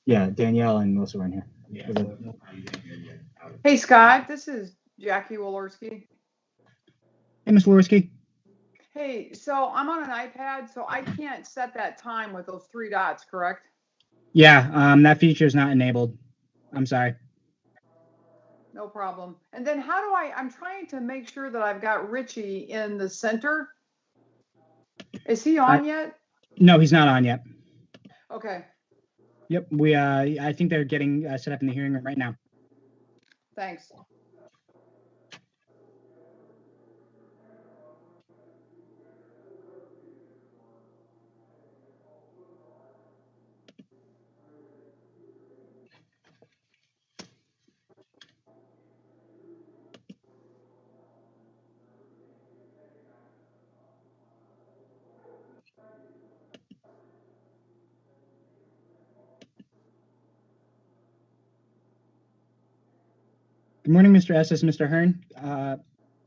Yeah, Danielle and Melissa were in here. Hey, Scott, this is Jackie Walorski. Hey, Ms. Walorski. Hey, so I'm on an iPad, so I can't set that time with those 3 dots, correct? Yeah, that feature is not enabled. I'm sorry. No problem. And then how do I'm trying to make sure that I've got Richie in the center. Is he on yet? No, he's not on yet. Okay. Yep, I think they're getting set up in the hearing room right now. Thanks. Good morning, Mr. Estes, Mr. Hearn.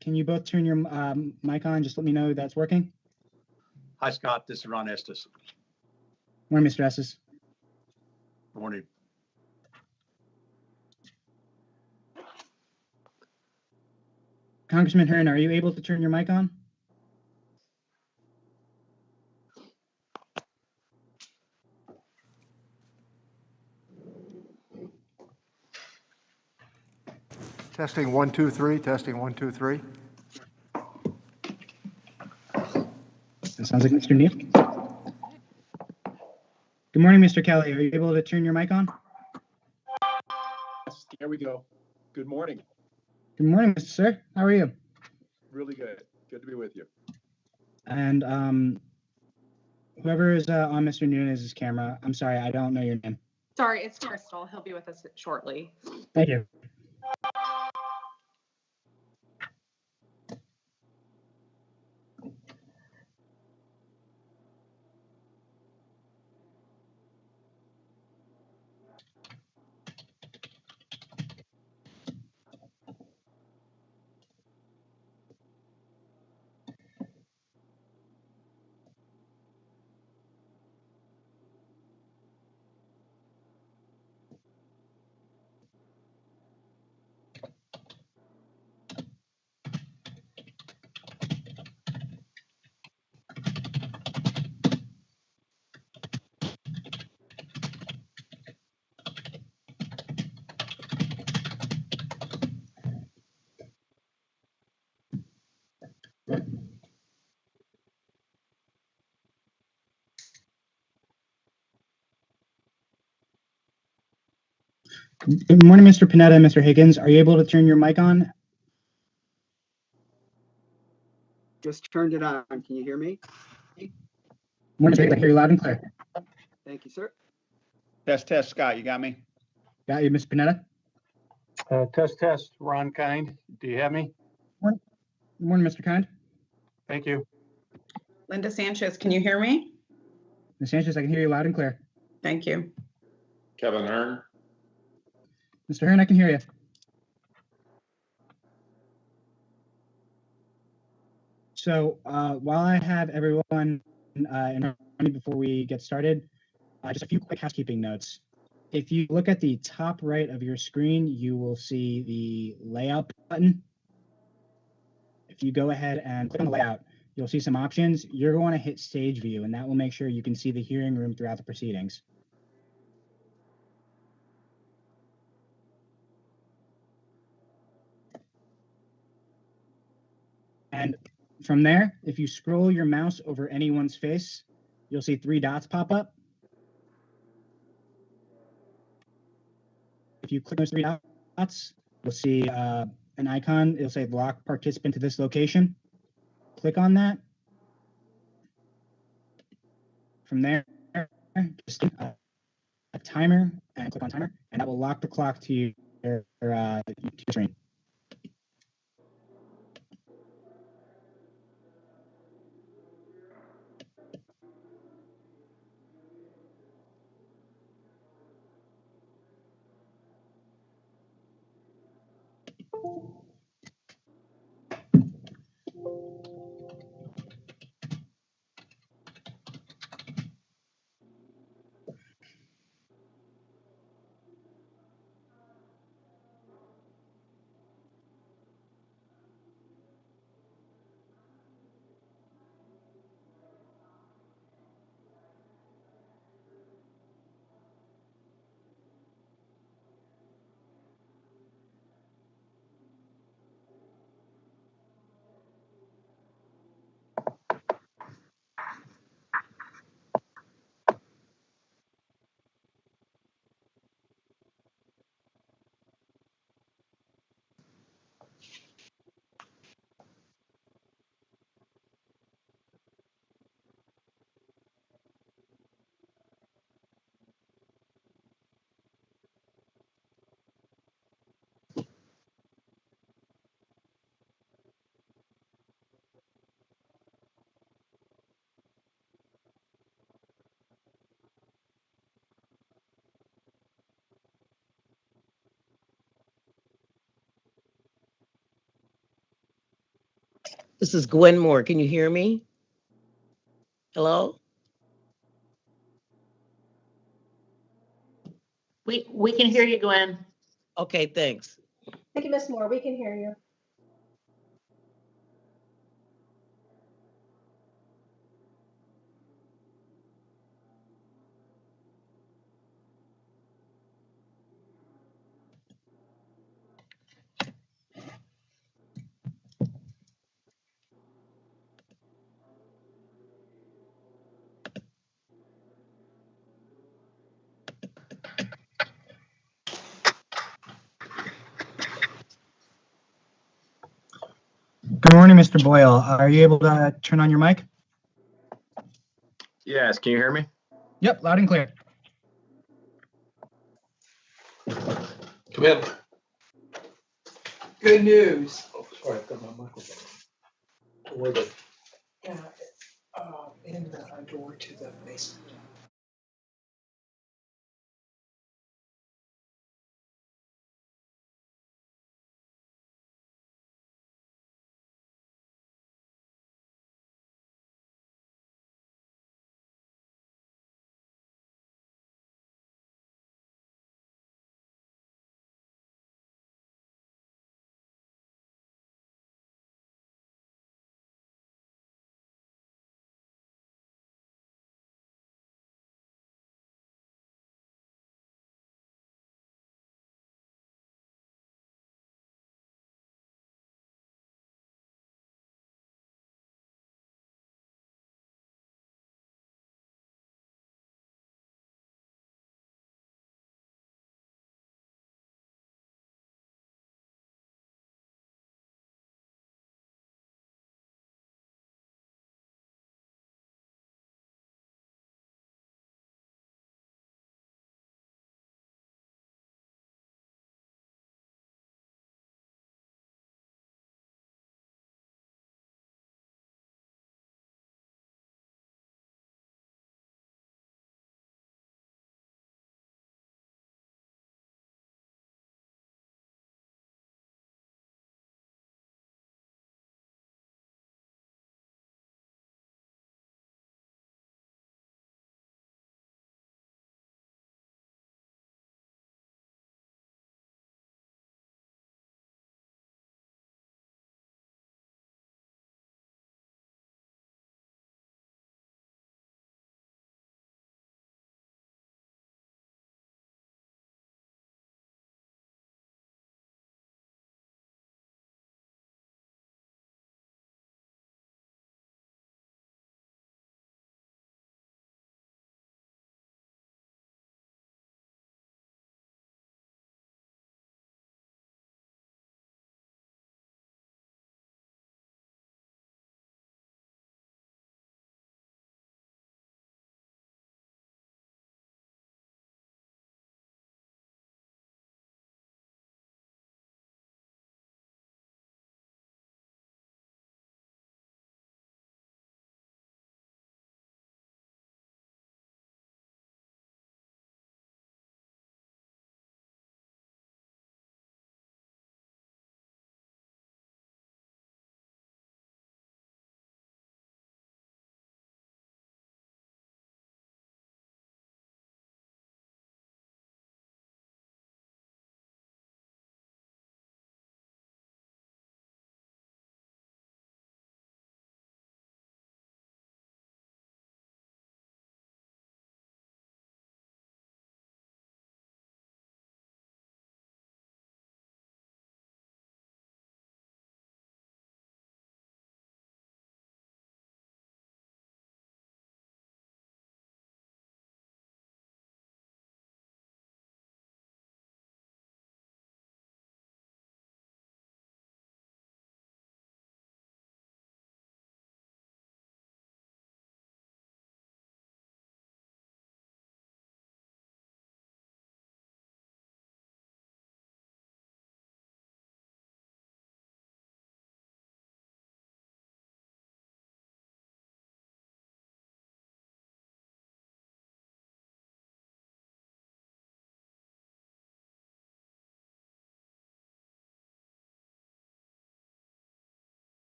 Can you both turn your mic on? Just let me know that's working. Hi, Scott. This is Ron Estes. Morning, Mr. Estes. Good morning. Congressman Hearn, are you able to turn your mic on? Testing 1, 2, 3. Testing 1, 2, 3. That sounds like Mr. Neal. Good morning, Mr. Kelly. Are you able to turn your mic on? There we go. Good morning. Good morning, Mr. Sir. How are you? Really good. Good to be with you. And whoever is on Mr. Nunez's camera, I'm sorry, I don't know your name. Sorry, it's Crystal. He'll be with us shortly. Thank you. Good morning, Mr. Panetta and Mr. Higgins. Are you able to turn your mic on? Just turned it on. Can you hear me? Morning, I hear you loud and clear. Thank you, sir. Test, Scott. You got me? Got you, Mr. Panetta. Test. Ron Kind. Do you have me? Good morning, Mr. Kind. Thank you. Linda Sanchez, can you hear me? Ms. Sanchez, I can hear you loud and clear. Thank you. Kevin Hearn. Mr. Hearn, I can hear you. So while I have everyone in front of me before we get started, just a few quick housekeeping notes. If you look at the top right of your screen, you will see the layout button. If you go ahead and click on the layout, you'll see some options. You're going to hit stage view, and that will make sure you can see the hearing room throughout the proceedings. And from there, if you scroll your mouse over anyone's face, you'll see 3 dots pop up. If you click those 3 dots, you'll see an icon. It'll say lock participant to this location. Click on that. From there, just a timer and click on timer, and that will lock the clock to your screen. This is Gwen Moore. Can you hear me? Hello? We can hear you, Gwen. Okay, thanks. Thank you, Ms. Moore. We can hear you. Good morning, Mr. Boyle. Are you able to turn on your mic? Yes, can you hear me? Yep, loud and clear. Come in. Good news. Oh, sorry, I've got my microphone. Where the In the door to the basement.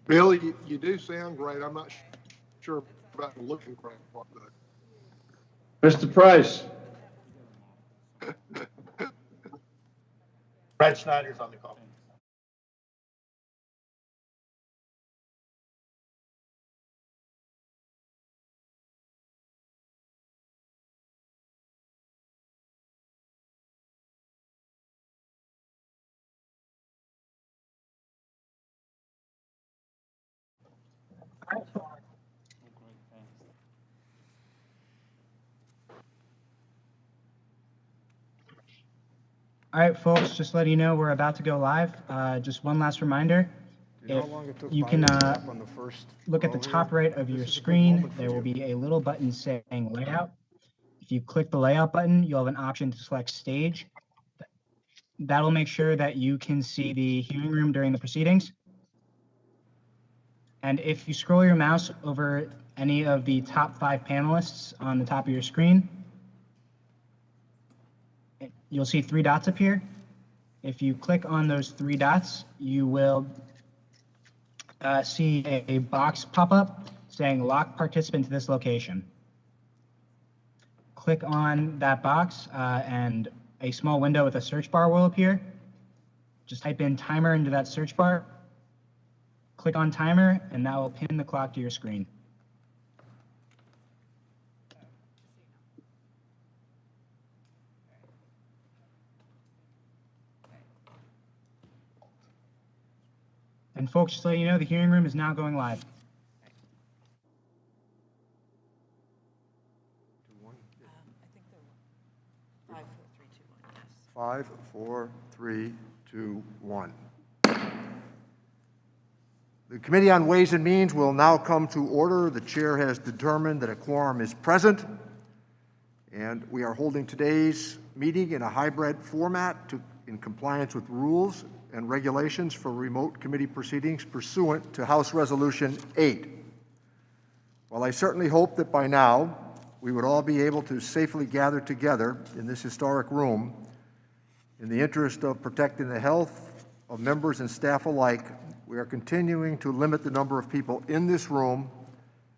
Bill, you do sound great. I'm not sure about looking great. Mr. Price. Brad Schneider's on the call. All right, folks, just letting you know we're about to go live. Just one last reminder. If you can look at the top right of your screen, there will be a little button saying layout. If you click the layout button, you'll have an option to select stage. That'll make sure that you can see the hearing room during the proceedings. And if you scroll your mouse over any of the top 5 panelists on the top of your screen, you'll see 3 dots appear. If you click on those 3 dots, you will see a box pop up saying lock participant to this location. Click on that box and a small window with a search bar will appear. Just type in timer into that search bar, click on timer, and that will pin the clock to your screen. And folks, just to let you know, the hearing room is now going live. Five, four, three, two, one. The Committee on Ways and Means will now come to order. The chair has determined that a quorum is present, and we are holding today's meeting in a hybrid format in compliance with rules and regulations for remote committee proceedings pursuant to House Resolution 8. While I certainly hope that by now we would all be able to safely gather together in this historic room, in the interest of protecting the health of members and staff alike, we are continuing to limit the number of people in this room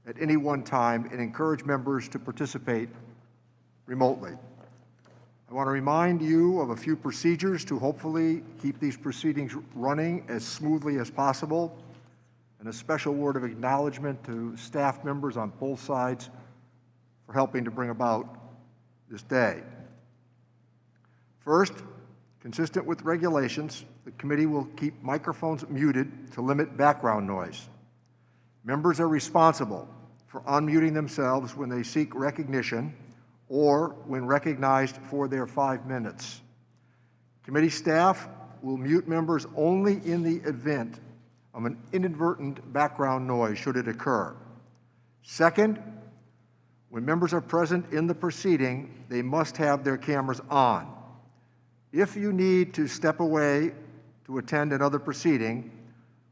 at any one time and encourage members to participate remotely. I want to remind you of a few procedures to hopefully keep these proceedings running as smoothly as possible, and a special word of acknowledgement to staff members on both sides for helping to bring about this day. First, consistent with regulations, the committee will keep microphones muted to limit background noise. Members are responsible for unmuting themselves when they seek recognition or when recognized for their 5 minutes. Committee staff will mute members only in the event of an inadvertent background noise should it occur. Second, when members are present in the proceeding, they must have their cameras on. If you need to step away to attend another proceeding,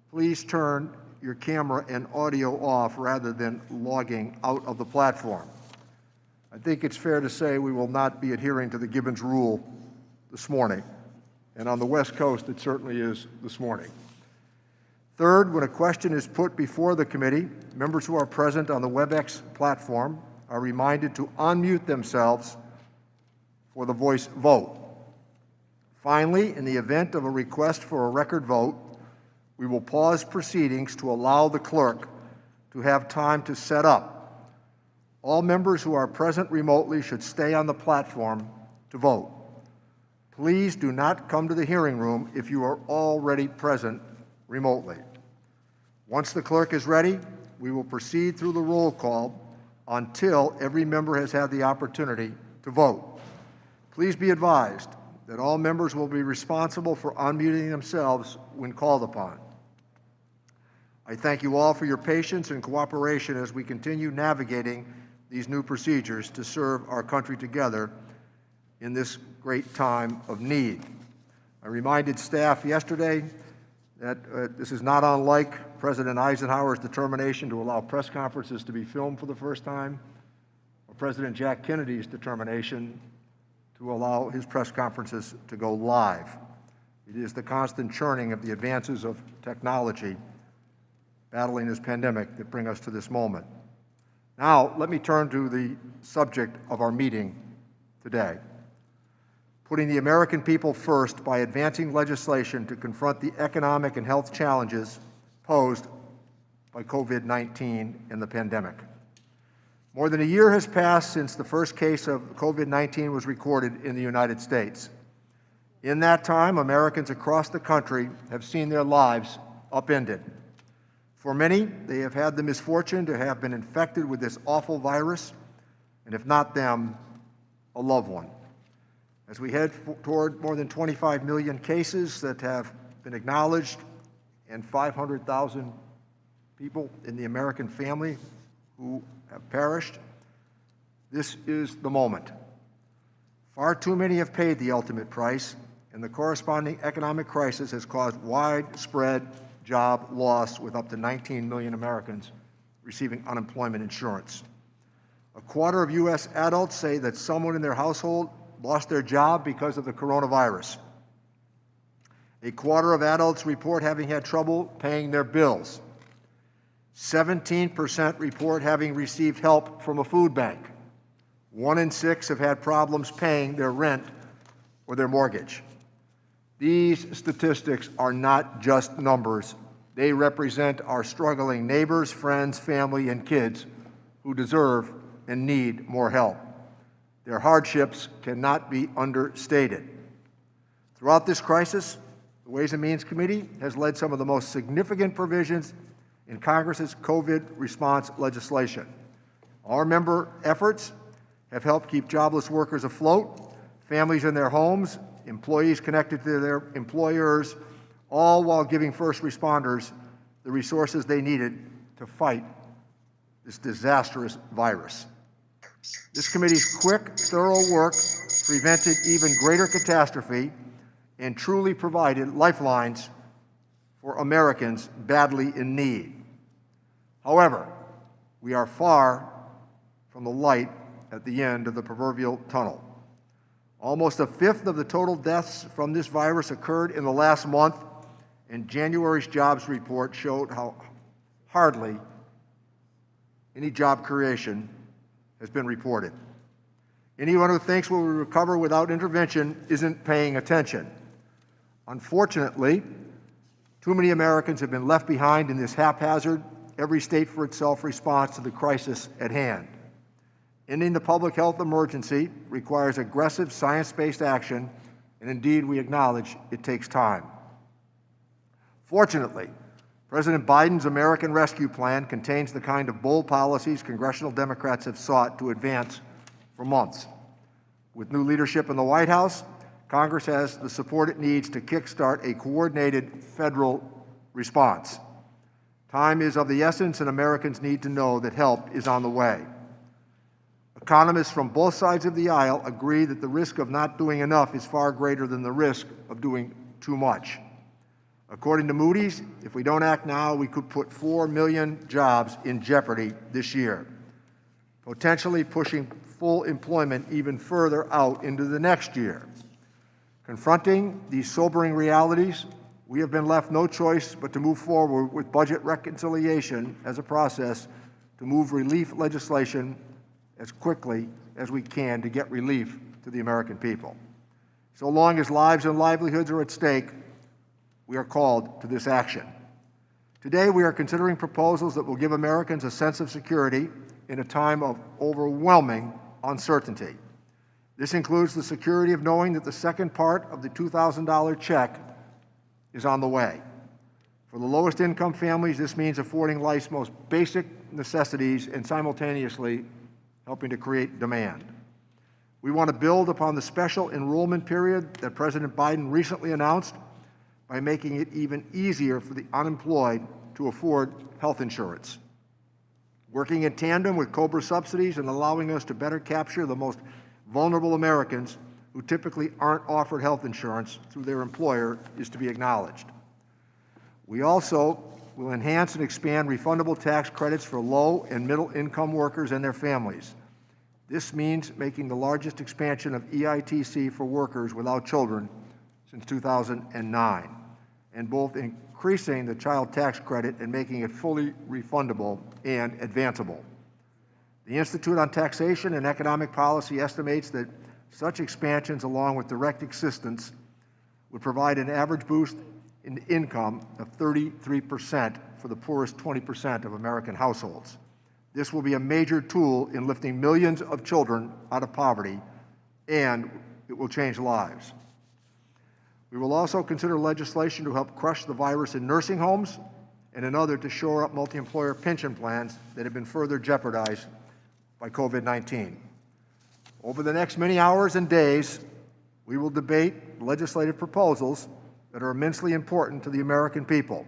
please turn your camera and audio off rather than logging out of the platform. I think it's fair to say we will not be adhering to the Gibbons rule this morning, and on the West Coast it certainly is this morning. Third, when a question is put before the committee, members who are present on the WebEx platform are reminded to unmute themselves for the voice vote. Finally, in the event of a request for a record vote, we will pause proceedings to allow the clerk to have time to set up. All members who are present remotely should stay on the platform to vote. Please do not come to the hearing room if you are already present remotely. Once the clerk is ready, we will proceed through the roll call until every member has had the opportunity to vote. Please be advised that all members will be responsible for unmuting themselves when called upon. I thank you all for your patience and cooperation as we continue navigating these new procedures to serve our country together in this great time of need. I reminded staff yesterday that this is not unlike President Eisenhower's determination to allow press conferences to be filmed for the first time, or President Jack Kennedy's determination to allow his press conferences to go live. It is the constant churning of the advances of technology battling this pandemic that bring us to this moment. Now, let me turn to the subject of our meeting today. Putting the American people first by advancing legislation to confront the economic and health challenges posed by COVID-19 and the pandemic. More than a year has passed since the first case of COVID-19 was recorded in the United States. In that time, Americans across the country have seen their lives upended. For many, they have had the misfortune to have been infected with this awful virus, and if not them, a loved one. As we head toward more than 25 million cases that have been acknowledged and 500,000 people in the American family who have perished, this is the moment. Far too many have paid the ultimate price, and the corresponding economic crisis has caused widespread job loss, with up to 19 million Americans receiving unemployment insurance. A quarter of U.S. adults say that someone in their household lost their job because of the coronavirus. A quarter of adults report having had trouble paying their bills. 17% report having received help from a food bank. 1 in 6 have had problems paying their rent or their mortgage. These statistics are not just numbers. They represent our struggling neighbors, friends, family, and kids who deserve and need more help. Their hardships cannot be understated. Throughout this crisis, the Ways and Means Committee has led some of the most significant provisions in Congress's COVID response legislation. Our member efforts have helped keep jobless workers afloat, families in their homes, employees connected to their employers, all while giving first responders the resources they needed to fight this disastrous virus. This committee's quick, thorough work prevented even greater catastrophe and truly provided lifelines for Americans badly in need. However, we are far from the light at the end of the proverbial tunnel. Almost a fifth of the total deaths from this virus occurred in the last month, and January's jobs report showed how hardly any job creation has been reported. Anyone who thinks we will recover without intervention isn't paying attention. Unfortunately, too many Americans have been left behind in this haphazard, every state for itself response to the crisis at hand. Ending the public health emergency requires aggressive science-based action, and indeed we acknowledge it takes time. Fortunately, President Biden's American Rescue Plan contains the kind of bold policies congressional Democrats have sought to advance for months. With new leadership in the White House, Congress has the support it needs to kickstart a coordinated federal response. Time is of the essence, and Americans need to know that help is on the way. Economists from both sides of the aisle agree that the risk of not doing enough is far greater than the risk of doing too much. According to Moody's, if we don't act now, we could put 4 million jobs in jeopardy this year, potentially pushing full employment even further out into the next year. Confronting these sobering realities, we have been left no choice but to move forward with budget reconciliation as a process to move relief legislation as quickly as we can to get relief to the American people. So long as lives and livelihoods are at stake, we are called to this action. Today, we are considering proposals that will give Americans a sense of security in a time of overwhelming uncertainty. This includes the security of knowing that the second part of the $2,000 check is on the way. For the lowest income families, this means affording life's most basic necessities and simultaneously helping to create demand. We want to build upon the special enrollment period that President Biden recently announced by making it even easier for the unemployed to afford health insurance. Working in tandem with COBRA subsidies and allowing us to better capture the most vulnerable Americans who typically aren't offered health insurance through their employer is to be acknowledged. We also will enhance and expand refundable tax credits for low and middle income workers and their families. This means making the largest expansion of EITC for workers without children since 2009. and both increasing the child tax credit and making it fully refundable and advanceable. The Institute on Taxation and Economic Policy estimates that such expansions, along with direct assistance, would provide an average boost in income of 33% for the poorest 20% of American households. This will be a major tool in lifting millions of children out of poverty, and it will change lives. We will also consider legislation to help crush the virus in nursing homes and another to shore up multi-employer pension plans that have been further jeopardized by COVID-19. Over the next many hours and days, we will debate legislative proposals that are immensely important to the American people.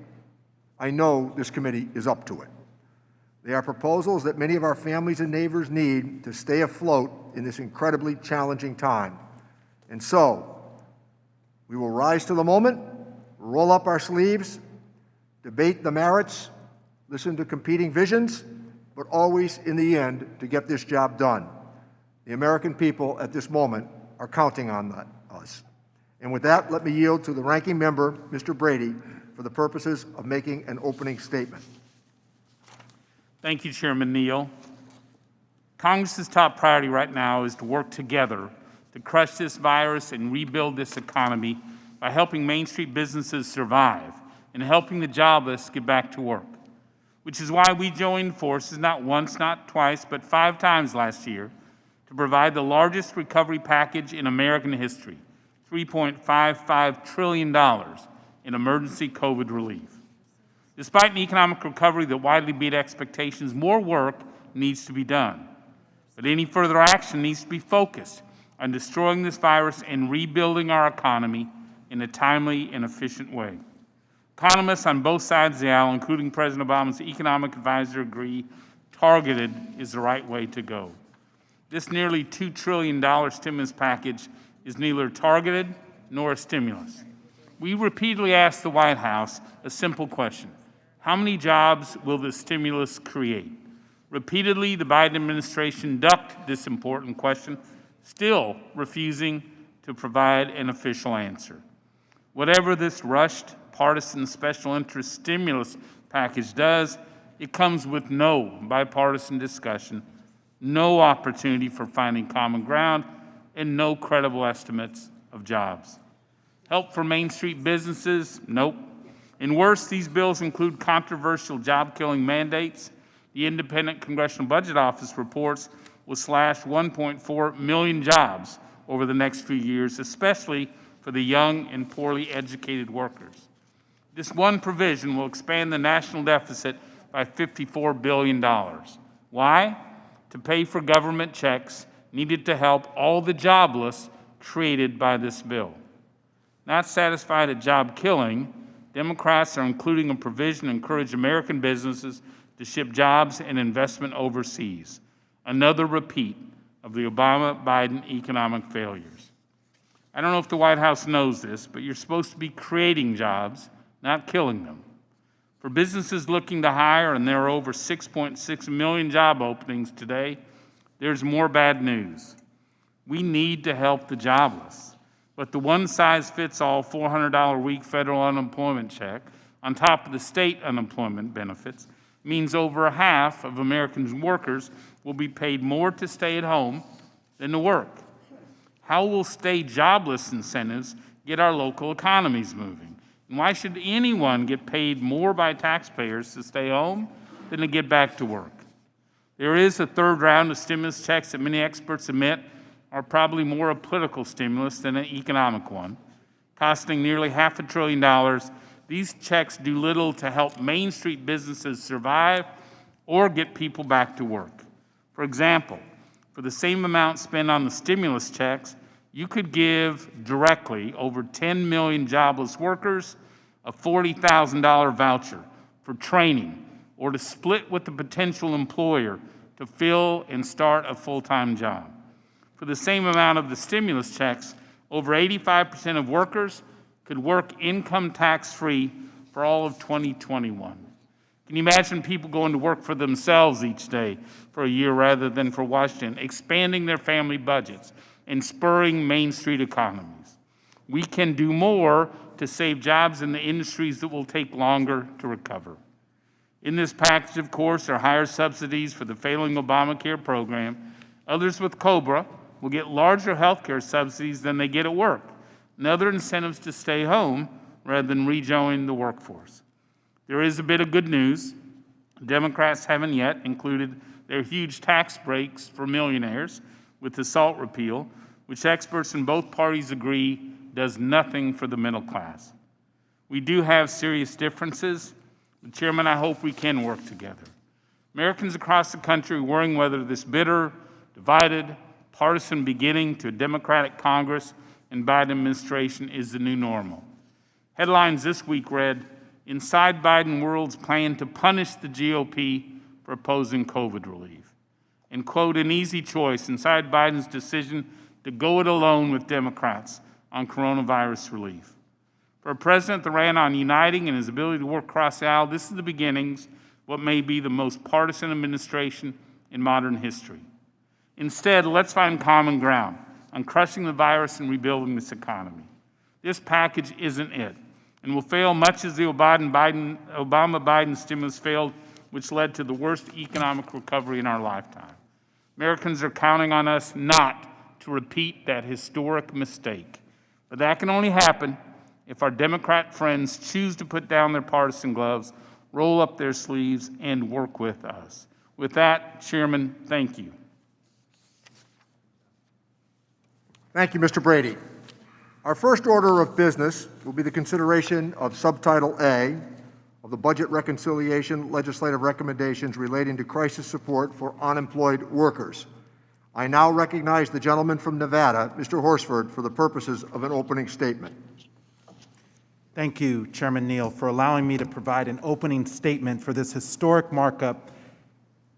I know this committee is up to it. They are proposals that many of our families and neighbors need to stay afloat in this incredibly challenging time. And so, we will rise to the moment, roll up our sleeves, debate the merits, listen to competing visions, but always, in the end, to get this job done. The American people at this moment are counting on us. And with that, let me yield to the ranking member, Mr. Brady, for the purposes of making an opening statement. Thank you, Chairman Neal. Congress's top priority right now is to work together to crush this virus and rebuild this economy by helping Main Street businesses survive and helping the jobless get back to work, which is why we joined forces not once, not twice, but 5 times last year to provide the largest recovery package in American history, $3.55 trillion in emergency COVID relief. Despite an economic recovery that widely beat expectations, more work needs to be done. But any further action needs to be focused on destroying this virus and rebuilding our economy in a timely and efficient way. Economists on both sides of the aisle, including President Obama's economic advisor, agree targeted is the right way to go. This nearly $2 trillion stimulus package is neither targeted nor a stimulus. We repeatedly asked the White House a simple question: how many jobs will this stimulus create? Repeatedly, the Biden administration ducked this important question, still refusing to provide an official answer. Whatever this rushed, partisan special interest stimulus package does, it comes with no bipartisan discussion, no opportunity for finding common ground, and no credible estimates of jobs. Help for Main Street businesses? Nope. And worse, these bills include controversial job-killing mandates. The Independent Congressional Budget Office reports will slash 1.4 million jobs over the next few years, especially for the young and poorly educated workers. This one provision will expand the national deficit by $54 billion. Why? To pay for government checks needed to help all the jobless created by this bill. Not satisfied at job killing, Democrats are including a provision to encourage American businesses to ship jobs and investment overseas. Another repeat of the Obama-Biden economic failures. I don't know if the White House knows this, but you're supposed to be creating jobs, not killing them. For businesses looking to hire, and there are over 6.6 million job openings today, there's more bad news. We need to help the jobless, but the one-size-fits-all $400 a week federal unemployment check, on top of the state unemployment benefits, means over half of American workers will be paid more to stay at home than to work. How will stay jobless incentives get our local economies moving? And why should anyone get paid more by taxpayers to stay home than to get back to work? There is a third round of stimulus checks that many experts admit are probably more a political stimulus than an economic one. Costing nearly $500 billion, these checks do little to help Main Street businesses survive or get people back to work. For example, for the same amount spent on the stimulus checks, you could give directly over 10 million jobless workers a $40,000 voucher for training or to split with the potential employer to fill and start a full-time job. For the same amount of the stimulus checks, over 85% of workers could work income tax-free for all of 2021. Can you imagine people going to work for themselves each day for a year rather than for Washington, expanding their family budgets and spurring Main Street economies? We can do more to save jobs in the industries that will take longer to recover. In this package, of course, are higher subsidies for the failing Obamacare program. Others with COBRA will get larger health care subsidies than they get at work, and other incentives to stay home rather than rejoin the workforce. There is a bit of good news. Democrats haven't yet included their huge tax breaks for millionaires with the SALT repeal, which experts in both parties agree does nothing for the middle class. We do have serious differences, but Chairman, I hope we can work together. Americans across the country are worrying whether this bitter, divided, partisan beginning to a Democratic Congress and Biden administration is the new normal. Headlines this week read, "Inside Biden world's plan to punish the GOP for opposing COVID relief." And quote, "An easy choice inside Biden's decision to go it alone with Democrats on coronavirus relief." For a president that ran on uniting and his ability to work across the aisle, this is the beginnings of what may be the most partisan administration in modern history. Instead, let's find common ground on crushing the virus and rebuilding this economy. This package isn't it, and will fail much as the Obama-Biden stimulus failed, which led to the worst economic recovery in our lifetime. Americans are counting on us not to repeat that historic mistake. But that can only happen if our Democrat friends choose to put down their partisan gloves, roll up their sleeves, and work with us. With that, Chairman, thank you. Thank you, Mr. Brady. Our first order of business will be the consideration of Subtitle A of the Budget Reconciliation Legislative Recommendations relating to crisis support for unemployed workers. I now recognize the gentleman from Nevada, Mr. Horsford, for the purposes of an opening statement. Thank you, Chairman Neal, for allowing me to provide an opening statement for this historic markup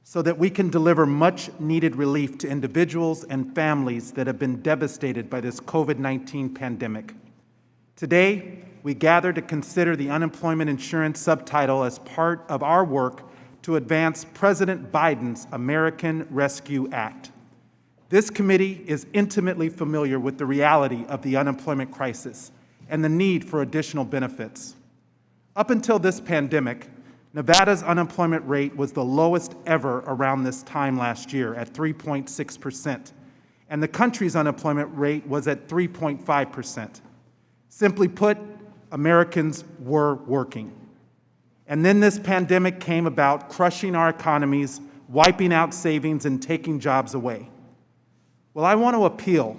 so that we can deliver much-needed relief to individuals and families that have been devastated by this COVID-19 pandemic. Today, we gather to consider the unemployment insurance subtitle as part of our work to advance President Biden's American Rescue Act. This committee is intimately familiar with the reality of the unemployment crisis and the need for additional benefits. Up until this pandemic, Nevada's unemployment rate was the lowest ever around this time last year at 3.6%, and the country's unemployment rate was at 3.5%. Simply put, Americans were working. And then this pandemic came about, crushing our economies, wiping out savings, and taking jobs away. Well, I want to appeal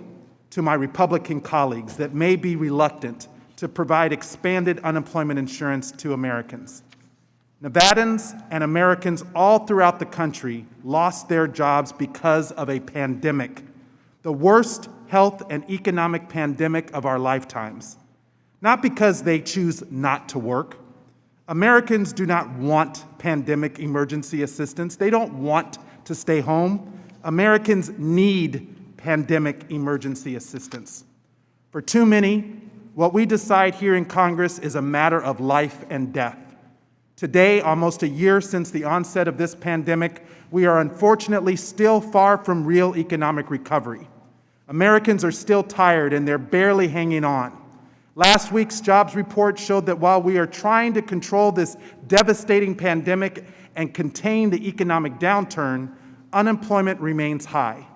to my Republican colleagues that may be reluctant to provide expanded unemployment insurance to Americans. Nevadans and Americans all throughout the country lost their jobs because of a pandemic, the worst health and economic pandemic of our lifetimes. Not because they choose not to work. Americans do not want pandemic emergency assistance. They don't want to stay home. Americans need pandemic emergency assistance. For too many, what we decide here in Congress is a matter of life and death. Today, almost a year since the onset of this pandemic, we are unfortunately still far from real economic recovery. Americans are still tired and they're barely hanging on. Last week's jobs report showed that while we are trying to control this devastating pandemic and contain the economic downturn, unemployment remains high.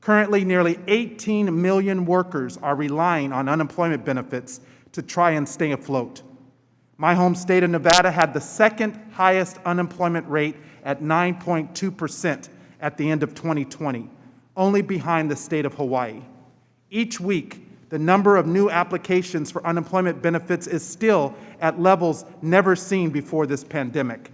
Currently, nearly 18 million workers are relying on unemployment benefits to try and stay afloat. My home state of Nevada had the second highest unemployment rate at 9.2% at the end of 2020, only behind the state of Hawaii. Each week, the number of new applications for unemployment benefits is still at levels never seen before this pandemic.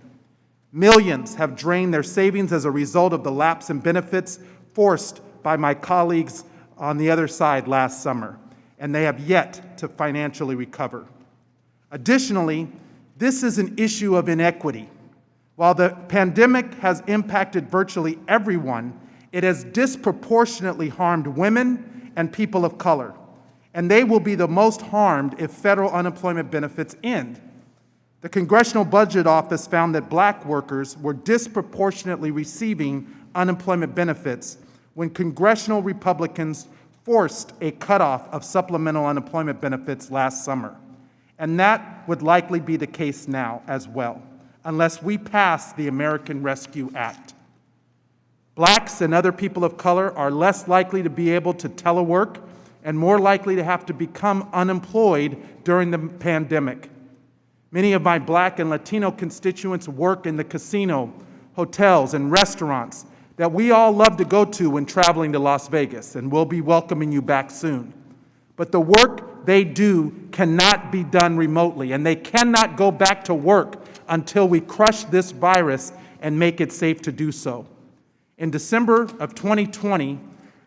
Millions have drained their savings as a result of the lapse in benefits forced by my colleagues on the other side last summer, and they have yet to financially recover. Additionally, this is an issue of inequity. While the pandemic has impacted virtually everyone, it has disproportionately harmed women and people of color, and they will be the most harmed if federal unemployment benefits end. The Congressional Budget Office found that Black workers were disproportionately receiving unemployment benefits when congressional Republicans forced a cutoff of supplemental unemployment benefits last summer. And that would likely be the case now as well, unless we pass the American Rescue Act. Blacks and other people of color are less likely to be able to telework and more likely to have to become unemployed during the pandemic. Many of my Black and Latino constituents work in the casino, hotels, and restaurants that we all love to go to when traveling to Las Vegas, and we'll be welcoming you back soon. But the work they do cannot be done remotely, and they cannot go back to work until we crush this virus and make it safe to do so. In December of 2020,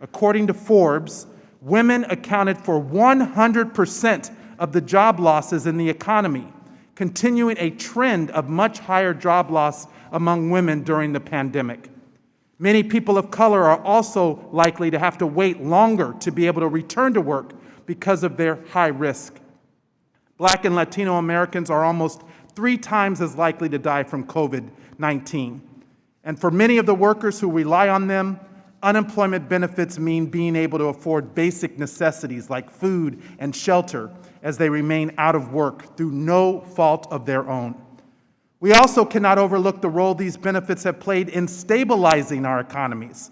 according to Forbes, women accounted for 100% of the job losses in the economy, continuing a trend of much higher job loss among women during the pandemic. Many people of color are also likely to have to wait longer to be able to return to work because of their high risk. Black and Latino Americans are almost 3 times as likely to die from COVID-19. And for many of the workers who rely on them, unemployment benefits mean being able to afford basic necessities like food and shelter as they remain out of work through no fault of their own. We also cannot overlook the role these benefits have played in stabilizing our economies.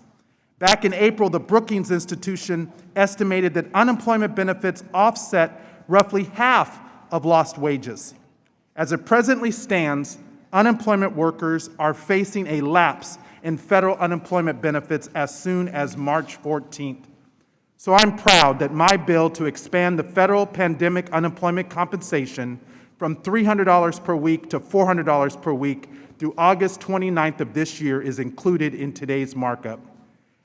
Back in April, the Brookings Institution estimated that unemployment benefits offset roughly half of lost wages. As it presently stands, unemployment workers are facing a lapse in federal unemployment benefits as soon as March 14th. So I'm proud that my bill to expand the federal pandemic unemployment compensation from $300 per week to $400 per week through August 29th of this year is included in today's markup.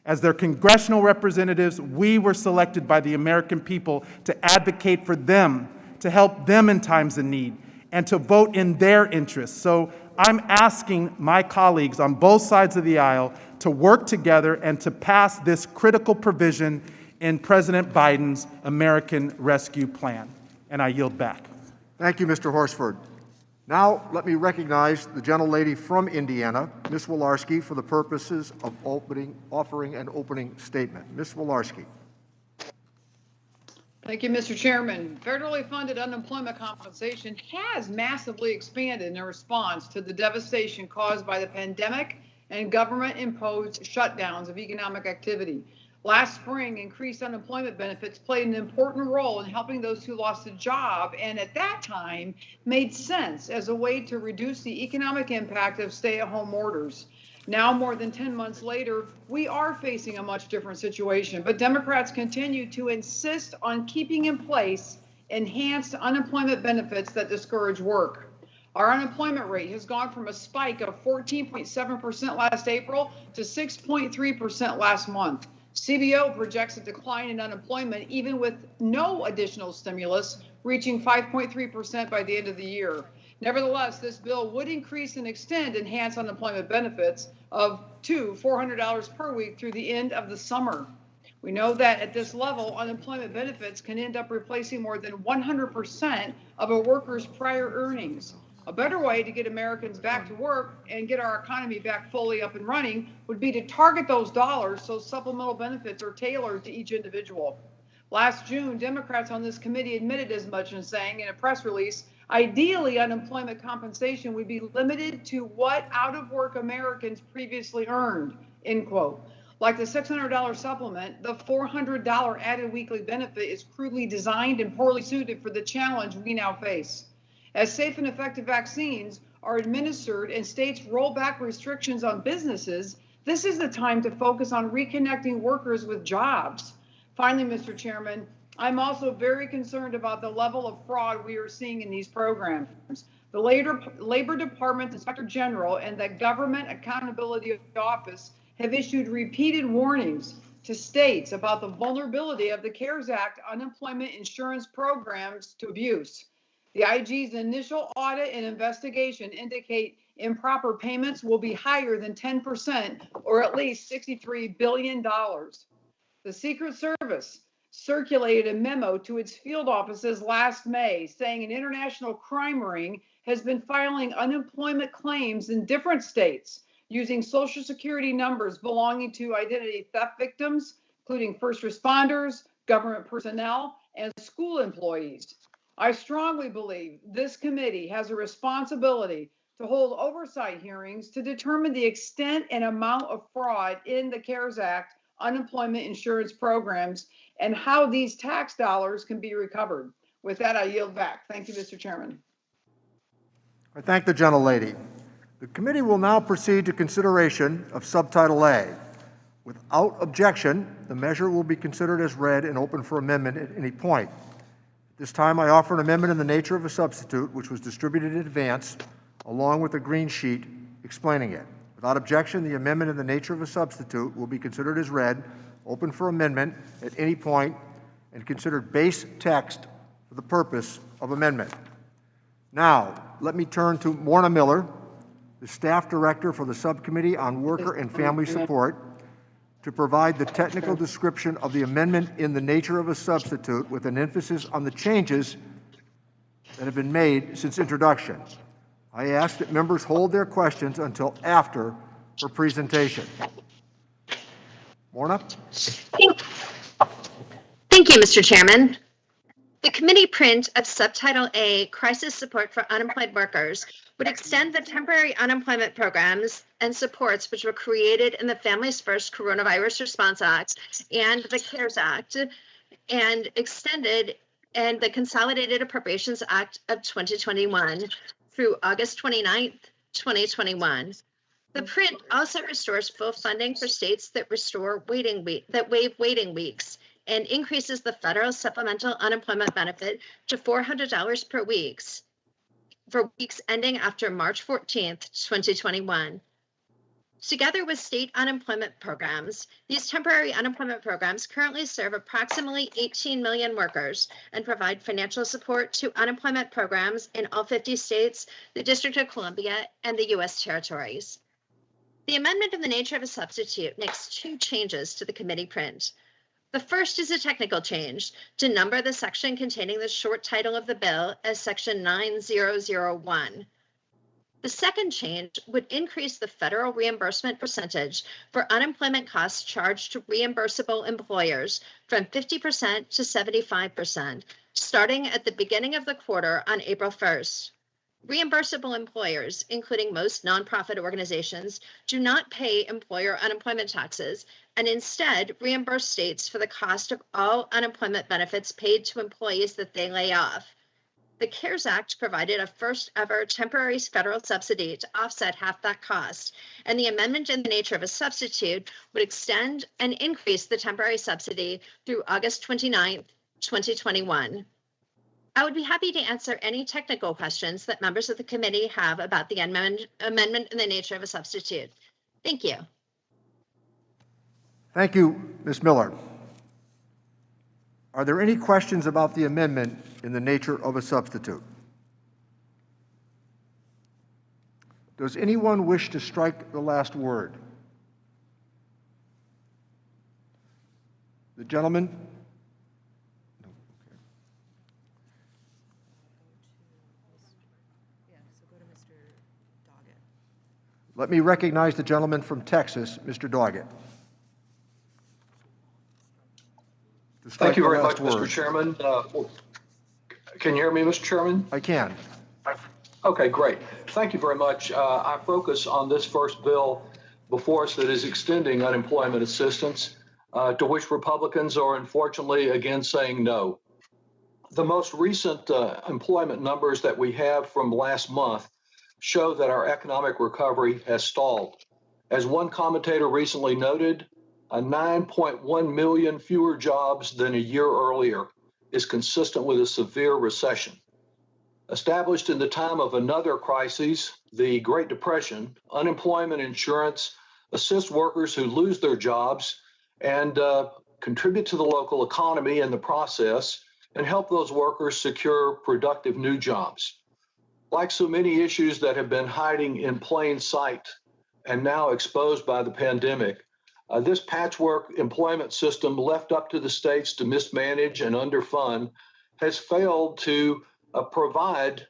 As their congressional representatives, we were selected by the American people to advocate for them, to help them in times of need, and to vote in their interests. So I'm asking my colleagues on both sides of the aisle to work together and to pass this critical provision in President Biden's American Rescue Plan. And I yield back. Thank you, Mr. Horsford. Now, let me recognize the gentlelady from Indiana, Ms. Wolarski, for the purposes of offering an opening statement. Ms. Wolarski. Thank you, Mr. Chairman. Federally funded unemployment compensation has massively expanded in response to the devastation caused by the pandemic and government-imposed shutdowns of economic activity. Last spring, increased unemployment benefits played an important role in helping those who lost a job, and at that time made sense as a way to reduce the economic impact of stay-at-home orders. Now, more than 10 months later, we are facing a much different situation, but Democrats continue to insist on keeping in place enhanced unemployment benefits that discourage work. Our unemployment rate has gone from a spike of 14.7% last April to 6.3% last month. CBO projects a decline in unemployment even with no additional stimulus, reaching 5.3% by the end of the year. Nevertheless, this bill would increase and extend enhanced unemployment benefits to $400 per week through the end of the summer. We know that at this level, unemployment benefits can end up replacing more than 100% of a worker's prior earnings. A better way to get Americans back to work and get our economy back fully up and running would be to target those dollars so supplemental benefits are tailored to each individual. Last June, Democrats on this committee admitted as much in saying in a press release, ideally unemployment compensation would be limited to what out-of-work Americans previously earned, end quote. Like the $600 supplement, the $400 added weekly benefit is crudely designed and poorly suited for the challenge we now face. As safe and effective vaccines are administered and states roll back restrictions on businesses, this is the time to focus on reconnecting workers with jobs. Finally, Mr. Chairman, I'm also very concerned about the level of fraud we are seeing in these programs. The Labor Department Inspector General and the Government Accountability Office have issued repeated warnings to states about the vulnerability of the CARES Act unemployment insurance programs to abuse. The IG's initial audit and investigation indicate improper payments will be higher than 10%, or at least $63 billion. The Secret Service circulated a memo to its field offices last May saying an international crime ring has been filing unemployment claims in different states using Social Security numbers belonging to identity theft victims, including first responders, government personnel, and school employees. I strongly believe this committee has a responsibility to hold oversight hearings to determine the extent and amount of fraud in the CARES Act unemployment insurance programs and how these tax dollars can be recovered. With that, I yield back. Thank you, Mr. Chairman. I thank the gentlelady. The committee will now proceed to consideration of Subtitle A. Without objection, the measure will be considered as read and open for amendment at any point. At this time, I offer an amendment in the nature of a substitute, which was distributed in advance, along with a green sheet explaining it. Without objection, the amendment in the nature of a substitute will be considered as read, open for amendment at any point, and considered base text for the purpose of amendment. Now, let me turn to Morna Miller, the Staff Director for the Subcommittee on Worker and Family Support, to provide the technical description of the amendment in the nature of a substitute with an emphasis on the changes that have been made since introduction. I ask that members hold their questions until after her presentation. Morna? Thank you, Mr. Chairman. The committee print of Subtitle A, Crisis Support for Unemployed Workers, would extend the temporary unemployment programs and supports which were created in the Families First Coronavirus Response Act and the CARES Act, and extended in the Consolidated Appropriations Act of 2021 through August 29th, 2021. The print also restores full funding for states that waive waiting weeks, and increases the federal supplemental unemployment benefit to $400 per week for weeks ending after March 14th, 2021. Together with state unemployment programs, these temporary unemployment programs currently serve approximately 18 million workers and provide financial support to unemployment programs in all 50 states, the District of Columbia, and the U.S. territories. The amendment in the nature of a substitute makes two changes to the committee print. The first is a technical change to number the section containing the short title of the bill as Section 9001. The second change would increase the federal reimbursement percentage for unemployment costs charged to reimbursable employers from 50% to 75%, starting at the beginning of the quarter on April 1st. Reimbursable employers, including most nonprofit organizations, do not pay employer unemployment taxes and instead reimburse states for the cost of all unemployment benefits paid to employees that they lay off. The CARES Act provided a first ever temporary federal subsidy to offset half that cost, and the amendment in the nature of a substitute would extend and increase the temporary subsidy through August 29th, 2021. I would be happy to answer any technical questions that members of the committee have about the amendment in the nature of a substitute. Thank you. Thank you, Ms. Miller. Are there any questions about the amendment in the nature of a substitute? Does anyone wish to strike the last word? The gentleman? Let me recognize the gentleman from Texas, Mr. Doggett. Thank you very much, Mr. Chairman. Can you hear me, Mr. Chairman? I can. Okay, great. Thank you very much. I focus on this first bill before us that is extending unemployment assistance, to which Republicans are unfortunately again saying no. The most recent employment numbers that we have from last month show that our economic recovery has stalled. As one commentator recently noted, 9.1 million fewer jobs than a year earlier is consistent with a severe recession. Established in the time of another crisis, the Great Depression, unemployment insurance assists workers who lose their jobs and contribute to the local economy in the process and help those workers secure productive new jobs. Like so many issues that have been hiding in plain sight and now exposed by the pandemic, this patchwork employment system left up to the states to mismanage and underfund has failed to provide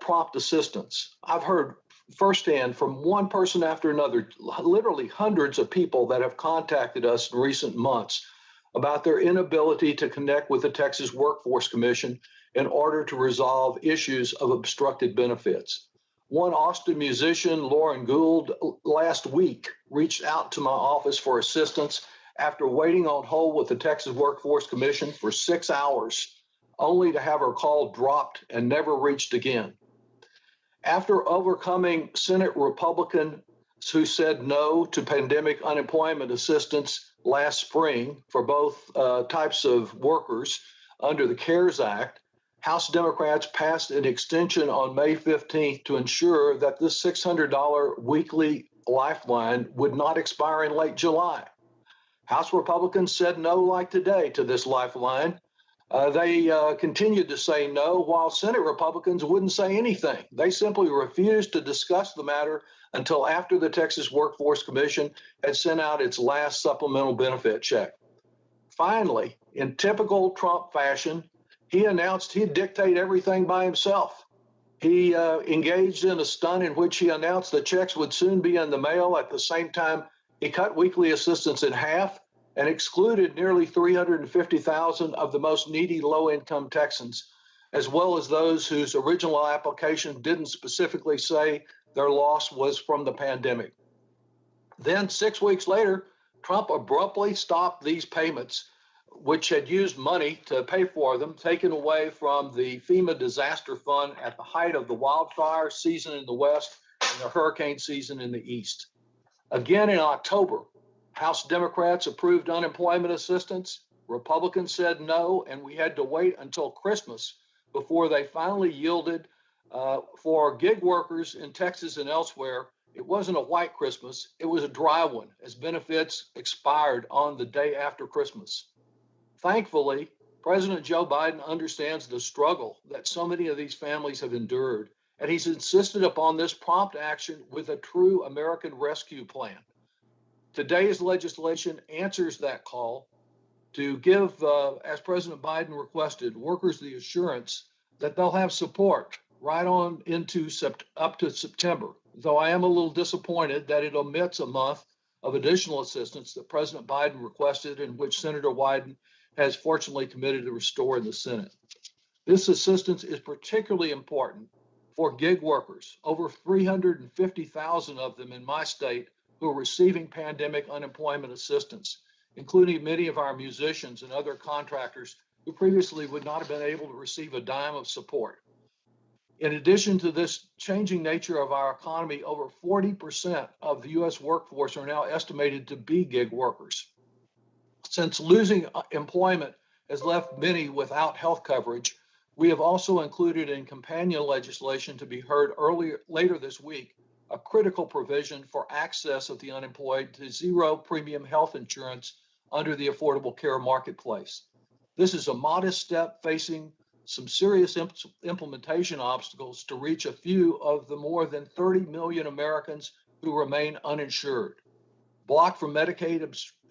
prompt assistance. I've heard firsthand from one person after another, literally hundreds of people that have contacted us in recent months about their inability to connect with the Texas Workforce Commission in order to resolve issues of obstructed benefits. One Austin musician, Lauren Gould, last week reached out to my office for assistance after waiting on hold with the Texas Workforce Commission for 6 hours, only to have her call dropped and never reached again. After overcoming Senate Republicans who said no to pandemic unemployment assistance last spring for both types of workers under the CARES Act, House Democrats passed an extension on May 15th to ensure that this $600 weekly lifeline would not expire in late July. House Republicans said no like today to this lifeline. They continued to say no, while Senate Republicans wouldn't say anything. They simply refused to discuss the matter until after the Texas Workforce Commission had sent out its last supplemental benefit check. Finally, in typical Trump fashion, he announced he'd dictate everything by himself. He engaged in a stunt in which he announced the checks would soon be in the mail. At the same time, he cut weekly assistance in half and excluded nearly 350,000 of the most needy low-income Texans, as well as those whose original application didn't specifically say their loss was from the pandemic. Then 6 weeks later, Trump abruptly stopped these payments, which had used money to pay for them, taken away from the FEMA disaster fund at the height of the wildfire season in the West and the hurricane season in the East. Again in October, House Democrats approved unemployment assistance. Republicans said no, and we had to wait until Christmas before they finally yielded. For gig workers in Texas and elsewhere, it wasn't a white Christmas, it was a dry one, as benefits expired on the day after Christmas. Thankfully, President Joe Biden understands the struggle that so many of these families have endured, and he's insisted upon this prompt action with a true American rescue plan. Today's legislation answers that call to give, as President Biden requested, workers the assurance that they'll have support right on into up to September, though I am a little disappointed that it omits a month of additional assistance that President Biden requested and which Senator Wyden has fortunately committed to restore in the Senate. This assistance is particularly important for gig workers, over 350,000 of them in my state who are receiving pandemic unemployment assistance, including many of our musicians and other contractors who previously would not have been able to receive a dime of support. In addition to this changing nature of our economy, over 40% of the U.S. workforce are now estimated to be gig workers. Since losing employment has left many without health coverage, we have also included in companion legislation to be heard later this week a critical provision for access of the unemployed to zero premium health insurance under the Affordable Care Marketplace. This is a modest step facing some serious implementation obstacles to reach a few of the more than 30 million Americans who remain uninsured. Blocked from Medicaid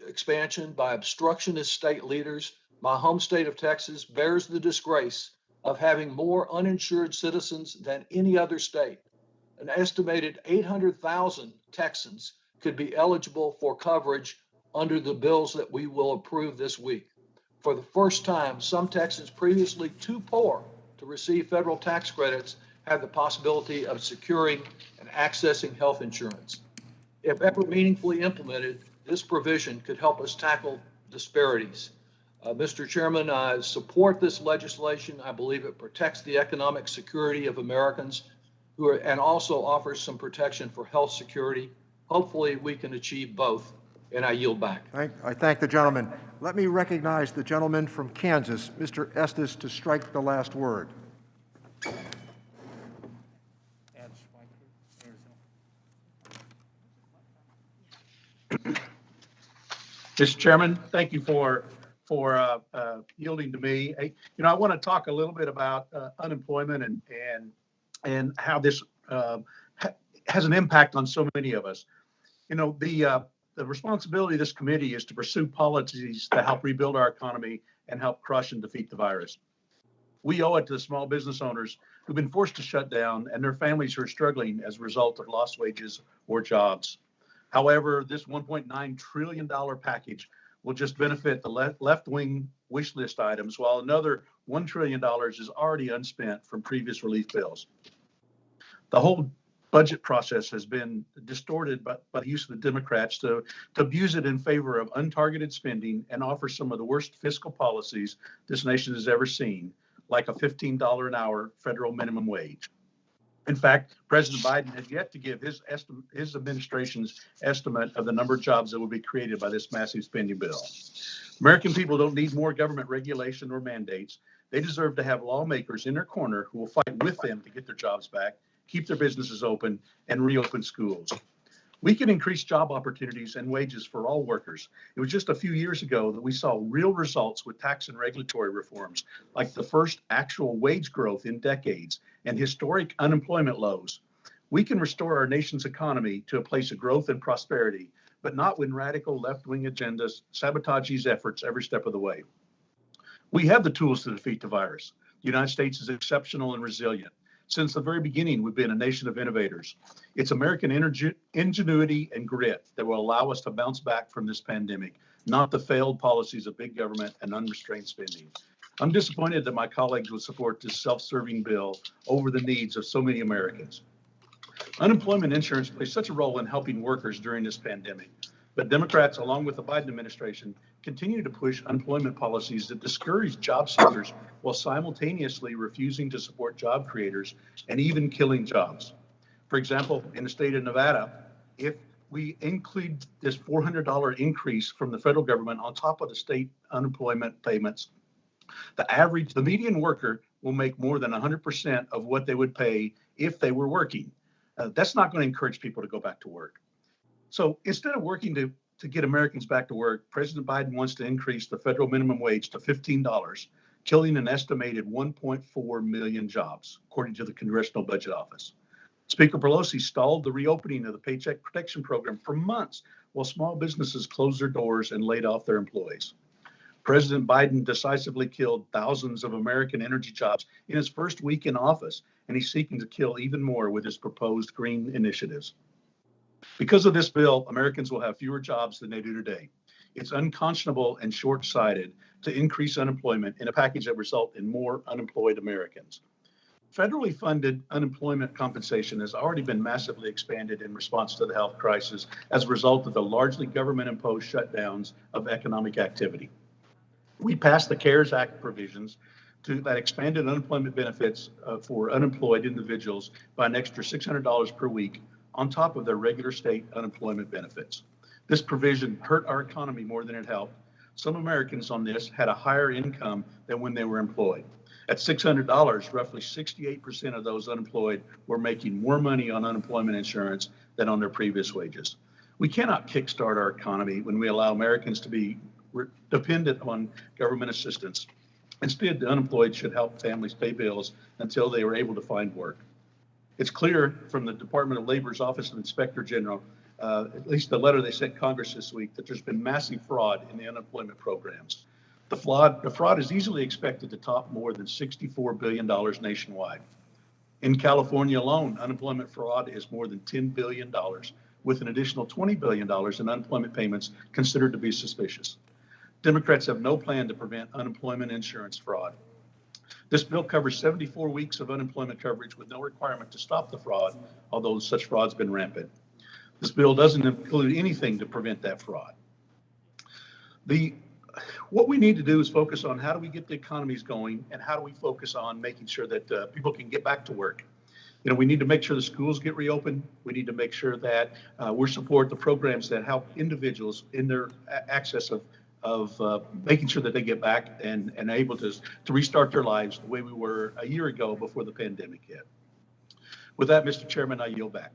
expansion by obstructionist state leaders, my home state of Texas bears the disgrace of having more uninsured citizens than any other state. An estimated 800,000 Texans could be eligible for coverage under the bills that we will approve this week. For the first time, some Texans previously too poor to receive federal tax credits have the possibility of securing and accessing health insurance. If ever meaningfully implemented, this provision could help us tackle disparities. Mr. Chairman, I support this legislation. I believe it protects the economic security of Americans and also offers some protection for health security. Hopefully we can achieve both, and I yield back. I thank the gentleman. Let me recognize the gentleman from Kansas, Mr. Estes, to strike the last word. Mr. Chairman, thank you for yielding to me. I want to talk a little bit about unemployment and how this has an impact on so many of us. The responsibility of this committee is to pursue policies that help rebuild our economy and help crush and defeat the virus. We owe it to the small business owners who've been forced to shut down and their families who are struggling as a result of lost wages or jobs. However, this $1.9 trillion package will just benefit the left-wing wish list items, while another $1 trillion is already unspent from previous relief bills. The whole budget process has been distorted by the use of the Democrats to abuse it in favor of untargeted spending and offer some of the worst fiscal policies this nation has ever seen, like a $15 an hour federal minimum wage. In fact, President Biden has yet to give his administration's estimate of the number of jobs that will be created by this massive spending bill. American people don't need more government regulation or mandates. They deserve to have lawmakers in their corner who will fight with them to get their jobs back, keep their businesses open, and reopen schools. We can increase job opportunities and wages for all workers. It was just a few years ago that we saw real results with tax and regulatory reforms, like the first actual wage growth in decades and historic unemployment lows. We can restore our nation's economy to a place of growth and prosperity, but not when radical left-wing agendas sabotage these efforts every step of the way. We have the tools to defeat the virus. The United States is exceptional and resilient. Since the very beginning, we've been a nation of innovators. It's American ingenuity and grit that will allow us to bounce back from this pandemic, not the failed policies of big government and unrestrained spending. I'm disappointed that my colleagues would support this self-serving bill over the needs of so many Americans. Unemployment insurance plays such a role in helping workers during this pandemic, but Democrats, along with the Biden administration, continue to push unemployment policies that discourage job seekers while simultaneously refusing to support job creators and even killing jobs. For example, in the state of Nevada, if we include this $400 increase from the federal government on top of the state unemployment payments, the median worker will make more than 100% of what they would pay if they were working. That's not going to encourage people to go back to work. So instead of working to get Americans back to work, President Biden wants to increase the federal minimum wage to $15, killing an estimated 1.4 million jobs, according to the Congressional Budget Office. Speaker Pelosi stalled the reopening of the Paycheck Protection Program for months while small businesses closed their doors and laid off their employees. President Biden decisively killed thousands of American energy jobs in his first week in office, and he's seeking to kill even more with his proposed green initiatives. Because of this bill, Americans will have fewer jobs than they do today. It's unconscionable and short-sighted to increase unemployment in a package that results in more unemployed Americans. Federally funded unemployment compensation has already been massively expanded in response to the health crisis as a result of the largely government-imposed shutdowns of economic activity. We passed the CARES Act provisions that expanded unemployment benefits for unemployed individuals by an extra $600 per week on top of their regular state unemployment benefits. This provision hurt our economy more than it helped. Some Americans on this had a higher income than when they were employed. At $600, roughly 68% of those unemployed were making more money on unemployment insurance than on their previous wages. We cannot kickstart our economy when we allow Americans to be dependent on government assistance. Instead, the unemployed should help families pay bills until they are able to find work. It's clear from the Department of Labor's Office of Inspector General, at least the letter they sent Congress this week, that there's been massive fraud in the unemployment programs. The fraud is easily expected to top more than $64 billion nationwide. In California alone, unemployment fraud is more than $10 billion, with an additional $20 billion in unemployment payments considered to be suspicious. Democrats have no plan to prevent unemployment insurance fraud. This bill covers 74 weeks of unemployment coverage with no requirement to stop the fraud, although such fraud's been rampant. This bill doesn't include anything to prevent that fraud. What we need to do is focus on how do we get the economies going and how do we focus on making sure that people can get back to work. You know, we need to make sure the schools get reopened. We need to make sure that we support the programs that help individuals in their access of making sure that they get back and able to restart their lives the way we were a year ago before the pandemic hit. With that, Mr. Chairman, I yield back.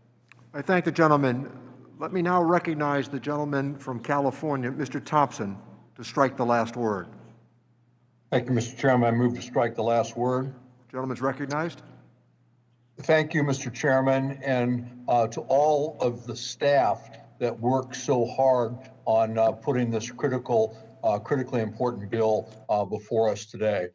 I thank the gentleman. Let me now recognize the gentleman from California, Mr. Thompson, to strike the last word. Thank you, Mr. Chairman. I move to strike the last word. Gentleman's recognized. Thank you, Mr. Chairman, and to all of the staff that worked so hard on putting this critically important bill before us today.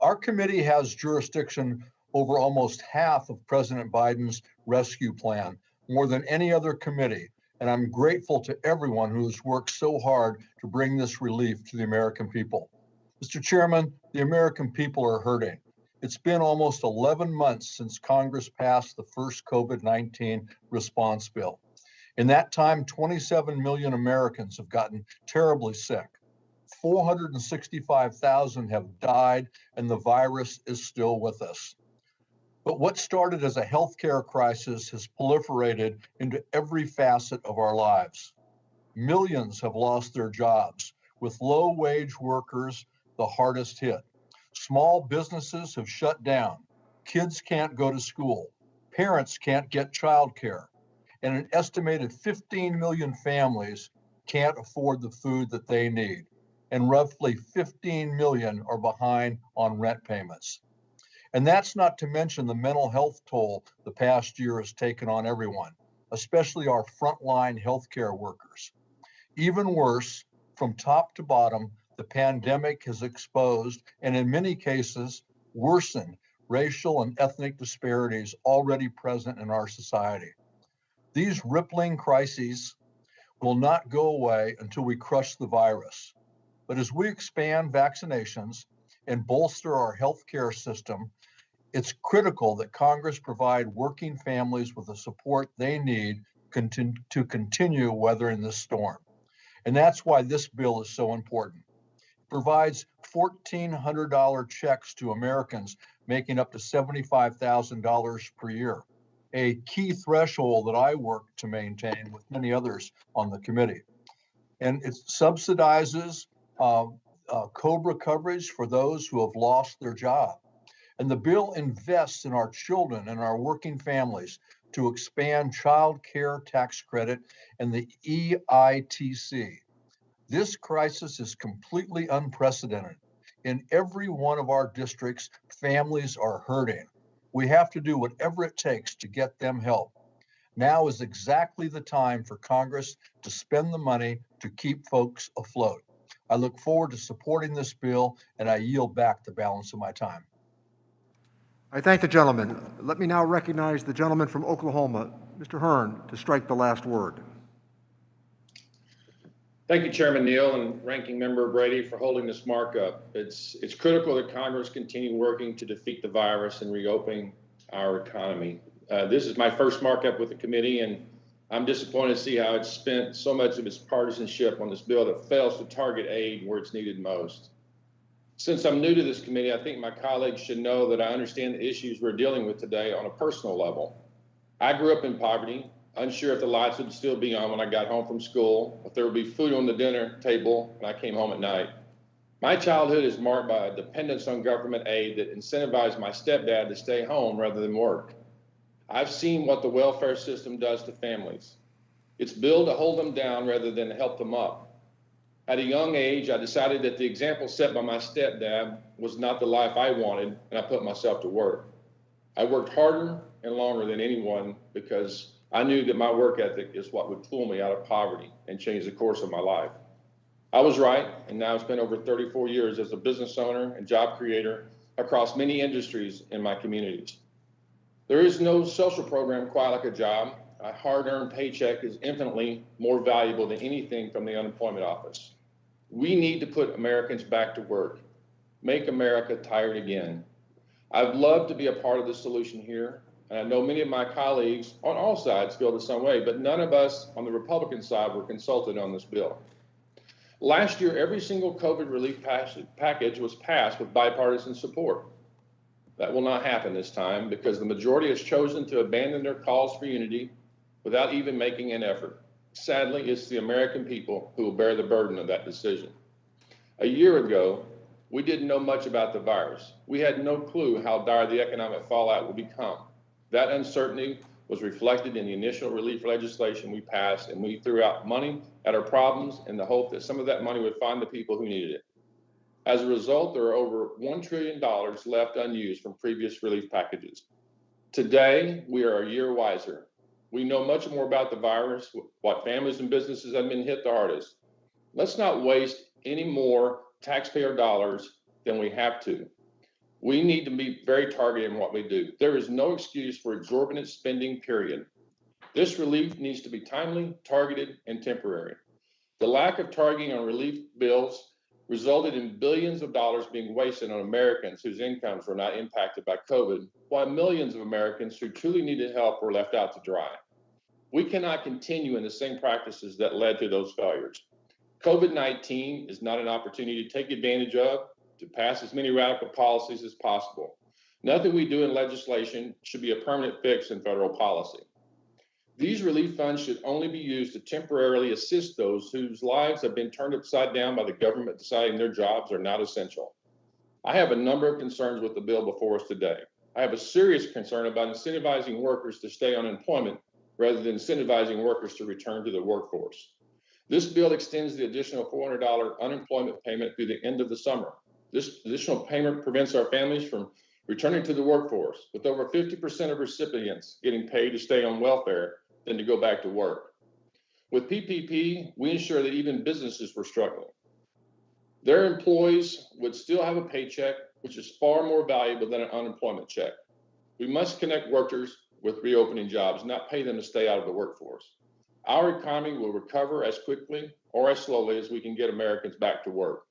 Our committee has jurisdiction over almost half of President Biden's rescue plan, more than any other committee. And I'm grateful to everyone who has worked so hard to bring this relief to the American people. Mr. Chairman, the American people are hurting. It's been almost 11 months since Congress passed the first COVID-19 response bill. In that time, 27 million Americans have gotten terribly sick. 465,000 have died, and the virus is still with us. But what started as a healthcare crisis has proliferated into every facet of our lives. Millions have lost their jobs, with low-wage workers the hardest hit. Small businesses have shut down. Kids can't go to school. Parents can't get childcare. And an estimated 15 million families can't afford the food that they need. And roughly 15 million are behind on rent payments. And that's not to mention the mental health toll the past year has taken on everyone, especially our frontline healthcare workers. Even worse, from top to bottom, the pandemic has exposed and in many cases worsened racial and ethnic disparities already present in our society. These rippling crises will not go away until we crush the virus. But as we expand vaccinations and bolster our healthcare system, it's critical that Congress provide working families with the support they need to continue weathering this storm. And that's why this bill is so important. It provides $1,400 checks to Americans making up to $75,000 per year, a key threshold that I work to maintain with many others on the committee. And it subsidizes COBRA coverage for those who have lost their job. And the bill invests in our children and our working families to expand child care tax credit and the EITC. This crisis is completely unprecedented. In every one of our districts, families are hurting. We have to do whatever it takes to get them help. Now is exactly the time for Congress to spend the money to keep folks afloat. I look forward to supporting this bill, and I yield back the balance of my time. I thank the gentleman. Let me now recognize the gentleman from Oklahoma, Mr. Hearn, to strike the last word. Thank you, Chairman Neal and Ranking Member Brady, for holding this markup. It's critical that Congress continue working to defeat the virus and reopen our economy. This is my first markup with the committee, and I'm disappointed to see how it's spent so much of its partisanship on this bill that fails to target aid where it's needed most. Since I'm new to this committee, I think my colleagues should know that I understand the issues we're dealing with today on a personal level. I grew up in poverty, unsure if the lights would still be on when I got home from school, if there would be food on the dinner table when I came home at night. My childhood is marked by a dependence on government aid that incentivized my stepdad to stay home rather than work. I've seen what the welfare system does to families. It's built to hold them down rather than to help them up. At a young age, I decided that the example set by my stepdad was not the life I wanted, and I put myself to work. I worked harder and longer than anyone because I knew that my work ethic is what would pull me out of poverty and change the course of my life. I was right, and now I've spent over 34 years as a business owner and job creator across many industries in my communities. There is no social program quite like a job. A hard-earned paycheck is infinitely more valuable than anything from the unemployment office. We need to put Americans back to work, make America tired again. I'd love to be a part of the solution here, and I know many of my colleagues on all sides feel the same way, but none of us on the Republican side were consulted on this bill. Last year, every single COVID relief package was passed with bipartisan support. That will not happen this time because the majority has chosen to abandon their calls for unity without even making an effort. Sadly, it's the American people who will bear the burden of that decision. A year ago, we didn't know much about the virus. We had no clue how dire the economic fallout would become. That uncertainty was reflected in the initial relief legislation we passed, and we threw out money at our problems in the hope that some of that money would find the people who needed it. As a result, there are over $1 trillion left unused from previous relief packages. Today, we are a year wiser. We know much more about the virus, what families and businesses have been hit the hardest. Let's not waste any more taxpayer dollars than we have to. We need to be very targeted in what we do. There is no excuse for exorbitant spending, period. This relief needs to be timely, targeted, and temporary. The lack of targeting on relief bills resulted in billions of dollars being wasted on Americans whose incomes were not impacted by COVID, while millions of Americans who truly needed help were left out to dry. We cannot continue in the same practices that led to those failures. COVID-19 is not an opportunity to take advantage of, to pass as many radical policies as possible. Nothing we do in legislation should be a permanent fix in federal policy. These relief funds should only be used to temporarily assist those whose lives have been turned upside down by the government deciding their jobs are not essential. I have a number of concerns with the bill before us today. I have a serious concern about incentivizing workers to stay on unemployment rather than incentivizing workers to return to the workforce. This bill extends the additional $400 unemployment payment through the end of the summer. This additional payment prevents our families from returning to the workforce, with over 50% of recipients getting paid to stay on welfare than to go back to work. With PPP, we ensure that even businesses were struggling. Their employees would still have a paycheck, which is far more valuable than an unemployment check. We must connect workers with reopening jobs, not pay them to stay out of the workforce. Our economy will recover as quickly or as slowly as we can get Americans back to work.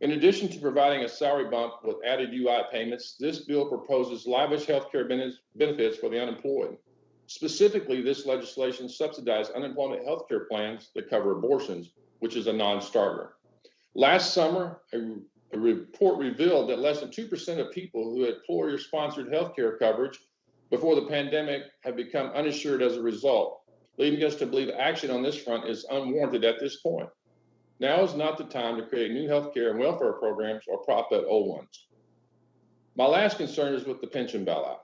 In addition to providing a salary bump with added UI payments, this bill proposes lavish healthcare benefits for the unemployed. Specifically, this legislation subsidizes unemployment healthcare plans that cover abortions, which is a non-starter. Last summer, a report revealed that less than 2% of people who had employer-sponsored healthcare coverage before the pandemic have become uninsured as a result, leading us to believe action on this front is unwarranted at this point. Now is not the time to create new healthcare and welfare programs or prop up old ones. My last concern is with the pension bailout.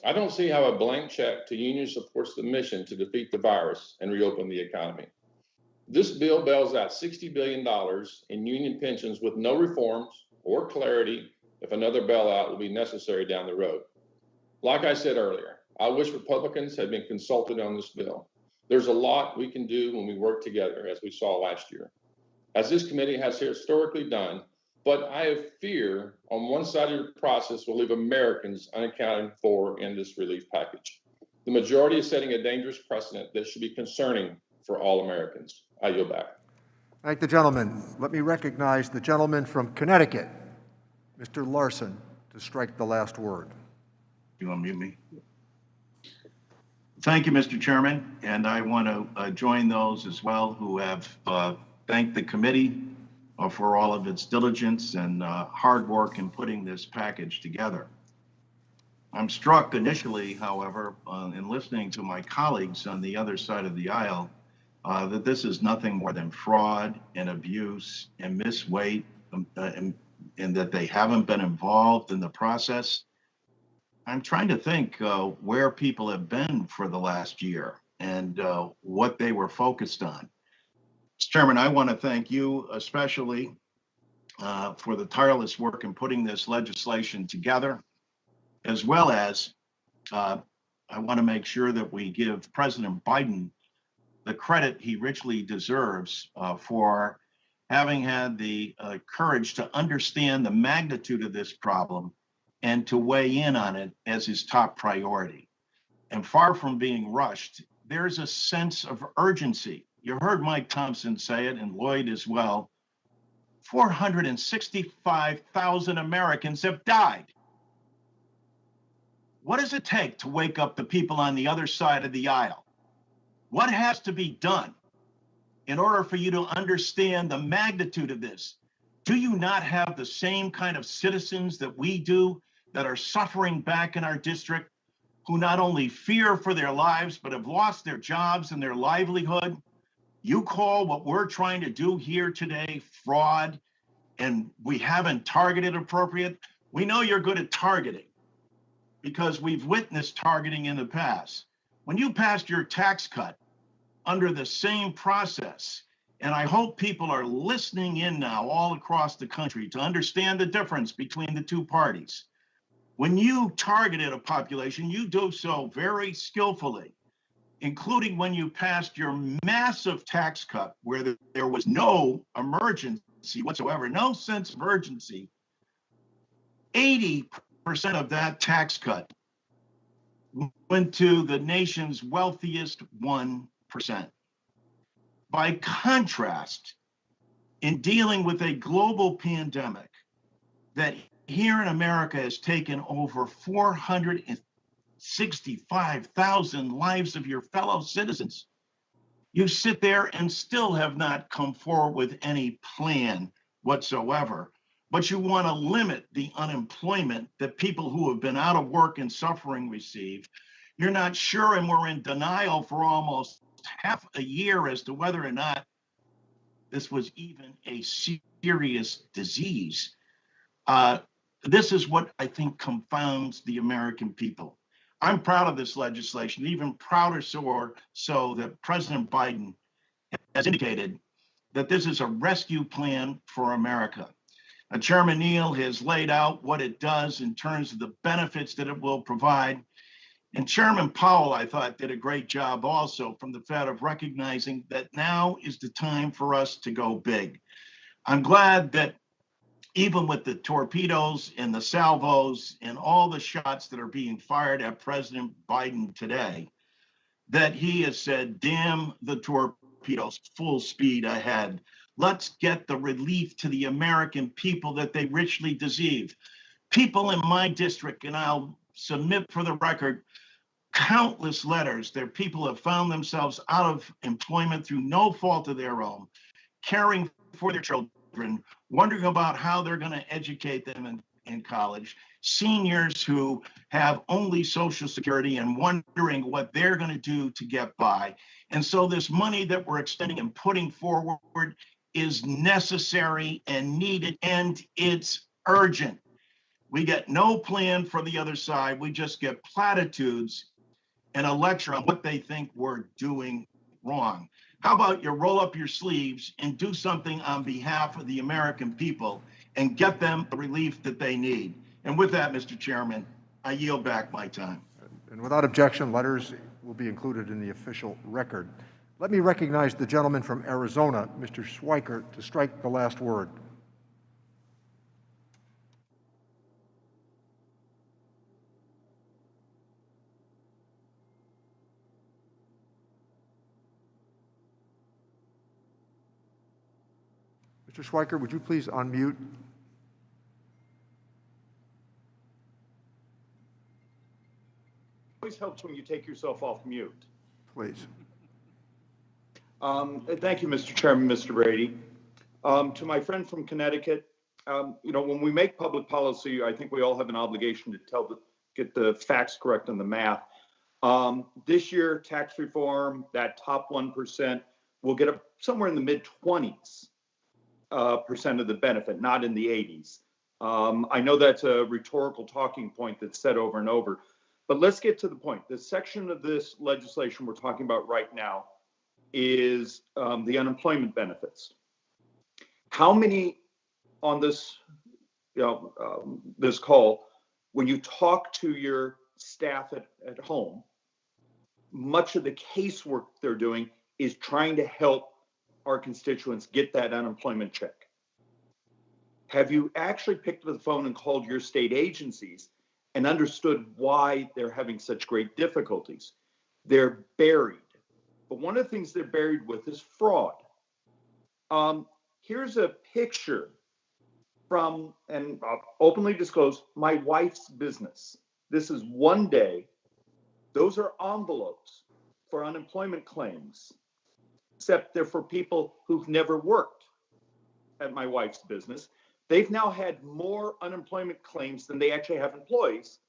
I don't see how a blank check to unions supports the mission to defeat the virus and reopen the economy. This bill bails out $60 billion in union pensions with no reforms or clarity if another bailout will be necessary down the road. Like I said earlier, I wish Republicans had been consulted on this bill. There's a lot we can do when we work together, as we saw last year, as this committee has historically done, but I have fear on one side of the process will leave Americans unaccounted for in this relief package. The majority is setting a dangerous precedent that should be concerning for all Americans. I yield back. Thank the gentleman. Let me recognize the gentleman from Connecticut, Mr. Larson, to strike the last word. You unmute me? Thank you, Mr. Chairman, and I want to join those as well who have thanked the committee for all of its diligence and hard work in putting this package together. I'm struck initially, however, in listening to my colleagues on the other side of the aisle, that this is nothing more than fraud and abuse and misweight, and that they haven't been involved in the process. I'm trying to think where people have been for the last year and what they were focused on. Mr. Chairman, I want to thank you especially for the tireless work in putting this legislation together, as well as I want to make sure that we give President Biden the credit he richly deserves for having had the courage to understand the magnitude of this problem and to weigh in on it as his top priority. And far from being rushed, there's a sense of urgency. You heard Mike Thompson say it, and Lloyd as well. 465,000 Americans have died. What does it take to wake up the people on the other side of the aisle? What has to be done in order for you to understand the magnitude of this? Do you not have the same kind of citizens that we do that are suffering back in our district, who not only fear for their lives, but have lost their jobs and their livelihood? You call what we're trying to do here today fraud, and we haven't targeted appropriate. We know you're good at targeting because we've witnessed targeting in the past. When you passed your tax cut under the same process, and I hope people are listening in now all across the country to understand the difference between the two parties. When you targeted a population, you do so very skillfully, including when you passed your massive tax cut where there was no emergency whatsoever, no sense of urgency. 80% of that tax cut went to the nation's wealthiest 1%. By contrast, in dealing with a global pandemic that here in America has taken over 465,000 lives of your fellow citizens, you sit there and still have not come forward with any plan whatsoever. But you want to limit the unemployment that people who have been out of work and suffering receive. You're not sure, and we're in denial for almost half a year as to whether or not this was even a serious disease. This is what I think confounds the American people. I'm proud of this legislation, even prouder so that President Biden has indicated that this is a rescue plan for America. Chairman Neal has laid out what it does in terms of the benefits that it will provide. And Chairman Powell, I thought, did a great job also from the Fed of recognizing that now is the time for us to go big. I'm glad that even with the torpedoes and the salvos and all the shots that are being fired at President Biden today, that he has said, damn the torpedoes, full speed ahead. Let's get the relief to the American people that they richly deserve. People in my district, and I'll submit for the record, countless letters that people have found themselves out of employment through no fault of their own, caring for their children, wondering about how they're going to educate them in college, seniors who have only Social Security and wondering what they're going to do to get by. And so this money that we're extending and putting forward is necessary and needed, and it's urgent. We get no plan for the other side. We just get platitudes and a lecture on what they think we're doing wrong. How about you roll up your sleeves and do something on behalf of the American people and get them the relief that they need? And with that, Mr. Chairman, I yield back my time. And without objection, letters will be included in the official record. Let me recognize the gentleman from Arizona, Mr. Schweiker, to strike the last word. Mr. Schweiker, would you please unmute? Always helps when you take yourself off mute. Please. Thank you, Mr. Chairman, Mr. Brady. To my friend from Connecticut, when we make public policy, I think we all have an obligation to get the facts correct on the math. This year, tax reform, that top 1% will get up somewhere in the mid-20s percent of the benefit, not in the 80s. I know that's a rhetorical talking point that's said over and over, but let's get to the point. The section of this legislation we're talking about right now is the unemployment benefits. How many on this, this call, when you talk to your staff at home, much of the casework they're doing is trying to help our constituents get that unemployment check? Have you actually picked up the phone and called your state agencies and understood why they're having such great difficulties? They're buried. But one of the things they're buried with is fraud. Here's a picture from, and I'll openly disclose, my wife's business. This is one day. Those are envelopes for unemployment claims, except they're for people who've never worked at my wife's business. They've now had more unemployment claims than they actually have employees.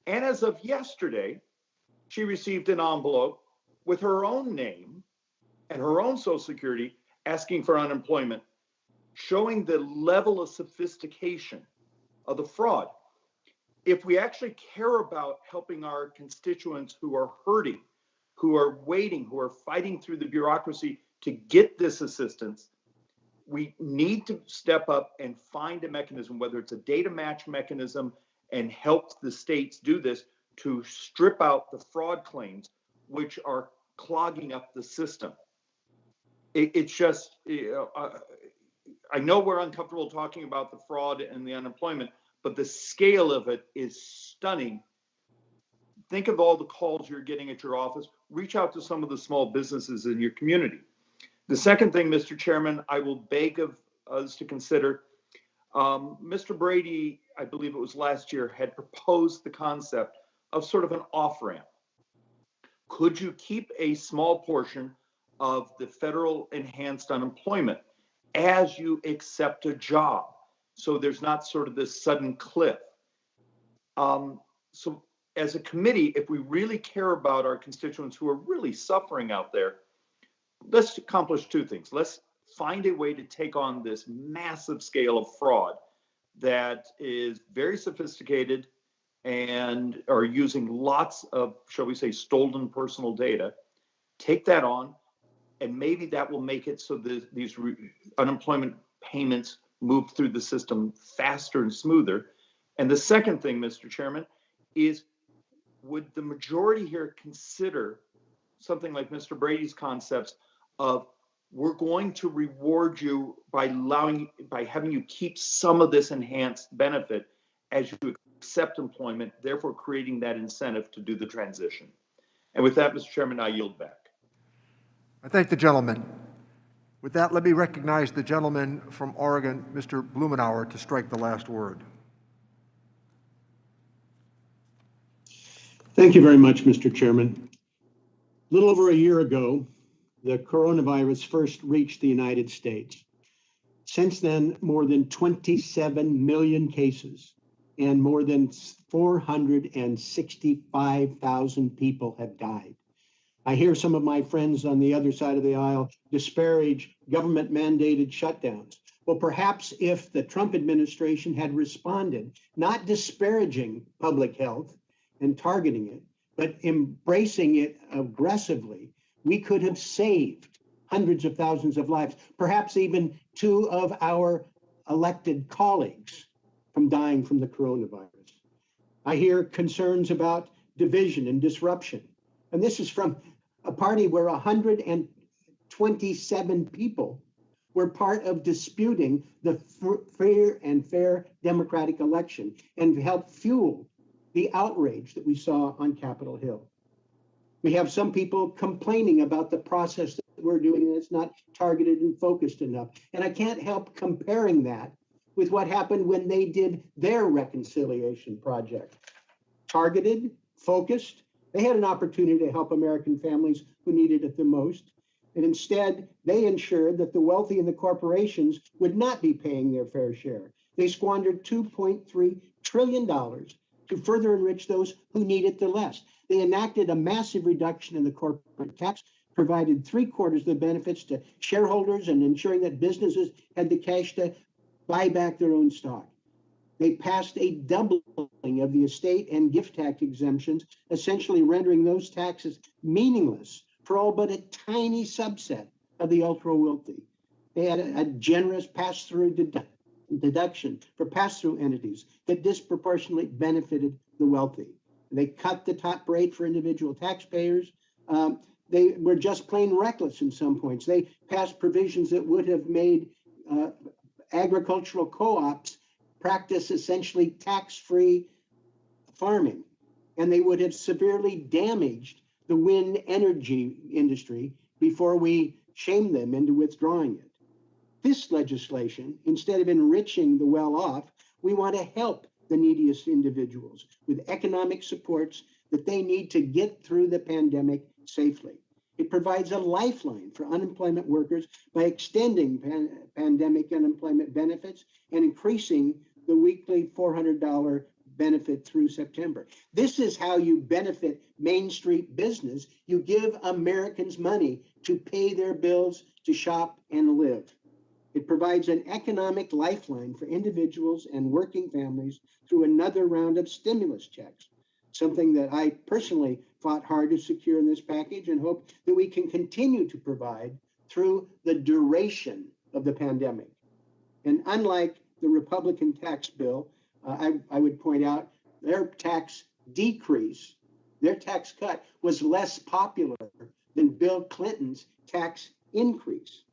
And as of yesterday, she received an envelope with her own name and her own Social Security asking for unemployment, showing the level of sophistication of the fraud. If we actually care about helping our constituents who are hurting, who are waiting, who are fighting through the bureaucracy to get this assistance, we need to step up and find a mechanism, whether it's a data match mechanism, and help the states do this to strip out the fraud claims, which are clogging up the system. It's just, I know we're uncomfortable talking about the fraud and the unemployment, but the scale of it is stunning. think of all the calls you're getting at your office. Reach out to some of the small businesses in your community. The second thing, Mr. Chairman, I will beg of us to consider, Mr. Brady, I believe it was last year, had proposed the concept of sort of an off-ramp. Could you keep a small portion of the federal enhanced unemployment as you accept a job, so there's not sort of this sudden cliff? So as a committee, if we really care about our constituents who are really suffering out there, let's accomplish two things. Let's find a way to take on this massive scale of fraud that is very sophisticated and are using lots of, shall we say, stolen personal data. Take that on, and maybe that will make it so that these unemployment payments move through the system faster and smoother. And the second thing, Mr. Chairman, is would the majority here consider something like Mr. Brady's concepts of we're going to reward you by having you keep some of this enhanced benefit as you accept employment, therefore creating that incentive to do the transition. And with that, Mr. Chairman, I yield back. I thank the gentleman. With that, let me recognize the gentleman from Oregon, Mr. Blumenauer, to strike the last word. Thank you very much, Mr. Chairman. A little over a year ago, the coronavirus first reached the United States. Since then, more than 27 million cases and more than 465,000 people have died. I hear some of my friends on the other side of the aisle disparage government-mandated shutdowns. Well, perhaps if the Trump administration had responded, not disparaging public health and targeting it, but embracing it aggressively, we could have saved hundreds of thousands of lives, perhaps even 2 of our elected colleagues from dying from the coronavirus. I hear concerns about division and disruption. And this is from a party where 127 people were part of disputing the fair and fair democratic election and helped fuel the outrage that we saw on Capitol Hill. We have some people complaining about the process that we're doing and it's not targeted and focused enough. And I can't help comparing that with what happened when they did their reconciliation project. Targeted, focused, they had an opportunity to help American families who needed it the most. And instead, they ensured that the wealthy and the corporations would not be paying their fair share. They squandered $2.3 trillion to further enrich those who need it the less. They enacted a massive reduction in the corporate tax, provided 3/4 of the benefits to shareholders and ensuring that businesses had the cash to buy back their own stock. They passed a doubling of the estate and gift tax exemptions, essentially rendering those taxes meaningless for all but a tiny subset of the ultra wealthy. They had a generous pass-through deduction for pass-through entities that disproportionately benefited the wealthy. They cut the top rate for individual taxpayers. They were just plain reckless in some points. They passed provisions that would have made agricultural co-ops practice essentially tax-free farming, and they would have severely damaged the wind energy industry before we shamed them into withdrawing it. This legislation, instead of enriching the well-off, we want to help the neediest individuals with economic supports that they need to get through the pandemic safely. It provides a lifeline for unemployment workers by extending pandemic unemployment benefits and increasing the weekly $400 benefit through September. This is how you benefit Main Street business. You give Americans money to pay their bills, to shop and live. It provides an economic lifeline for individuals and working families through another round of stimulus checks, something that I personally fought hard to secure in this package and hope that we can continue to provide through the duration of the pandemic. And unlike the Republican tax bill, I would point out their tax decrease, their tax cut was less popular than Bill Clinton's tax increase.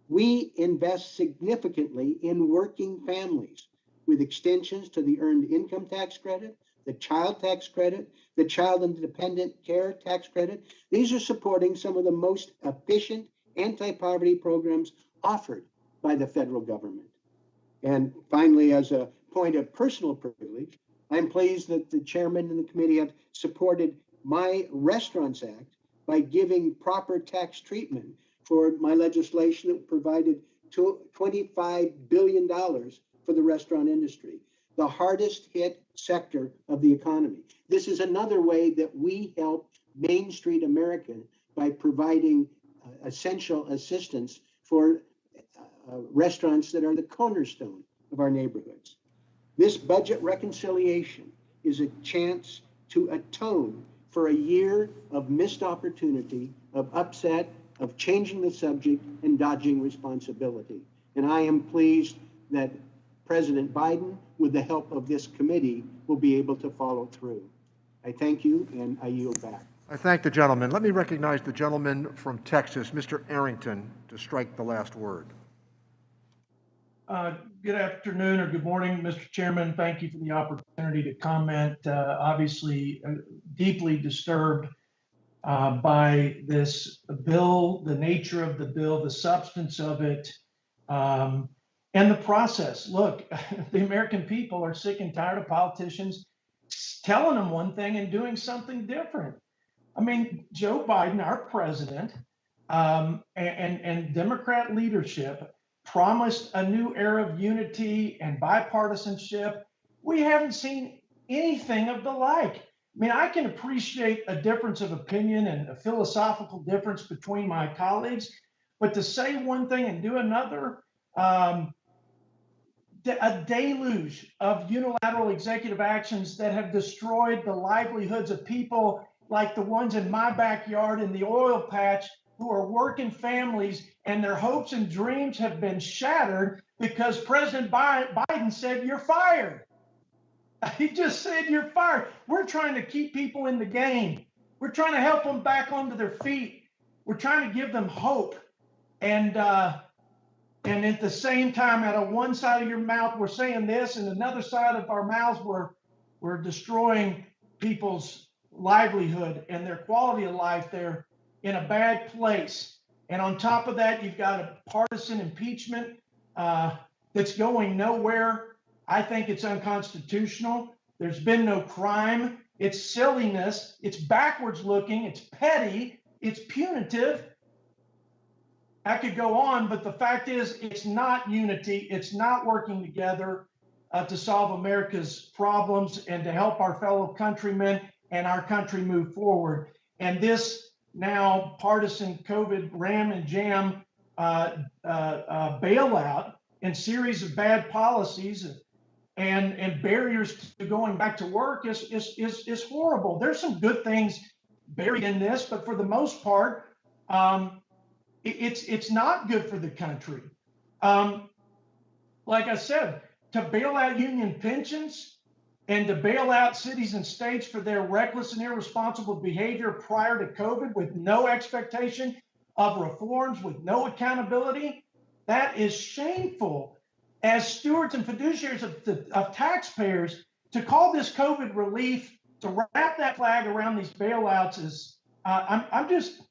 We invest significantly in working families with extensions to the earned income tax credit, the child tax credit, the child and dependent care tax credit. These are supporting some of the most efficient anti-poverty programs offered by the federal government. And finally, as a point of personal privilege, I'm pleased that the chairman and the committee have supported my Restaurants Act by giving proper tax treatment for my legislation that provided $25 billion for the restaurant industry, the hardest hit sector of the economy. This is another way that we help Main Street America by providing essential assistance for restaurants that are the cornerstone of our neighborhoods. This budget reconciliation is a chance to atone for a year of missed opportunity, of upset, of changing the subject and dodging responsibility. And I am pleased that President Biden, with the help of this committee, will be able to follow through. I thank you and I yield back. I thank the gentleman. Let me recognize the gentleman from Texas, Mr. Arrington, to strike the last word. Good afternoon or good morning, Mr. Chairman. Thank you for the opportunity to comment. Obviously, deeply disturbed by this bill, the nature of the bill, the substance of it, and the process. Look, the American people are sick and tired of politicians telling them one thing and doing something different. I mean, Joe Biden, our president, and Democrat leadership promised a new era of unity and bipartisanship. We haven't seen anything of the like. I mean, I can appreciate a difference of opinion and a philosophical difference between my colleagues, but to say one thing and do another, a deluge of unilateral executive actions that have destroyed the livelihoods of people like the ones in my backyard in the oil patch who are working families, and their hopes and dreams have been shattered because President Biden said, "You're fired." He just said, "You're fired." We're trying to keep people in the game. We're trying to help them back onto their feet. We're trying to give them hope. And at the same time, out of one side of your mouth, we're saying this, and another side of our mouths, we're destroying people's livelihood and their quality of life. They're in a bad place. And on top of that, you've got a partisan impeachment that's going nowhere. I think it's unconstitutional. There's been no crime. It's silliness. It's backwards looking. It's petty. It's punitive. I could go on, but the fact is it's not unity. It's not working together to solve America's problems and to help our fellow countrymen and our country move forward. And this now partisan COVID ram and jam bailout and series of bad policies and barriers to going back to work is horrible. There's some good things buried in this, but for the most part, it's not good for the country. Like I said, to bail out union pensions and to bail out cities and states for their reckless and irresponsible behavior prior to COVID with no expectation of reforms, with no accountability, that is shameful. As stewards and fiduciaries of taxpayers, to call this COVID relief, to wrap that flag around these bailouts is, I'm just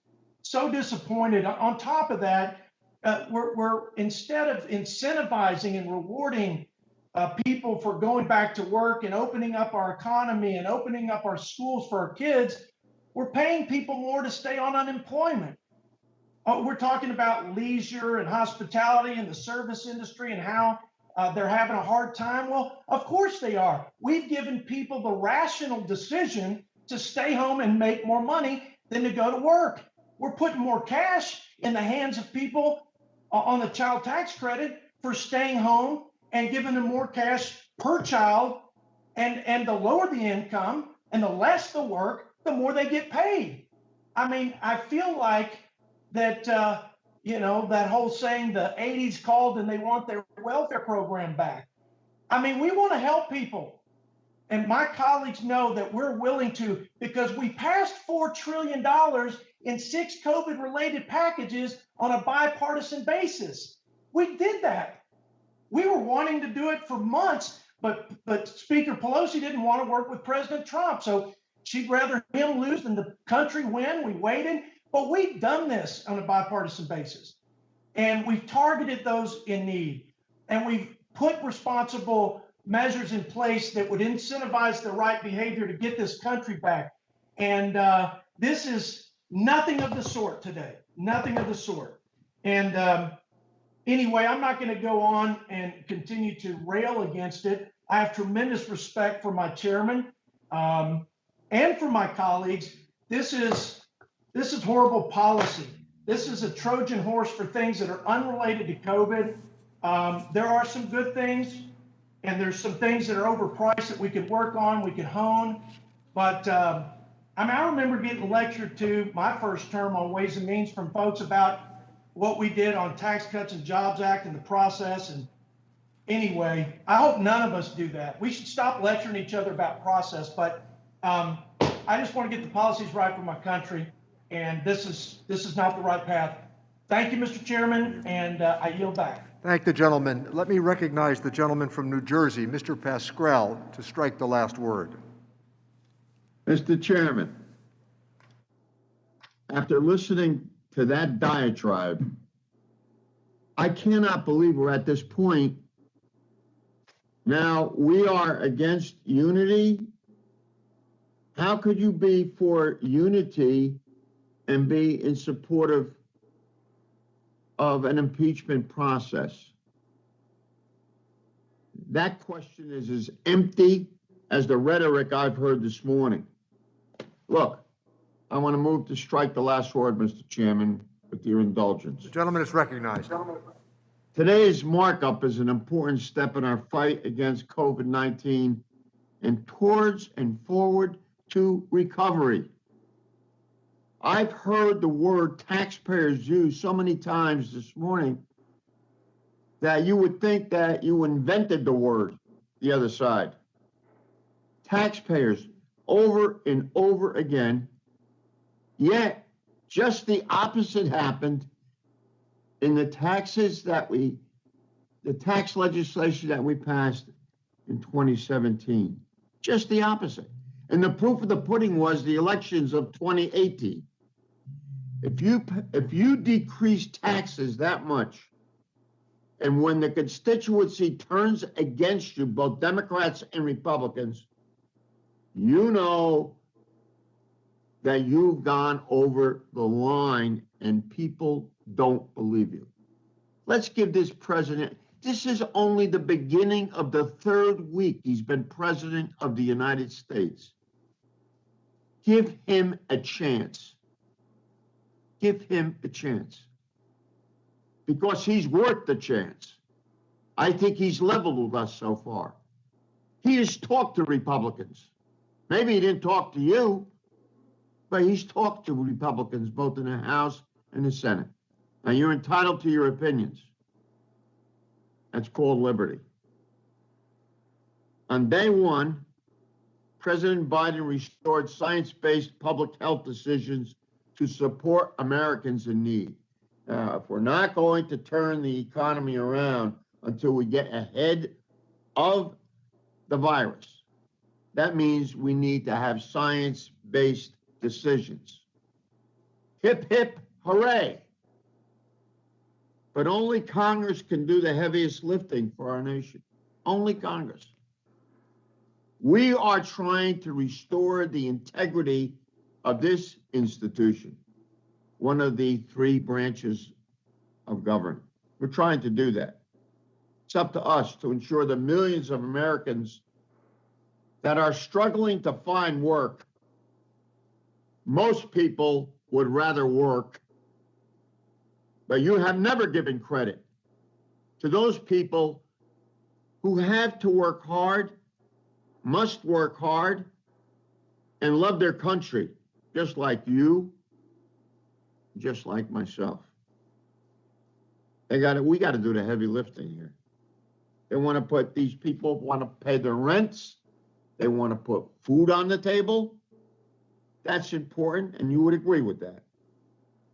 so disappointed. On top of that, we're instead of incentivizing and rewarding people for going back to work and opening up our economy and opening up our schools for our kids, we're paying people more to stay on unemployment. We're talking about leisure and hospitality and the service industry and how they're having a hard time. Well, of course they are. We've given people the rational decision to stay home and make more money than to go to work. We're putting more cash in the hands of people on the child tax credit for staying home and giving them more cash per child. And the lower the income and the less the work, the more they get paid. I mean, I feel like that, that whole saying, the 80s called and they want their welfare program back. I mean, we want to help people. And my colleagues know that we're willing to, because we passed $4 trillion in 6 COVID-related packages on a bipartisan basis. We did that. We were wanting to do it for months, But Speaker Pelosi didn't want to work with President Trump, so she'd rather him lose than the country win. We waited, but we've done this on a bipartisan basis, and we've targeted those in need, and we've put responsible measures in place that would incentivize the right behavior to get this country back. And this is nothing of the sort today, nothing of the sort. And anyway, I'm not going to go on and continue to rail against it. I have tremendous respect for my chairman and for my colleagues. This is horrible policy. This is a Trojan horse for things that are unrelated to COVID. There are some good things, and there's some things that are overpriced that we could work on, we could hone. But I remember getting lectured to my first term on Ways and Means from folks about what we did on Tax Cuts and Jobs Act and the process. And anyway, I hope none of us do that. We should stop lecturing each other about process. But I just want to get the policies right for my country, and this is not the right path. Thank you, Mr. Chairman, and I yield back. Thank the gentleman. Let me recognize the gentleman from New Jersey, Mr. Pascrell, to strike the last word. Mr. Chairman, after listening to that diatribe, I cannot believe we're at this point. Now, we are against unity. How could you be for unity and be in support of an impeachment process? That question is as empty as the rhetoric I've heard this morning. Look, I want to move to strike the last word, Mr. Chairman, with your indulgence. The gentleman is recognized. Today's markup is an important step in our fight against COVID-19 and towards and forward to recovery. I've heard the word taxpayers used so many times this morning that you would think that you invented the word, the other side. Taxpayers, over and over again, yet just the opposite happened in the tax legislation that we passed in 2017. Just the opposite. And the proof of the pudding was the elections of 2018. If you decrease taxes that much, and when the constituency turns against you, both Democrats and Republicans, you know that you've gone over the line and people don't believe you. Let's give this president, this is only the beginning of the third week he's been president of the United States. Give him a chance. Give him a chance. Because he's worth the chance. I think he's leveled with us so far. He has talked to Republicans. Maybe he didn't talk to you, but he's talked to Republicans both in the House and the Senate. Now, you're entitled to your opinions. That's called liberty. On day one, President Biden restored science-based public health decisions to support Americans in need. Now, if we're not going to turn the economy around until we get ahead of the virus, that means we need to have science-based decisions. Hip, hip, hooray. But only Congress can do the heaviest lifting for our nation. Only Congress. We are trying to restore the integrity of this institution, one of the three branches of government. We're trying to do that. It's up to us to ensure the millions of Americans that are struggling to find work. Most people would rather work, but you have never given credit to those people who have to work hard, must work hard, and love their country, just like you, just like myself. We got to do the heavy lifting here. They want to put, these people want to pay their rents. They want to put food on the table. That's important, and you would agree with that.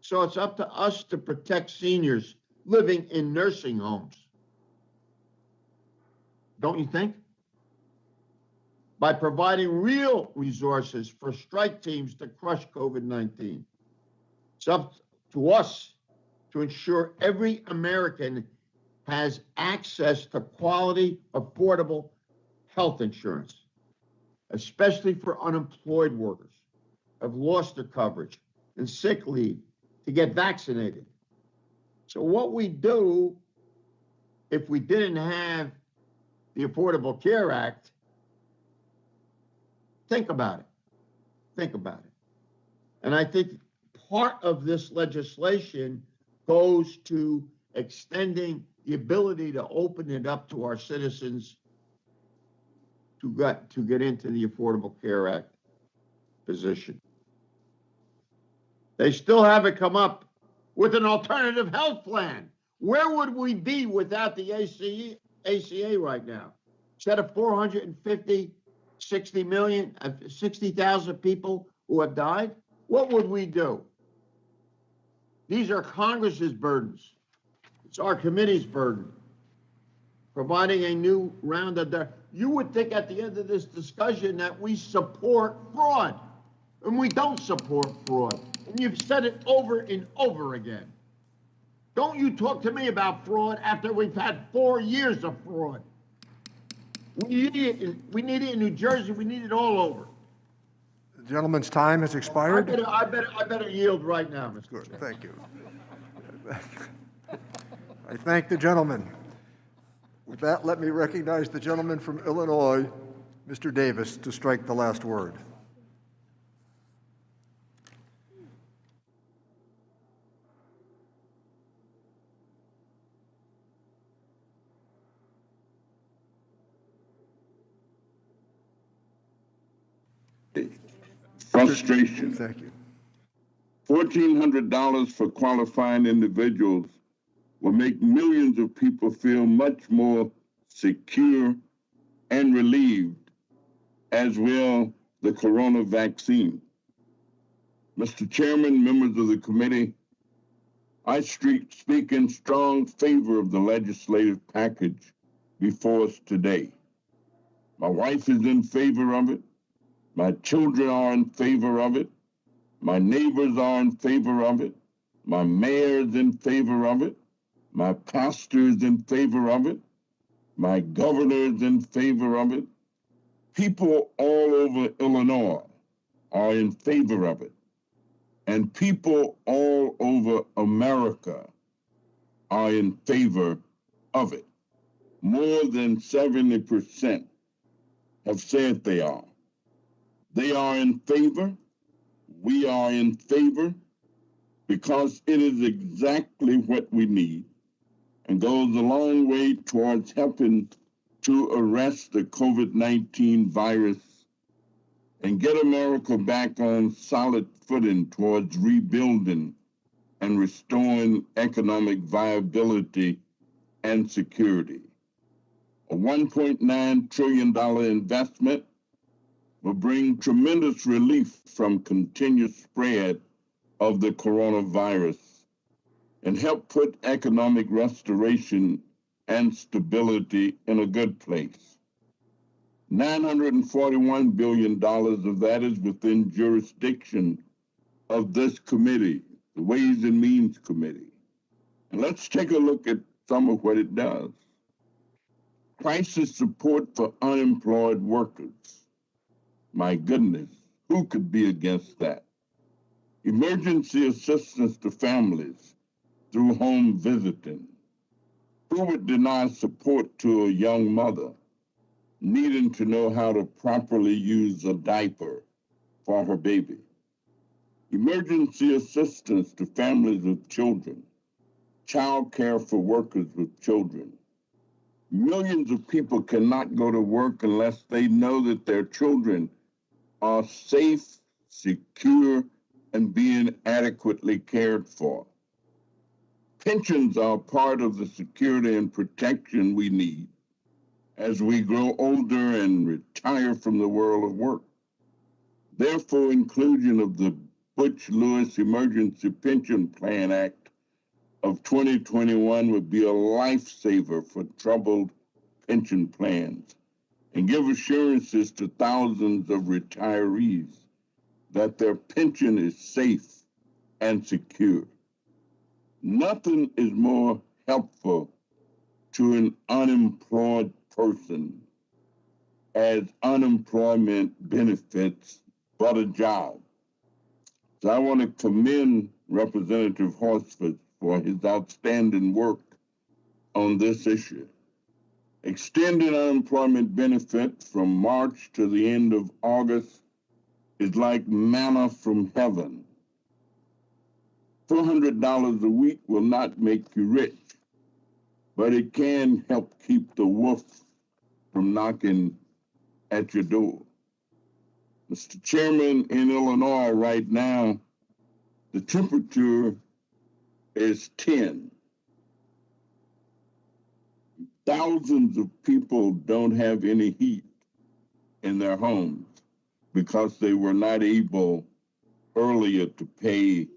So it's up to us to protect seniors living in nursing homes. Don't you think? by providing real resources for strike teams to crush COVID-19. It's up to us to ensure every American has access to quality, affordable health insurance, especially for unemployed workers who have lost their coverage and sick leave to get vaccinated. So what we do if we didn't have the Affordable Care Act, think about it. Think about it. And I think part of this legislation goes to extending the ability to open it up to our citizens to get into the Affordable Care Act position. They still haven't come up with an alternative health plan. Where would we be without the ACA right now? Instead of 60,000 people who have died, what would we do? These are Congress's burdens. It's our committee's burden. Providing a new round of you would think at the end of this discussion that we support fraud, and we don't support fraud. And you've said it over and over again. Don't you talk to me about fraud after we've had 4 years of fraud. We need it in New Jersey. We need it all over. The gentleman's time has expired. I better yield right now, Mr. Good, Chair. thank you. I thank the gentleman. With that, let me recognize the gentleman from Illinois, Mr. Davis, to strike the last word. Frustration. Thank you. $1,400 for qualifying individuals will make millions of people feel much more secure and relieved, as will the corona vaccine. Mr. Chairman, members of the committee, I speak in strong favor of the legislative package before us today. My wife is in favor of it. My children are in favor of it. My neighbors are in favor of it. My mayor is in favor of it. My pastor is in favor of it. My governor is in favor of it. People all over Illinois are in favor of it. And people all over America are in favor of it. More than 70% have said they are. They are in favor. We are in favor because it is exactly what we need and goes a long way towards helping to arrest the COVID-19 virus and get America back on solid footing towards rebuilding and restoring economic viability and security. A $1.9 trillion investment will bring tremendous relief from continued spread of the coronavirus and help put economic restoration and stability in a good place. $941 billion of that is within jurisdiction of this committee, the Ways and Means Committee. And let's take a look at some of what it does. Crisis support for unemployed workers. My goodness, who could be against that? Emergency assistance to families through home visiting. Who would deny support to a young mother needing to know how to properly use a diaper for her baby? Emergency assistance to families with children. Child care for workers with children. Millions of people cannot go to work unless they know that their children are safe, secure, and being adequately cared for. Pensions are part of the security and protection we need as we grow older and retire from the world of work. Therefore, inclusion of the Butch-Lewis Emergency Pension Plan Act of 2021 would be a lifesaver for troubled pension plans and give assurances to thousands of retirees that their pension is safe and secure. Nothing is more helpful to an unemployed person as unemployment benefits but a job. So I want to commend Representative Horsford for his outstanding work on this issue. Extending unemployment benefits from March to the end of August is like manna from heaven. $400 a week will not make you rich, but it can help keep the wolf from knocking at your door. Mr. Chairman, in Illinois right now, the temperature is 10. Thousands of people don't have any heat in their homes because they were not able earlier to pay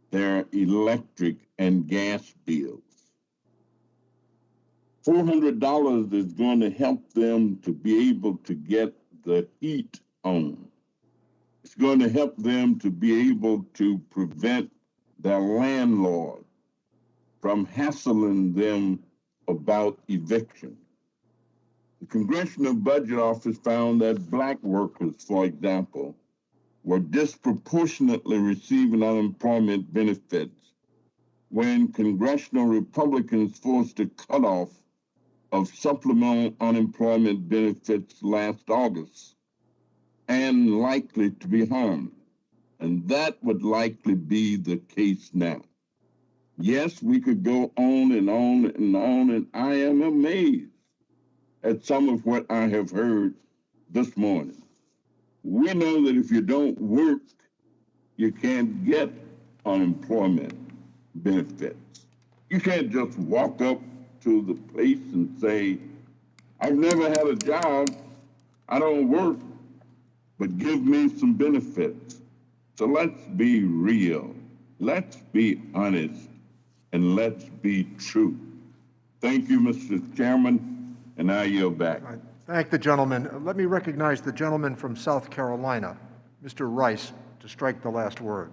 their electric and gas bills. $400 is going to help them to be able to get the heat on. It's going to help them to be able to prevent their landlord from hassling them about eviction. The Congressional Budget Office found that Black workers, for example, were disproportionately receiving unemployment benefits when congressional Republicans forced a cutoff of supplemental unemployment benefits last August, and likely to be harmed. And that would likely be the case now. Yes, we could go on and on and on, and I am amazed at some of what I have heard this morning. We know that if you don't work, you can't get unemployment benefits. You can't just walk up to the place and say, I've never had a job, I don't work, but give me some benefits. So let's be real, let's be honest, and let's be true. Thank you, Mr. Chairman, and I yield back. Right. Thank the gentleman. Let me recognize the gentleman from South Carolina, Mr. Rice, to strike the last word.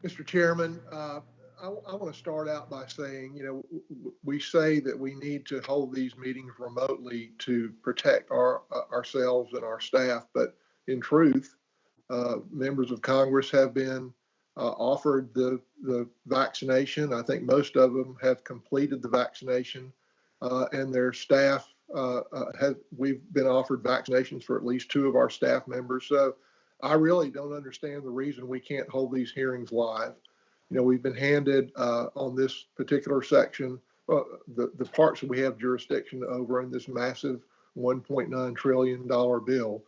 Mr. Chairman, I want to start out by saying, we say that we need to hold these meetings remotely to protect ourselves and our staff, but in truth, members of Congress have been offered the vaccination. I think most of them have completed the vaccination, and their staff we've been offered vaccinations for at least 2 of our staff members. So I really don't understand the reason we can't hold these hearings live. We've been handed on this particular section, the parts that we have jurisdiction over in this massive $1.9 trillion bill.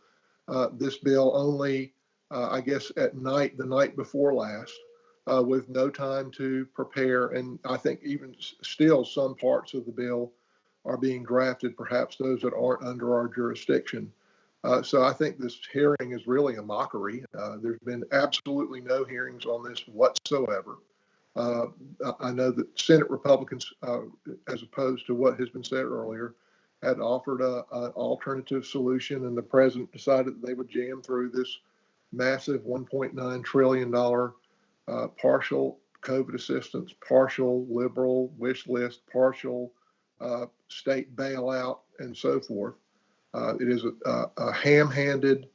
This bill only, I guess, at night, the night before last, with no time to prepare. And I think even still some parts of the bill are being drafted, perhaps those that aren't under our jurisdiction. So I think this hearing is really a mockery. There's been absolutely no hearings on this whatsoever. I know that Senate Republicans, as opposed to what has been said earlier, had offered an alternative solution, and the president decided that they would jam through this massive $1.9 trillion partial COVID assistance, partial liberal wish list, partial state bailout, and so forth. It is a ham-handed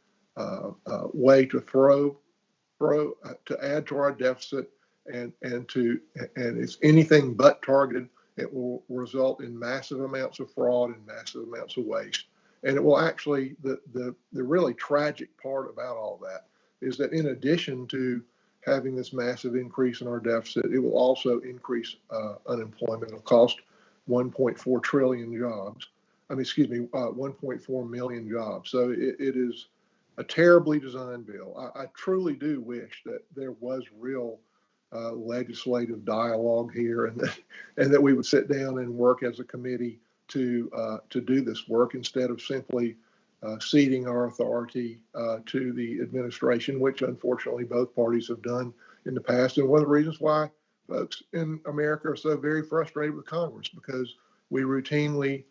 way to to add to our deficit, and it's anything but targeted. It will result in massive amounts of fraud and massive amounts of waste. And it will actually, the really tragic part about all that is that in addition to having this massive increase in our deficit, it will also increase unemployment. It'll cost 1.4 trillion jobs. 1.4 million jobs. So it is a terribly designed bill. I truly do wish that there was real legislative dialogue here, and that we would sit down and work as a committee to do this work instead of simply ceding our authority to the administration, which unfortunately both parties have done in the past. And one of the reasons why folks in America are so very frustrated with Congress, because we routinely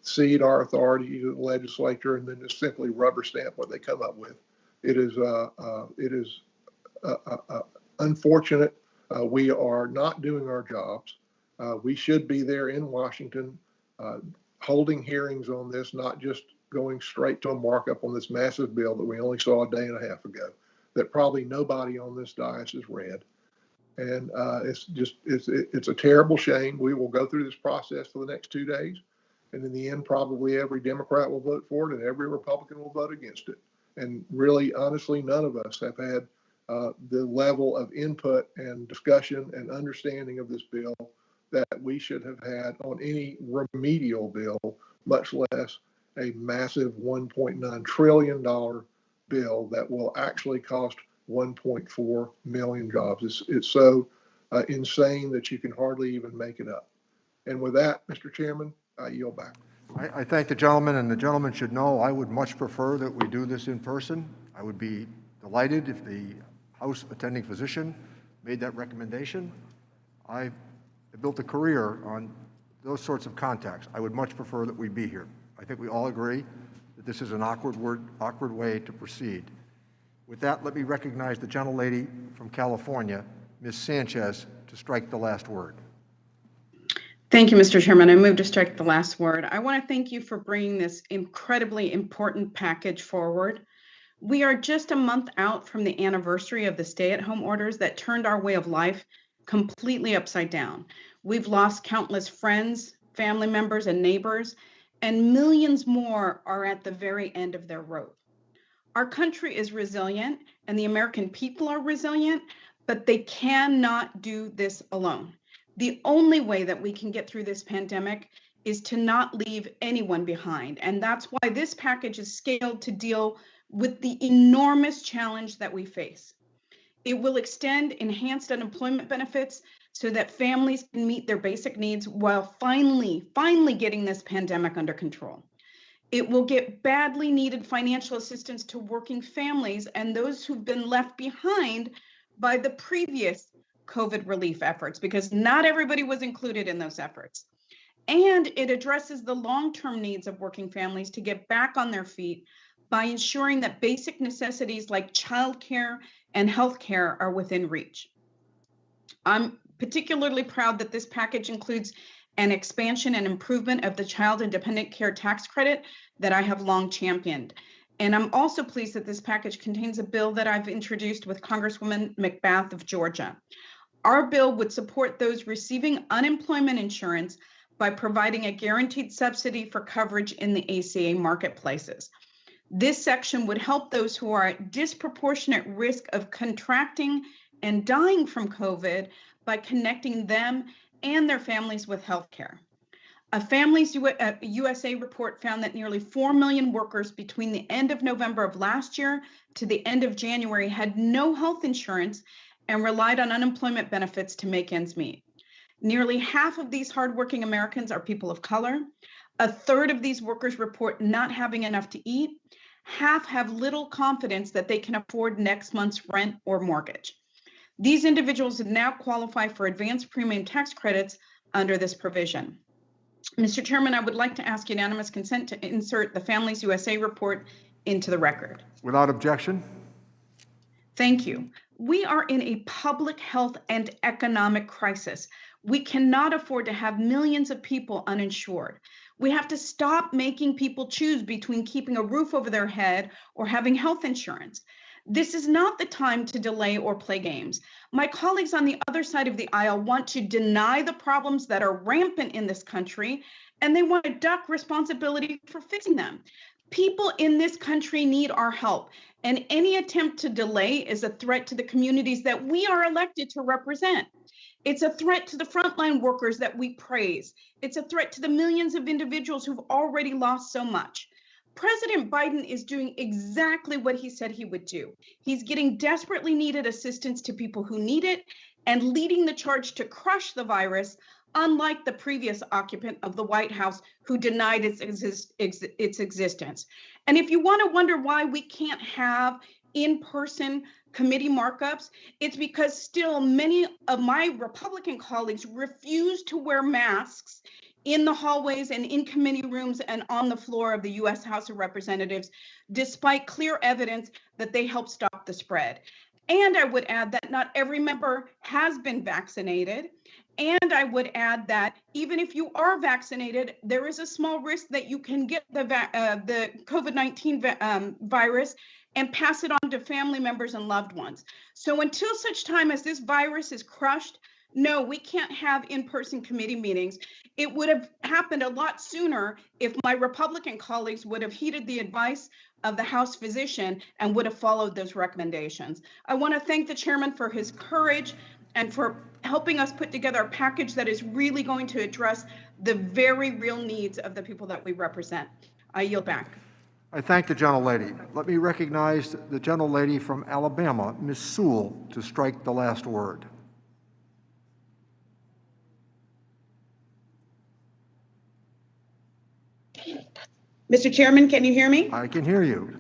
cede our authority to the legislature and then just simply rubber stamp what they come up with. It is unfortunate. We are not doing our jobs. We should be there in Washington holding hearings on this, not just going straight to a markup on this massive bill that we only saw a day and a half ago, that probably nobody on this dais has read. And it's a terrible shame. We will go through this process for the next 2 days. And in the end, probably every Democrat will vote for it and every Republican will vote against it. And really, honestly, none of us have had the level of input and discussion and understanding of this bill that we should have had on any remedial bill, much less a massive $1.9 trillion bill that will actually cost 1.4 million jobs. It's so insane that you can hardly even make it up. And with that, Mr. Chairman, I yield back. I thank the gentleman, and the gentleman should know I would much prefer that we do this in person. I would be delighted if the House attending physician made that recommendation. I built a career on those sorts of contacts. I would much prefer that we be here. I think we all agree that this is an awkward way to proceed. With that, let me recognize the gentlelady from California, Ms. Sanchez, to strike the last word. Thank you, Mr. Chairman. I move to strike the last word. I want to thank you for bringing this incredibly important package forward. We are just a month out from the anniversary of the stay-at-home orders that turned our way of life completely upside down. We've lost countless friends, family members, and neighbors, and millions more are at the very end of their rope. Our country is resilient, and the American people are resilient, but they cannot do this alone. The only way that we can get through this pandemic is to not leave anyone behind. And that's why this package is scaled to deal with the enormous challenge that we face. It will extend enhanced unemployment benefits so that families can meet their basic needs while finally getting this pandemic under control. It will get badly needed financial assistance to working families and those who've been left behind by the previous COVID relief efforts, because not everybody was included in those efforts. And it addresses the long-term needs of working families to get back on their feet by ensuring that basic necessities like childcare and healthcare are within reach. I'm particularly proud that this package includes an expansion and improvement of the Child and Dependent Care Tax Credit that I have long championed. And I'm also pleased that this package contains a bill that I've introduced with Congresswoman McBath of Georgia. Our bill would support those receiving unemployment insurance by providing a guaranteed subsidy for coverage in the ACA marketplaces. This section would help those who are at disproportionate risk of contracting and dying from COVID by connecting them and their families with healthcare. A Families USA report found that nearly 4 million workers between the end of November of last year to the end of January had no health insurance and relied on unemployment benefits to make ends meet. Nearly half of these hardworking Americans are people of color. A third of these workers report not having enough to eat. Half have little confidence that they can afford next month's rent or mortgage. These individuals now qualify for advanced premium tax credits under this provision. Mr. Chairman, I would like to ask unanimous consent to insert the Families USA report into the record. Without objection. Thank you. We are in a public health and economic crisis. We cannot afford to have millions of people uninsured. We have to stop making people choose between keeping a roof over their head or having health insurance. This is not the time to delay or play games. My colleagues on the other side of the aisle want to deny the problems that are rampant in this country, and they want to duck responsibility for fixing them. People in this country need our help, and any attempt to delay is a threat to the communities that we are elected to represent. It's a threat to the frontline workers that we praise. It's a threat to the millions of individuals who've already lost so much. President Biden is doing exactly what he said he would do. He's getting desperately needed assistance to people who need it and leading the charge to crush the virus, unlike the previous occupant of the White House who denied its existence. And if you want to wonder why we can't have in-person committee markups, it's because still many of my Republican colleagues refuse to wear masks in the hallways and in committee rooms and on the floor of the U.S. House of Representatives, despite clear evidence that they help stop the spread. And I would add that not every member has been vaccinated. And I would add that even if you are vaccinated, there is a small risk that you can get the COVID-19 virus and pass it on to family members and loved ones. So until such time as this virus is crushed, no, we can't have in-person committee meetings. It would have happened a lot sooner if my Republican colleagues would have heeded the advice of the House physician and would have followed those recommendations. I want to thank the chairman for his courage and for helping us put together a package that is really going to address the very real needs of the people that we represent. I yield back. I thank the gentlelady. Let me recognize the gentlelady from Alabama, Ms. Sewell, to strike the last word. Mr. Chairman, can you hear me? I can hear you.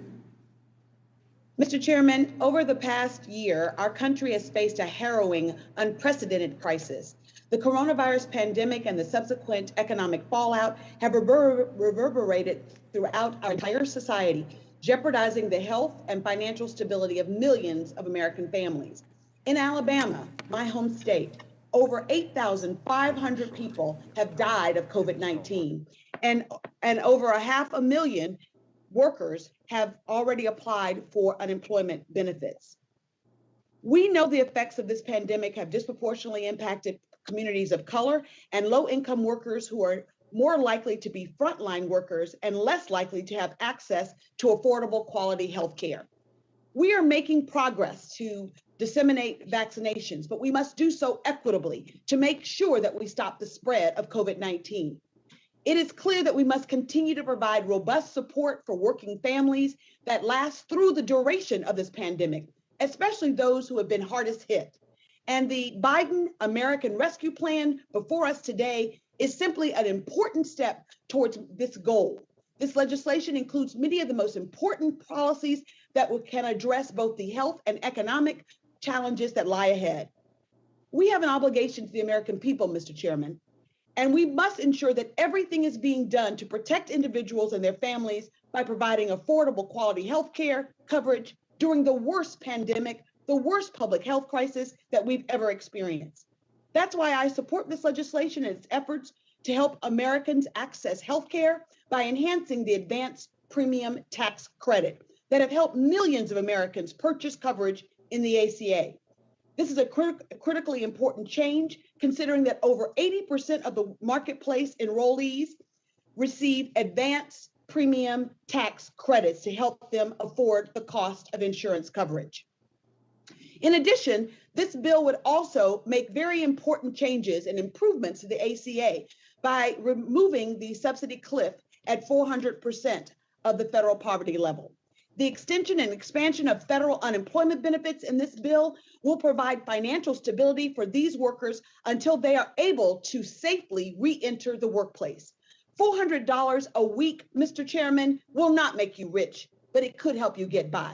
Mr. Chairman, over the past year, our country has faced a harrowing, unprecedented crisis. The coronavirus pandemic and the subsequent economic fallout have reverberated throughout our entire society, jeopardizing the health and financial stability of millions of American families. In Alabama, my home state, over 8,500 people have died of COVID-19, and over 500,000 workers have already applied for unemployment benefits. We know the effects of this pandemic have disproportionately impacted communities of color and low-income workers who are more likely to be frontline workers and less likely to have access to affordable quality health care. We are making progress to disseminate vaccinations, but we must do so equitably to make sure that we stop the spread of COVID-19. It is clear that we must continue to provide robust support for working families that last through the duration of this pandemic, especially those who have been hardest hit. And the Biden American Rescue Plan before us today is simply an important step towards this goal. This legislation includes many of the most important policies that can address both the health and economic challenges that lie ahead. We have an obligation to the American people, Mr. Chairman, and we must ensure that everything is being done to protect individuals and their families by providing affordable quality health care coverage during the worst pandemic, the worst public health crisis that we've ever experienced. That's why I support this legislation and its efforts to help Americans access health care by enhancing the advanced premium tax credit that have helped millions of Americans purchase coverage in the ACA. This is a critically important change, considering that over 80% of the marketplace enrollees receive advanced premium tax credits to help them afford the cost of insurance coverage. In addition, this bill would also make very important changes and improvements to the ACA by removing the subsidy cliff at 400% of the federal poverty level. The extension and expansion of federal unemployment benefits in this bill will provide financial stability for these workers until they are able to safely re-enter the workplace. $400 a week, Mr. Chairman, will not make you rich, but it could help you get by.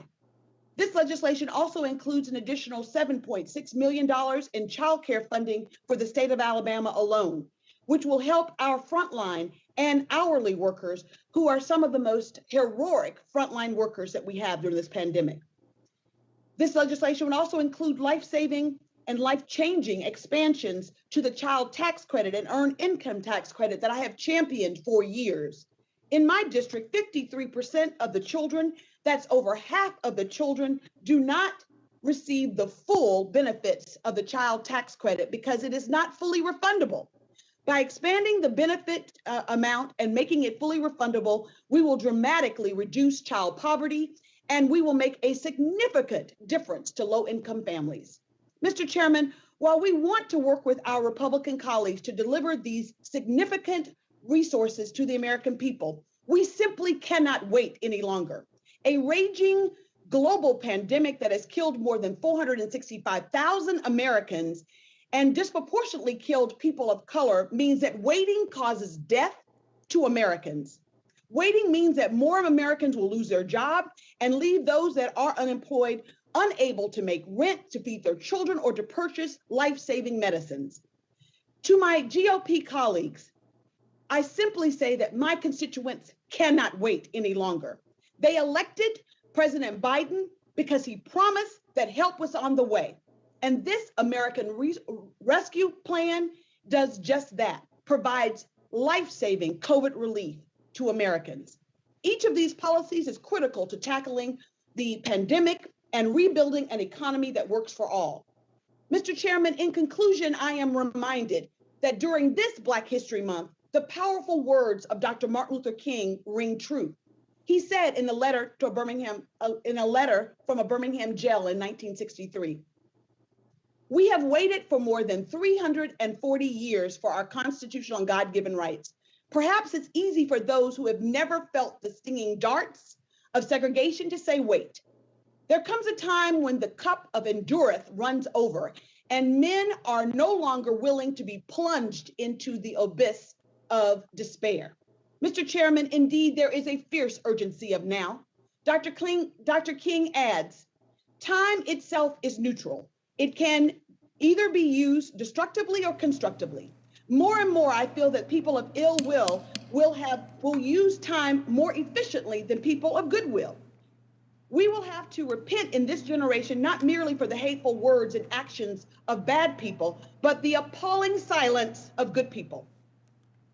This legislation also includes an additional $7.6 million in child care funding for the state of Alabama alone, which will help our frontline and hourly workers who are some of the most heroic frontline workers that we have during this pandemic. This legislation would also include life-saving and life-changing expansions to the child tax credit and earned income tax credit that I have championed for years. In my district, 53% of the children, that's over half of the children, do not receive the full benefits of the child tax credit because it is not fully refundable. By expanding the benefit amount and making it fully refundable, we will dramatically reduce child poverty, and we will make a significant difference to low-income families. Mr. Chairman, while we want to work with our Republican colleagues to deliver these significant resources to the American people, we simply cannot wait any longer. A raging global pandemic that has killed more than 465,000 Americans and disproportionately killed people of color means that waiting causes death to Americans. Waiting means that more Americans will lose their job and leave those that are unemployed unable to make rent, to feed their children, or to purchase life-saving medicines. To my GOP colleagues, I simply say that my constituents cannot wait any longer. They elected President Biden because he promised that help was on the way. And this American Rescue Plan does just that, provides life-saving COVID relief to Americans. Each of these policies is critical to tackling the pandemic and rebuilding an economy that works for all. Mr. Chairman, in conclusion, I am reminded that during this Black History Month, the powerful words of Dr. Martin Luther King ring true. He said in a letter to from a Birmingham jail in 1963, "We have waited for more than 340 years for our constitutional and God-given rights. Perhaps it's easy for those who have never felt the stinging darts of segregation to say, wait. There comes a time when the cup of endureth runs over and men are no longer willing to be plunged into the abyss of despair." Mr. Chairman, indeed, there is a fierce urgency of now. Dr. King adds, "Time itself is neutral. It can either be used destructively or constructively. More and more, I feel that people of ill will will use time more efficiently than people of goodwill. We will have to repent in this generation, not merely for the hateful words and actions of bad people, but the appalling silence of good people.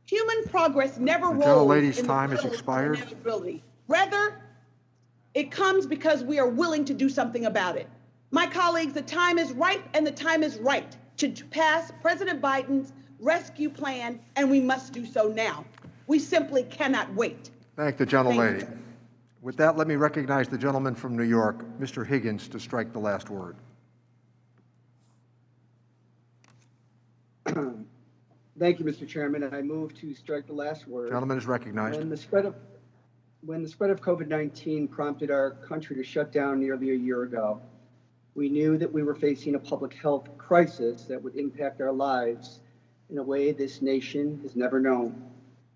Human progress never rolls gentlelady's in the time has wheels of expired. inevitability. Rather, it comes because we are willing to do something about it. My colleagues, the time is ripe and the time is right to pass President Biden's rescue plan, and we must do so now. We simply cannot wait. Thank the gentlelady. With that, let me recognize the gentleman from New York, Mr. Higgins, to strike the last word. Thank you, Mr. Chairman. I move to strike the last word. Gentleman is recognized. When the spread of COVID-19 prompted our country to shut down nearly a year ago, we knew that we were facing a public health crisis that would impact our lives in a way this nation has never known.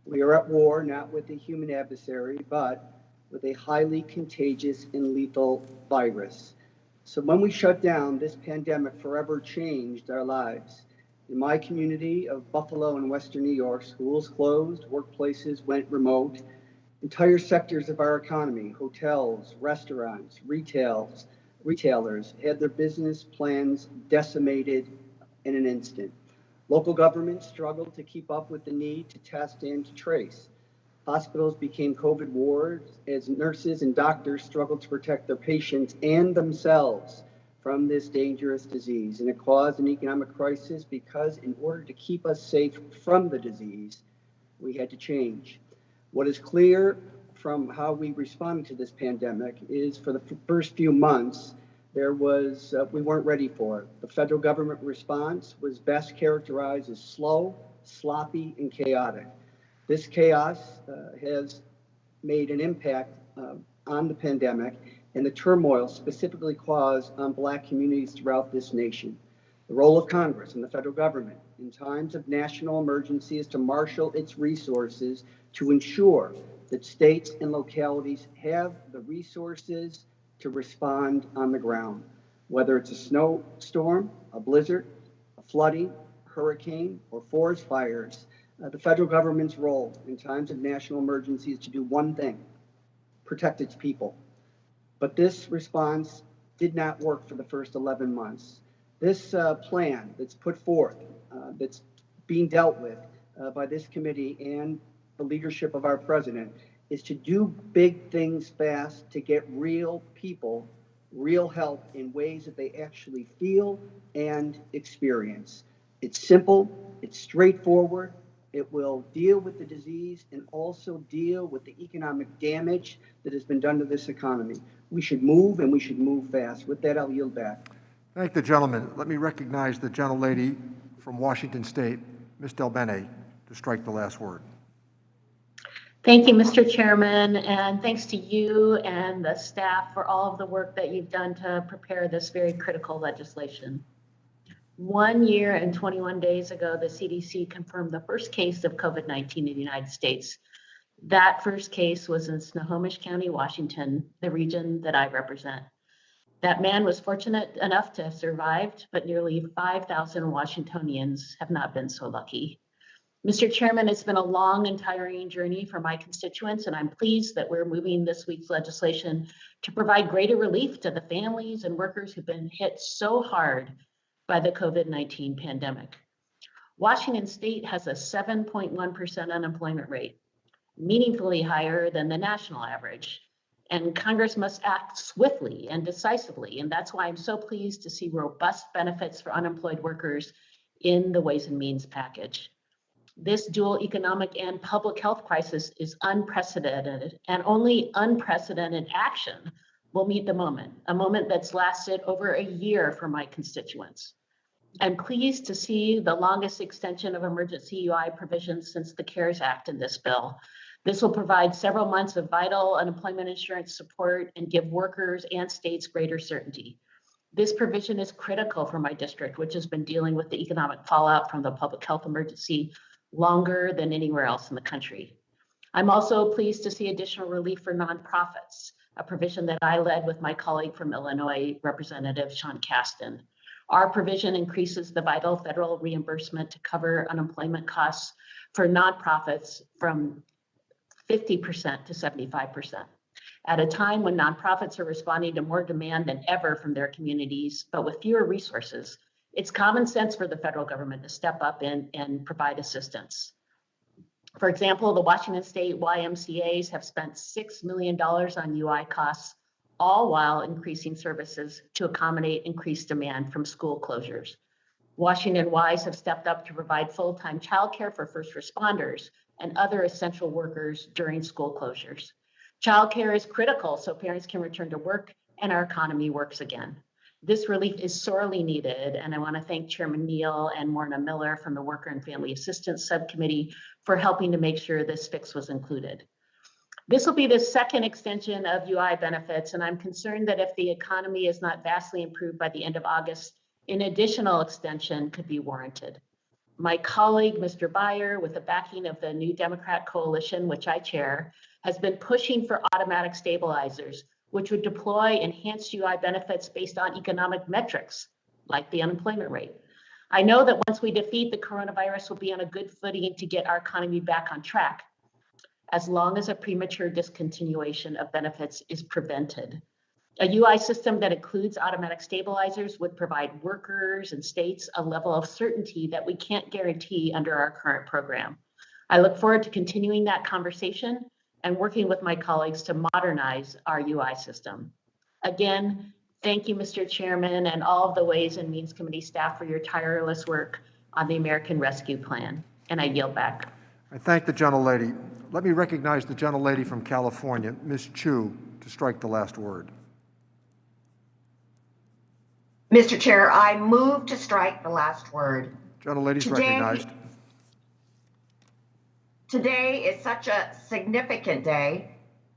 We are at war not with a human adversary, but with a highly contagious and lethal virus. So when we shut down, this pandemic forever changed our lives. In my community of Buffalo and Western New York, schools closed, workplaces went remote. Entire sectors of our economy, hotels, restaurants, retailers had their business plans decimated in an instant. Local governments struggled to keep up with the need to test and to trace. Hospitals became COVID wards as nurses and doctors struggled to protect their patients and themselves from this dangerous disease. And it caused an economic crisis because in order to keep us safe from the disease, we had to change. What is clear from how we responded to this pandemic is for the first few months, we weren't ready for it. The federal government response was best characterized as slow, sloppy, and chaotic. This chaos has made an impact on the pandemic and the turmoil specifically caused on Black communities throughout this nation. The role of Congress and the federal government in times of national emergency is to marshal its resources to ensure that states and localities have the resources to respond on the ground, whether it's a snowstorm, a blizzard, a flooding, hurricane, or forest fires. The federal government's role in times of national emergency is to do one thing: protect its people. But this response did not work for the first 11 months. This plan that's put forth, that's being dealt with by this committee and the leadership of our president, is to do big things fast, to get real people, real help in ways that they actually feel and experience. It's simple, it's straightforward. It will deal with the disease and also deal with the economic damage that has been done to this economy. We should move, and we should move fast. With that, I'll yield back. Thank the gentleman. Let me recognize the gentlelady from Washington State, Ms. Del Bene, to strike the last word. Thank you, Mr. Chairman, and thanks to you and the staff for all of the work that you've done to prepare this very critical legislation. 1 year and 21 days ago, the CDC confirmed the first case of COVID-19 in the United States. That first case was in Snohomish County, Washington, the region that I represent. That man was fortunate enough to have survived, but nearly 5,000 Washingtonians have not been so lucky. Mr. Chairman, it's been a long and tiring journey for my constituents, and I'm pleased that we're moving this week's legislation to provide greater relief to the families and workers who've been hit so hard by the COVID-19 pandemic. Washington State has a 7.1% unemployment rate, meaningfully higher than the national average. And Congress must act swiftly and decisively. And that's why I'm so pleased to see robust benefits for unemployed workers in the Ways and Means package. This dual economic and public health crisis is unprecedented, and only unprecedented action will meet the moment, a moment that's lasted over a year for my constituents. I'm pleased to see the longest extension of emergency UI provisions since the CARES Act in this bill. This will provide several months of vital unemployment insurance support and give workers and states greater certainty. This provision is critical for my district, which has been dealing with the economic fallout from the public health emergency longer than anywhere else in the country. I'm also pleased to see additional relief for nonprofits, a provision that I led with my colleague from Illinois, Representative Sean Casten. Our provision increases the vital federal reimbursement to cover unemployment costs for nonprofits from 50% to 75%. At a time when nonprofits are responding to more demand than ever from their communities, but with fewer resources, it's common sense for the federal government to step up and provide assistance. For example, the Washington State YMCAs have spent $6 million on UI costs, all while increasing services to accommodate increased demand from school closures. Washington Ys have stepped up to provide full-time childcare for first responders and other essential workers during school closures. Childcare is critical so parents can return to work and our economy works again. This relief is sorely needed, and I want to thank Chairman Neal and Morna Miller from the Worker and Family Assistance Subcommittee for helping to make sure this fix was included. This will be the second extension of UI benefits, and I'm concerned that if the economy is not vastly improved by the end of August, an additional extension could be warranted. My colleague, Mr. Beyer, with the backing of the New Democrat Coalition, which I chair, has been pushing for automatic stabilizers, which would deploy enhanced UI benefits based on economic metrics, like the unemployment rate. I know that once we defeat the coronavirus, we'll be on a good footing to get our economy back on track, as long as a premature discontinuation of benefits is prevented. A UI system that includes automatic stabilizers would provide workers and states a level of certainty that we can't guarantee under our current program. I look forward to continuing that conversation and working with my colleagues to modernize our UI system. Again, thank you, Mr. Chairman, and all of the Ways and Means Committee staff for your tireless work on the American Rescue Plan. And I yield back. I thank the gentlelady. Let me recognize the gentlelady from California, Ms. Chu, to strike the last word. Mr. Chair, I move to strike the last word. Gentlelady's recognized. Today is such a significant day.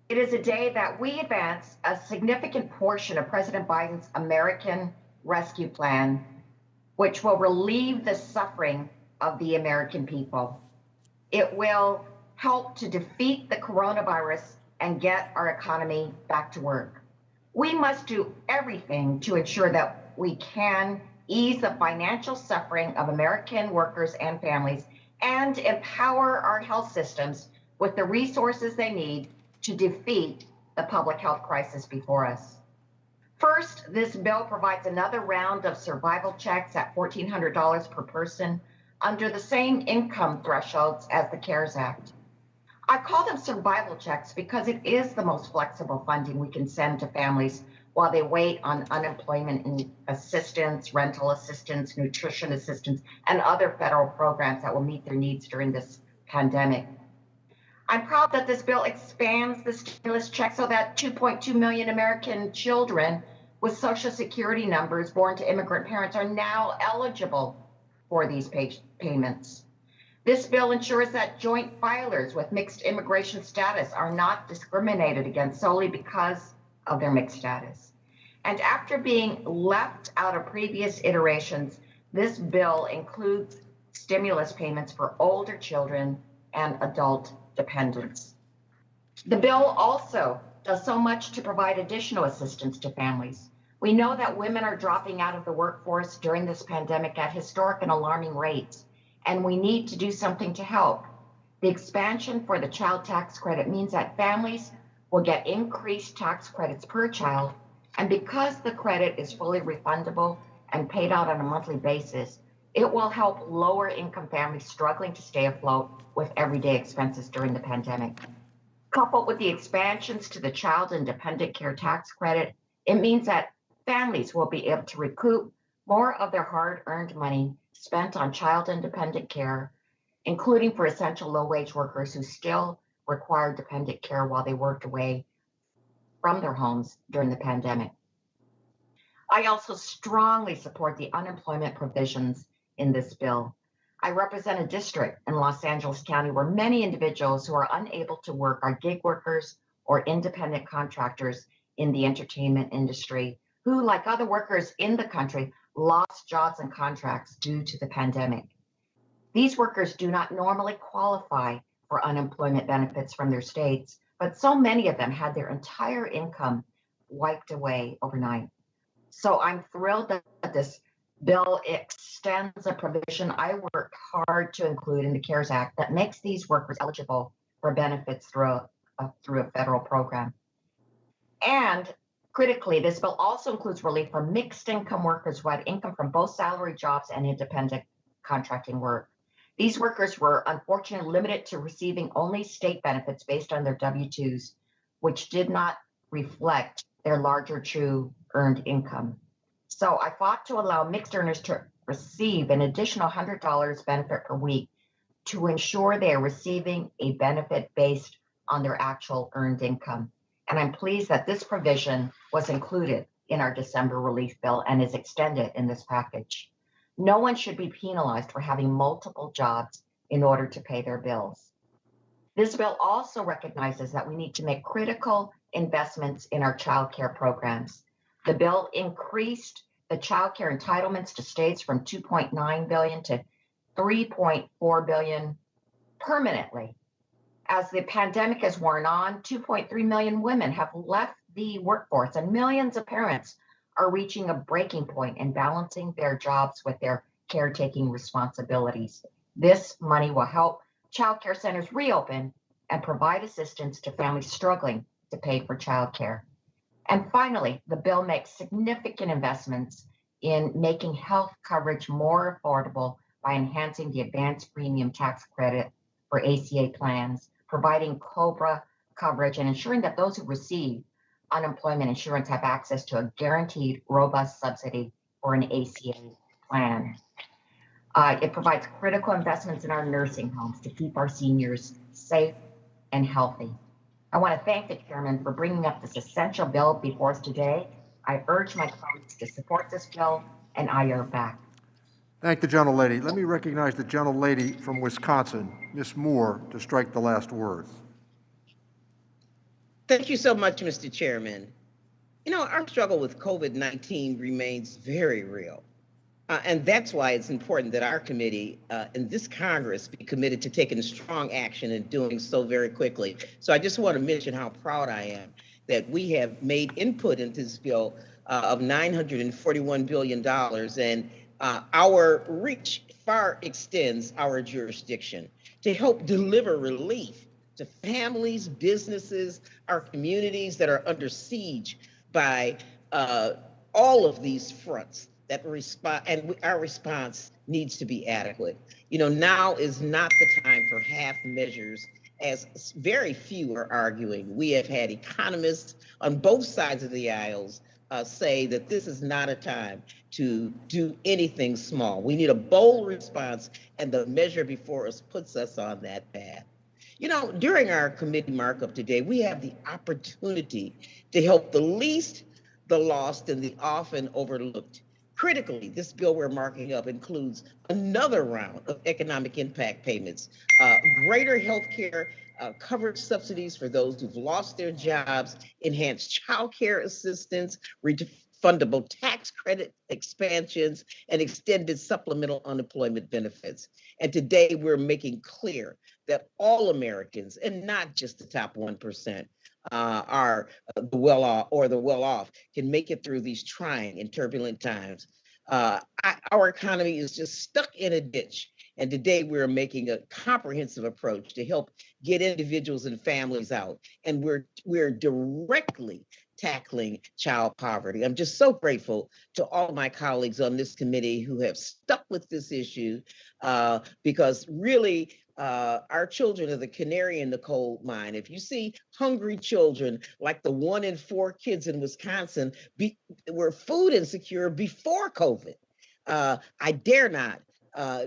It is a day that we advance a significant portion of President Biden's American Rescue Plan, which will relieve the suffering of the American people. It will help to defeat the coronavirus and get our economy back to work. We must do everything to ensure that we can ease the financial suffering of American workers and families and empower our health systems with the resources they need to defeat the public health crisis before us. First, this bill provides another round of survival checks at $1,400 per person under the same income thresholds as the CARES Act. I call them survival checks because it is the most flexible funding we can send to families while they wait on unemployment assistance, rental assistance, nutrition assistance, and other federal programs that will meet their needs during this pandemic. I'm proud that this bill expands the stimulus check so that 2.2 million American children with Social Security numbers born to immigrant parents are now eligible for these payments. This bill ensures that joint filers with mixed immigration status are not discriminated against solely because of their mixed status. And after being left out of previous iterations, this bill includes stimulus payments for older children and adult dependents. The bill also does so much to provide additional assistance to families. We know that women are dropping out of the workforce during this pandemic at historic and alarming rates, and we need to do something to help. The expansion for the child tax credit means that families will get increased tax credits per child, and because the credit is fully refundable and paid out on a monthly basis, it will help lower income families struggling to stay afloat with everyday expenses during the pandemic. Coupled with the expansions to the child and dependent care tax credit, it means that families will be able to recoup more of their hard-earned money spent on child and dependent care, including for essential low-wage workers who still require dependent care while they worked away from their homes during the pandemic. I also strongly support the unemployment provisions in this bill. I represent a district in Los Angeles County where many individuals who are unable to work are gig workers or independent contractors in the entertainment industry who, like other workers in the country, lost jobs and contracts due to the pandemic. These workers do not normally qualify for unemployment benefits from their states, but so many of them had their entire income wiped away overnight. So I'm thrilled that this bill extends a provision I worked hard to include in the CARES Act that makes these workers eligible for benefits through a federal program. And critically, this bill also includes relief for mixed income workers who had income from both salary jobs and independent contracting work. These workers were unfortunately limited to receiving only state benefits based on their W-2s, which did not reflect their larger true earned income. So I fought to allow mixed earners to receive an additional $100 benefit per week to ensure they are receiving a benefit based on their actual earned income. And I'm pleased that this provision was included in our December relief bill and is extended in this package. No one should be penalized for having multiple jobs in order to pay their bills. This bill also recognizes that we need to make critical investments in our child care programs. The bill increased the child care entitlements to states from $2.9 billion to $3.4 billion permanently. As the pandemic has worn on, 2.3 million women have left the workforce, and millions of parents are reaching a breaking point in balancing their jobs with their caretaking responsibilities. This money will help child care centers reopen and provide assistance to families struggling to pay for child care. And finally, the bill makes significant investments in making health coverage more affordable by enhancing the advanced premium tax credit for ACA plans, providing COBRA coverage, and ensuring that those who receive unemployment insurance have access to a guaranteed, robust subsidy for an ACA plan. It provides critical investments in our nursing homes to keep our seniors safe and healthy. I want to thank the chairman for bringing up this essential bill before us today. I urge my colleagues to support this bill, and I yield back. Thank the gentlelady. Let me recognize the gentlelady from Wisconsin, Ms. Moore, to strike the last word. Thank you so much, Mr. Chairman. You know, our struggle with COVID-19 remains very real. And that's why it's important that our committee and this Congress be committed to taking strong action and doing so very quickly. So I just want to mention how proud I am that we have made input into this bill of $941 billion, and our reach far extends our jurisdiction to help deliver relief to families, businesses, our communities that are under siege by all of these fronts. That respond, and our response needs to be adequate. You know, now is not the time for half measures, as very few are arguing. We have had economists on both sides of the aisles say that this is not a time to do anything small. We need a bold response, and the measure before us puts us on that path. You know, during our committee markup today, we have the opportunity to help the least, the lost, and the often overlooked. Critically, this bill we're marking up includes another round of economic impact payments, greater health care coverage subsidies for those who've lost their jobs, enhanced child care assistance, non-refundable tax credit expansions, and extended supplemental unemployment benefits. And today we're making clear that all Americans, and not just the top 1%, are the well-off, can make it through these trying and turbulent times. Our economy is just stuck in a ditch. And today we're making a comprehensive approach to help get individuals and families out. And we're directly tackling child poverty. I'm just so grateful to all of my colleagues on this committee who have stuck with this issue because really our children are the canary in the coal mine. If you see hungry children, like the 1 in 4 kids in Wisconsin were food insecure before COVID, I dare not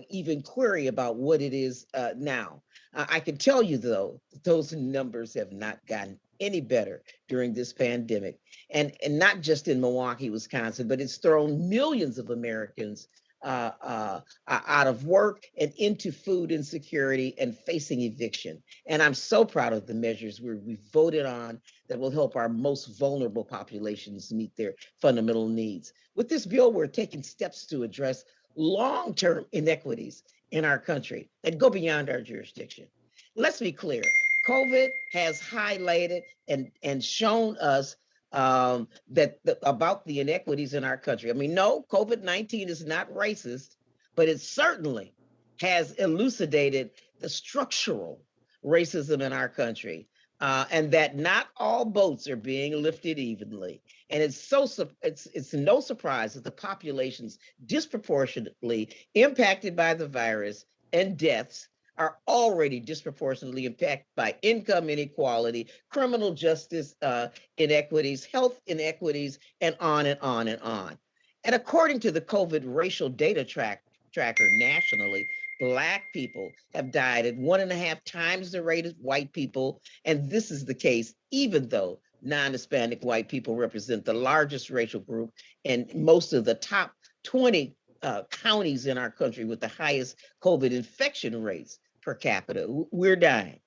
even query about what it is now. I can tell you, though, those numbers have not gotten any better during this pandemic. And not just in Milwaukee, Wisconsin, but it's thrown millions of Americans out of work and into food insecurity and facing eviction. And I'm so proud of the measures we voted on that will help our most vulnerable populations meet their fundamental needs. With this bill, we're taking steps to address long-term inequities in our country that go beyond our jurisdiction. Let's be clear, COVID has highlighted and shown us about the inequities in our country. I mean, no, COVID-19 is not racist, but it certainly has elucidated the structural racism in our country, and that not all boats are being lifted evenly. And it's no surprise that the populations disproportionately impacted by the virus and deaths are already disproportionately impacted by income inequality, criminal justice inequities, health inequities, and on and on and on. And according to the COVID racial data tracker nationally, Black people have died at 1.5 times the rate of white people. And this is the case even though non-Hispanic white people represent the largest racial group and most of the top 20 counties in our country with the highest COVID infection rates per capita. We're dying.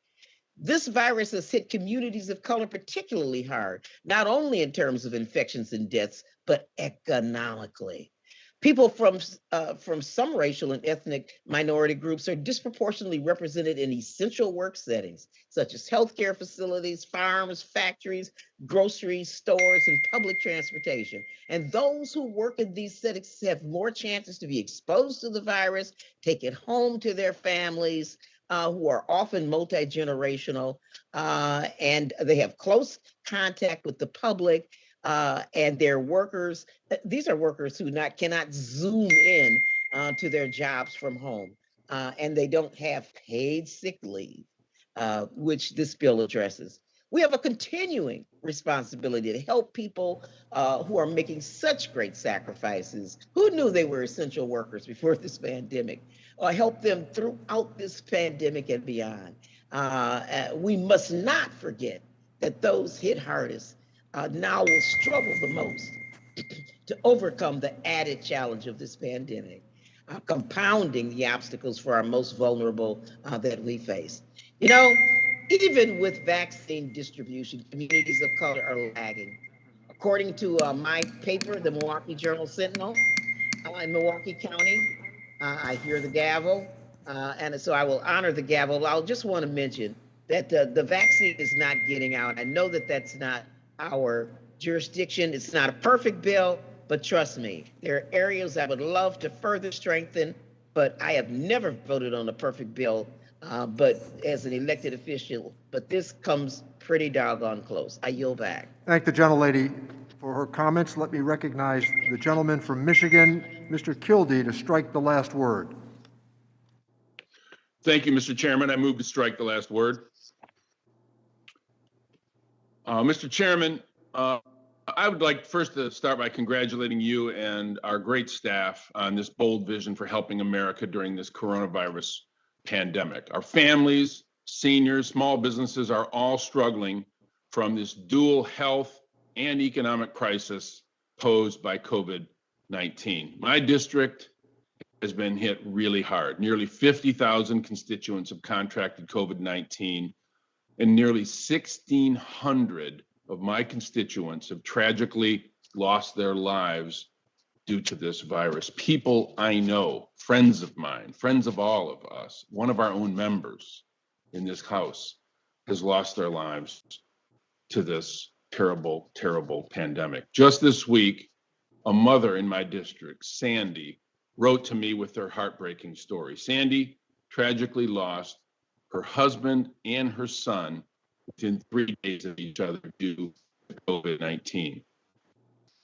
This virus has hit communities of color particularly hard, not only in terms of infections and deaths, but economically. People from some racial and ethnic minority groups are disproportionately represented in essential work settings, such as healthcare facilities, farms, factories, grocery stores, and public transportation. And those who work in these settings have more chances to be exposed to the virus, take it home to their families, who are often multi-generational, and they have close contact with the public. And they're workers. These are workers who cannot zoom in to their jobs from home, and they don't have paid sick leave, which this bill addresses. We have a continuing responsibility to help people who are making such great sacrifices. Who knew they were essential workers before this pandemic? Or help them throughout this pandemic and beyond. We must not forget that those hit hardest now will struggle the most to overcome the added challenge of this pandemic, compounding the obstacles for our most vulnerable that we face. You know, even with vaccine distribution, communities of color are lagging. According to my paper, the Milwaukee Journal Sentinel, in Milwaukee County, I hear the gavel, and so I will honor the gavel. I'll just want to mention that the vaccine is not getting out. I know that that's not our jurisdiction. It's not a perfect bill, but trust me, there are areas I would love to further strengthen, but I have never voted on a perfect bill, but as an elected official, but this comes pretty doggone close. I yield back. Thank the gentlelady for her comments. Let me recognize the gentleman from Michigan, Mr. Kildee, to strike the last word. Thank you, Mr. Chairman. I move to strike the last word. Mr. Chairman, I would like first to start by congratulating you and our great staff on this bold vision for helping America during this coronavirus pandemic. Our families, seniors, small businesses are all struggling from this dual health and economic crisis posed by COVID-19. My district has been hit really hard. Nearly 50,000 constituents have contracted COVID-19, and nearly 1,600 of my constituents have tragically lost their lives due to this virus. People I know, friends of mine, friends of all of us, one of our own members in this House has lost their lives to this terrible, terrible pandemic. Just this week, a mother in my district, Sandy, wrote to me with her heartbreaking story. Sandy tragically lost her husband and her son within 3 days of each other due to COVID-19.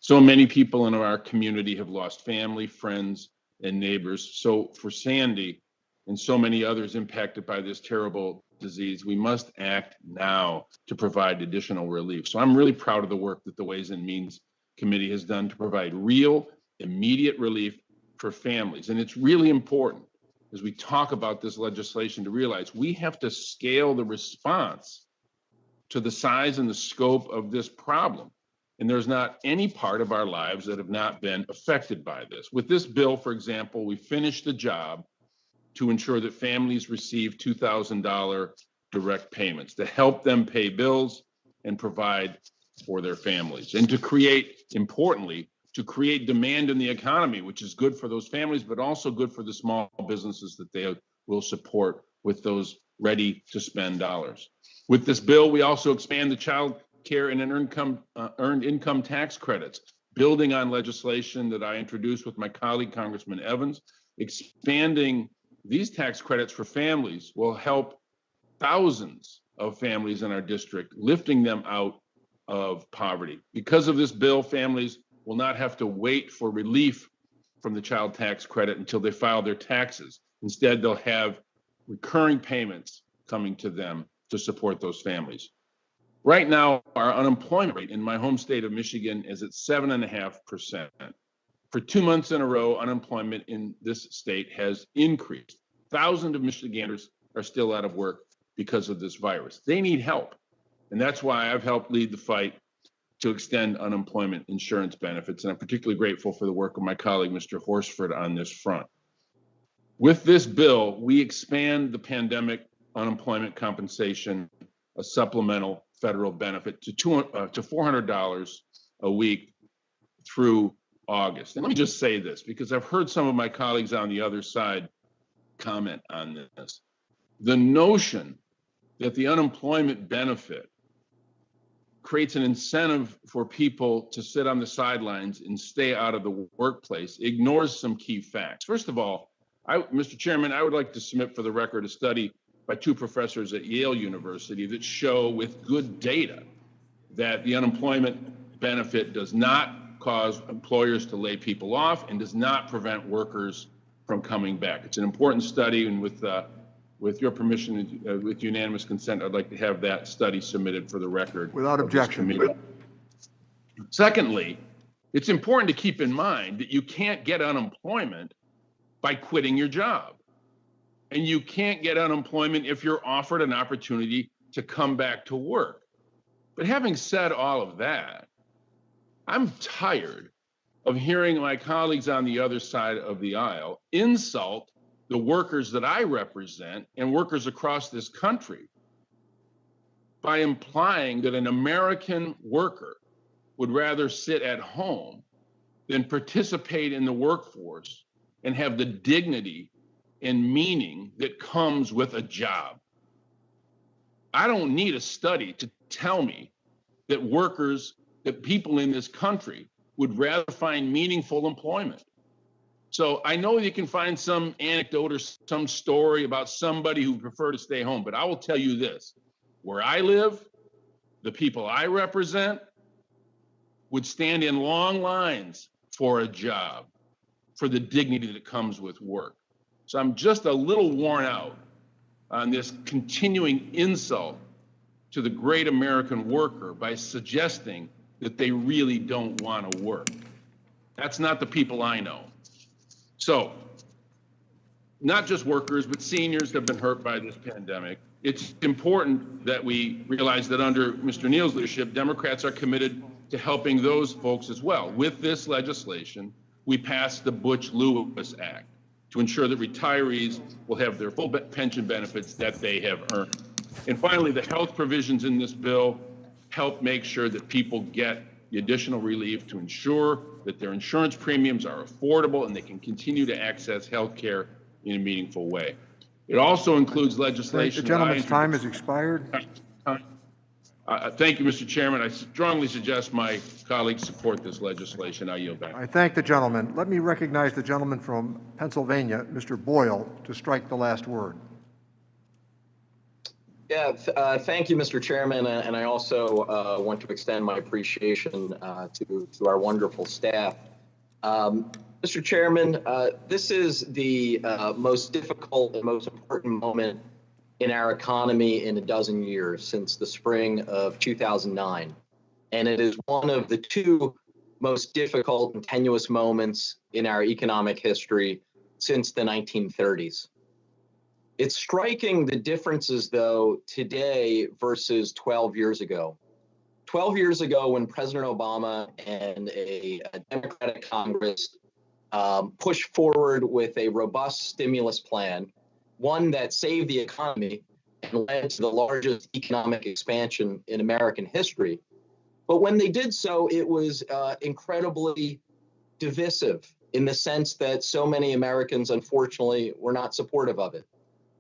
So many people in our community have lost family, friends, and neighbors. So for Sandy and so many others impacted by this terrible disease, we must act now to provide additional relief. So I'm really proud of the work that the Ways and Means Committee has done to provide real, immediate relief for families. And it's really important as we talk about this legislation to realize we have to scale the response to the size and the scope of this problem. And there's not any part of our lives that have not been affected by this. With this bill, for example, we finished the job to ensure that families receive $2,000 direct payments to help them pay bills and provide for their families. And to create, importantly, to create demand in the economy, which is good for those families, but also good for the small businesses that they will support with those ready to spend dollars. With this bill, we also expand the child care and earned income tax credits, building on legislation that I introduced with my colleague, Congressman Evans. Expanding these tax credits for families will help thousands of families in our district, lifting them out of poverty. Because of this bill, families will not have to wait for relief from the child tax credit until they file their taxes. Instead, they'll have recurring payments coming to them to support those families. Right now, our unemployment rate in my home state of Michigan is at 7.5%. For 2 months in a row, unemployment in this state has increased. Thousands of Michiganders are still out of work because of this virus. They need help. And that's why I've helped lead the fight to extend unemployment insurance benefits. And I'm particularly grateful for the work of my colleague, Mr. Horsford, on this front. With this bill, we expand the pandemic unemployment compensation, a supplemental federal benefit, to $400 a week through August. And let me just say this, because I've heard some of my colleagues on the other side comment on this. The notion that the unemployment benefit creates an incentive for people to sit on the sidelines and stay out of the workplace ignores some key facts. First of all, Mr. Chairman, I would like to submit for the record a study by 2 professors at Yale University that show with good data that the unemployment benefit does not cause employers to lay people off and does not prevent workers from coming back. It's an important study, and with your permission, with unanimous consent, I'd like to have that study submitted for the record. Without objection. Secondly, it's important to keep in mind that you can't get unemployment by quitting your job. And you can't get unemployment if you're offered an opportunity to come back to work. But having said all of that, I'm tired of hearing my colleagues on the other side of the aisle insult the workers that I represent and workers across this country by implying that an American worker would rather sit at home than participate in the workforce and have the dignity and meaning that comes with a job. I don't need a study to tell me that that people in this country would rather find meaningful employment. So I know you can find some anecdote or some story about somebody who prefer to stay home, but I will tell you this: where I live, the people I represent would stand in long lines for a job, for the dignity that comes with work. So I'm just a little worn out on this continuing insult to the great American worker by suggesting that they really don't want to work. That's not the people I know. So not just workers, but seniors have been hurt by this pandemic. It's important that we realize that under Mr. Neal's leadership, Democrats are committed to helping those folks as well. With this legislation, we passed the Butch-Lewis Act to ensure that retirees will have their full pension benefits that they have earned. And finally, the health provisions in this bill help make sure that people get the additional relief to ensure that their insurance premiums are affordable and they can continue to access health care in a meaningful way. It also includes legislation. The gentleman's time has expired. Thank you, Mr. Chairman. I strongly suggest my colleagues support this legislation. I yield back. I thank the gentleman. Let me recognize the gentleman from Pennsylvania, Mr. Boyle, to strike the last word. Yeah, thank you, Mr. Chairman, and I also want to extend my appreciation to our wonderful staff. Mr. Chairman, this is the most difficult and most important moment in our economy in a dozen years, since the spring of 2009. And it is one of the two most difficult and tenuous moments in our economic history since the 1930s. It's striking the differences, though, today versus 12 years ago. 12 years ago, when President Obama and a Democratic Congress pushed forward with a robust stimulus plan, one that saved the economy and led to the largest economic expansion in American history. But when they did so, it was incredibly divisive in the sense that so many Americans, unfortunately, were not supportive of it.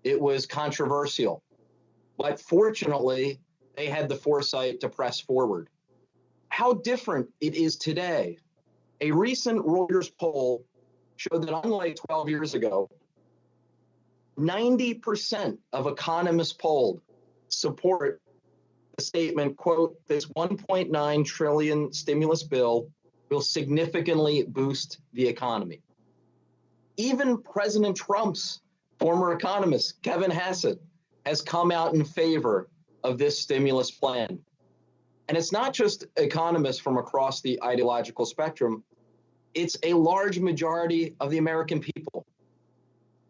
It was controversial, but fortunately, they had the foresight to press forward. How different it is today. A recent Reuters poll showed that unlike 12 years ago, 90% of economists polled support the statement, quote, this 1.9 trillion stimulus bill will significantly boost the economy. Even President Trump's former economist, Kevin Hassett, has come out in favor of this stimulus plan. And it's not just economists from across the ideological spectrum, it's a large majority of the American people.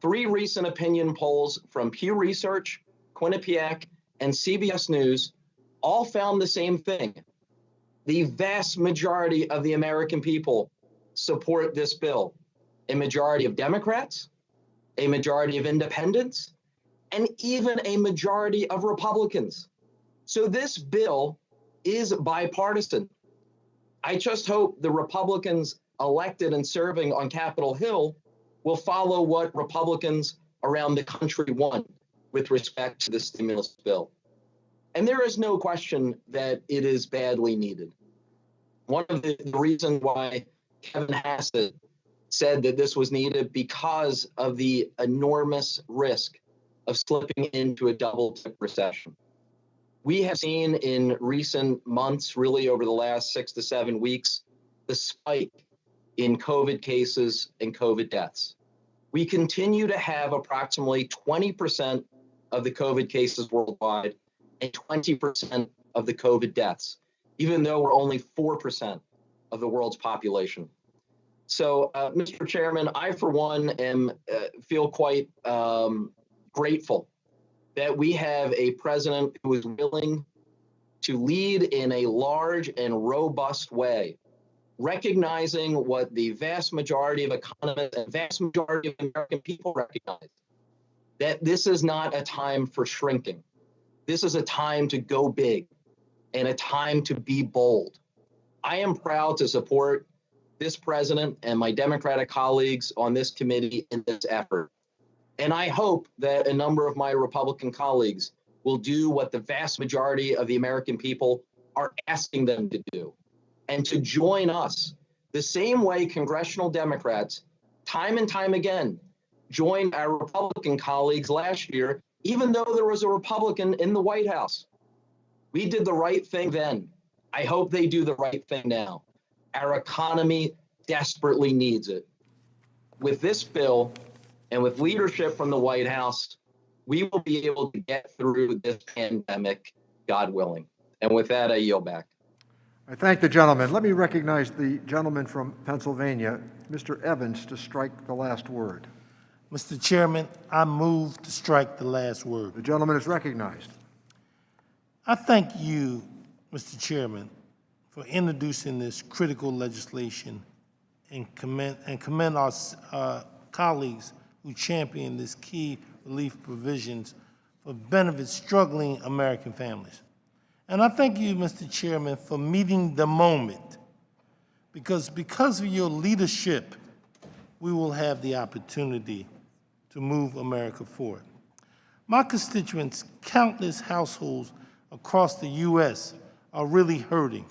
3 recent opinion polls from Pew Research, Quinnipiac, and CBS News all found the same thing. The vast majority of the American people support this bill. A majority of Democrats, a majority of independents, and even a majority of Republicans. So this bill is bipartisan. I just hope the Republicans elected and serving on Capitol Hill will follow what Republicans around the country want with respect to the stimulus bill. And there is no question that it is badly needed. One of the reasons why Kevin Hassett said that this was needed because of the enormous risk of slipping into a double-dip recession. We have seen in recent months, really over the last 6 to 7 weeks, the spike in COVID cases and COVID deaths. We continue to have approximately 20% of the COVID cases worldwide and 20% of the COVID deaths, even though we're only 4% of the world's population. So, Mr. Chairman, I, for one, feel quite grateful that we have a president who is willing to lead in a large and robust way, recognizing what the vast majority of economists and vast majority of American people recognize, that this is not a time for shrinking. This is a time to go big and a time to be bold. I am proud to support this president and my Democratic colleagues on this committee in this effort. And I hope that a number of my Republican colleagues will do what the vast majority of the American people are asking them to do, and to join us the same way congressional Democrats, time and time again, joined our Republican colleagues last year, even though there was a Republican in the White House. We did the right thing then. I hope they do the right thing now. Our economy desperately needs it. With this bill and with leadership from the White House, we will be able to get through this pandemic, God willing. And with that, I yield back. I thank the gentleman. Let me recognize the gentleman from Pennsylvania, Mr. Evans, to strike the last word. Mr. Chairman, I move to strike the last word. The gentleman is recognized. I thank you, Mr. Chairman, for introducing this critical legislation and commend our colleagues who champion this key relief provisions for benefit struggling American families. And I thank you, Mr. Chairman, for meeting the moment, because of your leadership, we will have the opportunity to move America forward. My constituents, countless households across the U.S., are really hurting.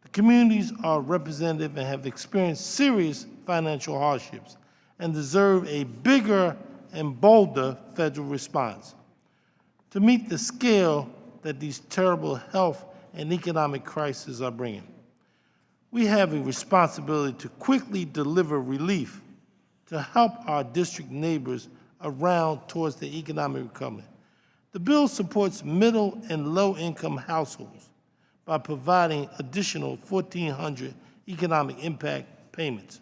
The communities are representative and have experienced serious financial hardships and deserve a bigger and bolder federal response to meet the scale that these terrible health and economic crises are bringing. We have a responsibility to quickly deliver relief to help our district neighbors around towards the economic recovery. The bill supports middle and low-income households by providing additional $1,400 economic impact payments.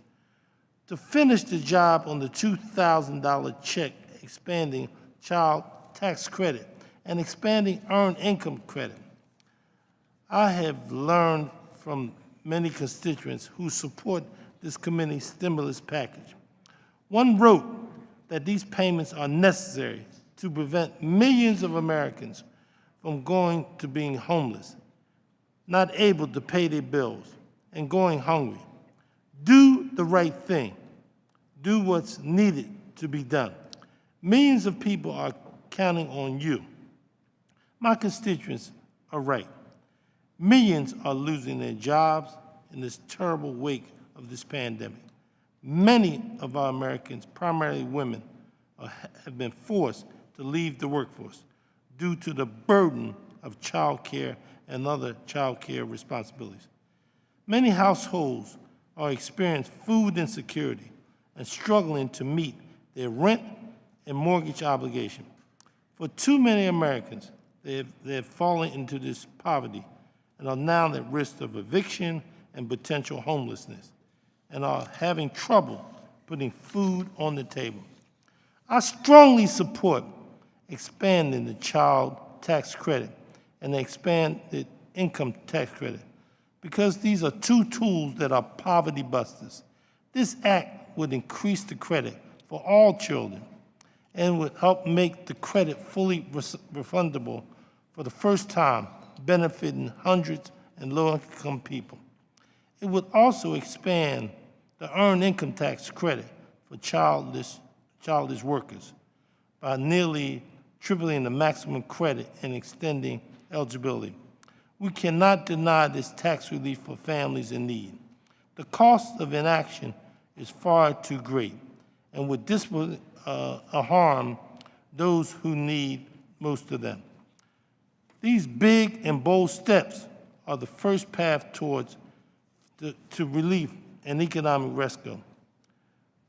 To finish the job on the $2,000 check, expanding child tax credit, and expanding earned income credit. I have learned from many constituents who support this committee's stimulus package. One wrote that these payments are necessary to prevent millions of Americans from going to being homeless, not able to pay their bills, and going hungry. Do the right thing. Do what's needed to be done. Millions of people are counting on you. My constituents are right. Millions are losing their jobs in this terrible wake of this pandemic. Many of our Americans, primarily women, have been forced to leave the workforce due to the burden of child care and other child care responsibilities. Many households are experiencing food insecurity and struggling to meet their rent and mortgage obligation. For too many Americans, they have fallen into this poverty and are now at risk of eviction and potential homelessness, and are having trouble putting food on the table. I strongly support expanding the child tax credit and the expanded income tax credit, because these are two tools that are poverty busters. This act would increase the credit for all children and would help make the credit fully refundable for the first time, benefiting hundreds and low-income people. It would also expand the earned income tax credit for childless workers by nearly tripling the maximum credit and extending eligibility. We cannot deny this tax relief for families in need. The cost of inaction is far too great and would harm those who need most of them. These big and bold steps are the first path towards to relief and economic rescue.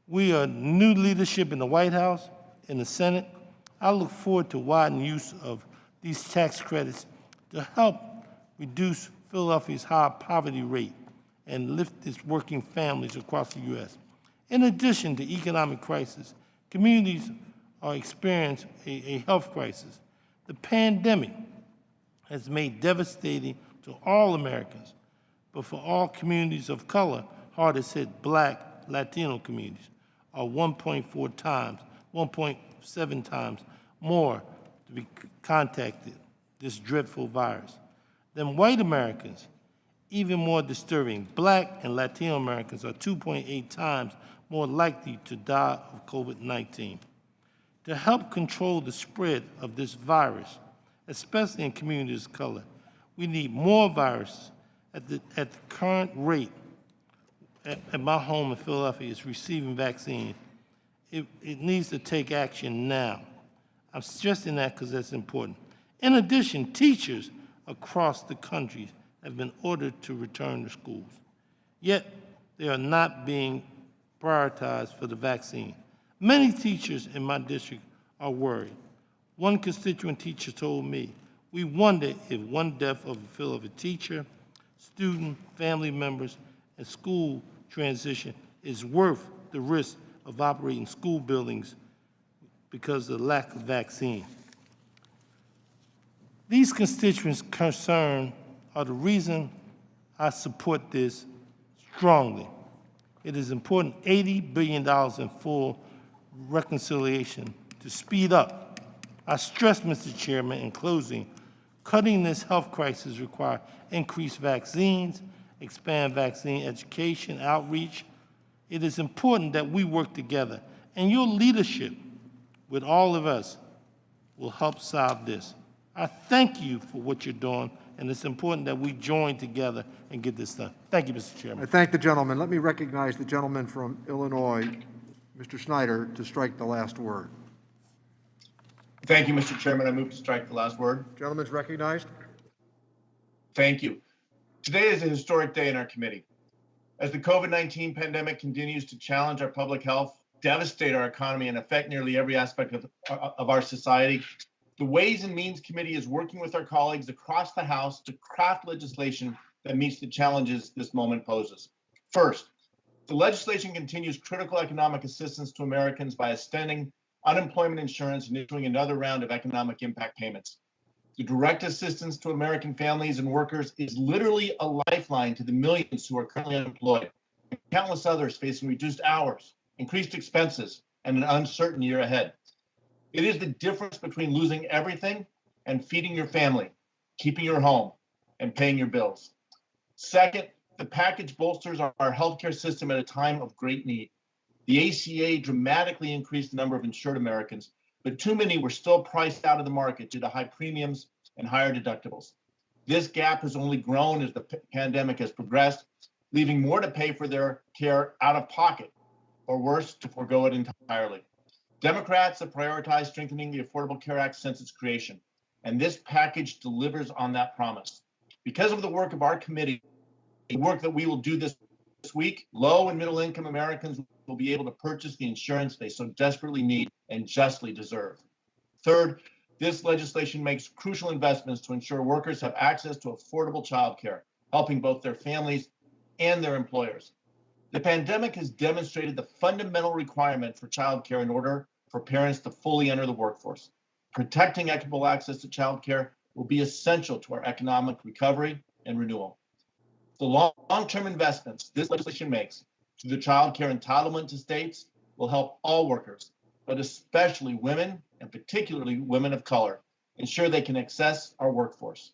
We are new leadership in the White House, in the Senate. I look forward to widening use of these tax credits to help reduce Philadelphia's high poverty rate and lift its working families across the U.S. In addition to economic crisis, communities are experiencing a health crisis. The pandemic has made devastating to all Americans, but for all communities of color, hardest hit Black, Latino communities are 1.4 times, 1.7 times more to be contacted this dreadful virus than white Americans. Even more disturbing, Black and Latino Americans are 2.8 times more likely to die of COVID-19. To help control the spread of this virus, especially in communities of color, we need more viruses. At the current rate, at my home in Philadelphia is receiving vaccine. It needs to take action now. I'm stressing that because that's important. In addition, teachers across the country have been ordered to return to schools, yet they are not being prioritized for the vaccine. Many teachers in my district are worried. One constituent teacher told me, "We wonder if one death of a Philadelphia teacher, student, family members, and school transition is worth the risk of operating school buildings because of the lack of vaccine." These constituents' concerns are the reason I support this strongly. It is important $80 billion in full reconciliation to speed up. I stress, Mr. Chairman, in closing, Cutting this health crisis requires increased vaccines, expand vaccine education, outreach. It is important that we work together, and your leadership with all of us will help solve this. I thank you for what you're doing, and it's important that we join together and get this done. Thank you, Mr. Chairman. I thank the gentleman. Let me recognize the gentleman from Illinois, Mr. Snyder, to strike the last word. Thank you, Mr. Chairman. I move to strike the last word. Gentleman's recognized. Thank you. Today is a historic day in our committee. As the COVID-19 pandemic continues to challenge our public health, devastate our economy, and affect nearly every aspect of our society, the Ways and Means Committee is working with our colleagues across the House to craft legislation that meets the challenges this moment poses. First, the legislation continues critical economic assistance to Americans by extending unemployment insurance and issuing another round of economic impact payments. The direct assistance to American families and workers is literally a lifeline to the millions who are currently unemployed, and countless others facing reduced hours, increased expenses, and an uncertain year ahead. It is the difference between losing everything and feeding your family, keeping your home, and paying your bills. Second, the package bolsters our healthcare system at a time of great need. The ACA dramatically increased the number of insured Americans, but too many were still priced out of the market due to high premiums and higher deductibles. This gap has only grown as the pandemic has progressed, leaving more to pay for their care out of pocket, or worse, to forego it entirely. Democrats have prioritized strengthening the Affordable Care Act since its creation, and this package delivers on that promise. Because of the work of our committee, the work that we will do this week, low and middle income Americans will be able to purchase the insurance they so desperately need and justly deserve. Third, this legislation makes crucial investments to ensure workers have access to affordable childcare, helping both their families and their employers. The pandemic has demonstrated the fundamental requirement for childcare in order for parents to fully enter the workforce. Protecting equitable access to childcare will be essential to our economic recovery and renewal. The long-term investments this legislation makes to the child care entitlement to states will help all workers, but especially women, and particularly women of color, ensure they can access our workforce.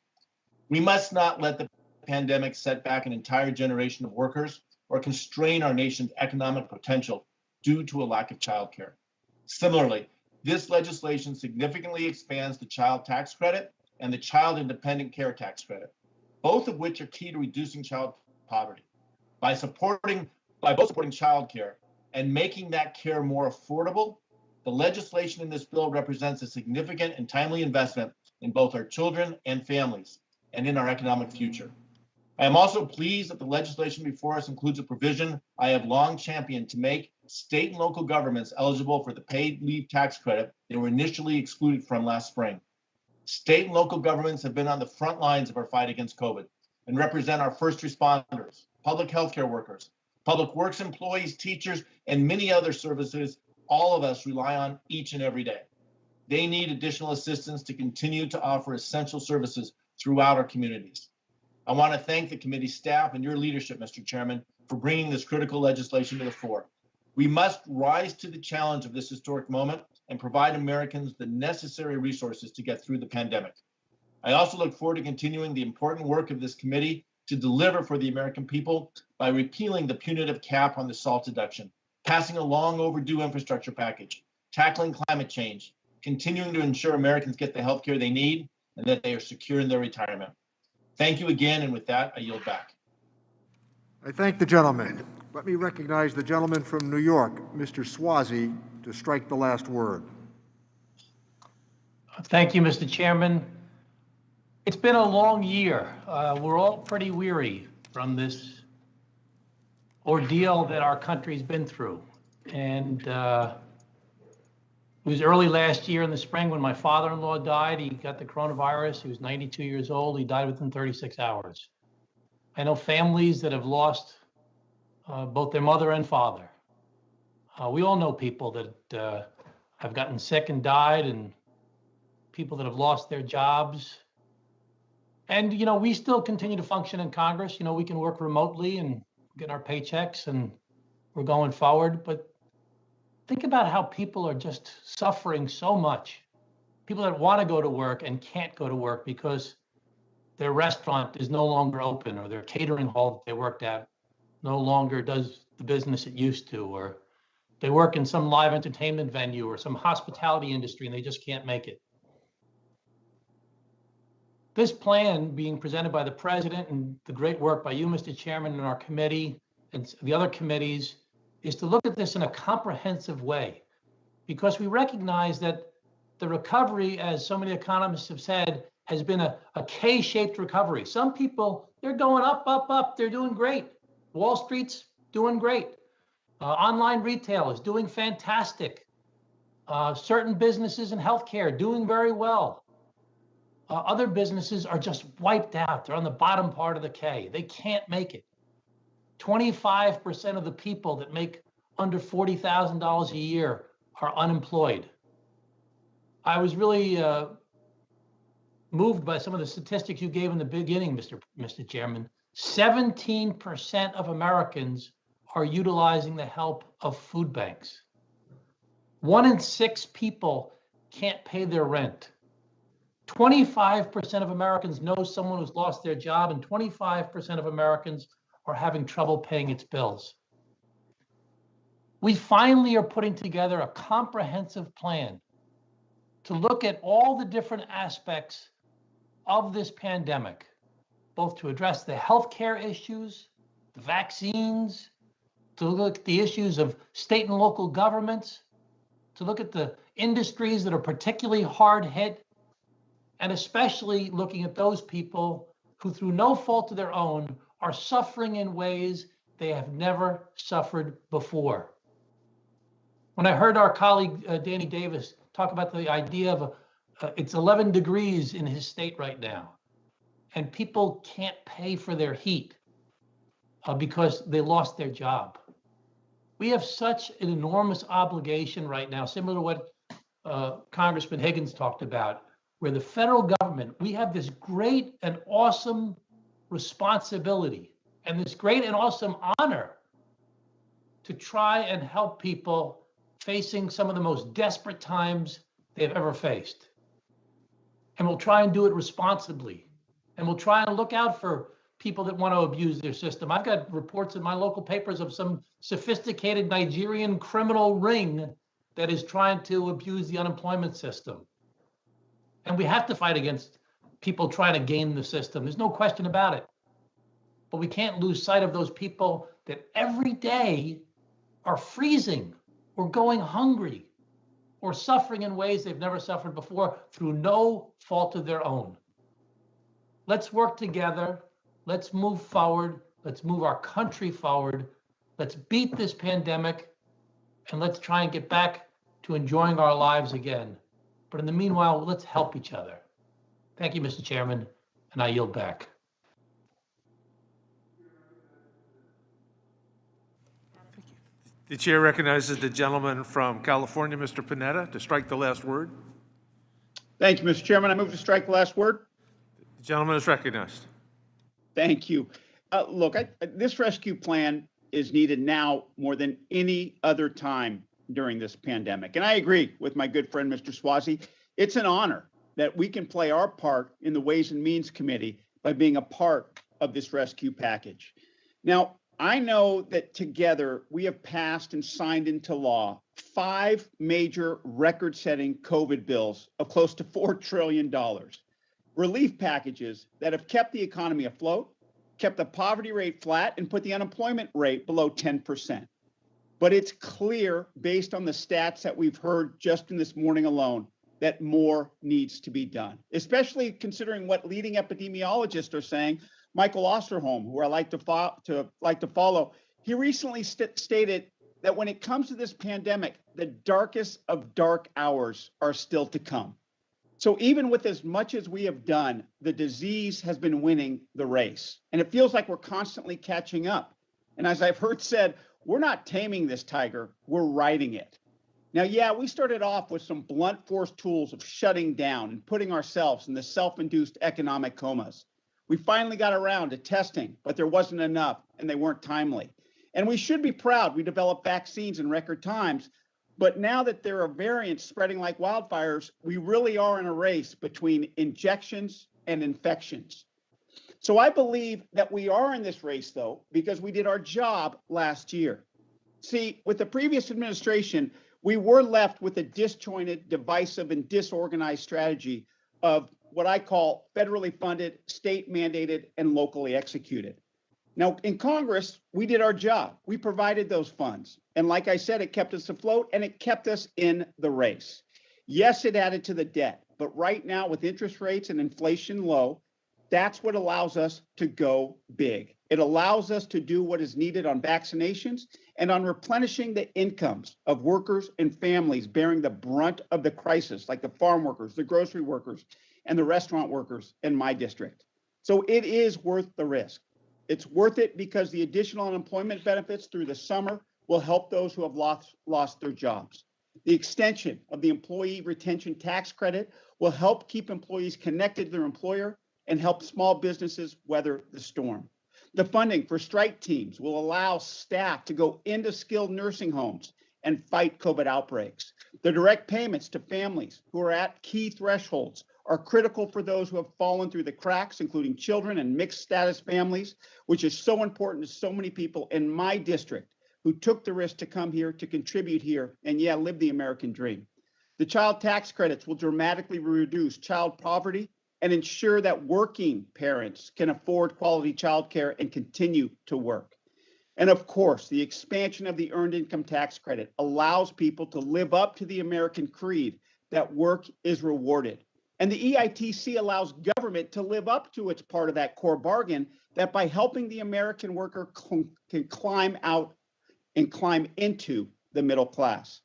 We must not let the pandemic set back an entire generation of workers or constrain our nation's economic potential due to a lack of child care. Similarly, this legislation significantly expands the child tax credit and the child independent care tax credit, both of which are key to reducing child poverty. By both supporting child care and making that care more affordable, the legislation in this bill represents a significant and timely investment in both our children and families and in our economic future. I am also pleased that the legislation before us includes a provision I have long championed to make state and local governments eligible for the paid leave tax credit they were initially excluded from last spring. State and local governments have been on the front lines of our fight against COVID and represent our first responders, public healthcare workers, public works employees, teachers, and many other services all of us rely on each and every day. They need additional assistance to continue to offer essential services throughout our communities. I want to thank the committee staff and your leadership, Mr. Chairman, for bringing this critical legislation to the fore. We must rise to the challenge of this historic moment and provide Americans the necessary resources to get through the pandemic. I also look forward to continuing the important work of this committee to deliver for the American people by repealing the punitive cap on the SALT deduction, passing a long overdue infrastructure package, tackling climate change, continuing to ensure Americans get the health care they need and that they are secure in their retirement. Thank you again, and with that, I yield back. I thank the gentleman. Let me recognize the gentleman from New York, Mr. Swazi, to strike the last word. Thank you, Mr. Chairman. It's been a long year. We're all pretty weary from this ordeal that our country's been through. And it was early last year in the spring when my father-in-law died. He got the coronavirus. He was 92 years old. He died within 36 hours. I know families that have lost both their mother and father. We all know people that have gotten sick and died, and people that have lost their jobs. And, you know, we still continue to function in Congress. You know, we can work remotely and get our paychecks, and we're going forward. But think about how people are just suffering so much. People that want to go to work and can't go to work because their restaurant is no longer open, or their catering hall that they worked at no longer does the business it used to, or they work in some live entertainment venue or some hospitality industry and they just can't make it. This plan being presented by the president and the great work by you, Mr. Chairman, and our committee and the other committees is to look at this in a comprehensive way, because we recognize that the recovery, as so many economists have said, has been a K-shaped recovery. Some people, they're going up, up, up. They're doing great. Wall Street's doing great. Online retail is doing fantastic. Certain businesses in healthcare doing very well. Other businesses are just wiped out. They're on the bottom part of the K. They can't make it. 25% of the people that make under $40,000 a year are unemployed. I was really moved by some of the statistics you gave in the beginning, Mr. Chairman. 17% of Americans are utilizing the help of food banks. 1 in 6 people can't pay their rent. 25% of Americans know someone who's lost their job, and 25% of Americans are having trouble paying its bills. We finally are putting together a comprehensive plan to look at all the different aspects of this pandemic, both to address the healthcare issues, the vaccines, to look at the issues of state and local governments, to look at the industries that are particularly hard hit, and especially looking at those people who, through no fault of their own, are suffering in ways they have never suffered before. When I heard our colleague Danny Davis talk about the idea of it's 11 degrees in his state right now, and people can't pay for their heat because they lost their job. We have such an enormous obligation right now, similar to what Congressman Higgins talked about, where the federal government, we have this great and awesome responsibility and this great and awesome honor to try and help people facing some of the most desperate times they've ever faced. And we'll try and do it responsibly. And we'll try and look out for people that want to abuse their system. I've got reports in my local papers of some sophisticated Nigerian criminal ring that is trying to abuse the unemployment system. And we have to fight against people trying to game the system. There's no question about it. But we can't lose sight of those people that every day are freezing or going hungry or suffering in ways they've never suffered before through no fault of their own. Let's work together. Let's move forward. Let's move our country forward. Let's beat this pandemic, and let's try and get back to enjoying our lives again. But in the meanwhile, let's help each other. Thank you, Mr. Chairman, and I yield back. The chair recognizes the gentleman from California, Mr. Panetta, to strike the last word. Thank you, Mr. Chairman. I move to strike the last word. The gentleman is recognized. Thank you. Look, this rescue plan is needed now more than any other time during this pandemic. And I agree with my good friend, Mr. Swazi. It's an honor that we can play our part in the Ways and Means Committee by being a part of this rescue package. Now, I know that together we have passed and signed into law 5 major record-setting COVID bills of close to $4 trillion. Relief packages that have kept the economy afloat, kept the poverty rate flat, and put the unemployment rate below 10%. But it's clear, based on the stats that we've heard just in this morning alone, that more needs to be done, especially considering what leading epidemiologists are saying. Michael Osterholm, who I like to follow, he recently stated that when it comes to this pandemic, the darkest of dark hours are still to come. So even with as much as we have done, the disease has been winning the race, and it feels like we're constantly catching up. And as I've heard said, we're not taming this tiger, we're riding it. Now, yeah, we started off with some blunt force tools of shutting down and putting ourselves in the self-induced economic comas. We finally got around to testing, but there wasn't enough and they weren't timely. And we should be proud we developed vaccines in record times, but now that there are variants spreading like wildfires, we really are in a race between injections and infections. So I believe that we are in this race, though, because we did our job last year. See, with the previous administration, we were left with a disjointed, divisive, and disorganized strategy of what I call federally funded, state mandated, and locally executed. Now, in Congress, we did our job. We provided those funds. And like I said, it kept us afloat and it kept us in the race. Yes, it added to the debt, but right now with interest rates and inflation low, that's what allows us to go big. It allows us to do what is needed on vaccinations and on replenishing the incomes of workers and families bearing the brunt of the crisis, like the farm workers, the grocery workers, and the restaurant workers in my district. So it is worth the risk. It's worth it because the additional unemployment benefits through the summer will help those who have lost their jobs. The extension of the employee retention tax credit will help keep employees connected to their employer and help small businesses weather the storm. The funding for strike teams will allow staff to go into skilled nursing homes and fight COVID outbreaks. The direct payments to families who are at key thresholds are critical for those who have fallen through the cracks, including children and mixed status families, which is so important to so many people in my district who took the risk to come here, to contribute here, and yeah, live the American dream. The child tax credits will dramatically reduce child poverty and ensure that working parents can afford quality childcare and continue to work. And of course, the expansion of the earned income tax credit allows people to live up to the American creed that work is rewarded. And the EITC allows government to live up to its part of that core bargain, that by helping the American worker can climb out and climb into the middle class.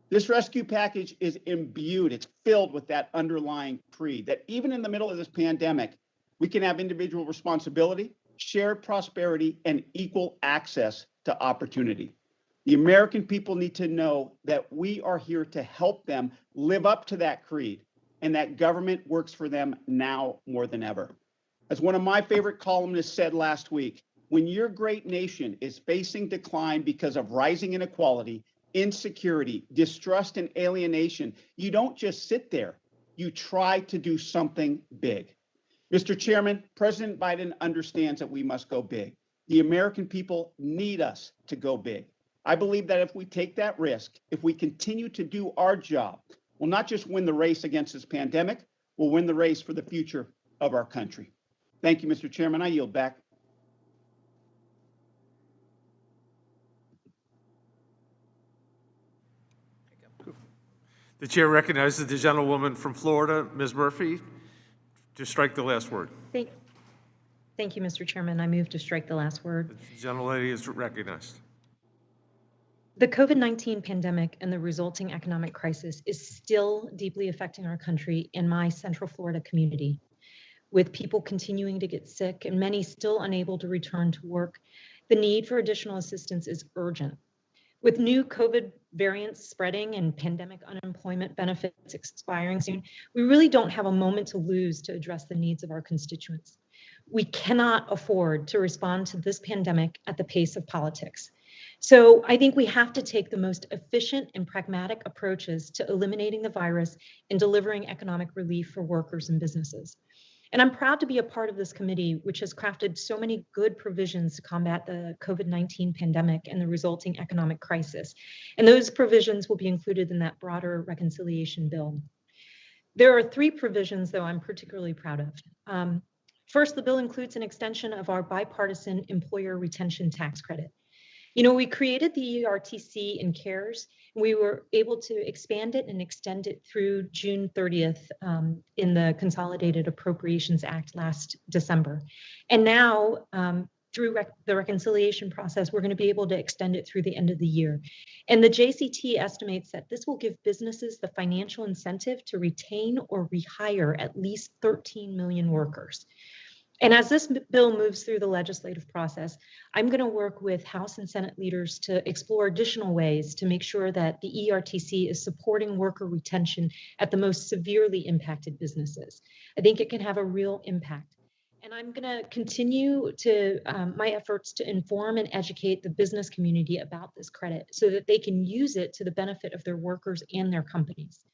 This rescue package is imbued, it's filled with that underlying creed that even in the middle of this pandemic, we can have individual responsibility, shared prosperity, and equal access to opportunity. The American people need to know that we are here to help them live up to that creed and that government works for them now more than ever. As one of my favorite columnists said last week, when your great nation is facing decline because of rising inequality, insecurity, distrust, and alienation, you don't just sit there. You try to do something big. Mr. Chairman, President Biden understands that we must go big. The American people need us to go big. I believe that if we take that risk, if we continue to do our job, we'll not just win the race against this pandemic, we'll win the race for the future of our country. Thank you, Mr. Chairman. I yield back. The chair recognizes the gentlewoman from Florida, Ms. Murphy, to strike the last word. Thank you, Mr. Chairman. I move to strike the last word. The gentlelady is recognized. The COVID-19 pandemic and the resulting economic crisis is still deeply affecting our country and my Central Florida community. With people continuing to get sick and many still unable to return to work, the need for additional assistance is urgent. With new COVID variants spreading and pandemic unemployment benefits expiring soon, we really don't have a moment to lose to address the needs of our constituents. We cannot afford to respond to this pandemic at the pace of politics. So I think we have to take the most efficient and pragmatic approaches to eliminating the virus and delivering economic relief for workers and businesses. And I'm proud to be a part of this committee, which has crafted so many good provisions to combat the COVID-19 pandemic and the resulting economic crisis. And those provisions will be included in that broader reconciliation bill. There are three provisions, though, I'm particularly proud of. First, the bill includes an extension of our bipartisan employer retention tax credit. You know, we created the ERTC in CARES. We were able to expand it and extend it through June 30th in the Consolidated Appropriations Act last December. And now, through the reconciliation process, we're going to be able to extend it through the end of the year. And the JCT estimates that this will give businesses the financial incentive to retain or rehire at least 13 million workers. And as this bill moves through the legislative process, I'm going to work with House and Senate leaders to explore additional ways to make sure that the ERTC is supporting worker retention at the most severely impacted businesses. I think it can have a real impact. And I'm going to continue to my efforts to inform and educate the business community about this credit so that they can use it to the benefit of their workers and their companies.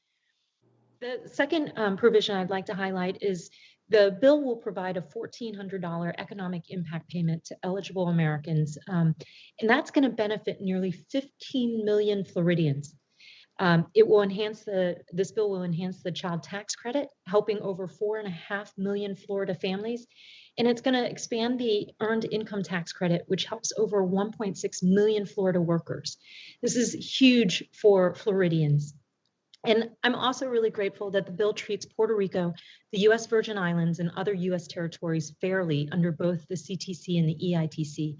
The second provision I'd like to highlight is The bill will provide a $1,400 economic impact payment to eligible Americans, and that's going to benefit nearly 15 million Floridians. This bill will enhance the child tax credit, helping over 4.5 million Florida families. And it's going to expand the earned income tax credit, which helps over 1.6 million Florida workers. This is huge for Floridians. And I'm also really grateful that the bill treats Puerto Rico, the U.S. Virgin Islands, and other U.S. territories fairly under both the CTC and the EITC.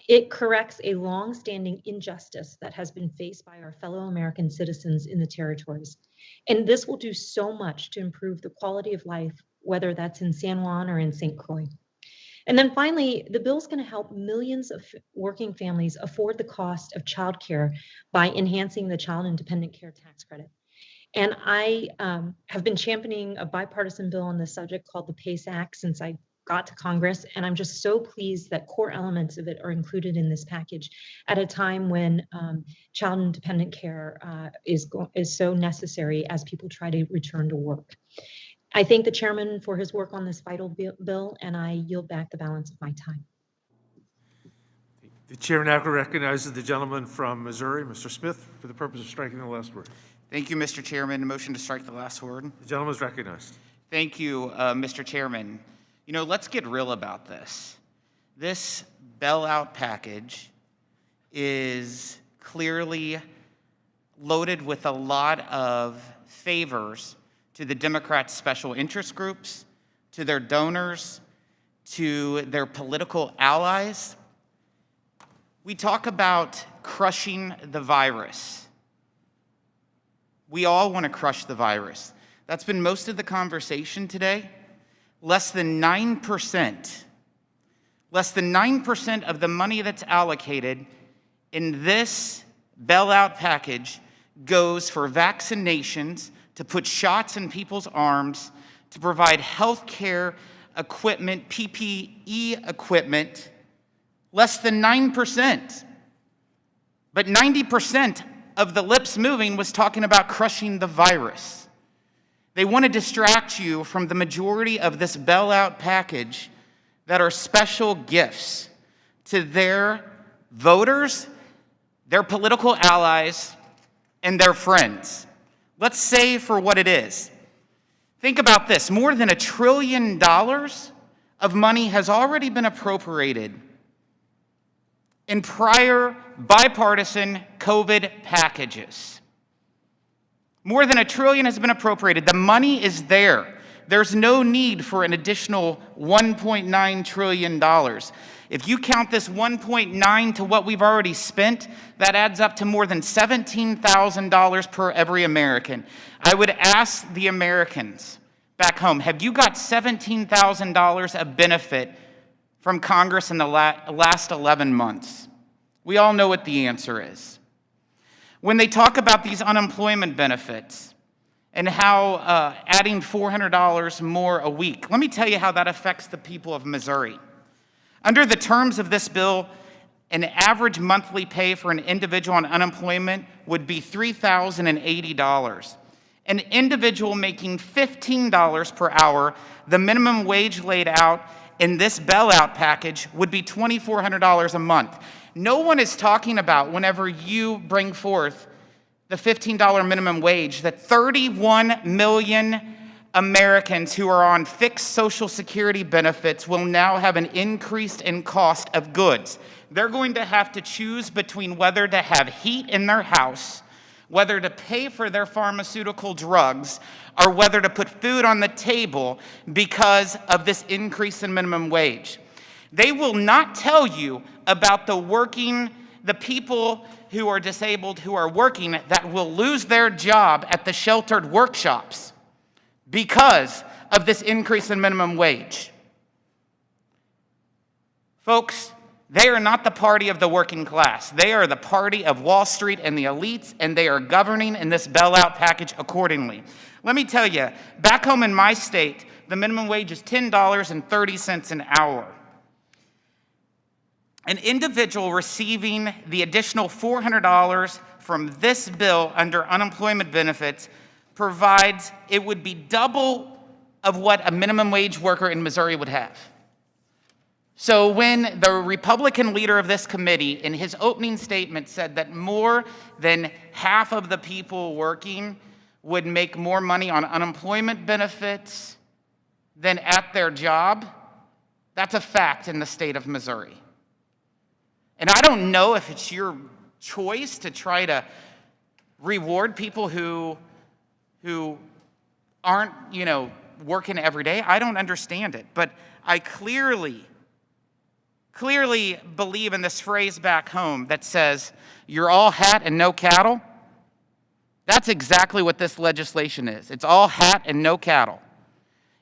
It corrects a long-standing injustice that has been faced by our fellow American citizens in the territories. And this will do so much to improve the quality of life, whether that's in San Juan or in St. Croix. And then finally, the bill is going to help millions of working families afford the cost of childcare by enhancing the child and dependent care tax credit. And I have been championing a bipartisan bill on this subject called the PACE Act since I got to Congress, and I'm just so pleased that core elements of it are included in this package at a time when child and dependent care is so necessary as people try to return to work. I thank the chairman for his work on this vital bill, and I yield back the balance of my time. The chair now recognizes the gentleman from Missouri, Mr. Smith, for the purpose of striking the last word. Thank you, Mr. Chairman. A motion to strike the last word. The gentleman is recognized. Thank you, Mr. Chairman. You know, let's get real about this. This bailout package is clearly loaded with a lot of favors to the Democrats' special interest groups, to their donors, to their political allies. We talk about crushing the virus. We all want to crush the virus. That's been most of the conversation today. Less than 9% of the money that's allocated in this bailout package goes for vaccinations, to put shots in people's arms, to provide health care equipment, PPE equipment. Less than 9%. But 90% of the lips moving was talking about crushing the virus. They want to distract you from the majority of this bailout package that are special gifts to their voters, their political allies, and their friends. Let's say for what it is. Think about this. More than $1 trillion of money has already been appropriated in prior bipartisan COVID packages. More than $1 trillion has been appropriated. The money is there. There's no need for an additional $1.9 trillion. If you count this 1.9 to what we've already spent, that adds up to more than $17,000 per every American. I would ask the Americans back home, have you got $17,000 of benefit from Congress in the last 11 months? We all know what the answer is. When they talk about these unemployment benefits and how adding $400 more a week, let me tell you how that affects the people of Missouri. Under the terms of this bill, an average monthly pay for an individual on unemployment would be $3,080. An individual making $15 per hour, the minimum wage laid out in this bailout package would be $2,400 a month. No one is talking about, whenever you bring forth the $15 minimum wage, that 31 million Americans who are on fixed Social Security benefits will now have an increase in cost of goods. They're going to have to choose between whether to have heat in their house, whether to pay for their pharmaceutical drugs, or whether to put food on the table because of this increase in minimum wage. They will not tell you about the people who are disabled, who are working, that will lose their job at the sheltered workshops because of this increase in minimum wage. Folks, they are not the party of the working class. They are the party of Wall Street and the elites, and they are governing in this bailout package accordingly. Let me tell you, back home in my state, the minimum wage is $10.30 an hour. An individual receiving the additional $400 from this bill under unemployment benefits provides, it would be double of what a minimum wage worker in Missouri would have. So when the Republican leader of this committee in his opening statement said that more than half of the people working would make more money on unemployment benefits than at their job, that's a fact in the state of Missouri. And I don't know if it's your choice to try to reward people who aren't, working every day. I don't understand it, but I clearly believe in this phrase back home that says, "You're all hat and no cattle." That's exactly what this legislation is. It's all hat and no cattle.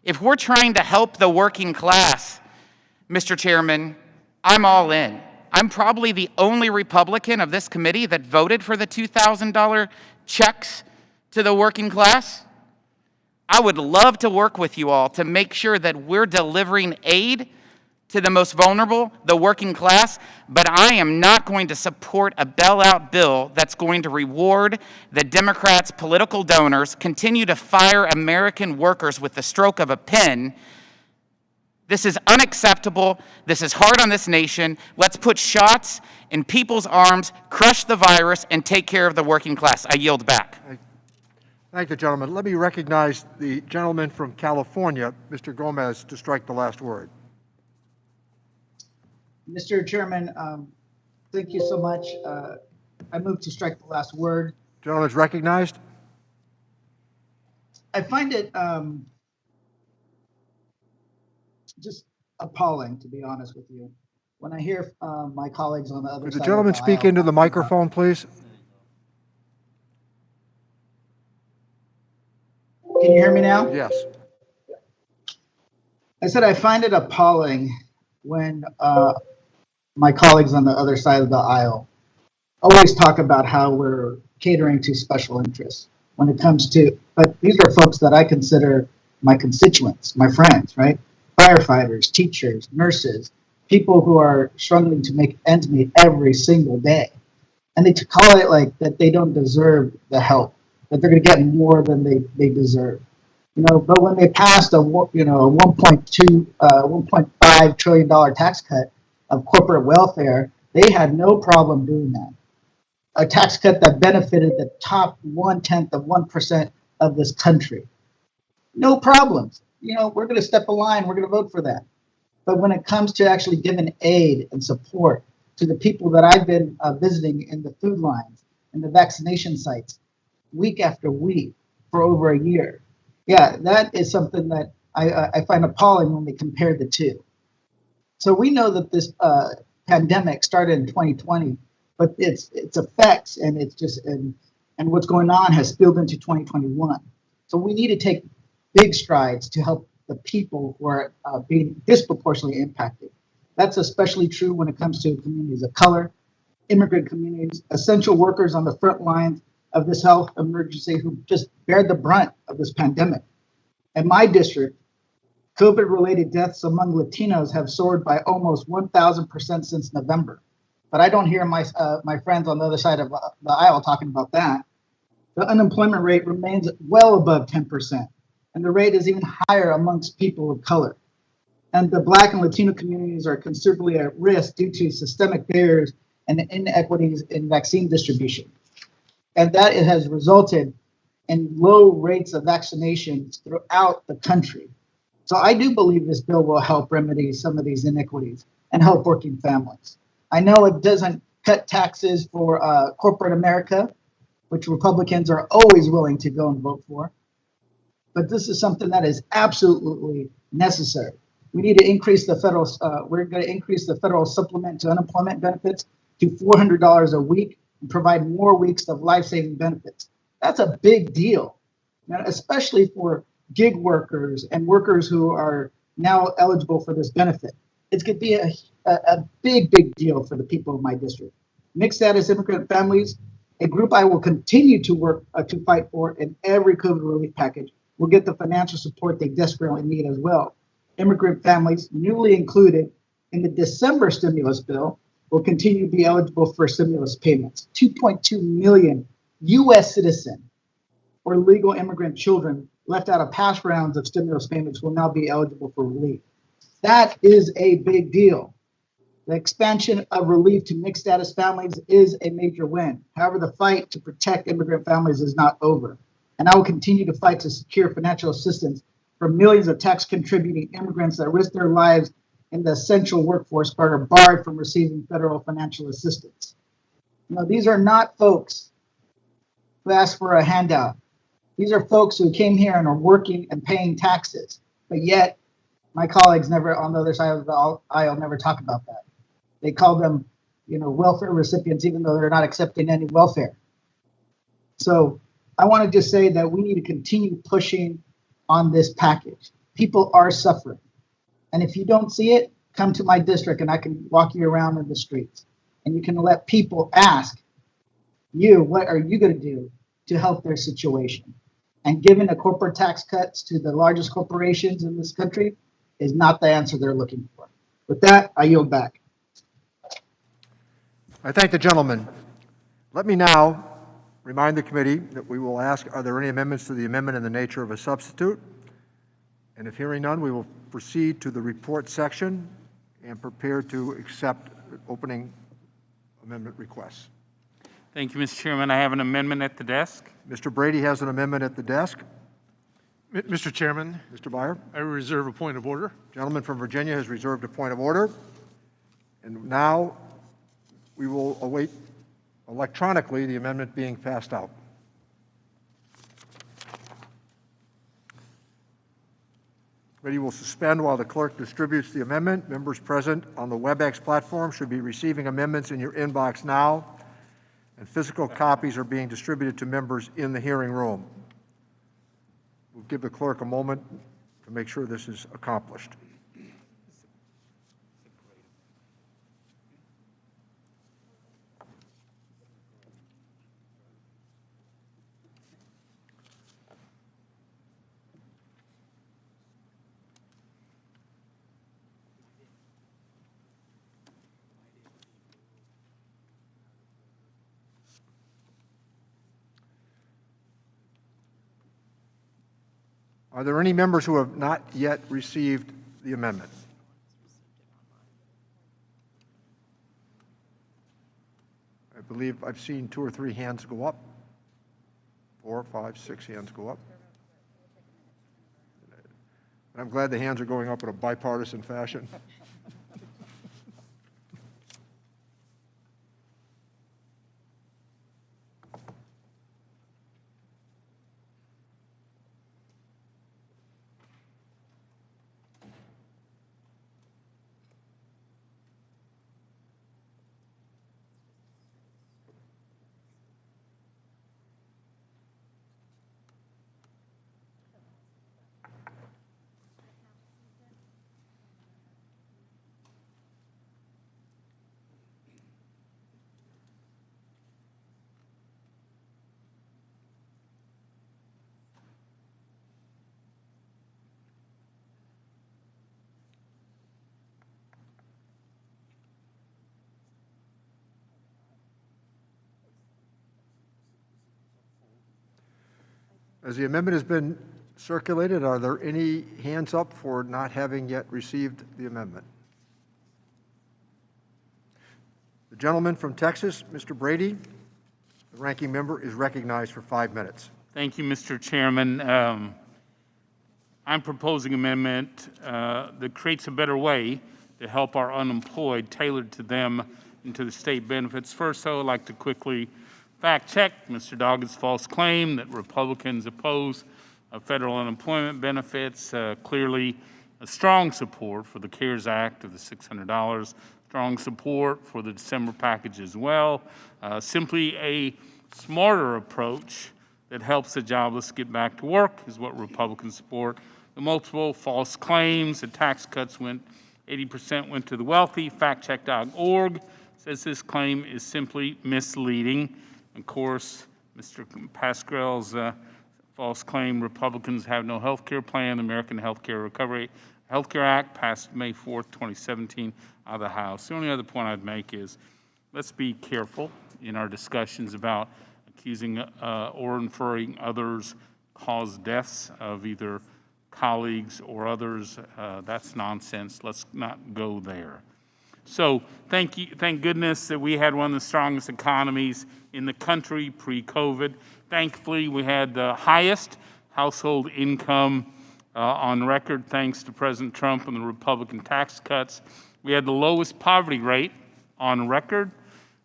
If we're trying to help the working class, Mr. Chairman, I'm all in. I'm probably the only Republican of this committee that voted for the $2,000 checks to the working class. I would love to work with you all to make sure that we're delivering aid to the most vulnerable, the working class, but I am not going to support a bailout bill that's going to reward the Democrats' political donors, continue to fire American workers with the stroke of a pen. This is unacceptable. This is hard on this nation. Let's put shots in people's arms, crush the virus, and take care of the working class. I yield back. Thank you, gentlemen. Let me recognize the gentleman from California, Mr. Gomez, to strike the last word. Mr. Chairman, thank you so much. I move to strike the last word. Gentleman's recognized. I find it just appalling, to be honest with you, when I hear my colleagues on the other side. Could the gentleman speak into the microphone, please? Can you hear me now? Yes. I said I find it appalling when my colleagues on the other side of the aisle always talk about how we're catering to special interests when it comes to, but these are folks that I consider my constituents, my friends, right? Firefighters, teachers, nurses, people who are struggling to make ends meet every single day. And they call it like that they don't deserve the help, that they're going to get more than they deserve. But when they passed a $1.5 trillion tax cut of corporate welfare, they had no problem doing that. A tax cut that benefited the top 0.1% of this country. No problems. We're going to step a line. We're going to vote for that. But when it comes to actually giving aid and support to the people that I've been visiting in the food lines and the vaccination sites week after week for over a year, yeah, that is something that I find appalling when they compare the two. So we know that this pandemic started in 2020, but its effects and and what's going on has spilled into 2021. So we need to take big strides to help the people who are being disproportionately impacted. That's especially true when it comes to communities of color, immigrant communities, essential workers on the front lines of this health emergency who just bear the brunt of this pandemic. In my district, COVID-related deaths among Latinos have soared by almost 1,000% since November. But I don't hear my friends on the other side of the aisle talking about that. The unemployment rate remains well above 10%, and the rate is even higher amongst people of color. And the Black and Latino communities are considerably at risk due to systemic barriers and inequities in vaccine distribution. And that it has resulted in low rates of vaccinations throughout the country. So I do believe this bill will help remedy some of these inequities and help working families. I know it doesn't cut taxes for corporate America, which Republicans are always willing to go and vote for. But this is something that is absolutely necessary. We need to increase the federal, we're going to increase the federal supplement to unemployment benefits to $400 a week and provide more weeks of life-saving benefits. That's a big deal, especially for gig workers and workers who are now eligible for this benefit. It's going to be a big, big deal for the people of my district. Mixed status immigrant families, a group I will continue to work to fight for in every COVID relief package, will get the financial support they desperately need as well. Immigrant families newly included in the December stimulus bill will continue to be eligible for stimulus payments. 2.2 million U.S. citizen or legal immigrant children left out of past rounds of stimulus payments will now be eligible for relief. That is a big deal. The expansion of relief to mixed status families is a major win. However, the fight to protect immigrant families is not over. And I will continue to fight to secure financial assistance for millions of tax contributing immigrants that risk their lives in the essential workforce but are barred from receiving federal financial assistance. These are not folks who asked for a handout. These are folks who came here and are working and paying taxes, but yet my colleagues never on the other side of the aisle never talk about that. They call them, welfare recipients, even though they're not accepting any welfare. So I want to just say that we need to continue pushing on this package. People are suffering. And if you don't see it, come to my district and I can walk you around in the streets. And you can let people ask you, what are you going to do to help their situation? And giving the corporate tax cuts to the largest corporations in this country is not the answer they're looking for. With that, I yield back. I thank the gentleman. Let me now remind the committee that we will ask, are there any amendments to the amendment in the nature of a substitute? And if hearing none, we will proceed to the report section and prepare to accept opening amendment requests. Thank you, Mr. Chairman. I have an amendment at the desk. Mr. Brady has an amendment at the desk. Mr. Chairman. Mr. Byer. I reserve a point of order. Gentleman from Virginia has reserved a point of order. And now we will await electronically the amendment being passed out. Committee will suspend while the clerk distributes the amendment. Members present on the WebEx platform should be receiving amendments in your inbox now, and physical copies are being distributed to members in the hearing room. We'll give the clerk a moment to make sure this is accomplished. Are there any members who have not yet received the amendment? I believe I've seen 2 or 3 hands go up. 4, 5, 6 hands go up. And I'm glad the hands are going up in a bipartisan fashion. As the amendment has been circulated, are there any hands up for not having yet received the amendment? The gentleman from Texas, Mr. Brady, the ranking member, is recognized for 5 minutes. Thank you, Mr. Chairman. I'm proposing an amendment that creates a better way to help our unemployed, tailored to them and to the state benefits. First, I would like to quickly fact-check Mr. Doggett's false claim that Republicans oppose federal unemployment benefits. Clearly, a strong support for the CARES Act of the $600, strong support for the December package as well. Simply a smarter approach that helps the jobless get back to work is what Republicans support. The multiple false claims that tax cuts 80% went to the wealthy. Factcheck.org says this claim is simply misleading. Of course, Mr. Pascrell's false claim, Republicans have no health care plan. The American Healthcare Recovery Healthcare Act passed May 4th, 2017 out of the House. The only other point I'd make is let's be careful in our discussions about accusing or inferring others cause deaths of either colleagues or others. That's nonsense. Let's not go there. So thank goodness that we had one of the strongest economies in the country pre-COVID. Thankfully, we had the highest household income on record thanks to President Trump and the Republican tax cuts. We had the lowest poverty rate on record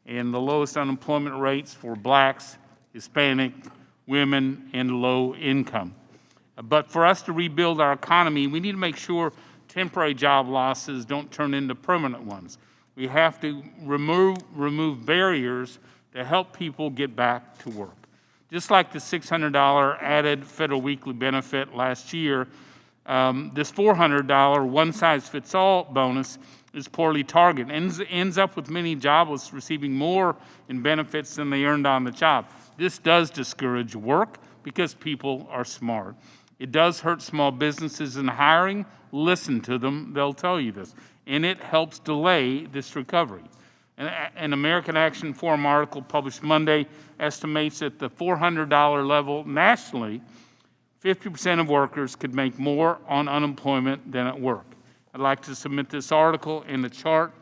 and the lowest unemployment rates for blacks, Hispanic, women, and low income. But for us to rebuild our economy, we need to make sure temporary job losses don't turn into permanent ones. We have to remove barriers to help people get back to work. Just like the $600 added federal weekly benefit last year, this $400 one-size-fits-all bonus is poorly targeted and ends up with many jobless receiving more in benefits than they earned on the job. This does discourage work because people are smart. It does hurt small businesses in hiring. Listen to them, they'll tell you this. And it helps delay this recovery. An American Action Forum article published Monday estimates at the $400 level nationally, 50% of workers could make more on unemployment than at work. I'd like to submit this article and the chart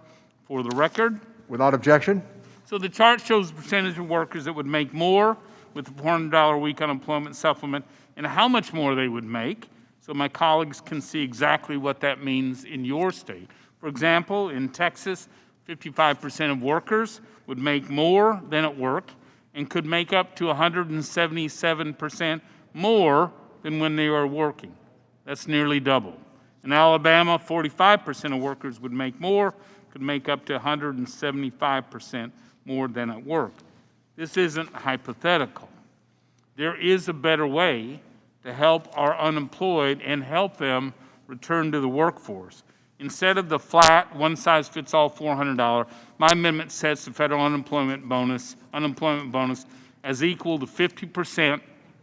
for the record. Without objection. So the chart shows the percentage of workers that would make more with the $400 a week unemployment supplement and how much more they would make, so my colleagues can see exactly what that means in your state. For example, in Texas, 55% of workers would make more than at work and could make up to 177% more than when they were working. That's nearly double. In Alabama, 45% of workers would make more, could make up to 175% more than at work. This isn't hypothetical. There is a better way to help our unemployed and help them return to the workforce. Instead of the flat, one-size-fits-all $400, my amendment sets the federal unemployment bonus as equal to 50%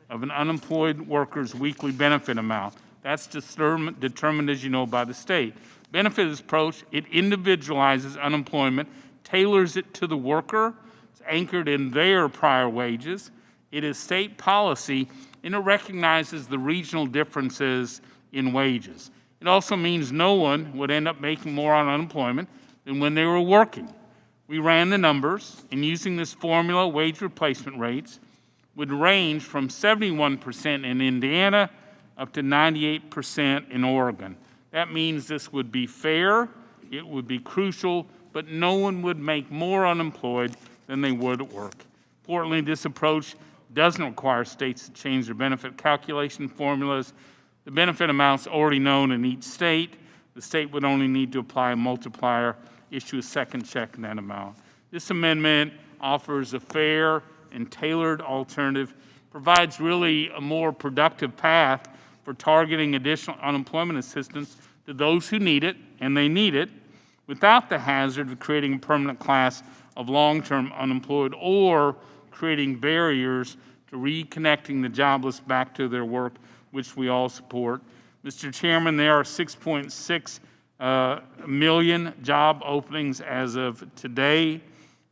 of an unemployed worker's weekly benefit amount. That's determined, as you know, by the state. Benefit approach, it individualizes unemployment, tailors it to the worker, it's anchored in their prior wages. It is state policy, and it recognizes the regional differences in wages. It also means no one would end up making more on unemployment than when they were working. We ran the numbers, and using this formula, wage replacement rates would range from 71% in Indiana up to 98% in Oregon. That means this would be fair, it would be crucial, but no one would make more unemployed than they would at work. Importantly, this approach doesn't require states to change their benefit calculation formulas. The benefit amounts already known in each state. The state would only need to apply a multiplier, issue a second check in that amount. This amendment offers a fair and tailored alternative, provides really a more productive path for targeting additional unemployment assistance to those who need it, and they need it, without the hazard of creating a permanent class of long-term unemployed or creating barriers to reconnecting the jobless back to their work, which we all support. Mr. Chairman, there are 6.6 million job openings as of today.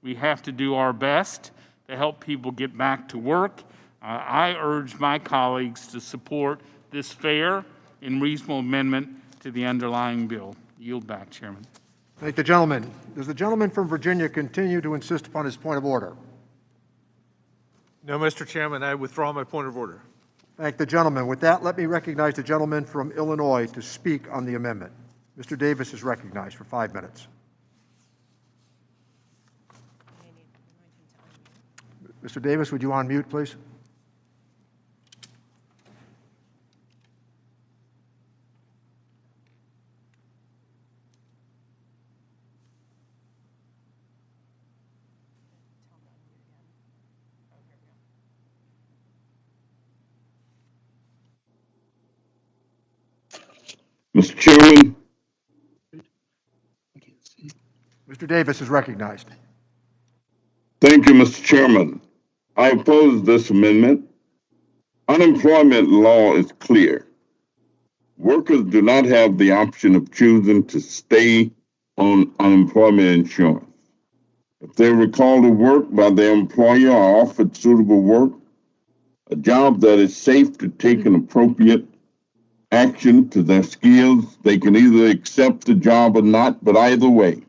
We have to do our best to help people get back to work. I urge my colleagues to support this fair and reasonable amendment to the underlying bill. Yield back, Chairman. Thank the gentleman. Does the gentleman from Virginia continue to insist upon his point of order? No, Mr. Chairman, I withdraw my point of order. Thank the gentleman. With that, let me recognize the gentleman from Illinois to speak on the amendment. Mr. Davis is recognized for 5 minutes. Mr. Davis, would you unmute, please? Mr. Chairman. Mr. Davis is recognized. Thank you, Mr. Chairman. I oppose this amendment. Unemployment law is clear. Workers do not have the option of choosing to stay on unemployment insurance. If they are recalled to work by their employer or offered suitable work, a job that is safe to take an appropriate action to their skills. They can either accept the job or not, but either way,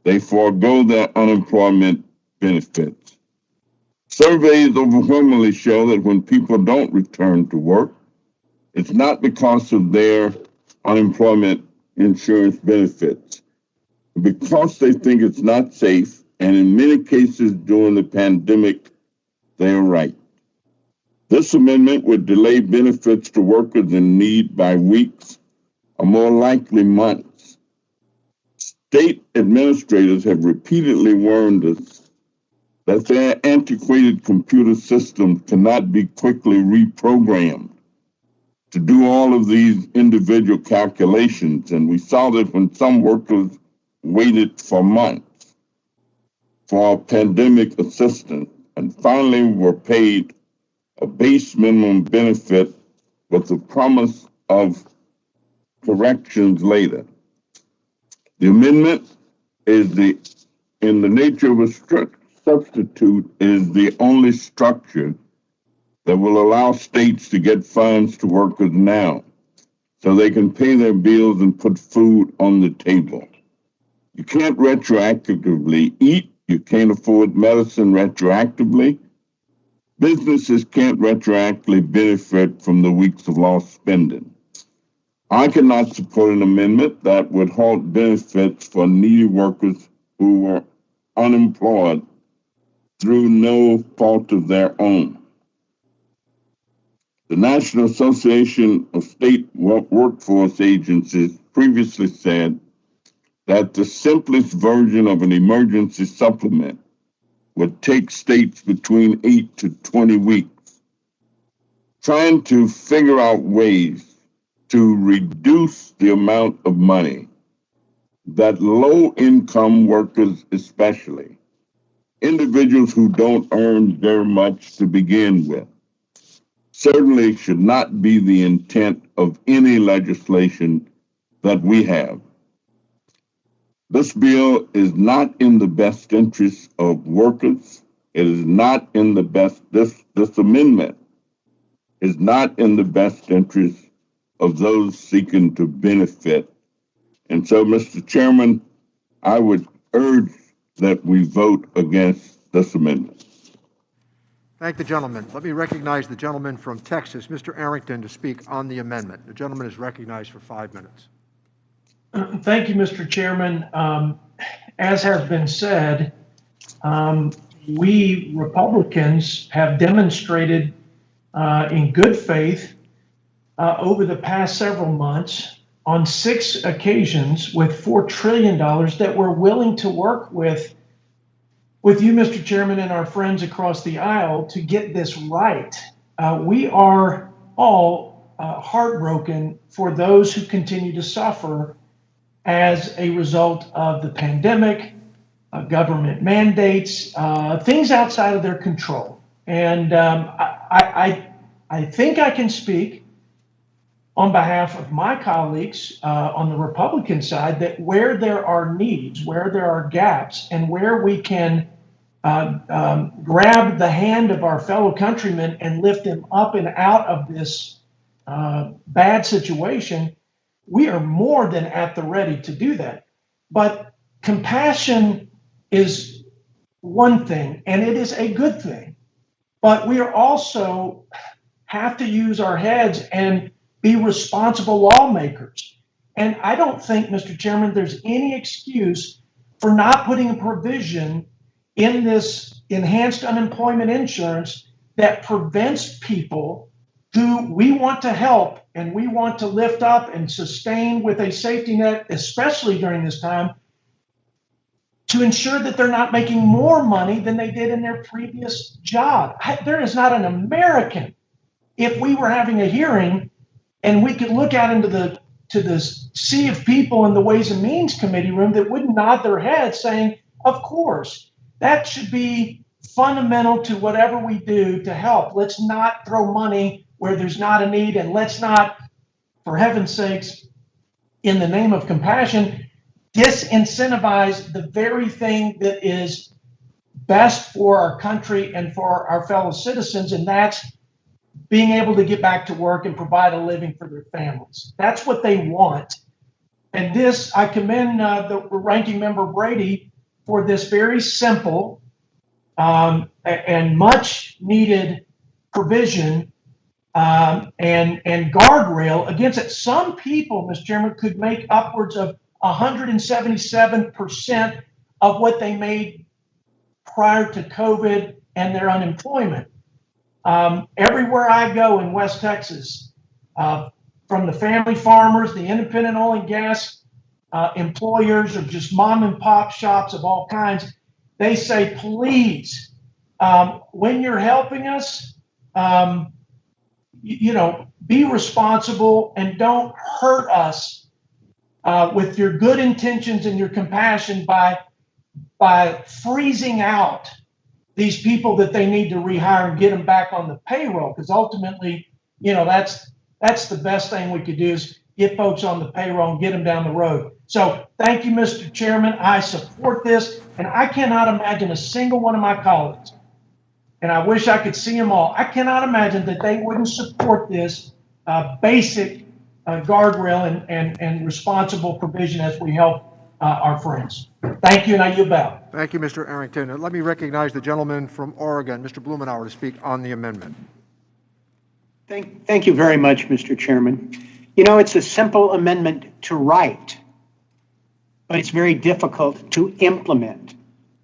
they forego their unemployment benefits. Surveys overwhelmingly show that when people don't return to work, it's not because of their unemployment insurance benefits, because they think it's not safe, and in many cases during the pandemic, they are right. This amendment would delay benefits to workers in need by weeks or more likely months. State administrators have repeatedly warned us that their antiquated computer systems cannot be quickly reprogrammed to do all of these individual calculations. And we saw that when some workers waited for months for pandemic assistance and finally were paid a base minimum benefit with the promise of corrections later. The amendment is in the nature of a substitute, is the only structure that will allow states to get funds to workers now so they can pay their bills and put food on the table. You can't retroactively eat. You can't afford medicine retroactively. Businesses can't retroactively benefit from the weeks of lost spending. I cannot support an amendment that would halt benefits for needy workers who were unemployed through no fault of their own. The National Association of State Workforce Agencies previously said that the simplest version of an emergency supplement would take states between 8 to 20 weeks. Trying to figure out ways to reduce the amount of money that low-income workers, especially individuals who don't earn very much to begin with, certainly should not be the intent of any legislation that we have. This bill is not in the best interest of workers. It is not in the best, this amendment is not in the best interest of those seeking to benefit. And so, Mr. Chairman, I would urge that we vote against this amendment. Thank the gentleman. Let me recognize the gentleman from Texas, Mr. Arrington, to speak on the amendment. The gentleman is recognized for 5 minutes. Thank you, Mr. Chairman. As has been said, we Republicans have demonstrated in good faith over the past several months on 6 occasions with $4 trillion that we're willing to work with you, Mr. Chairman, and our friends across the aisle to get this right. We are all heartbroken for those who continue to suffer as a result of the pandemic, government mandates, things outside of their control. And I think I can speak on behalf of my colleagues on the Republican side that where there are needs, where there are gaps, and where we can grab the hand of our fellow countrymen and lift them up and out of this bad situation, we are more than at the ready to do that. But compassion is one thing, and it is a good thing. But we are also have to use our heads and be responsible lawmakers. And I don't think, Mr. Chairman, there's any excuse for not putting a provision in this enhanced unemployment insurance that prevents people who we want to help and we want to lift up and sustain with a safety net, especially during this time, to ensure that they're not making more money than they did in their previous job. There is not an American, if we were having a hearing and we could look out into the sea of people in the Ways and Means Committee room, that would nod their heads saying, of course, that should be fundamental to whatever we do to help. Let's not throw money where there's not a need, and let's not, for heaven's sakes, in the name of compassion, disincentivize the very thing that is best for our country and for our fellow citizens, and that's being able to get back to work and provide a living for their families. That's what they want. And this, I commend the ranking member Brady for this very simple and much needed provision and guardrail against it. Some people, Mr. Chairman, could make upwards of 177% of what they made prior to COVID and their unemployment. Everywhere I go in West Texas, from the family farmers, the independent oil and gas employers, or just mom and pop shops of all kinds, they say, please, when you're helping us, be responsible and don't hurt us with your good intentions and your compassion by freezing out these people that they need to rehire and get them back on the payroll. Because ultimately, that's the best thing we could do, is get folks on the payroll and get them down the road. So thank you, Mr. Chairman. I support this, and I cannot imagine a single one of my colleagues, and I wish I could see them all, I cannot imagine that they wouldn't support this basic guardrail and responsible provision as we help our friends. Thank you, and I yield back. Thank you, Mr. Arrington. Let me recognize the gentleman from Oregon, Mr. Blumenauer, to speak on the amendment. Thank you very much, Mr. Chairman. It's a simple amendment to write, but it's very difficult to implement.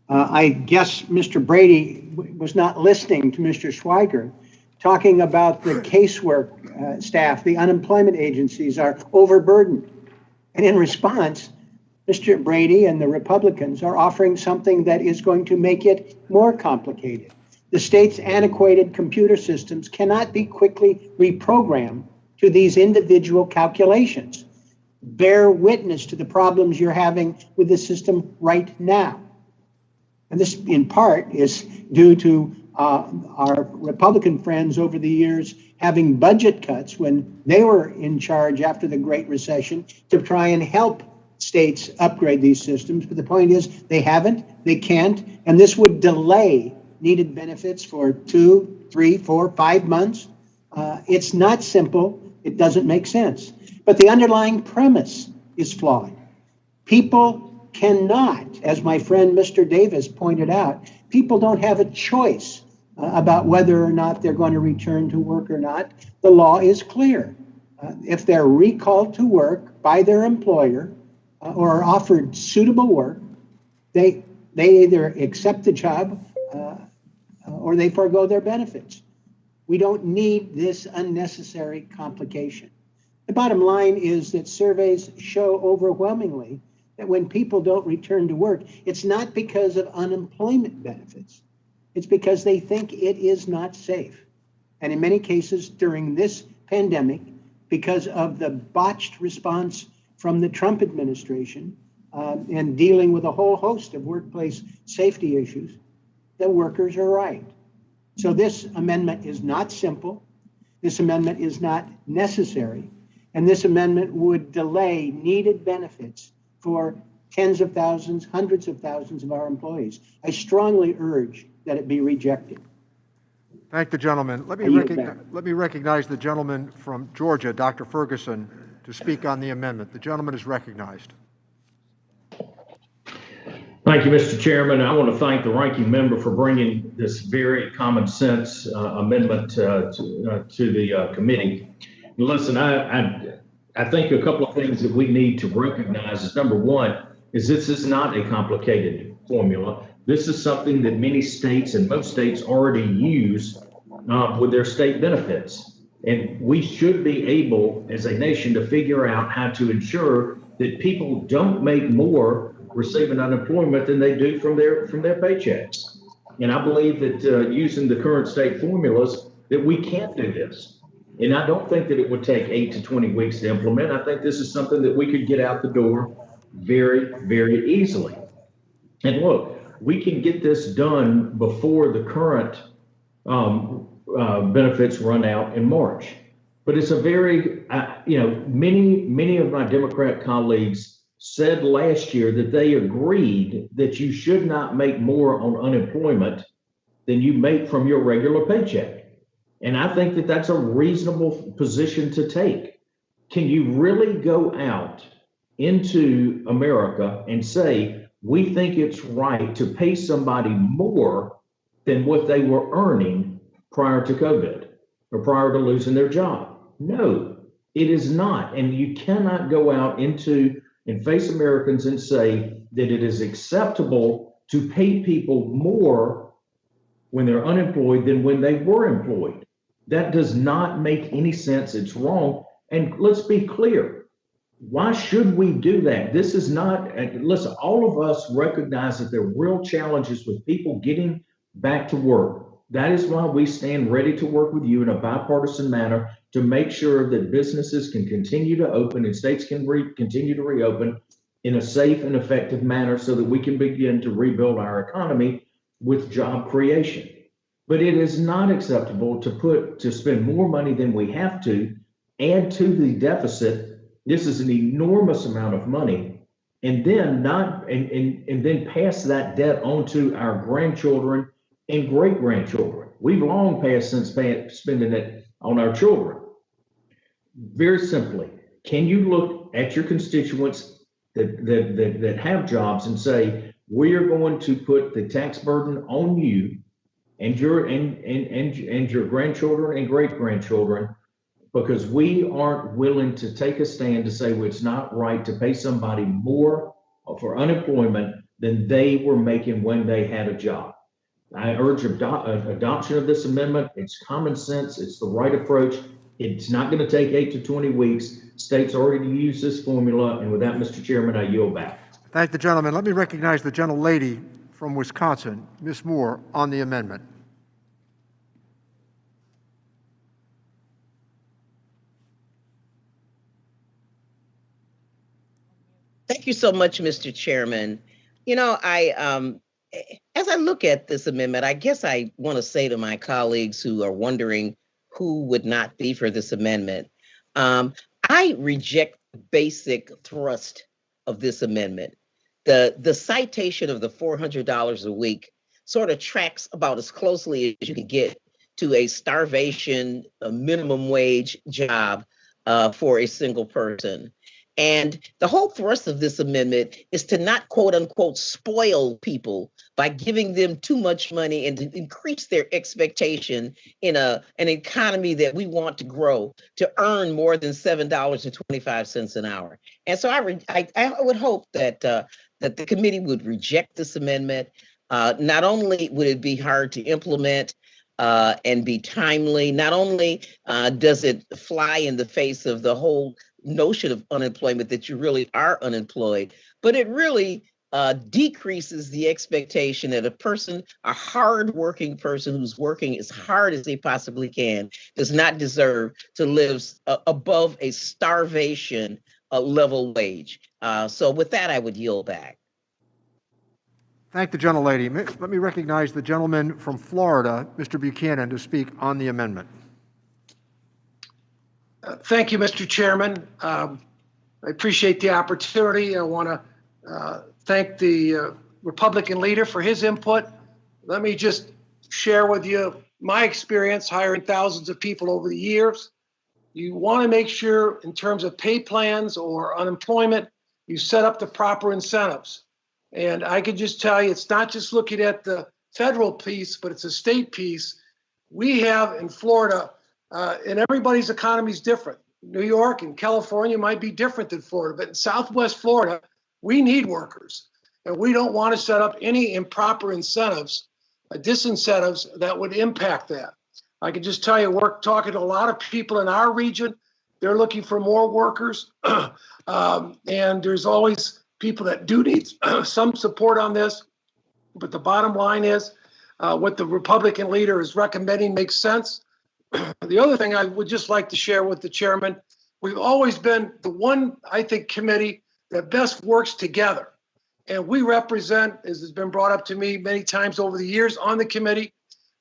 I guess Mr. Brady was not listening to Mr. Schweiger talking about the casework staff. The unemployment agencies are overburdened. And in response, Mr. Brady and the Republicans are offering something that is going to make it more complicated. The state's antiquated computer systems cannot be quickly reprogrammed to these individual calculations. Bear witness to the problems you're having with the system right now. And this, in part, is due to our Republican friends over the years having budget cuts when they were in charge after the Great Recession to try and help states upgrade these systems. But the point is, they haven't, they can't, and this would delay needed benefits for 2, 3, 4, 5 months. It's not simple. It doesn't make sense. But the underlying premise is flawed. People cannot, as my friend Mr. Davis pointed out, people don't have a choice about whether or not they're going to return to work or not. The law is clear. If they're recalled to work by their employer or are offered suitable work, they either accept the job or they forego their benefits. We don't need this unnecessary complication. The bottom line is that surveys show overwhelmingly that when people don't return to work, it's not because of unemployment benefits. It's because they think it is not safe. And in many cases during this pandemic, because of the botched response from the Trump administration and dealing with a whole host of workplace safety issues, the workers are right. So this amendment is not simple. This amendment is not necessary. And this amendment would delay needed benefits for tens of thousands, hundreds of thousands of our employees. I strongly urge that it be rejected. Thank the gentleman. Let me recognize the gentleman from Georgia, Dr. Ferguson, to speak on the amendment. The gentleman is recognized. Thank you, Mr. Chairman. I want to thank the ranking member for bringing this very common sense amendment to the committee. Listen, I think a couple of things that we need to recognize is, number one, is this is not a complicated formula. This is something that many states and most states already use with their state benefits. And we should be able, as a nation, to figure out how to ensure that people don't make more receiving unemployment than they do from their paychecks. And I believe that using the current state formulas, that we can't do this. And I don't think that it would take 8 to 20 weeks to implement. I think this is something that we could get out the door very, very easily. And look, we can get this done before the current benefits run out in March. But it's a very, many of my Democrat colleagues said last year that they agreed that you should not make more on unemployment than you make from your regular paycheck. And I think that that's a reasonable position to take. Can you really go out into America and say, we think it's right to pay somebody more than what they were earning prior to COVID or prior to losing their job? No, it is not. And you cannot go out into and face Americans and say that it is acceptable to pay people more when they're unemployed than when they were employed. That does not make any sense. It's wrong. And let's be clear. Why should we do that? This is not, listen, all of us recognize that there are real challenges with people getting back to work. That is why we stand ready to work with you in a bipartisan manner to make sure that businesses can continue to open and states can continue to reopen in a safe and effective manner so that we can begin to rebuild our economy with job creation. But it is not acceptable to spend more money than we have to, add to the deficit. This is an enormous amount of money, and then then pass that debt on to our grandchildren and great grandchildren. We've long passed since spending it on our children. Very simply, can you look at your constituents that have jobs and say, we are going to put the tax burden on you and your grandchildren and great grandchildren, because we aren't willing to take a stand to say, well, it's not right to pay somebody more for unemployment than they were making when they had a job. I urge adoption of this amendment. It's common sense. It's the right approach. It's not going to take 8 to 20 weeks. States already use this formula. And with that, Mr. Chairman, I yield back. Thank the gentleman. Let me recognize the gentlelady from Wisconsin, Ms. Moore, on the amendment. Thank you so much, Mr. Chairman. You know, as I look at this amendment, I guess I want to say to my colleagues who are wondering who would not be for this amendment, I reject the basic thrust of this amendment. The citation of the $400 a week sort of tracks about as closely as you can get to a starvation, a minimum wage job for a single person. And the whole thrust of this amendment is to not, quote unquote, spoil people by giving them too much money and to increase their expectation in an economy that we want to grow to earn more than $7.25 an hour. And so I would hope that that the committee would reject this amendment. Not only would it be hard to implement and be timely, not only does it fly in the face of the whole notion of unemployment, that you really are unemployed, but it really decreases the expectation that a hardworking person who's working as hard as they possibly can, does not deserve to live above a starvation level wage. So with that, I would yield back. Thank the gentlelady. Let me recognize the gentleman from Florida, Mr. Buchanan, to speak on the amendment. Thank you, Mr. Chairman. I appreciate the opportunity. I want to thank the Republican leader for his input. Let me just share with you my experience hiring thousands of people over the years. You want to make sure in terms of pay plans or unemployment, you set up the proper incentives. And I can just tell you, it's not just looking at the federal piece, but it's a state piece. We have in Florida, and everybody's economy is different. New York and California might be different than Florida, but in Southwest Florida, we need workers. And we don't want to set up any improper incentives, disincentives that would impact that. I can just tell you, we're talking to a lot of people in our region. They're looking for more workers. And there's always people that do need some support on this. But the bottom line is what the Republican leader is recommending makes sense. The other thing I would just like to share with the chairman, we've always been the one, I think, committee that best works together. And we represent, as has been brought up to me many times over the years on the committee,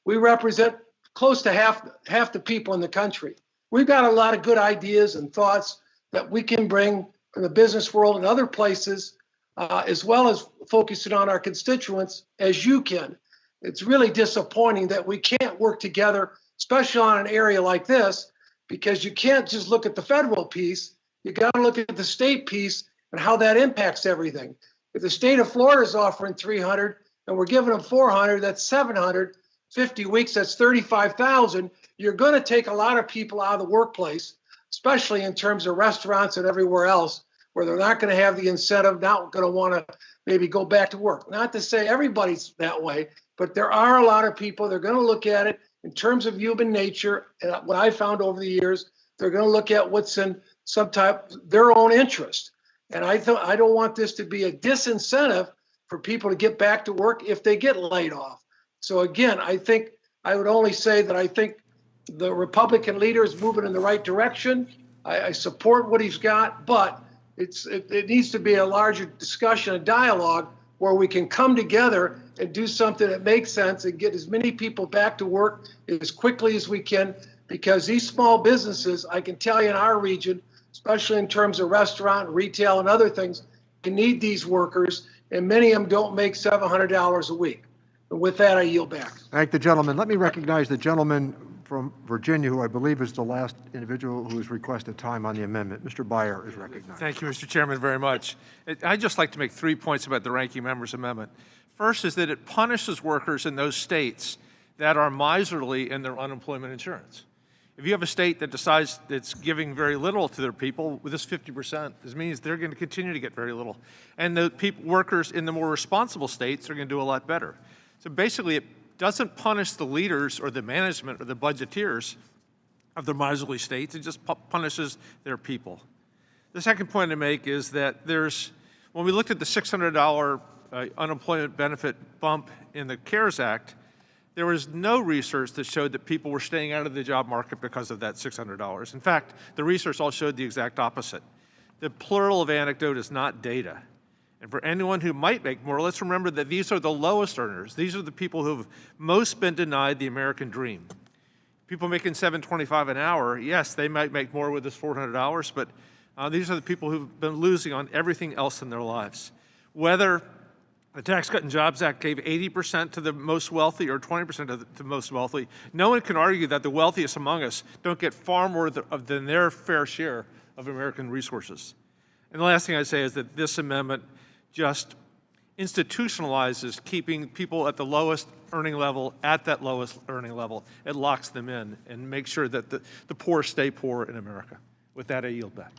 we represent close to half the people in the country. We've got a lot of good ideas and thoughts that we can bring from the business world and other places, as well as focusing on our constituents as you can. It's really disappointing that we can't work together especially on an area like this, because you can't just look at the federal piece. You got to look at the state piece and how that impacts everything. If the state of Florida is offering 300 and we're giving them 400, that's 700. 50 weeks, that's 35,000. You're going to take a lot of people out of the workplace, especially in terms of restaurants and everywhere else, where they're not going to have the incentive, not going to want to maybe go back to work. Not to say everybody's that way, but there are a lot of people, they're going to look at it in terms of human nature. And what I found over the years, they're going to look at what's in some type, their own interest. And I don't want this to be a disincentive for people to get back to work if they get laid off. So again, I think I would only say that I think the Republican leader is moving in the right direction. I support what he's got, but it needs to be a larger discussion, a dialogue where we can come together and do something that makes sense and get as many people back to work as quickly as we can, because these small businesses, I can tell you in our region, especially in terms of restaurant, retail, and other things, you need these workers, and many of them don't make $700 a week. And with that, I yield back. Thank the gentleman. Let me recognize the gentleman from Virginia, who I believe is the last individual who has requested time on the amendment. Mr. Byer is recognized. Thank you, Mr. Chairman, very much. I'd just like to make 3 points about the ranking member's amendment. First is that it punishes workers in those states that are miserly in their unemployment insurance. If you have a state that decides it's giving very little to their people, with this 50%, this means they're going to continue to get very little. And the workers in the more responsible states are going to do a lot better. So basically, it doesn't punish the leaders or the management or the budgeteers of the miserly states. It just punishes their people. The second point to make is that when we looked at the $600 unemployment benefit bump in the CARES Act, there was no research that showed that people were staying out of the job market because of that $600. In fact, the research all showed the exact opposite. The plural of anecdote is not data. And for anyone who might make more, let's remember that these are the lowest earners. These are the people who have most been denied the American dream. People making $7.25 an hour, yes, they might make more with this $400, but these are the people who've been losing on everything else in their lives. Whether the Tax Cut and Jobs Act gave 80% to the most wealthy or 20% to the most wealthy, no one can argue that the wealthiest among us don't get far more than their fair share of American resources. And the last thing I'd say is that this amendment just institutionalizes keeping people at the lowest earning level at that lowest earning level. It locks them in and makes sure that the poor stay poor in America. With that, I yield back.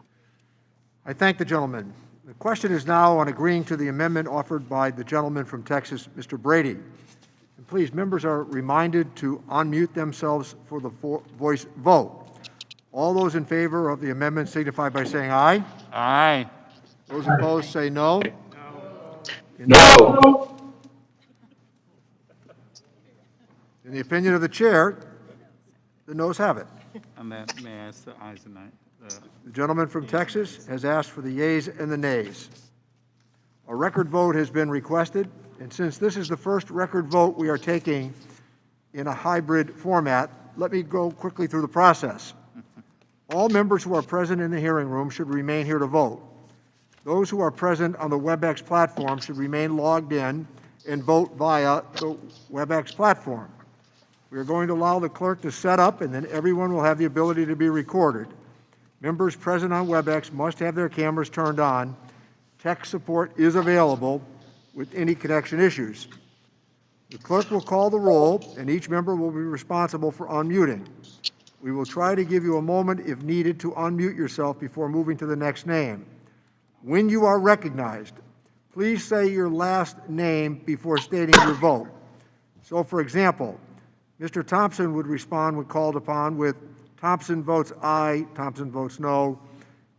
I thank the gentleman. The question is now on agreeing to the amendment offered by the gentleman from Texas, Mr. Brady. And please, members are reminded to unmute themselves for the voice vote. All those in favor of the amendment signify by saying aye. Aye. Those opposed say no. No. In the opinion of the chair, the noes have it. May I ask the ayes and nays? The gentleman from Texas has asked for the yeas and the nays. A record vote has been requested, and since this is the first record vote we are taking in a hybrid format, let me go quickly through the process. All members who are present in the hearing room should remain here to vote. Those who are present on the WebEx platform should remain logged in and vote via the WebEx platform. We are going to allow the clerk to set up, and then everyone will have the ability to be recorded. Members present on WebEx must have their cameras turned on. Tech support is available with any connection issues. The clerk will call the roll, and each member will be responsible for unmuting. We will try to give you a moment, if needed, to unmute yourself before moving to the next name. When you are recognized, please say your last name before stating your vote. So, for example, Mr. Thompson would respond when called upon with Thompson votes aye, Thompson votes no.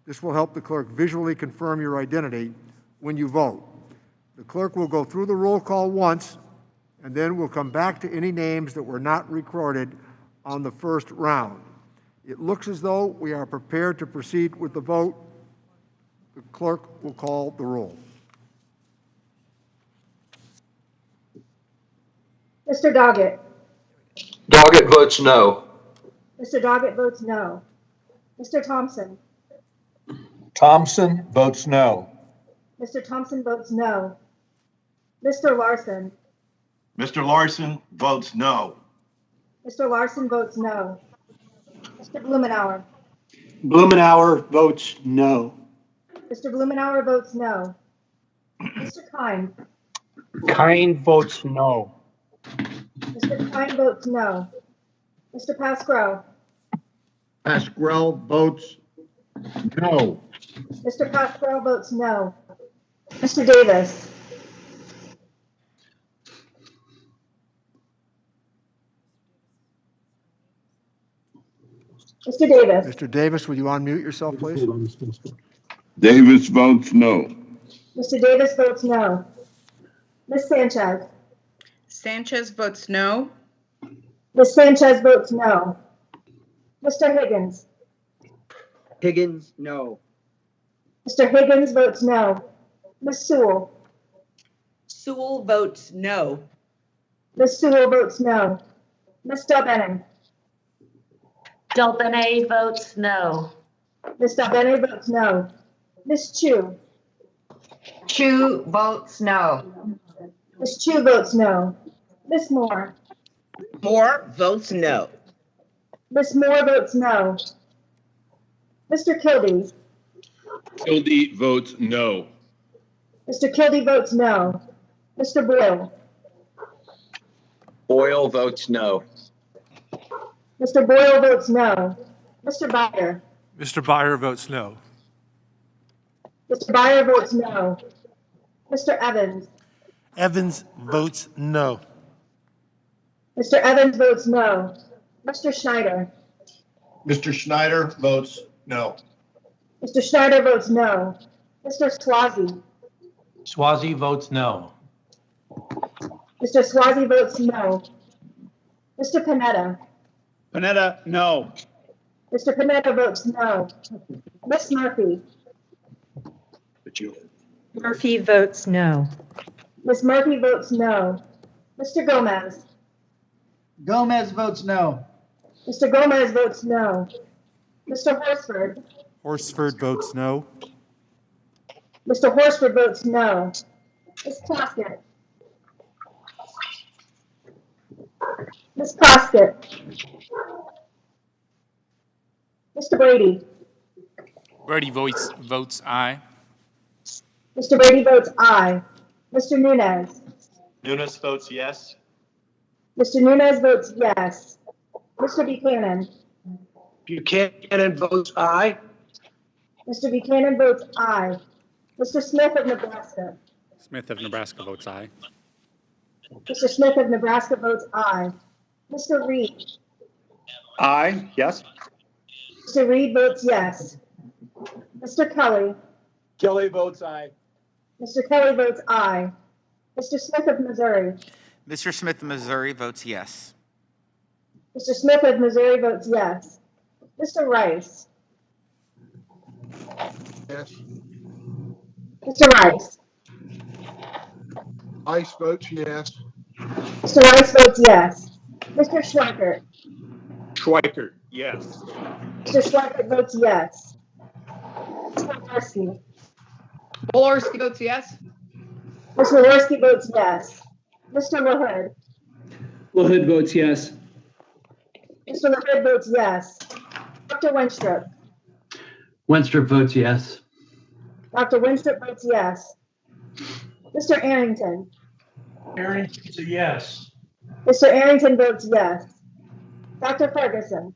This will help the clerk visually confirm your identity when you vote. The clerk will go through the roll call once, and then we'll come back to any names that were not recorded on the first round. It looks as though we are prepared to proceed with the vote. The clerk will call the roll. Mr. Doggett. Doggett votes no. Mr. Doggett votes no. Mr. Thompson. Thompson votes no. Mr. Thompson votes no. Mr. Larson. Mr. Larson votes no. Mr. Larson votes no. Mr. Blumenauer. Blumenauer votes no. Mr. Blumenauer votes no. Mr. Kine. Kine votes no. Mr. Kine votes no. Mr. Pascrell. Pasquale votes no. Mr. Pascrell votes no. Mr. Davis. Mr. Davis. Mr. Davis, would you unmute yourself, please? Davis votes no. Mr. Davis votes no. Ms. Sanchez. Sanchez votes no. Ms. Sanchez votes no. Mr. Higgins. Higgins, no. Mr. Higgins votes no. Ms. Sewell. Sewell votes no. Ms. Sewell votes no. Ms. Delbene. Delbene votes no. Ms. Delbene votes no. Ms. Chu. Chu votes no. Ms. Chu votes no. Ms. Moore. Moore votes no. Ms. Moore votes no. Mr. Kildee. Kildee votes no. Mr. Kildee votes no. Mr. Boyle. Boyle votes no. Mr. Boyle votes no. Mr. Byer. Mr. Byer votes no. Mr. Byer votes no. Mr. Evans. Evans votes no. Mr. Evans votes no. Mr. Schneider. Mr. Schneider votes no. Mr. Schneider votes no. Mr. Swazi. Swazi votes no. Mr. Swazi votes no. Mr. Panetta. Panetta, no. Mr. Panetta votes no. Ms. Murphy. Murphy votes no. Ms. Murphy votes no. Mr. Gomez. Gomez votes no. Mr. Gomez votes no. Mr. Horsford. Horsford votes no. Mr. Horsford votes no. Ms. Plaskett. Ms. Plaskett. Mr. Brady. Brady votes aye. Mr. Brady votes aye. Mr. Nunez. Nunes votes yes. Mr. Nunez votes yes. Mr. Buchanan. Buchanan votes aye. Mr. Buchanan votes aye. Mr. Smith of Nebraska. Smith of Nebraska votes aye. Mr. Smith of Nebraska votes aye. Mr. Reed. Aye, yes. Mr. Reed votes yes. Mr. Kelly. Kelly votes aye. Mr. Kelly votes aye. Mr. Smith of Missouri. Mr. Smith of Missouri votes yes. Mr. Smith of Missouri votes yes. Mr. Rice. Yes. Mr. Rice. Rice votes yes. Mr. Rice votes yes. Mr. Schweikert. Schweikert, yes. Mr. Schweikert votes yes. Mr. Walorski. Walorski votes yes. Mr. Walorski votes yes. Mr. LaHood. LaHood votes yes. Mr. LaHood votes yes. Dr. Winstrup. Wenstrup votes yes. Dr. Winstrup votes yes. Mr. Arrington. Arrington's a yes. Mr. Arrington votes yes. Dr. Ferguson.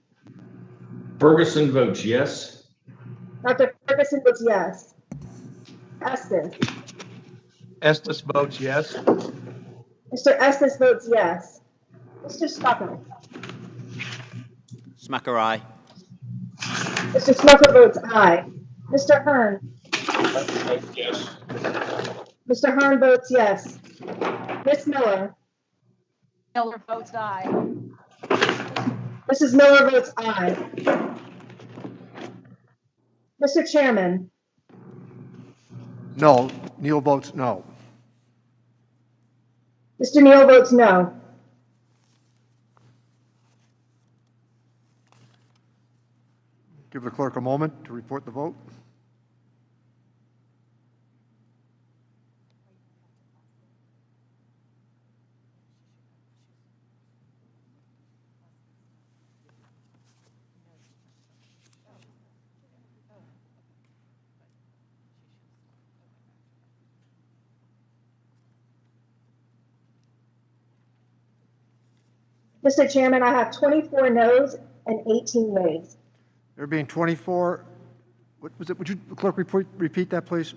Ferguson votes yes. Dr. Ferguson votes yes. Estes. Estes votes yes. Mr. Estes votes yes. Mr. Smucker. Smucker, aye. Mr. Smucker votes aye. Mr. Hearn. Yes. Mr. Hearn votes yes. Miss Miller. Miller votes aye. Mrs. Miller votes aye. Mr. Chairman. No. Neal votes no. Mr. Neal votes no. Give the clerk a moment to report the vote. Mr. Chairman, I have 24 noes and 18 nays. There being 24, what was it? Would you, clerk, repeat that, please?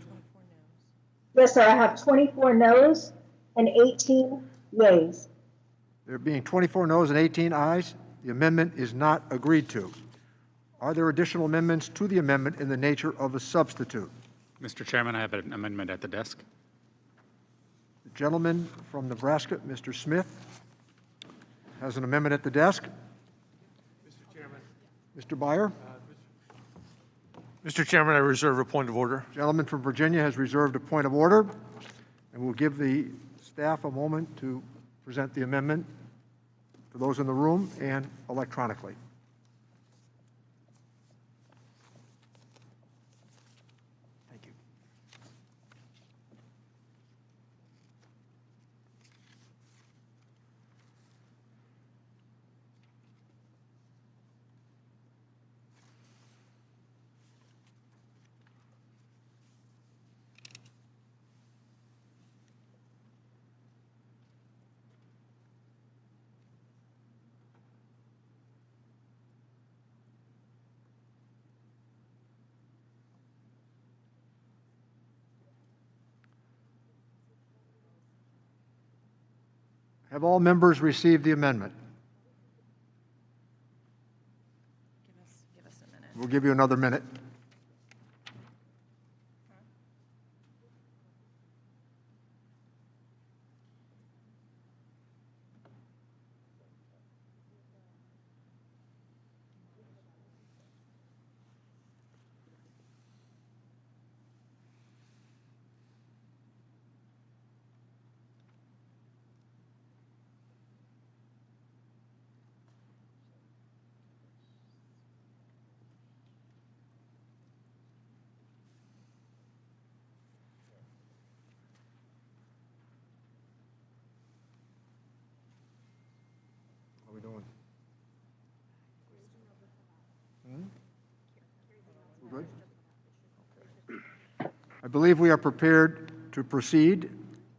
Yes, sir, I have 24 noes and 18 yays. There being 24 noes and 18 ayes, the amendment is not agreed to. Are there additional amendments to the amendment in the nature of a substitute? Mr. Chairman, I have an amendment at the desk. The gentleman from Nebraska, Mr. Smith, has an amendment at the desk. Mr. Chairman. Mr. Byer? Mr. Chairman, I reserve a point of order. Gentleman from Virginia has reserved a point of order, and we'll give the staff a moment to present the amendment to those in the room and electronically. Thank you. Have all members received the amendment? Give us a minute. We'll give you another minute. How are we doing? We're good? Okay. I believe we are prepared to proceed,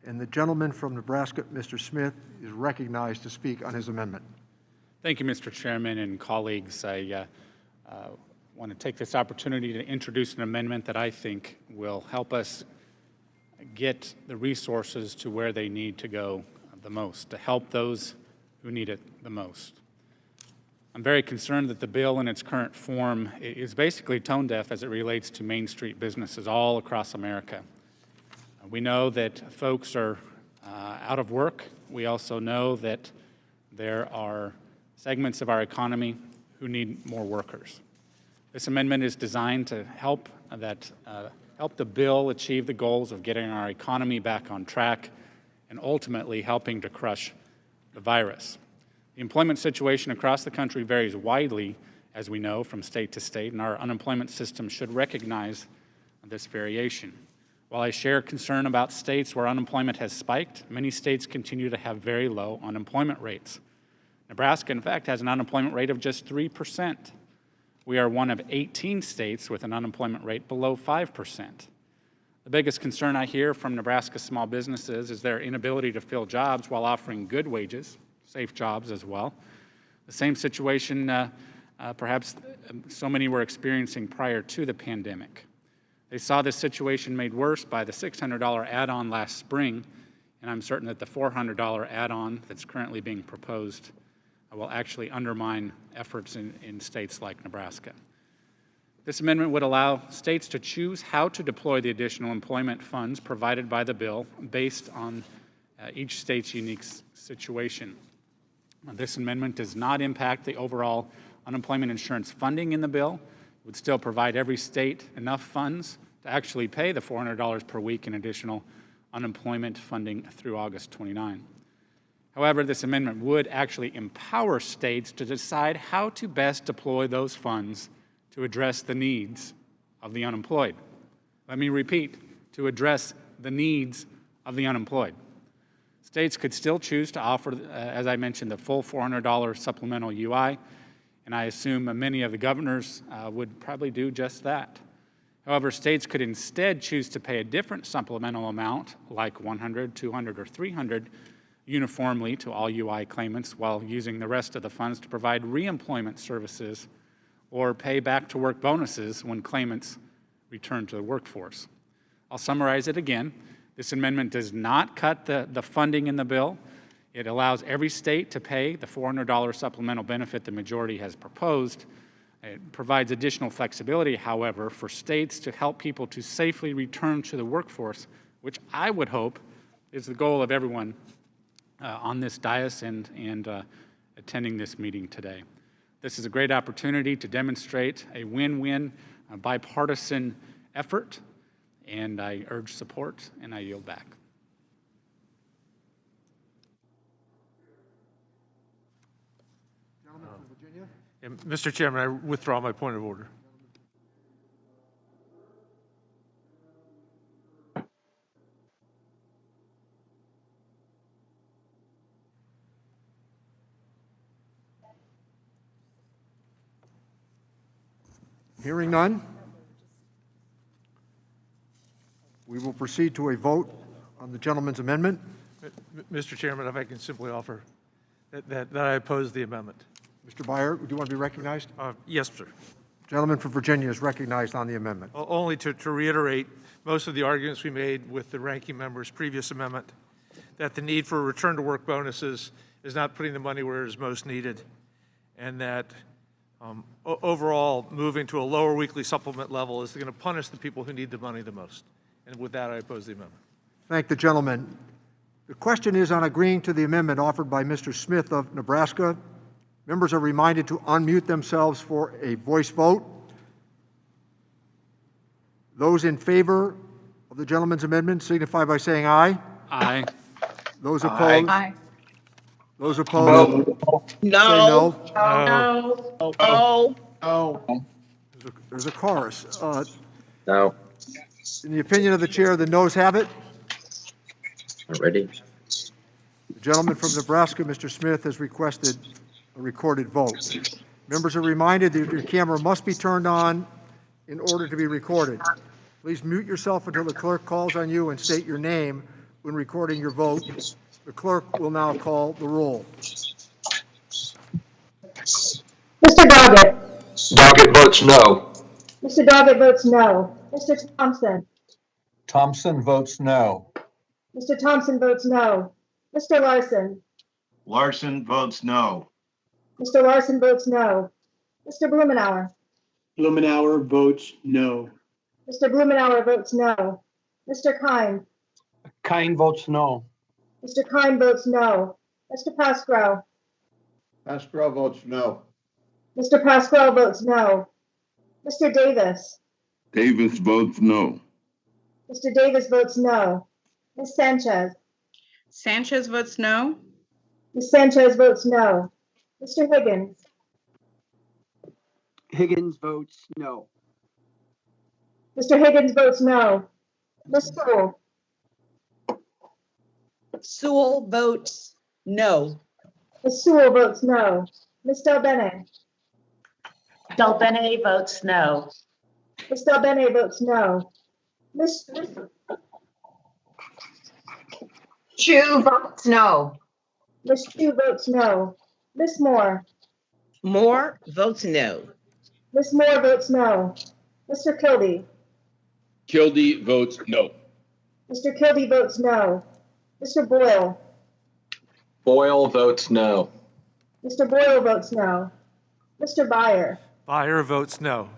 and the gentleman from Nebraska, Mr. Smith, is recognized to speak on his amendment. Thank you, Mr. Chairman and colleagues. I want to take this opportunity to introduce an amendment that I think will help us get the resources to where they need to go the most, to help those who need it the most. I'm very concerned that the bill in its current form is basically tone deaf as it relates to Main Street businesses all across America. We know that folks are out of work. We also know that there are segments of our economy who need more workers. This amendment is designed to help the bill achieve the goals of getting our economy back on track and ultimately helping to crush the virus. The employment situation across the country varies widely, as we know, from state to state, and our unemployment system should recognize this variation. While I share concern about states where unemployment has spiked, many states continue to have very low unemployment rates. Nebraska, in fact, has an unemployment rate of just 3%. We are one of 18 states with an unemployment rate below 5%. The biggest concern I hear from Nebraska small businesses is their inability to fill jobs while offering good wages, safe jobs as well. The same situation perhaps so many were experiencing prior to the pandemic. They saw this situation made worse by the $600 add-on last spring, and I'm certain that the $400 add-on that's currently being proposed will actually undermine efforts in states like Nebraska. This amendment would allow states to choose how to deploy the additional employment funds provided by the bill based on each state's unique situation. This amendment does not impact the overall unemployment insurance funding in the bill. It would still provide every state enough funds to actually pay the $400 per week in additional unemployment funding through August 29. However, this amendment would actually empower states to decide how to best deploy those funds to address the needs of the unemployed. Let me repeat, to address the needs of the unemployed. States could still choose to offer, as I mentioned, the full $400 supplemental UI, and I assume many of the governors would probably do just that. However, states could instead choose to pay a different supplemental amount, like $100, $200, or $300, uniformly to all UI claimants while using the rest of the funds to provide reemployment services or pay back-to-work bonuses when claimants return to the workforce. I'll summarize it again. This amendment does not cut the funding in the bill. It allows every state to pay the $400 supplemental benefit the majority has proposed. It provides additional flexibility, however, for states to help people to safely return to the workforce, which I would hope is the goal of everyone on this dais and attending this meeting today. This is a great opportunity to demonstrate a win-win bipartisan effort, and I urge support, and I yield back. Gentleman from Virginia? And Mr. Chairman, I withdraw my point of order. Hearing none, we will proceed to a vote on the gentleman's amendment. Mr. Chairman, if I can simply offer that I oppose the amendment. Mr. Byer, do you want to be recognized? Yes, sir. Gentleman from Virginia is recognized on the amendment. Only to reiterate most of the arguments we made with the ranking member's previous amendment, that the need for return to work bonuses is not putting the money where it is most needed, and that overall moving to a lower weekly supplement level is going to punish the people who need the money the most. And with that, I oppose the amendment. Thank the gentleman. The question is on agreeing to the amendment offered by Mr. Smith of Nebraska. Members are reminded to unmute themselves for a voice vote. Those in favor of the gentleman's amendment signify by saying aye. Aye. Those opposed? Aye. Those opposed? No. Say no. No. No. There's a chorus. No. In the opinion of the chair, the noes have it. Ready? The gentleman from Nebraska, Mr. Smith, has requested a recorded vote. Members are reminded that your camera must be turned on in order to be recorded. Please mute yourself until the clerk calls on you and state your name when recording your vote. The clerk will now call the roll. Mr. Doggett. Doggett votes no. Mr. Doggett votes no. Mr. Thompson. Thompson votes no. Mr. Thompson votes no. Mr. Larson. Larson votes no. Mr. Larson votes no. Mr. Blumenauer. Blumenauer votes no. Mr. Blumenauer votes no. Mr. Kine. Kine votes no. Mr. Kine votes no. Mr. Pascrell. Pascal votes no. Mr. Pascrell votes no. Mr. Davis. Davis votes no. Mr. Davis votes no. Ms. Sanchez. Sanchez votes no. Ms. Sanchez votes no. Mr. Higgins. Higgins votes no. Mr. Higgins votes no. Ms. Sewell. Sewell votes no. Ms. Sewell votes no. Ms. Delbene. Delbene votes no. Ms. Delbene votes no. Ms. Chu votes no. Ms. Chu votes no. Ms. Moore. Moore votes no. Ms. Moore votes no. Mr. Kilby. Kilby votes no. Mr. Kilby votes no. Mr. Boyle. Boyle votes no. Mr. Boyle votes no. Mr. Byer. Byer votes no.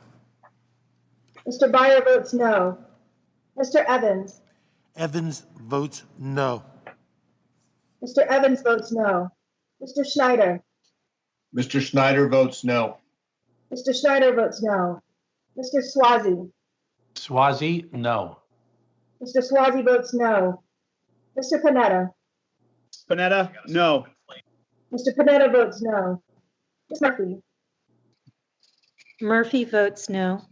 Mr. Byer votes no. Mr. Evans. Evans votes no. Mr. Evans votes no. Mr. Schneider. Mr. Schneider votes no. Mr. Schneider votes no. Mr. Swazi. Swazi, no. Mr. Swazi votes no. Mr. Panetta. Panetta, no. Mr. Panetta votes no. Ms. Murphy. Murphy votes no.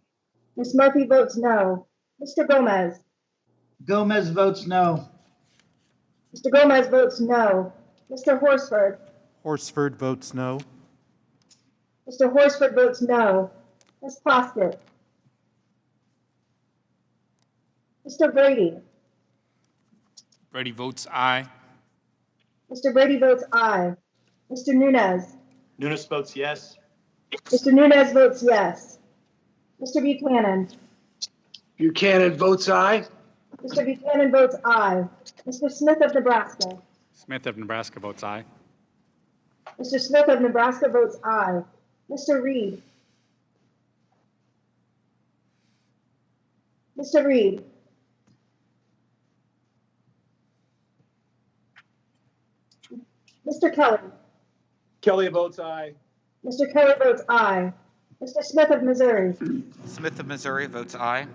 Ms. Murphy votes no. Mr. Gomez. Gomez votes no. Mr. Gomez votes no. Mr. Horsford. Horsford votes no. Mr. Horsford votes no. Ms. Plaskett. Mr. Brady. Brady votes aye. Mr. Brady votes aye. Mr. Nunez. Nunes votes yes. Mr. Nunez votes yes. Mr. Buchanan. Buchanan votes aye. Mr. Buchanan votes aye. Mr. Smith of Nebraska. Smith of Nebraska votes aye. Mr. Smith of Nebraska votes aye. Mr. Reed. Mr. Reed. Mr. Kelly. Kelly votes aye. Mr. Kelly votes aye. Mr. Smith of Missouri. Smith of Missouri votes aye.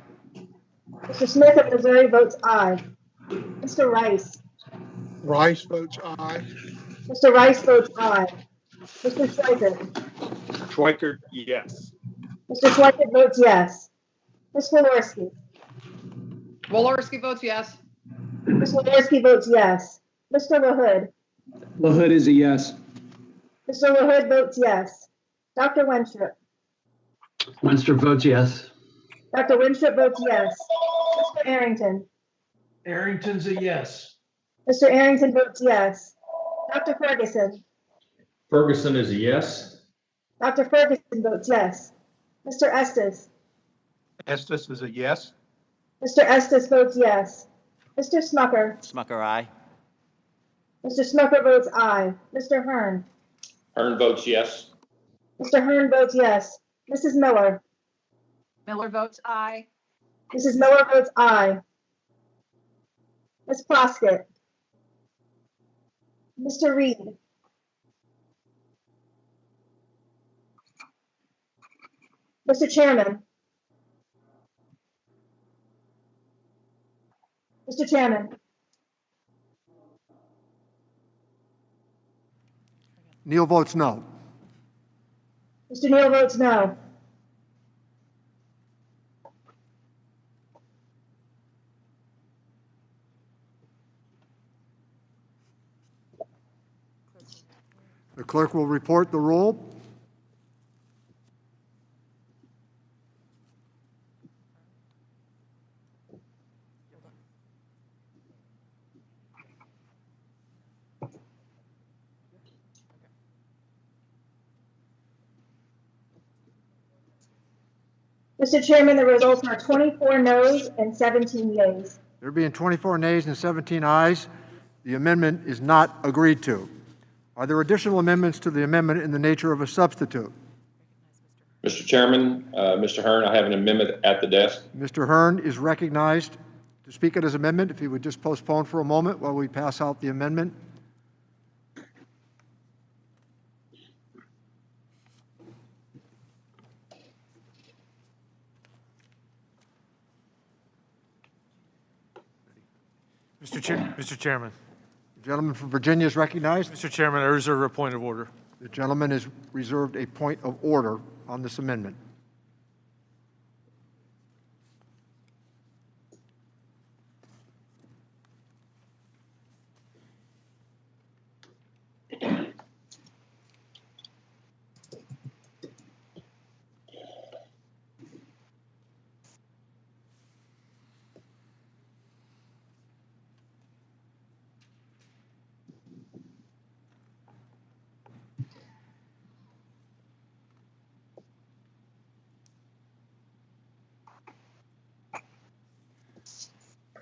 Mr. Smith of Missouri votes aye. Mr. Rice. Rice votes aye. Mr. Rice votes aye. Mr. Schweikert. Schweikert, yes. Mr. Schweikert votes yes. Ms. Walorski. Walorski votes yes. Ms. Walorski votes yes. Mr. LaHood. LaHood is a yes. Mr. LaHood votes yes. Dr. Winstrup. Winstrup votes yes. Dr. Winstrup votes yes. Mr. Arrington. Arrington's a yes. Mr. Arrington votes yes. Dr. Ferguson. Ferguson is a yes. Dr. Ferguson votes yes. Mr. Estes. Estes is a yes. Mr. Estes votes yes. Mr. Smucker. Smucker, aye. Mr. Smucker votes aye. Mr. Hearn. Hearn votes yes. Mr. Hearn votes yes. Mrs. Miller. Miller votes aye. Mrs. Miller votes aye. Ms. Plaskett. Mr. Reed. Mr. Chairman. Mr. Chairman. Neal votes no. Mr. Neal votes no. The clerk will report the roll. Mr. Chairman, the results are 24 noes and 17 yeas. There being 24 nays and 17 ayes, the amendment is not agreed to. Are there additional amendments to the amendment in the nature of a substitute? Mr. Chairman, Mr. Hearn, I have an amendment at the desk. Mr. Hearn is recognized to speak on his amendment. If he would just postpone for a moment while we pass out the amendment. Mr. Chairman. The gentleman from Virginia is recognized. Mr. Chairman, I reserve a point of order. The gentleman is reserved a point of order on this amendment.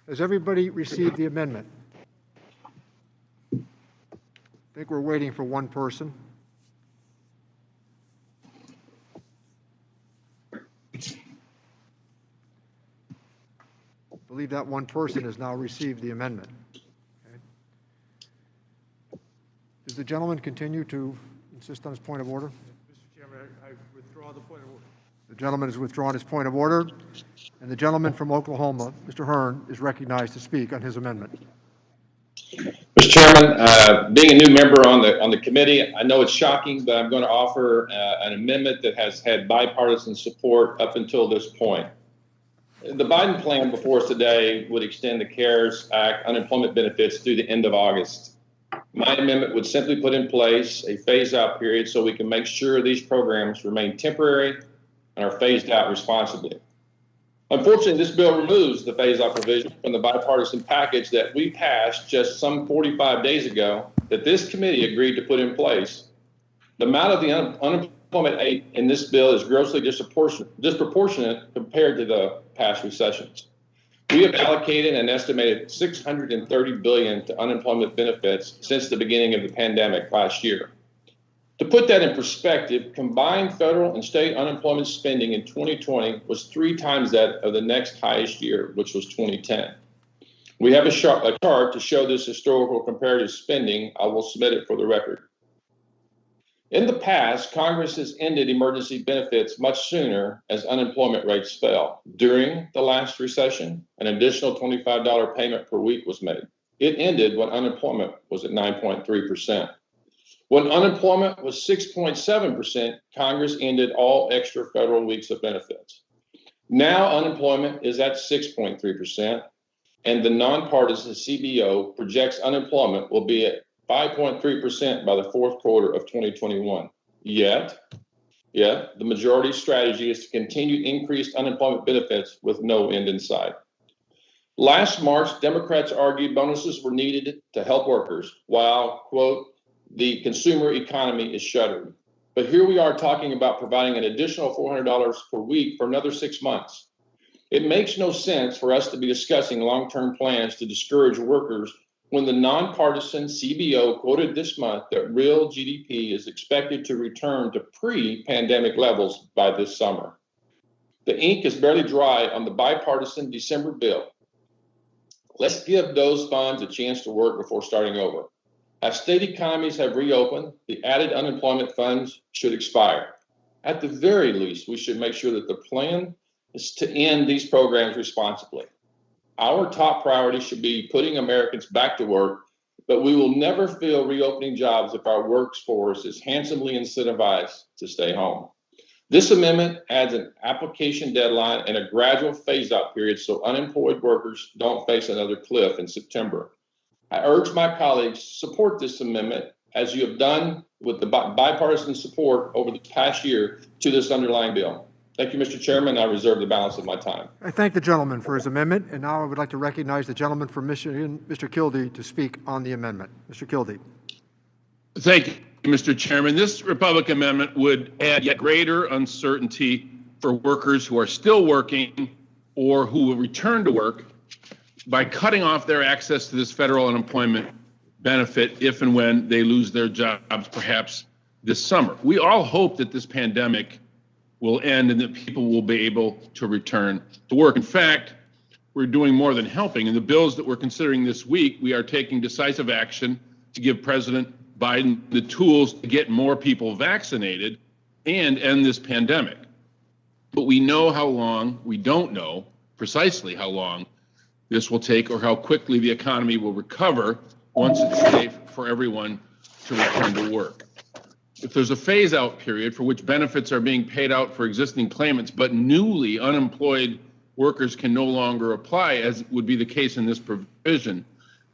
Has everybody received the amendment? I think we're waiting for one person. I believe that one person has now received the amendment. Okay. Does the gentleman continue to insist on his point of order? Mr. Chairman, I withdraw the point of order. The gentleman has withdrawn his point of order, and the gentleman from Oklahoma, Mr. Hearn, is recognized to speak on his amendment. Mr. Chairman, being a new member on the committee, I know it's shocking, but I'm going to offer an amendment that has had bipartisan support up until this point. The Biden plan before us today would extend the CARES Act unemployment benefits through the end of August. My amendment would simply put in place a phase-out period so we can make sure these programs remain temporary and are phased out responsibly. Unfortunately, this bill removes the phase-out provision from the bipartisan package that we passed just some 45 days ago that this committee agreed to put in place, the amount of the unemployment aid in this bill is grossly disproportionate compared to the past recessions. We have allocated an estimated $630 billion to unemployment benefits since the beginning of the pandemic last year. To put that in perspective, combined federal and state unemployment spending in 2020 was 3 times that of the next highest year, which was 2010. We have a chart to show this historical comparative spending. I will submit it for the record. In the past, Congress has ended emergency benefits much sooner as unemployment rates fell. During the last recession, an additional $25 payment per week was made. It ended when unemployment was at 9.3%. When unemployment was 6.7%, Congress ended all extra federal weeks of benefits. Now unemployment is at 6.3%, and the nonpartisan CBO projects unemployment will be at 5.3% by the fourth quarter of 2021. Yet, the majority strategy is to continue increased unemployment benefits with no end in sight. Last March, Democrats argued bonuses were needed to help workers while, quote, the consumer economy is shuttering. But here we are talking about providing an additional $400 per week for another 6 months. It makes no sense for us to be discussing long-term plans to discourage workers when the nonpartisan CBO quoted this month that real GDP is expected to return to pre-pandemic levels by this summer. The ink is barely dry on the bipartisan December bill. Let's give those funds a chance to work before starting over. As state economies have reopened, the added unemployment funds should expire. At the very least, we should make sure that the plan is to end these programs responsibly. Our top priority should be putting Americans back to work, but we will never fill reopening jobs if our workforce is handsomely incentivized to stay home. This amendment adds an application deadline and a gradual phase-out period so unemployed workers don't face another cliff in September. I urge my colleagues to support this amendment as you have done with the bipartisan support over the past year to this underlying bill. Thank you, Mr. Chairman. I reserve the balance of my time. I thank the gentleman for his amendment, and now I would like to recognize the gentleman from Michigan, Mr. Kildee, to speak on the amendment. Mr. Kildee. Thank you, Mr. Chairman. This Republican amendment would add yet greater uncertainty for workers who are still working or who will return to work by cutting off their access to this federal unemployment benefit if and when they lose their jobs, perhaps this summer. We all hope that this pandemic will end and that people will be able to return to work. In fact, we're doing more than helping. In the bills that we're considering this week, we are taking decisive action to give President Biden the tools to get more people vaccinated and end this pandemic. But we know how long, we don't know precisely how long this will take or how quickly the economy will recover once it's safe for everyone to return to work. If there's a phase-out period for which benefits are being paid out for existing claimants, but newly unemployed workers can no longer apply, as would be the case in this provision,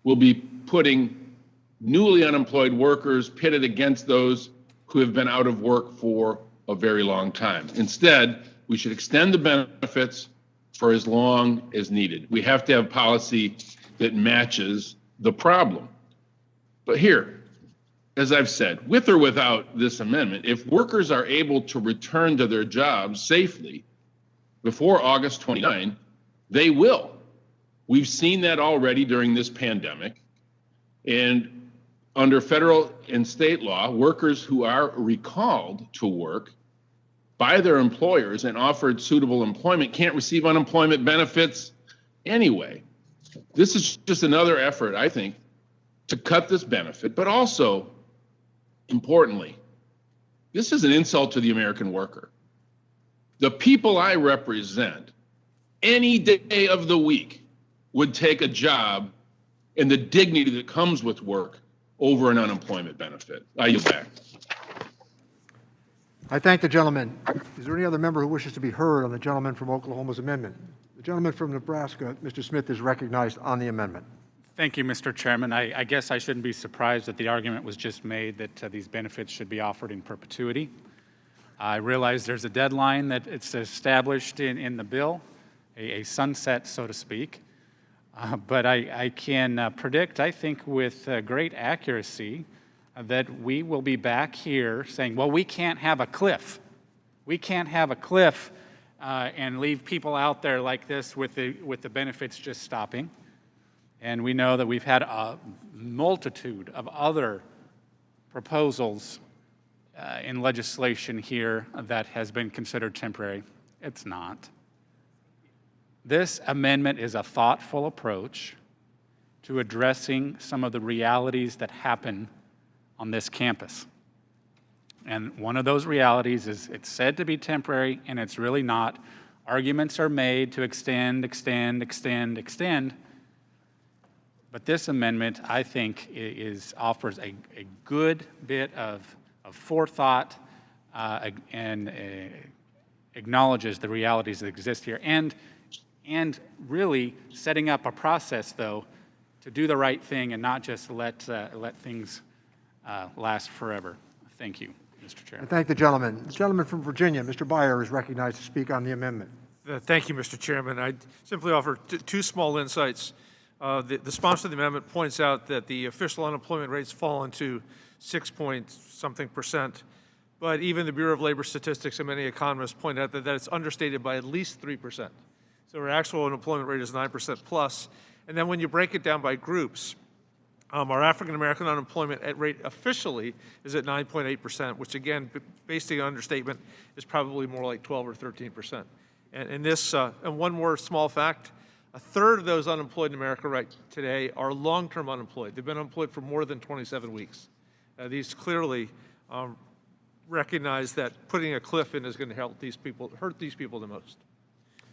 we'll be putting newly unemployed workers pitted against those who have been out of work for a very long time. Instead, we should extend the benefits for as long as needed. We have to have policy that matches the problem. But here, as I've said, with or without this amendment, if workers are able to return to their jobs safely before August 29, they will. We've seen that already during this pandemic. And under federal and state law, workers who are recalled to work by their employers and offered suitable employment can't receive unemployment benefits anyway. This is just another effort, I think, to cut this benefit, but also, importantly, this is an insult to the American worker. The people I represent, any day of the week, would take a job and the dignity that comes with work over an unemployment benefit. I yield back. I thank the gentleman. Is there any other member who wishes to be heard on the gentleman from Oklahoma's amendment? The gentleman from Nebraska, Mr. Smith, is recognized on the amendment. Thank you, Mr. Chairman. I guess I shouldn't be surprised that the argument was just made that these benefits should be offered in perpetuity. I realize there's a deadline that it's established in the bill, a sunset, so to speak. But I can predict, I think, with great accuracy that we will be back here saying, well, we can't have a cliff. We can't have a cliff and leave people out there like this with the benefits just stopping. And we know that we've had a multitude of other proposals in legislation here that has been considered temporary. It's not. This amendment is a thoughtful approach to addressing some of the realities that happen on this campus. And one of those realities is it's said to be temporary, and it's really not. Arguments are made to extend. But this amendment, I think, offers a good bit of forethought and acknowledges the realities that exist here. And really setting up a process, though, to do the right thing and not just let things last forever. Thank you, Mr. Chairman. I thank the gentleman. The gentleman from Virginia, Mr. Byer, is recognized to speak on the amendment. Thank you, Mr. Chairman. I simply offer two small insights. The sponsor of the amendment points out that the official unemployment rate's fallen to 6-point-something%, but even the Bureau of Labor Statistics and many economists point out that it's understated by at least 3%. So our actual unemployment rate is 9% plus. And then when you break it down by groups, our African-American unemployment rate officially is at 9.8%, which again, based on understatement, is probably more like 12 or 13%. And one more small fact, a third of those unemployed in America right today are long-term unemployed. They've been unemployed for more than 27 weeks. These clearly recognize that putting a cliff in is going to hurt these people the most.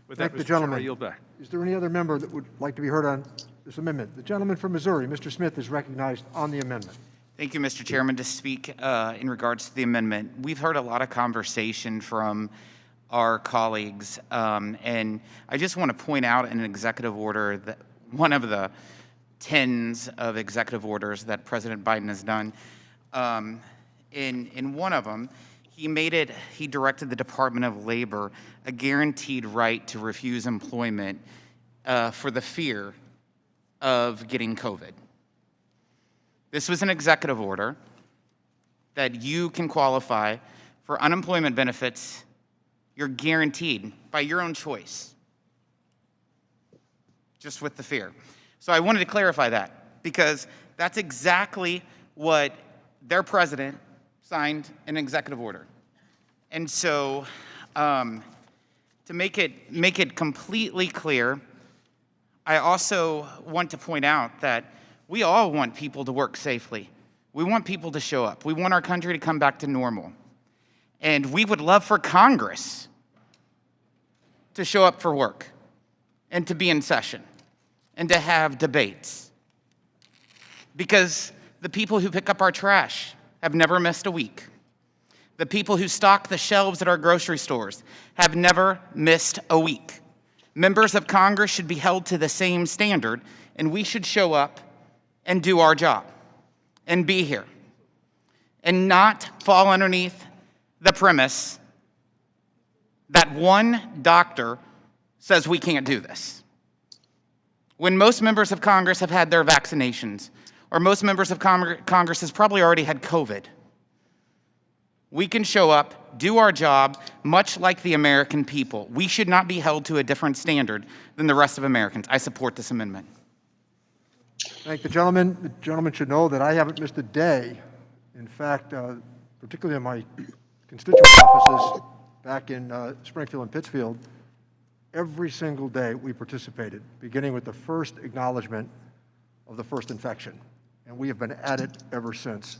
With Thank that, the Mr. Chairman, gentleman. I yield back. Is there any other member that would like to be heard on this amendment? The gentleman from Missouri, Mr. Smith, is recognized on the amendment. Thank you, Mr. Chairman. To speak in regards to the amendment, we've heard a lot of conversation from our colleagues, and I just want to point out an executive order, that one of the tens of executive orders that President Biden has done. In one of them, he directed the Department of Labor a guaranteed right to refuse employment for the fear of getting COVID. This was an executive order that you can qualify for unemployment benefits. You're guaranteed by your own choice, just with the fear. So I wanted to clarify that because that's exactly what their president signed an executive order. And so to make it completely clear, I also want to point out that we all want people to work safely. We want people to show up. We want our country to come back to normal. And we would love for Congress to show up for work and to be in session and to have debates. Because the people who pick up our trash have never missed a week. The people who stock the shelves at our grocery stores have never missed a week. Members of Congress should be held to the same standard, and we should show up and do our job and be here and not fall underneath the premise that one doctor says we can't do this. When most members of Congress have had their vaccinations, or most members of Congress has probably already had COVID, we can show up, do our job, much like the American people. We should not be held to a different standard than the rest of Americans. I support this amendment. Thank the gentleman. The gentleman should know that I haven't missed a day. In fact, particularly in my constituent offices back in Springfield and Pittsfield, every single day we participated, beginning with the first acknowledgement of the first infection. And we have been at it ever since.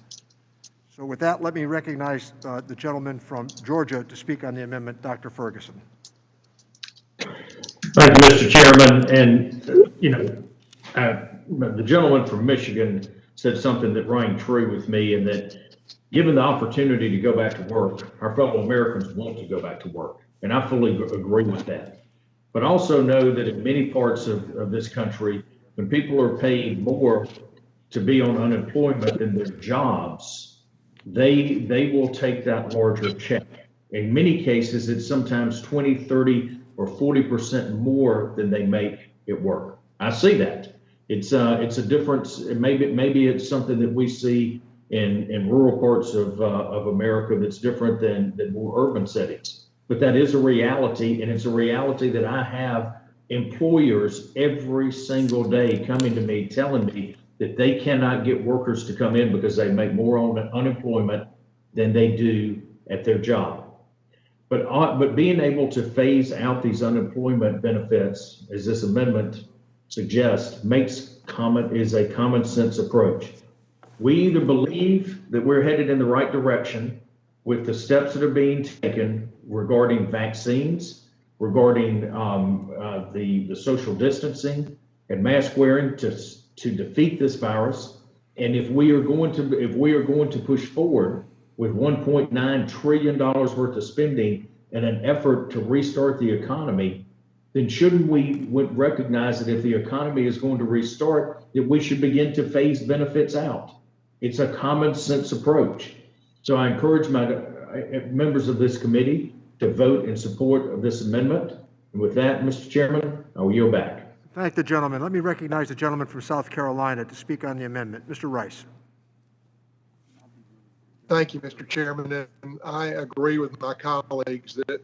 So with that, let me recognize the gentleman from Georgia to speak on the amendment, Dr. Ferguson. Thank you, Mr. Chairman. And, the gentleman from Michigan said something that rang true with me, and that given the opportunity to go back to work, our fellow Americans want to go back to work. And I fully agree with that. But also know that in many parts of this country, when people are paid more to be on unemployment than their jobs, they will take that larger check. In many cases, it's sometimes 20, 30, or 40% more than they make at work. I see that. It's a difference. Maybe it's something that we see in rural parts of America that's different than more urban settings. But that is a reality, and it's a reality that I have employers every single day coming to me telling me that they cannot get workers to come in because they make more on unemployment than they do at their job. But being able to phase out these unemployment benefits, as this amendment suggests, is a common sense approach. We either believe that we're headed in the right direction with the steps that are being taken regarding vaccines, regarding the social distancing and mask wearing to defeat this virus, and if we are going to push forward with $1.9 trillion worth of spending in an effort to restart the economy, then shouldn't we recognize that if the economy is going to restart, that we should begin to phase benefits out? It's a common sense approach. So I encourage my members of this committee to vote in support of this amendment. And with that, Mr. Chairman, I will yield back. Thank the gentleman. Let me recognize the gentleman from South Carolina to speak on the amendment. Mr. Rice. Thank you, Mr. Chairman. And I agree with my colleagues that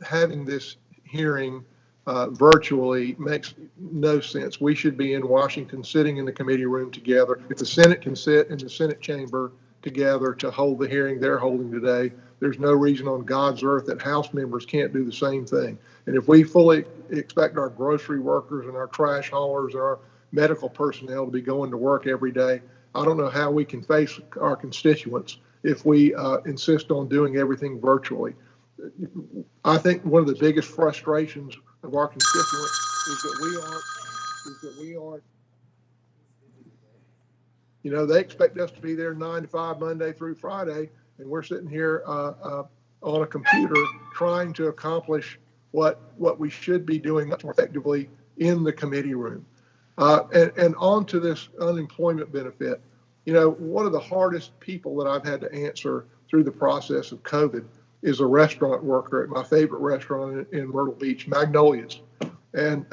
having this hearing virtually makes no sense. We should be in Washington sitting in the committee room together. If the Senate can sit in the Senate chamber together to hold the hearing they're holding today, there's no reason on God's earth that House members can't do the same thing. And if we fully expect our grocery workers and our trash haulers and our medical personnel to be going to work every day, I don't know how we can face our constituents if we insist on doing everything virtually. I think one of the biggest frustrations of our constituents is that we aren't, you know, they expect us to be there 9 to 5 Monday through Friday, and we're sitting here on a computer trying to accomplish what we should be doing much more effectively in the committee room. And on to this unemployment benefit. You know, one of the hardest people that I've had to answer through the process of COVID is a restaurant worker at my favorite restaurant in Myrtle Beach, Magnolia's. And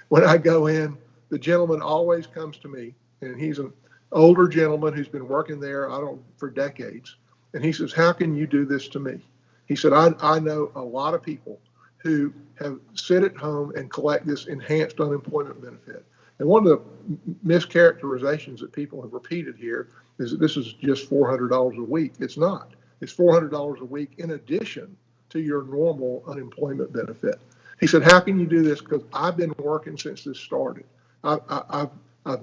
when I go in, the gentleman always comes to me, and he's an older gentleman who's been working there, for decades. And he says, "How can you do this to me?" He said, I know a lot of people who have sit at home and collect this enhanced unemployment benefit. And one of the mischaracterizations that people have repeated here is that this is just $400 a week. It's not. It's $400 a week in addition to your normal unemployment benefit. He said, "How can you do this? Because I've been working since this started. I've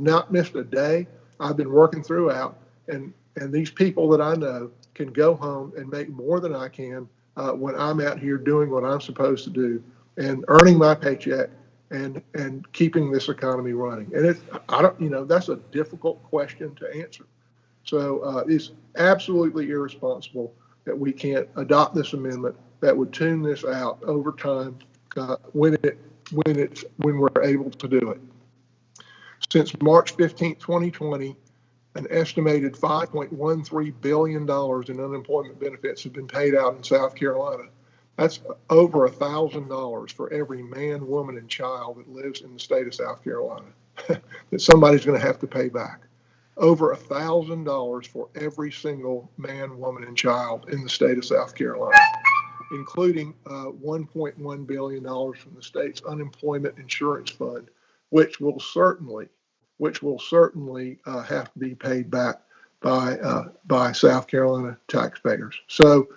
not missed a day. I've been working throughout, and these people that I know can go home and make more than I can when I'm out here doing what I'm supposed to do and earning my paycheck and keeping this economy running." And that's a difficult question to answer. So it's absolutely irresponsible that we can't adopt this amendment that would tune this out over time when we're able to do it. Since March 15, 2020, an estimated $5.13 billion in unemployment benefits have been paid out in South Carolina. That's over $1,000 for every man, woman, and child that lives in the state of South Carolina that somebody's going to have to pay back. Over $1,000 for every single man, woman, and child in the state of South Carolina, including $1.1 billion from the state's unemployment insurance fund, which will certainly have to be paid back by South Carolina taxpayers. So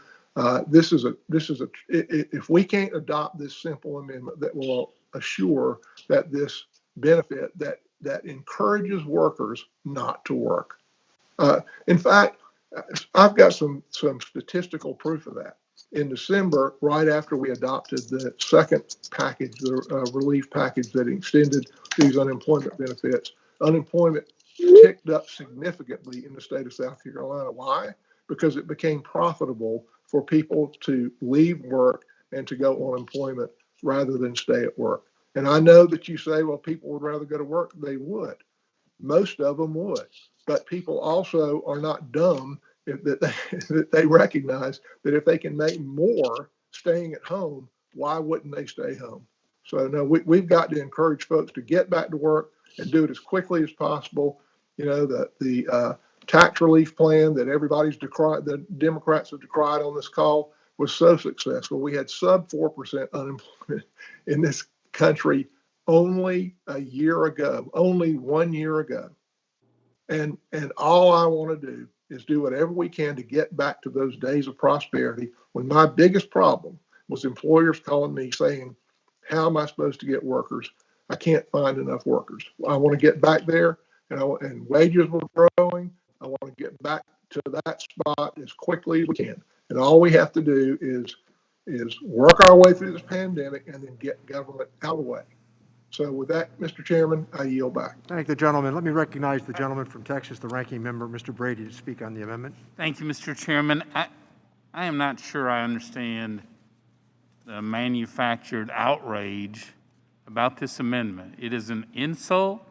if we can't adopt this simple amendment that will assure that this benefit that encourages workers not to work. In fact, I've got some statistical proof of that. In December, right after we adopted the second package, the relief package that extended these unemployment benefits, unemployment ticked up significantly in the state of South Carolina. Why? Because it became profitable for people to leave work and to go on unemployment rather than stay at work. And I know that you say, well, people would rather go to work. They would. Most of them would. But people also are not dumb that they recognize that if they can make more staying at home, why wouldn't they stay home? So no, we've got to encourage folks to get back to work and do it as quickly as possible. You know, the tax relief plan that everybody's decried, the Democrats have decried on this call, was so successful. We had sub 4% unemployment in this country only a year ago, only 1 year ago. And all I want to do is do whatever we can to get back to those days of prosperity, when my biggest problem was employers calling me saying, how am I supposed to get workers? I can't find enough workers. I want to get back there, and wages were growing. I want to get back to that spot as quickly as we can. And all we have to do is work our way through this pandemic and then get government out of the way. So with that, Mr. Chairman, I yield back. Thank the gentleman. Let me recognize the gentleman from Texas, the ranking member, Mr. Brady, to speak on the amendment. Thank you, Mr. Chairman. I am not sure I understand the manufactured outrage about this amendment. It is an insult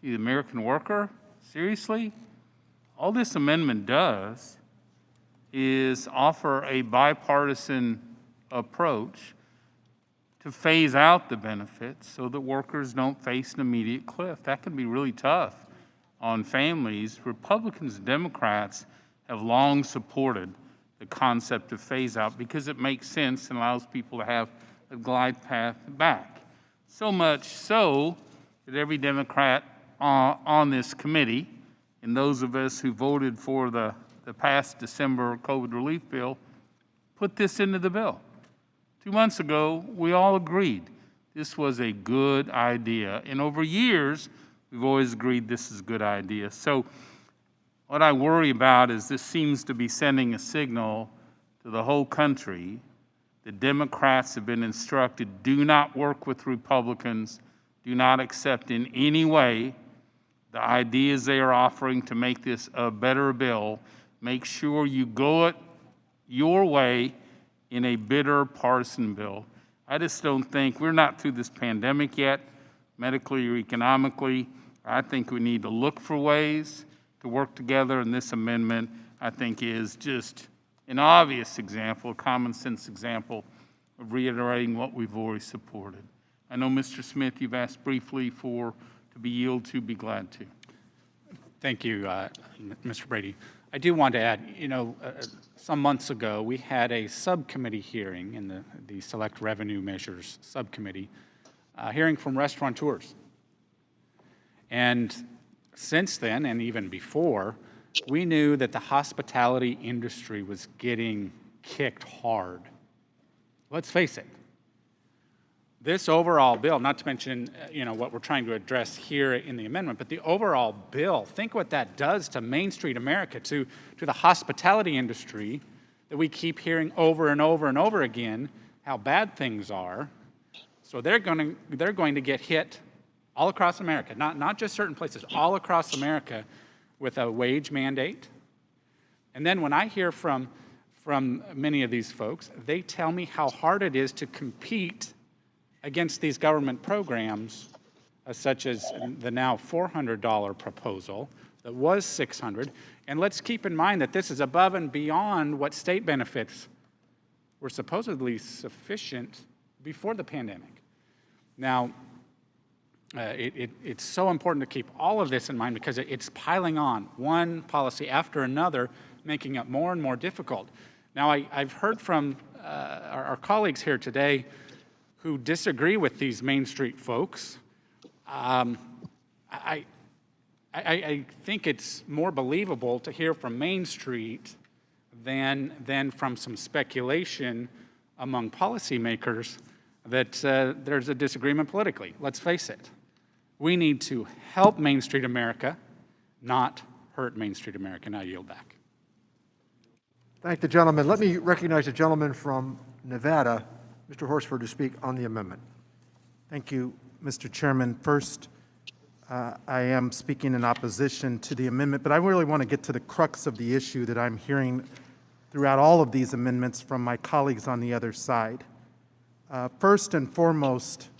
to the American worker? Seriously? All this amendment does is offer a bipartisan approach to phase out the benefits so that workers don't face an immediate cliff. That can be really tough on families. Republicans and Democrats have long supported the concept of phase out because it makes sense and allows people to have a glide path back. So much so that every Democrat on this committee, and those of us who voted for the past December COVID relief bill, put this into the bill. 2 months ago, we all agreed this was a good idea. And over years, we've always agreed this is a good idea. So what I worry about is this seems to be sending a signal to the whole country. The Democrats have been instructed, do not work with Republicans, do not accept in any way the ideas they are offering to make this a better bill. Make sure you go it your way in a bitter partisan bill. I just don't think, we're not through this pandemic yet, medically or economically. I think we need to look for ways to work together, and this amendment, I think, is just an obvious example, a common sense example of reiterating what we've already supported. I know, Mr. Smith, you've asked briefly to be yielded to, be glad to. Thank you, Mr. Brady. I do want to add, some months ago, we had a subcommittee hearing in the Select Revenue Measures Subcommittee, hearing from restaurateurs. And since then, and even before, we knew that the hospitality industry was getting kicked hard. Let's face it. This overall bill, not to mention what we're trying to address here in the amendment, but the overall bill, think what that does to Main Street America, to the hospitality industry that we keep hearing over and over and over again how bad things are. So they're going to get hit all across America, not just certain places, all across America with a wage mandate. And then when I hear from many of these folks, they tell me how hard it is to compete against these government programs, such as the now $400 proposal that was $600. And let's keep in mind that this is above and beyond what state benefits were supposedly sufficient before the pandemic. Now, it's so important to keep all of this in mind because it's piling on, one policy after another, making it more and more difficult. Now, I've heard from our colleagues here today who disagree with these Main Street folks. I think it's more believable to hear from Main Street than from some speculation among policymakers that there's a disagreement politically. Let's face it. We need to help Main Street America, not hurt Main Street America. And I yield back. Thank the gentleman. Let me recognize the gentleman from Nevada, Mr. Horsford, to speak on the amendment. Thank you, Mr. Chairman. First, I am speaking in opposition to the amendment, but I really want to get to the crux of the issue that I'm hearing throughout all of these amendments from my colleagues on the other side. First and foremost,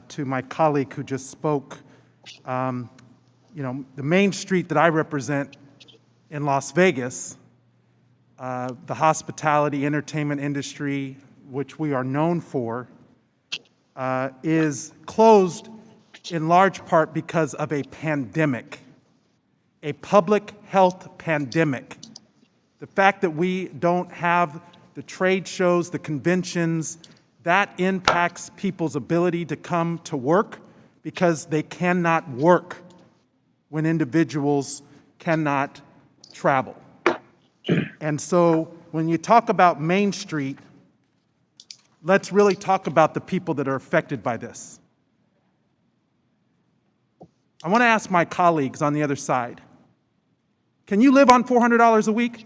to my colleague who just spoke, the Main Street that I represent in Las Vegas, the hospitality entertainment industry, which we are known for, is closed in large part because of a pandemic, a public health pandemic. The fact that we don't have the trade shows, the conventions, that impacts people's ability to come to work because they cannot work when individuals cannot travel. And so when you talk about Main Street, let's really talk about the people that are affected by this. I want to ask my colleagues on the other side, can you live on $400 a week?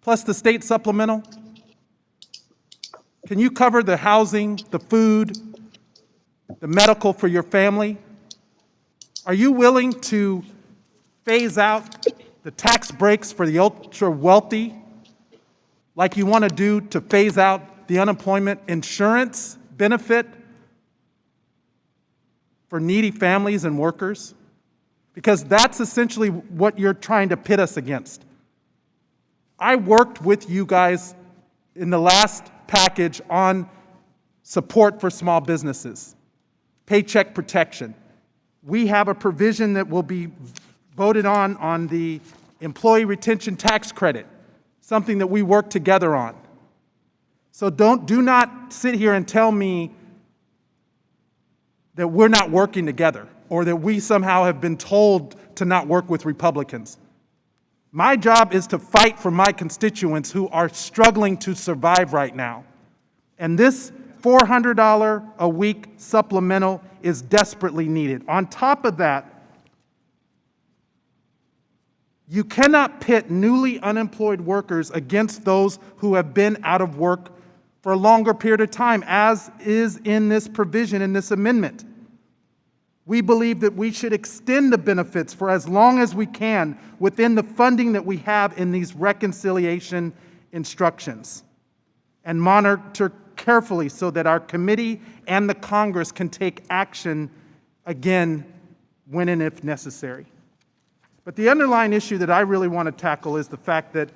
Plus the state supplemental? Can you cover the housing, the food, the medical for your family? Are you willing to phase out the tax breaks for the ultra wealthy like you want to do to phase out the unemployment insurance benefit for needy families and workers? Because that's essentially what you're trying to pit us against. I worked with you guys in the last package on support for small businesses, paycheck protection. We have a provision that will be voted on the employee retention tax credit, something that we worked together on. So do not sit here and tell me that we're not working together or that we somehow have been told to not work with Republicans. My job is to fight for my constituents who are struggling to survive right now. And this $400 a week supplemental is desperately needed. On top of that, you cannot pit newly unemployed workers against those who have been out of work for a longer period of time, as is in this provision in this amendment. We believe that we should extend the benefits for as long as we can within the funding that we have in these reconciliation instructions and monitor carefully so that our committee and the Congress can take action again when and if necessary. But the underlying issue that I really want to tackle is the fact that,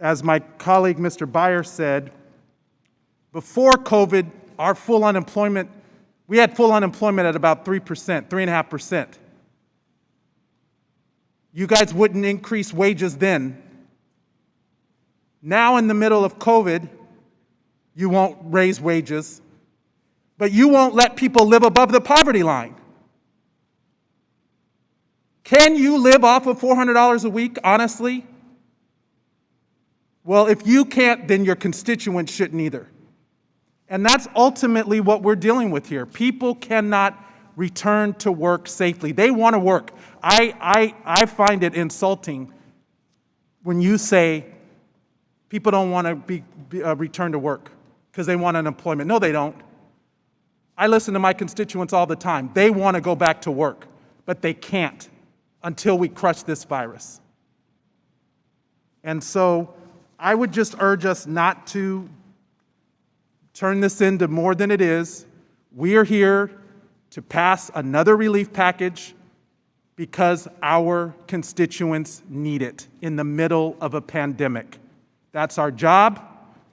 as my colleague Mr. Beyer said, before COVID, our full unemployment, we had full unemployment at about 3%, 3.5%. You guys wouldn't increase wages then. Now in the middle of COVID, you won't raise wages, but you won't let people live above the poverty line. Can you live off of $400 a week, honestly? Well, if you can't, then your constituents shouldn't either. And that's ultimately what we're dealing with here. People cannot return to work safely. They want to work. I find it insulting when you say people don't want to return to work because they want unemployment. No, they don't. I listen to my constituents all the time. They want to go back to work, but they can't until we crush this virus. And so I would just urge us not to turn this into more than it is. We are here to pass another relief package because our constituents need it in the middle of a pandemic. That's our job.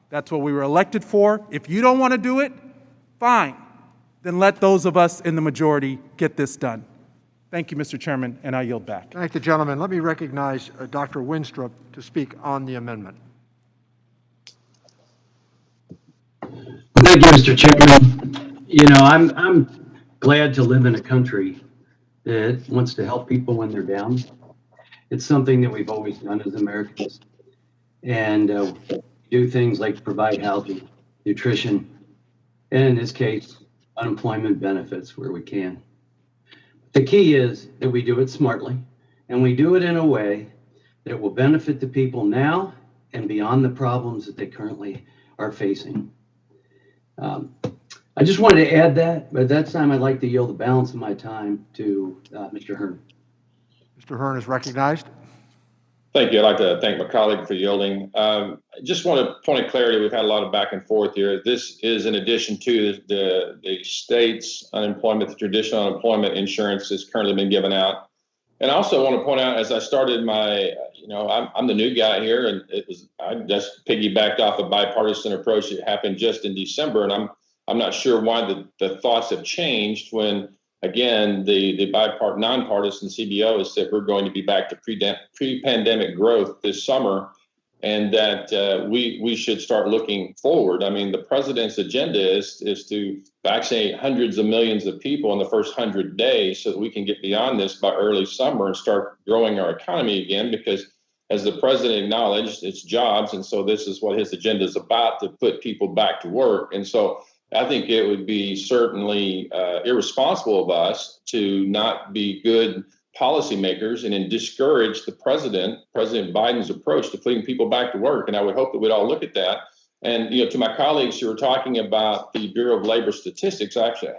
That's what we were elected for. If you don't want to do it, fine. Then let those of us in the majority get this done. Thank you, Mr. Chairman, and I yield back. Thank the gentleman. Let me recognize Dr. Winstrup to speak on the amendment. Thank you, Mr. Chairman. You know, I'm glad to live in a country that wants to help people when they're down. It's something that we've always done as Americans. And do things like provide housing, nutrition, and in this case, unemployment benefits where we can. The key is that we do it smartly, and we do it in a way that will benefit the people now and beyond the problems that they currently are facing. I just wanted to add that, but at that time I'd like to yield the balance of my time to Mr. Hearn. Mr. Hearn is recognized. Thank you. I'd like to thank my colleague for yielding. I just want a point of clarity. We've had a lot of back and forth here. This is in addition to the state's unemployment, the traditional unemployment insurance that's currently been given out. And I also want to point out, as I started my, I'm the new guy here, and I just piggybacked off a bipartisan approach that happened just in December, and I'm I'm not sure why the thoughts have changed when, again, the nonpartisan CBO has said we're going to be back to pre-pandemic growth this summer, and that we should start looking forward. I mean, the president's agenda is to vaccinate hundreds of millions of people in the first 100 days so that we can get beyond this by early summer and start growing our economy again, because as the president acknowledged, it's jobs. And so this is what his agenda is about, to put people back to work. And so I think it would be certainly irresponsible of us to not be good policymakers and then discourage President Biden's approach to putting people back to work. And I would hope that we'd all look at that. And, to my colleagues who were talking about the Bureau of Labor Statistics, I actually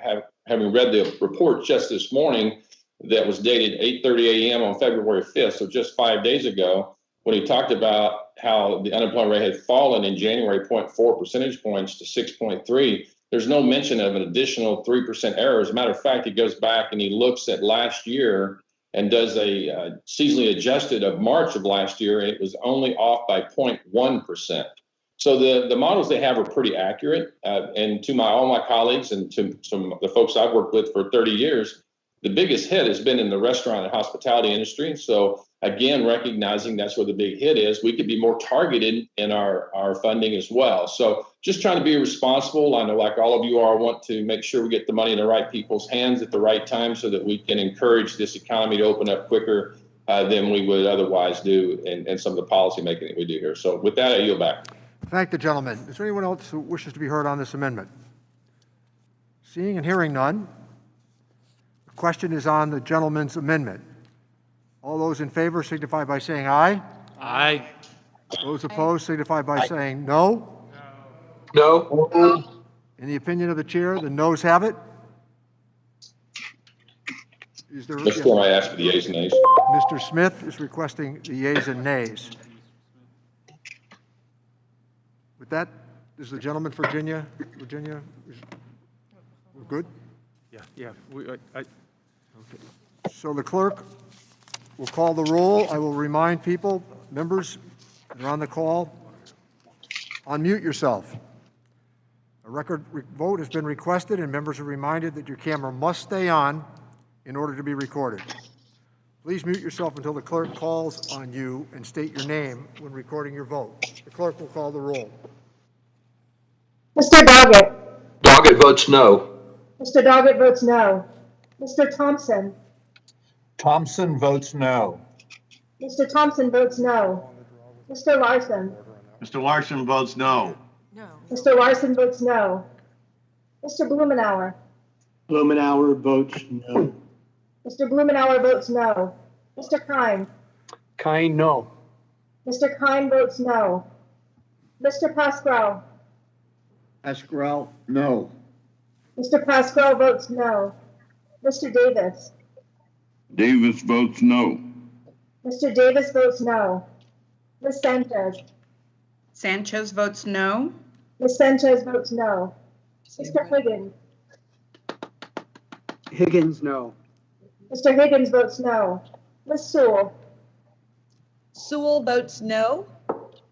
having read the report just this morning that was dated 8:30 a.m. on February 5th, so just 5 days ago, when he talked about how the unemployment rate had fallen in January 0.4 percentage points to 6.3, there's no mention of an additional 3% error. As a matter of fact, he goes back and he looks at last year and does a seasonally adjusted of March of last year, and it was only off by 0.1%. So the models they have are pretty accurate. And to all my colleagues and to some of the folks I've worked with for 30 years, the biggest hit has been in the restaurant and hospitality industry. So again, recognizing that's where the big hit is, we could be more targeted in our funding as well. So just trying to be responsible. I know, like all of you are, want to make sure we get the money in the right people's hands at the right time so that we can encourage this economy to open up quicker than we would otherwise do in some of the policy making that we do here. So with that, I yield back. Thank the gentleman. Is there anyone else who wishes to be heard on this amendment? Seeing and hearing none, the question is on the gentleman's amendment. All those in favor signify by saying aye. Aye. Those opposed signify by saying no. No. In the opinion of the chair, the noes have it. Is there, Mr. Chairman, I ask for the yeas and nays. Mr. Smith is requesting the yeas and nays. With that, is the gentleman for Virginia, we're good? Yeah. Okay. So the clerk will call the roll. I will remind people, members that are on the call, unmute yourself. A record vote has been requested, and members are reminded that your camera must stay on in order to be recorded. Please mute yourself until the clerk calls on you and state your name when recording your vote. The clerk will call the roll. Mr. Doggett. Doggett votes no. Mr. Doggett votes no. Mr. Thompson. Thompson votes no. Mr. Thompson votes no. Mr. Larson. Mr. Larson votes no. Mr. Larson votes no. Mr. Blumenauer. Blumenauer votes no. Mr. Blumenauer votes no. Mr. Kine. Kine, no. Mr. Kine votes no. Mr. Pasquale. Pasquale, no. Mr. Pasquale votes no. Mr. Davis. Davis votes no. Mr. Davis votes no. Ms. Sanchez. Sanchez votes no. Ms. Sanchez votes no. Mr. Higgins. Higgins, no. Mr. Higgins votes no. Ms. Sewell. Sewell votes no.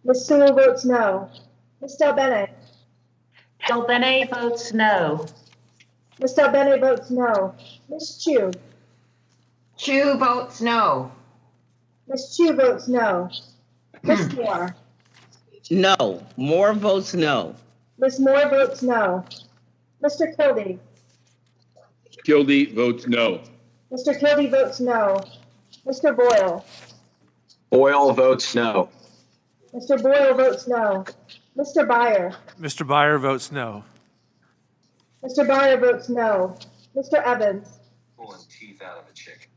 Ms. Sewell votes no. Ms. Delbene. Delbene votes no. Ms. Delbene votes no. Ms. Chu. Chu votes no. Ms. Chu votes no. Ms. Moore. No. Moore votes no. Ms. Moore votes no. Mr. Kildee. Kildee votes no. Mr. Kildee votes no. Mr. Boyle. Boyle votes no. Mr. Boyle votes no. Mr. Byer. Mr. Byer votes no. Mr. Byer votes no. Mr. Evans. Pulling teeth out of a chicken.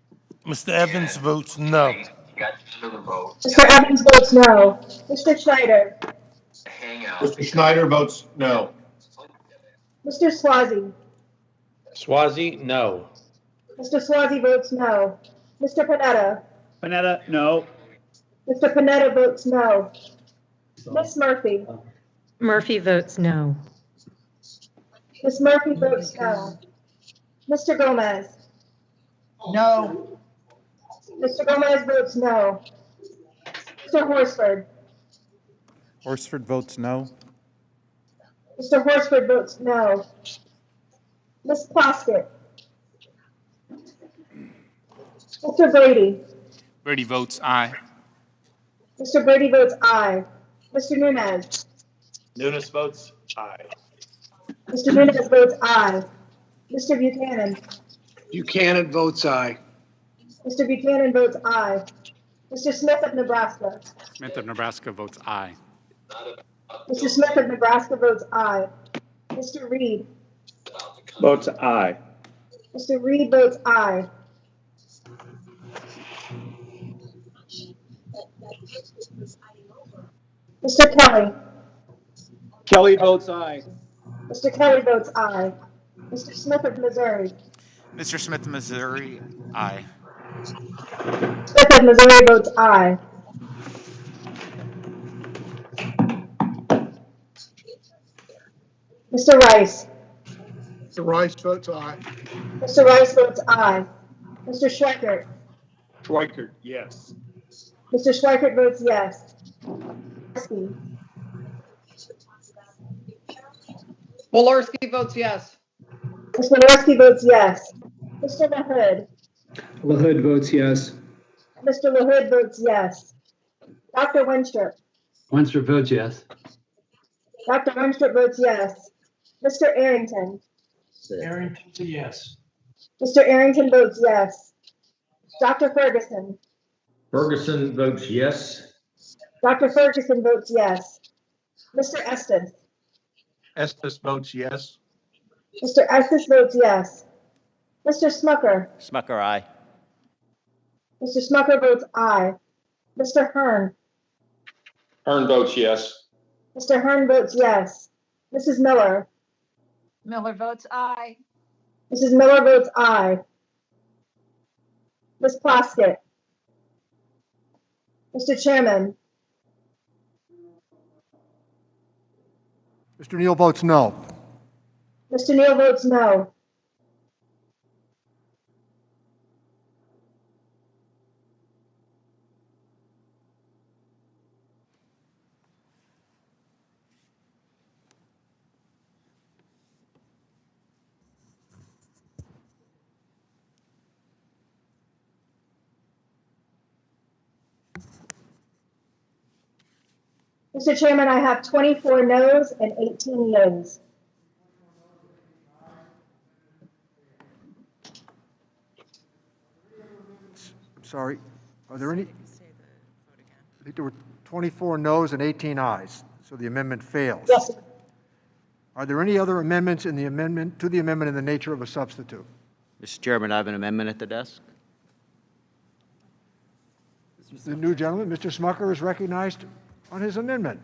Mr. Evans votes no. You got another vote. Mr. Evans votes no. Mr. Schneider. Hang out. Mr. Schneider votes no. Mr. Swazi. Swazi, no. Mr. Swazi votes no. Mr. Panetta. Panetta, no. Mr. Panetta votes no. Ms. Murphy. Murphy votes no. Ms. Murphy votes no. Mr. Gomez. No. Mr. Gomez votes no. Mr. Horsford. Horsford votes no. Mr. Horsford votes no. Ms. Plaskett. Mr. Brady. Brady votes aye. Mr. Brady votes aye. Mr. Nunez. Nunes votes aye. Mr. Nunez votes aye. Mr. Buchanan. Buchanan votes aye. Mr. Buchanan votes aye. Mr. Smith of Nebraska. Smith of Nebraska votes aye. Mr. Smith of Nebraska votes aye. Mr. Reed. Votes aye. Mr. Reed votes aye. Mr. Kelly. Kelly votes aye. Mr. Kelly votes aye. Mr. Smith of Missouri. Mr. Smith of Missouri, aye. Smith of Missouri votes aye. Mr. Rice. Mr. Rice votes aye. Mr. Rice votes aye. Mr. Schweikert. Schweikert, yes. Mr. Schweikert votes yes. Walorski votes yes. Mr. Walorski votes yes. Mr. LaHood. LaHood votes yes. Mr. LaHood votes yes. Dr. Winstrup. Winstrup votes yes. Dr. Winstrup votes yes. Mr. Arrington. Arrington's a yes. Mr. Arrington votes yes. Dr. Ferguson. Ferguson votes yes. Dr. Ferguson votes yes. Mr. Estes. Estes votes yes. Mr. Estes votes yes. Mr. Smucker. Smucker, aye. Mr. Smucker votes aye. Mr. Hearn. Hearn votes yes. Mr. Hearn votes yes. Mrs. Miller. Miller votes aye. Mrs. Miller votes aye. Ms. Plaskett. Mr. Chairman. Mr. Neal votes no. Mr. Neal votes no. Mr. Chairman, I have 24 noes and 18 yeas. I'm sorry. Are there any? I think there were 24 noes and 18 ayes, so the amendment fails. Yes, sir. Are there any other amendments in the amendment to the amendment in the nature of a substitute? Mr. Chairman, I have an amendment at the desk. The new gentleman, Mr. Smucker, is recognized on his amendment.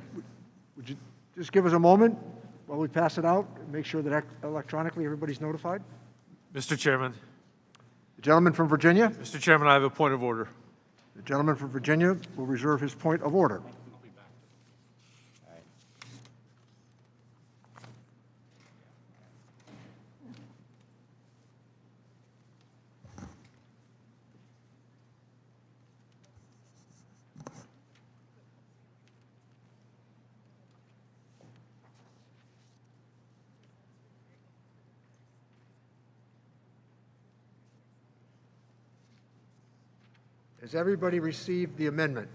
Would you just give us a moment while we pass it out and make sure that electronically everybody's notified? Mr. Chairman. The gentleman from Virginia? Mr. Chairman, I have a point of order. The gentleman from Virginia will reserve his point of order. Has everybody received the amendment?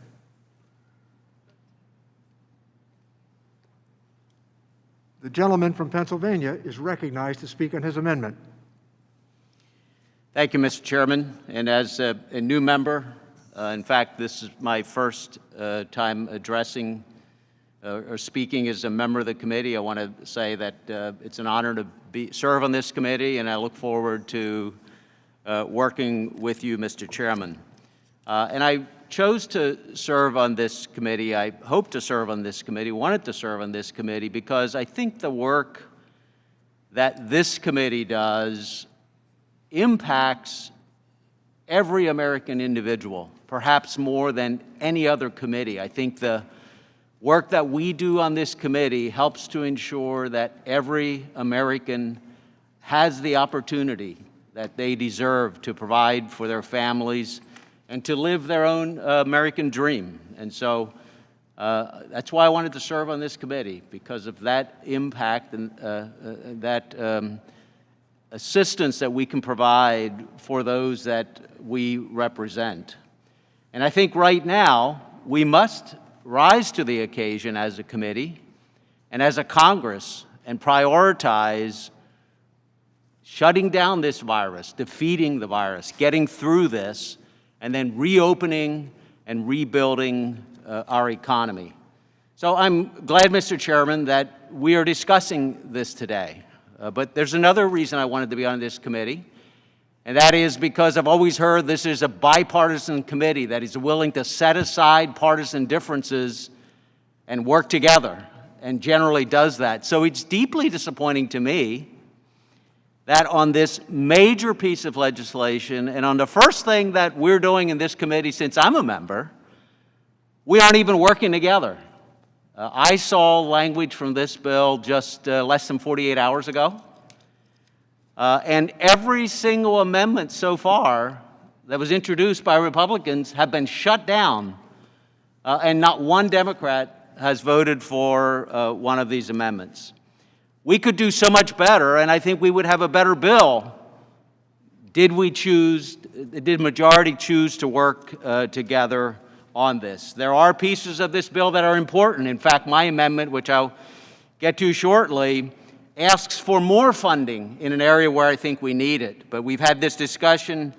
The gentleman from Pennsylvania is recognized to speak on his amendment. Thank you, Mr. Chairman. And as a new member, in fact, this is my first time addressing or speaking as a member of the committee. I want to say that it's an honor to serve on this committee, and I look forward to working with you, Mr. Chairman. And I chose to serve on this committee. I hope to serve on this committee, wanted to serve on this committee, because I think the work that this committee does impacts every American individual, perhaps more than any other committee. I think the work that we do on this committee helps to ensure that every American has the opportunity that they deserve to provide for their families and to live their own American dream. And so That's why I wanted to serve on this committee, because of that impact and that assistance that we can provide for those that we represent. And I think right now we must rise to the occasion as a committee and as a Congress and prioritize shutting down this virus, defeating the virus, getting through this, and then reopening and rebuilding our economy. So I'm glad, Mr. Chairman, that we are discussing this today. But there's another reason I wanted to be on this committee, and that is because I've always heard this is a bipartisan committee that is willing to set aside partisan differences and work together, and generally does that. So it's deeply disappointing to me that on this major piece of legislation, and on the first thing that we're doing in this committee since I'm a member, we aren't even working together. I saw language from this bill just less than 48 hours ago. And every single amendment so far that was introduced by Republicans have been shut down. And not one Democrat has voted for one of these amendments. We could do so much better, and I think we would have a better bill did majority choose to work together on this. There are pieces of this bill that are important. In fact, my amendment, which I'll get to shortly, asks for more funding in an area where I think we need it. But we've had this discussion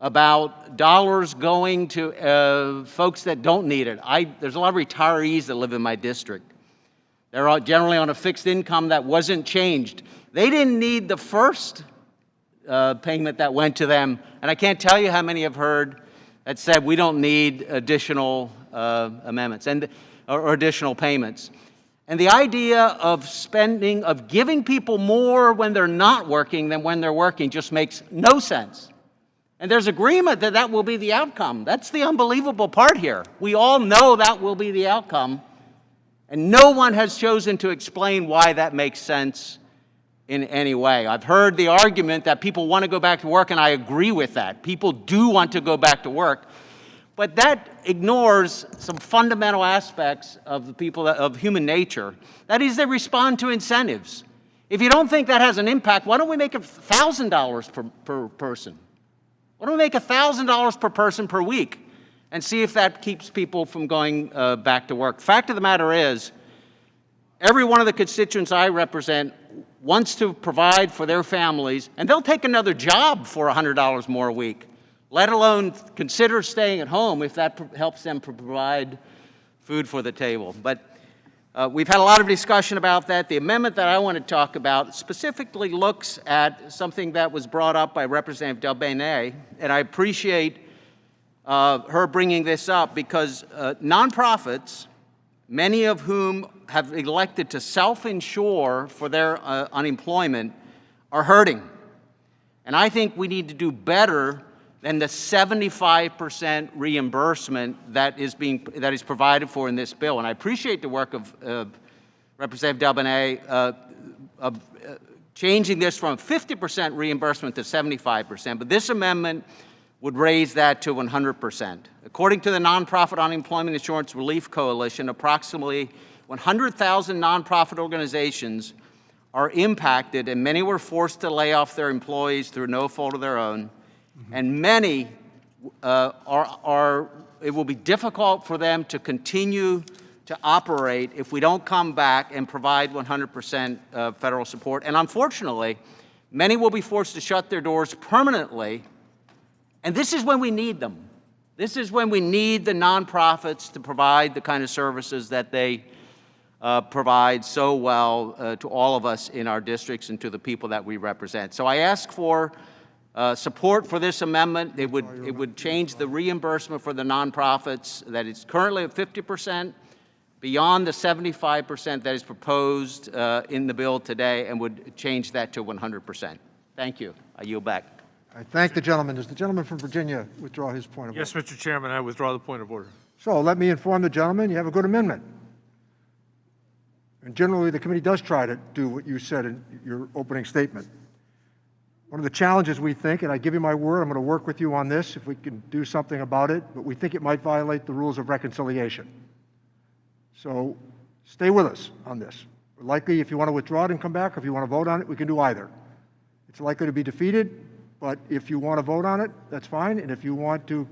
about dollars going to folks that don't need it. There's a lot of retirees that live in my district. They're all generally on a fixed income that wasn't changed. They didn't need the first payment that went to them, and I can't tell you how many have heard that said we don't need additional amendments or additional payments. And the idea of giving people more when they're not working than when they're working just makes no sense. And there's agreement that that will be the outcome. That's the unbelievable part here. We all know that will be the outcome, and no one has chosen to explain why that makes sense in any way. I've heard the argument that people want to go back to work, and I agree with that. People do want to go back to work, but that ignores some fundamental aspects of the people, of human nature. That is, they respond to incentives. If you don't think that has an impact, why don't we make it $1,000 per person? Why don't we make $1,000 per person per week and see if that keeps people from going back to work? Fact of the matter is, every one of the constituents I represent wants to provide for their families, and they'll take another job for $100 more a week, let alone consider staying at home if that helps them provide food for the table. But we've had a lot of discussion about that. The amendment that I want to talk about specifically looks at something that was brought up by Representative Del Bene, and I appreciate her bringing this up because nonprofits, many of whom have elected to self-insure for their unemployment, are hurting. And I think we need to do better than the 75% reimbursement that is provided for in this bill. And I appreciate the work of Representative Del Bene of changing this from 50% reimbursement to 75%. But this amendment would raise that to 100%. According to the Nonprofit Unemployment Insurance Relief Coalition, approximately 100,000 nonprofit organizations are impacted, and many were forced to lay off their employees through no fault of their own. And many it will be difficult for them to continue to operate if we don't come back and provide 100% federal support. And unfortunately, many will be forced to shut their doors permanently. And this is when we need them. This is when we need the nonprofits to provide the kind of services that they provide so well to all of us in our districts and to the people that we represent. So I ask for support for this amendment. It would change the reimbursement for the nonprofits that is currently at 50% beyond the 75% that is proposed in the bill today, and would change that to 100%. Thank you. I yield back. I thank the gentleman. Does the gentleman from Virginia withdraw his point of order? Yes, Mr. Chairman, I withdraw the point of order. So let me inform the gentleman, you have a good amendment. And generally, the committee does try to do what you said in your opening statement. One of the challenges we think, and I give you my word, I'm going to work with you on this if we can do something about it, but we think it might violate the rules of reconciliation. So stay with us on this. Likely, if you want to withdraw it and come back, or if you want to vote on it, we can do either. It's likely to be defeated, but if you want to vote on it, that's fine. And if you want to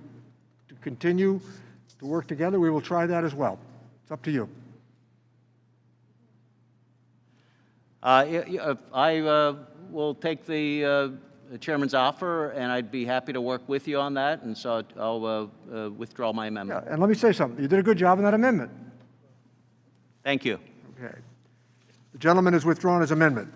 continue to work together, we will try that as well. It's up to you. I will take the chairman's offer, and I'd be happy to work with you on that. And so I'll withdraw my amendment. Yeah, and let me say something. You did a good job on that amendment. Thank you. Okay. The gentleman has withdrawn his amendment.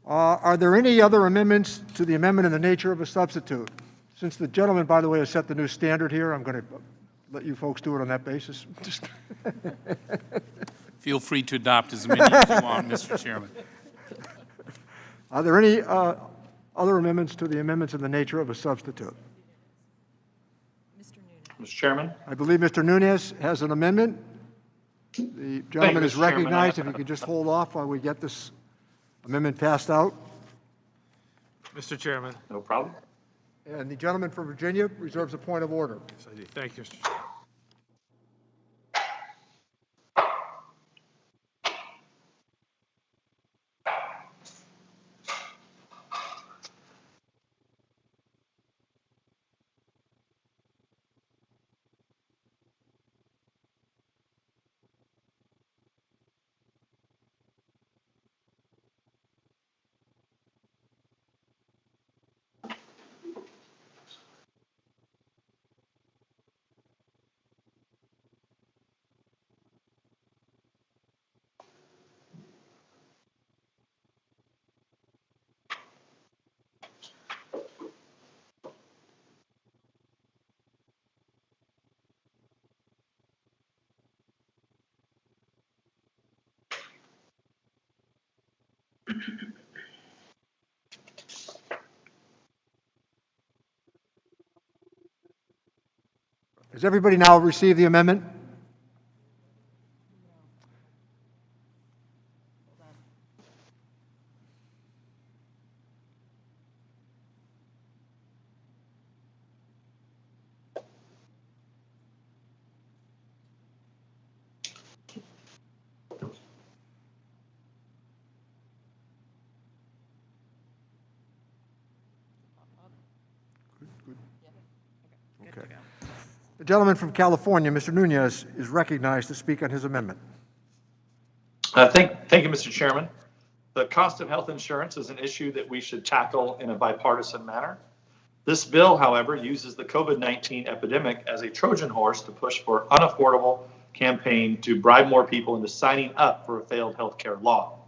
Are there any other amendments to the amendment in the nature of a substitute? Since the gentleman, by the way, has set the new standard here, I'm going to let you folks do it on that basis. Feel free to adopt as many as you want, Mr. Chairman. Are there any other amendments to the amendments in the nature of a substitute? Mr. Chairman? I believe Mr. Nunez has an amendment. The gentleman is recognized. If you could just hold off while we get this amendment passed out. Mr. Chairman. No problem. And the gentleman from Virginia reserves a point of order. Yes, I do. Thank you, Mr. Chairman. Has everybody now received the amendment? Okay. The gentleman from California, Mr. Nunez, is recognized to speak on his amendment. Thank you, Mr. Chairman. The cost of health insurance is an issue that we should tackle in a bipartisan manner. This bill, however, uses the COVID-19 epidemic as a Trojan horse to push for unaffordable campaign to bribe more people into signing up for a failed healthcare law.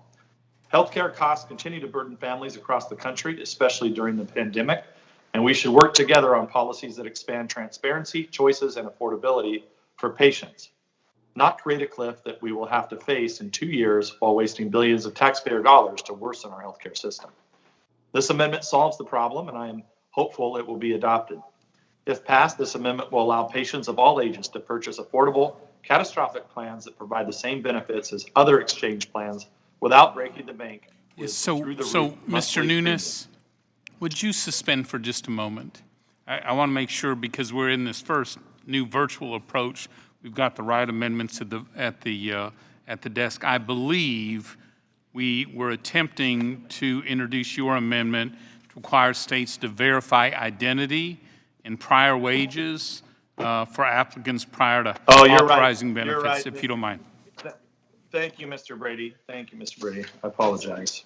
Healthcare costs continue to burden families across the country, especially during the pandemic, and we should work together on policies that expand transparency, choices, and affordability for patients, not create a cliff that we will have to face in 2 years while wasting billions of taxpayer dollars to worsen our healthcare system. This amendment solves the problem, and I am hopeful it will be adopted. If passed, this amendment will allow patients of all ages to purchase affordable, catastrophic plans that provide the same benefits as other exchange plans without breaking the bank. So Mr. Nunes, would you suspend for just a moment? I want to make sure, because we're in this first new virtual approach, we've got the right amendments at the desk. I believe we were attempting to introduce your amendment to require states to verify identity and prior wages for applicants prior to authorizing benefits, right. if you don't mind. Thank you, Mr. Brady. Thank you, Mr. Brady. I apologize.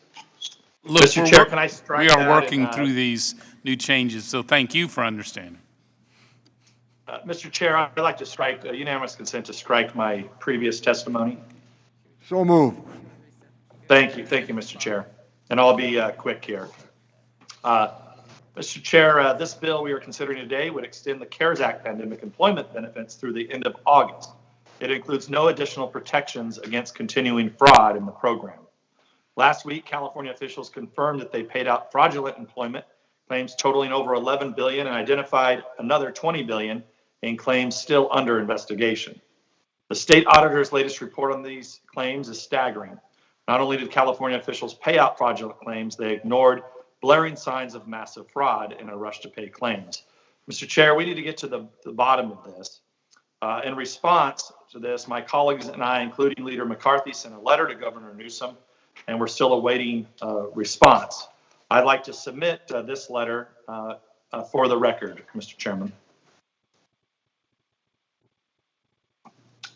Look, Mr. Chair, can I strike we are that working and, through these new changes, so thank you for understanding. Mr. Chair, I'd like to strike unanimous consent to strike my previous testimony. So moved. Thank you, Mr. Chair. And I'll be quick here. Mr. Chair, this bill we are considering today would extend the CARES Act pandemic employment benefits through the end of August. It includes no additional protections against continuing fraud in the program. Last week, California officials confirmed that they paid out fraudulent employment claims totaling over $11 billion and identified another $20 billion in claims still under investigation. The state auditor's latest report on these claims is staggering. Not only did California officials pay out fraudulent claims, they ignored blaring signs of massive fraud in a rush to pay claims. Mr. Chair, we need to get to the bottom of this. In response to this, my colleagues and I, including Leader McCarthy, sent a letter to Governor Newsom, and we're still awaiting response. I'd like to submit this letter for the record, Mr. Chairman.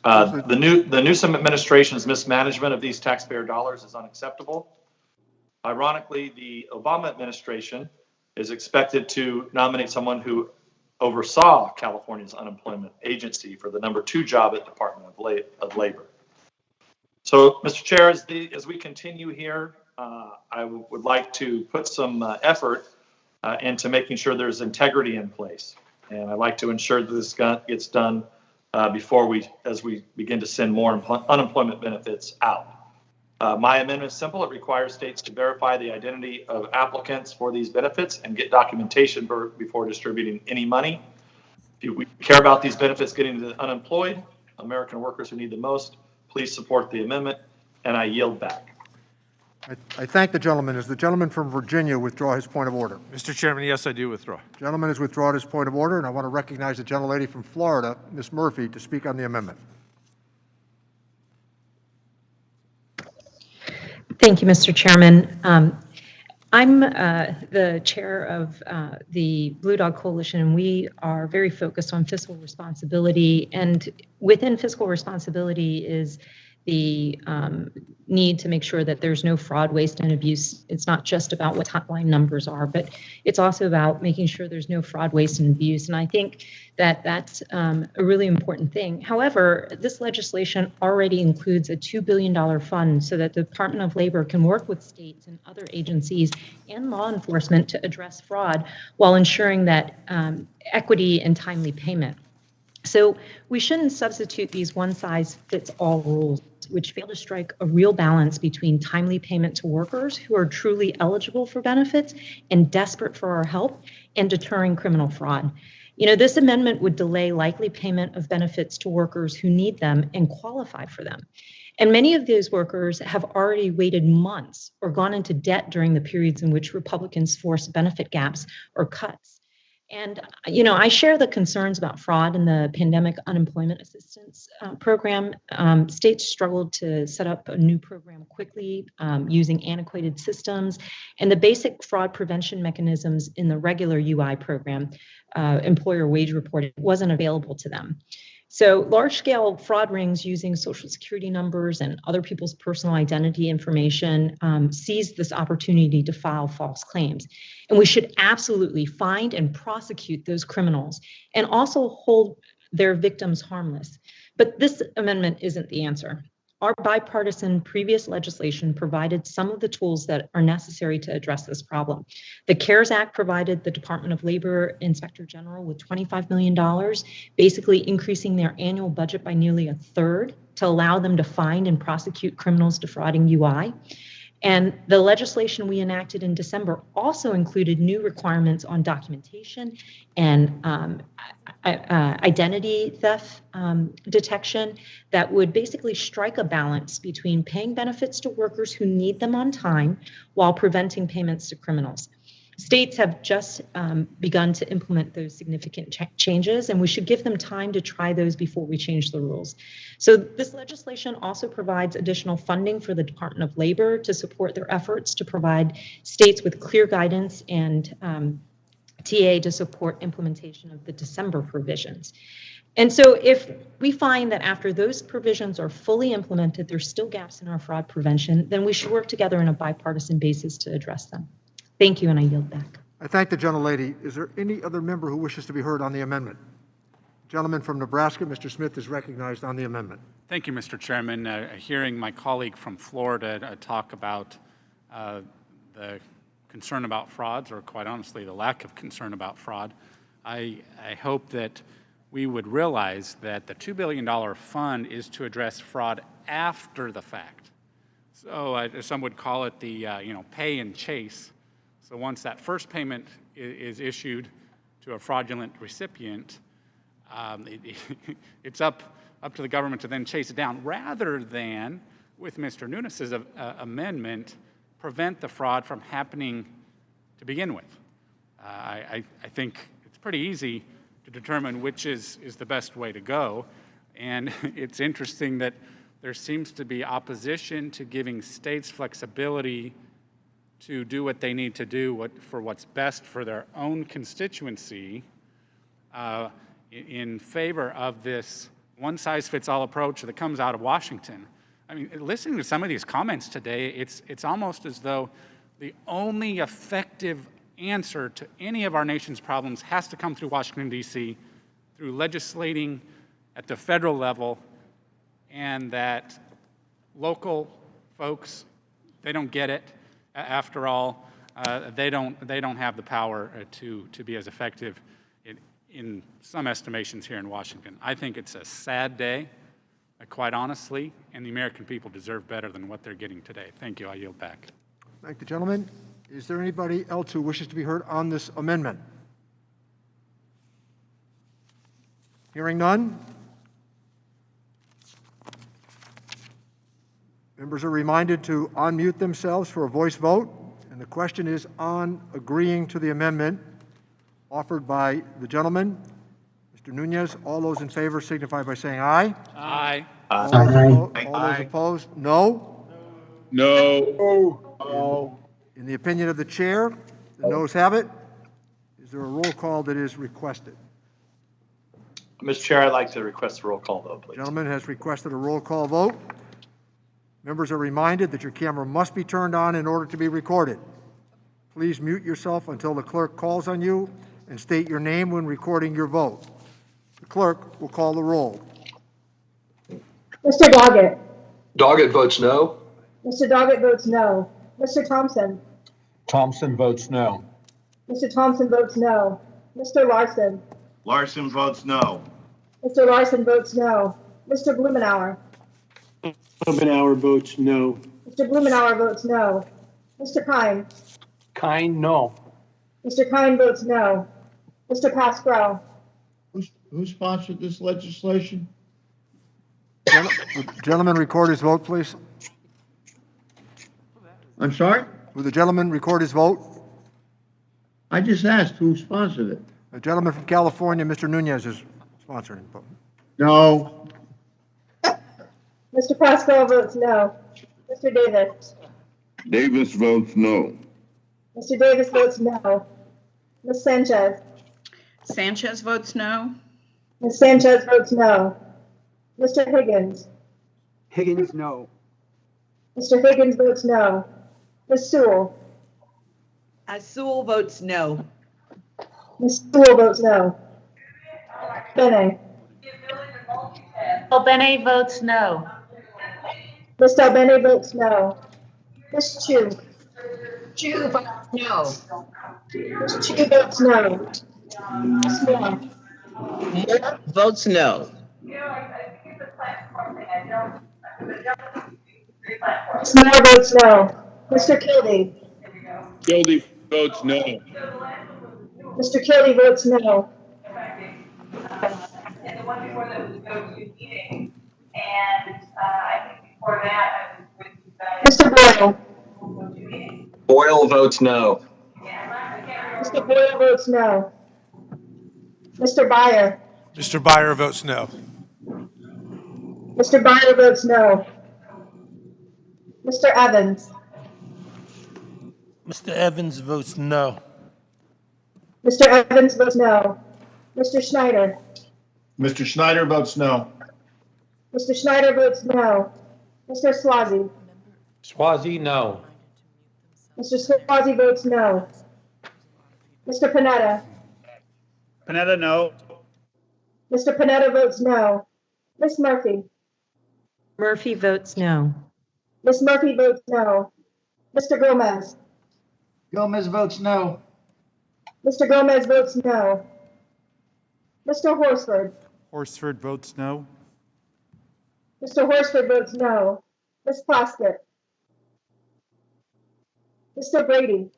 The Newsom administration's mismanagement of these taxpayer dollars is unacceptable. Ironically, the Obama administration is expected to nominate someone who oversaw California's unemployment agency for the ¡2 job at Department of Labor. So, Mr. Chair, as we continue here, I would like to put some effort into making sure there's integrity in place. And I'd like to ensure that this gets done as we begin to send more unemployment benefits out. My amendment is simple. It requires states to verify the identity of applicants for these benefits and get documentation before distributing any money. If we care about these benefits getting to the unemployed, American workers who need the most, please support the amendment, and I yield back. I thank the gentleman. Does the gentleman from Virginia withdraw his point of order? Mr. Chairman, yes, I do withdraw. Gentleman has withdrawn his point of order, and I want to recognize the gentlelady from Florida, Ms. Murphy, to speak on the amendment. Thank you, Mr. Chairman. I'm the chair of the Blue Dog Coalition, and we are very focused on fiscal responsibility. And within fiscal responsibility is the need to make sure that there's no fraud, waste, and abuse. It's not just about what top line numbers are, but it's also about making sure there's no fraud, waste, and abuse. And I think that that's a really important thing. However, this legislation already includes a $2 billion fund so that the Department of Labor can work with states and other agencies and law enforcement to address fraud while ensuring that equity and timely payment. So we shouldn't substitute these one-size-fits-all rules, which fail to strike a real balance between timely payment to workers who are truly eligible for benefits and desperate for our help, and deterring criminal fraud. You know, this amendment would delay likely payment of benefits to workers who need them and qualify for them. And many of those workers have already waited months or gone into debt during the periods in which Republicans forced benefit gaps or cuts. And, you know, I share the concerns about fraud in the pandemic unemployment assistance program. States struggled to set up a new program quickly using antiquated systems, and the basic fraud prevention mechanisms in the regular UI program, employer wage reporting, wasn't available to them. So large-scale fraud rings using Social Security numbers and other people's personal identity information seized this opportunity to file false claims. And we should absolutely find and prosecute those criminals and also hold their victims harmless. But this amendment isn't the answer. Our bipartisan previous legislation provided some of the tools that are necessary to address this problem. The CARES Act provided the Department of Labor Inspector General with $25 million, basically increasing their annual budget by nearly a third to allow them to find and prosecute criminals defrauding UI. And the legislation we enacted in December also included new requirements on documentation and identity theft detection that would basically strike a balance between paying benefits to workers who need them on time while preventing payments to criminals. States have just begun to implement those significant changes, and we should give them time to try those before we change the rules. So this legislation also provides additional funding for the Department of Labor to support their efforts to provide states with clear guidance and TA to support implementation of the December provisions. And so if we find that after those provisions are fully implemented, there's still gaps in our fraud prevention, then we should work together on a bipartisan basis to address them. Thank you, and I yield back. I thank the gentlelady. Is there any other member who wishes to be heard on the amendment? Gentleman from Nebraska, Mr. Smith, is recognized on the amendment. Thank you, Mr. Chairman. Hearing my colleague from Florida talk about the concern about frauds, or quite honestly, the lack of concern about fraud, I hope that we would realize that the $2 billion fund is to address fraud after the fact. So some would call it the pay and chase. So once that first payment is issued to a fraudulent recipient, it's up to the government to then chase it down, rather than, with Mr. Nunes's amendment, prevent the fraud from happening to begin with. I think it's pretty easy to determine which is the best way to go. And it's interesting that there seems to be opposition to giving states flexibility to do what they need to do for what's best for their own constituency in favor of this one-size-fits-all approach that comes out of Washington. I mean, listening to some of these comments today, it's almost as though the only effective answer to any of our nation's problems has to come through Washington, D.C., through legislating at the federal level, and that local folks, they don't get it. After all, they don't have the power to be as effective in some estimations here in Washington. I think it's a sad day, quite honestly, and the American people deserve better than what they're getting today. Thank you. I yield back. Thank the gentleman. Is there anybody else who wishes to be heard on this amendment? Hearing none. Members are reminded to unmute themselves for a voice vote, and the question is on agreeing to the amendment offered by the gentleman, Mr. Nunez. All those in favor signify by saying aye. Aye. All those opposed, no. No. In the opinion of the chair, the noes have it. Is there a roll call that is requested? Mr. Chair, I'd like to request a roll call vote, please. The gentleman has requested a roll call vote. Members are reminded that your camera must be turned on in order to be recorded. Please mute yourself until the clerk calls on you and state your name when recording your vote. The clerk will call the roll. Mr. Doggett. Doggett votes no. Mr. Doggett votes no. Mr. Thompson. Thompson votes no. Mr. Thompson votes no. Mr. Larson. Larson votes no. Mr. Larson votes no. Mr. Blumenauer. Blumenauer votes no. Mr. Blumenauer votes no. Mr. Kine. Kine, no. Mr. Kine votes no. Mr. Pascrell. Who sponsored this legislation? Gentleman, record his vote, please. I'm sorry? Will the gentleman record his vote? I just asked who sponsored it. The gentleman from California, Mr. Nunez, is sponsoring the vote. No. Mr. Pascrell votes no. Mr. Davis. Davis votes no. Mr. Davis votes no. Ms. Sanchez. Sanchez votes no. Ms. Sanchez votes no. Mr. Higgins. Higgins, no. Mr. Higgins votes no. Ms. Sewell. Sewell votes no. Ms. Sewell votes no. Bene. Bene votes no. Ms. Bene votes no. Ms. Chu. Chu votes no. Ms. Chu votes no. Ms. Moore. Moore votes no. Ms. Moore votes no. Mr. Kildee. Kildee votes no. Mr. Kildee votes no. And the one before that was go to meeting. And I think before that, I was with you guys. Mr. Boyle. Boyle votes no. Mr. Boyle votes no. Mr. Byer. Mr. Byer votes no. Mr. Byer votes no. Mr. Evans. Mr. Evans votes no. Mr. Evans votes no. Mr. Schneider. Mr. Schneider votes no. Mr. Schneider votes no. Mr. Swazi. Swazi, no. Mr. Swazi votes no. Mr. Panetta. Panetta, no. Mr. Panetta votes no. Ms. Murphy. Murphy votes no. Ms. Murphy votes no. Mr. Gomez. Gomez votes no. Mr. Gomez votes no. Mr. Horsford. Horsford votes no. Mr. Horsford votes no. Ms. Plaskett. Mr. Brady.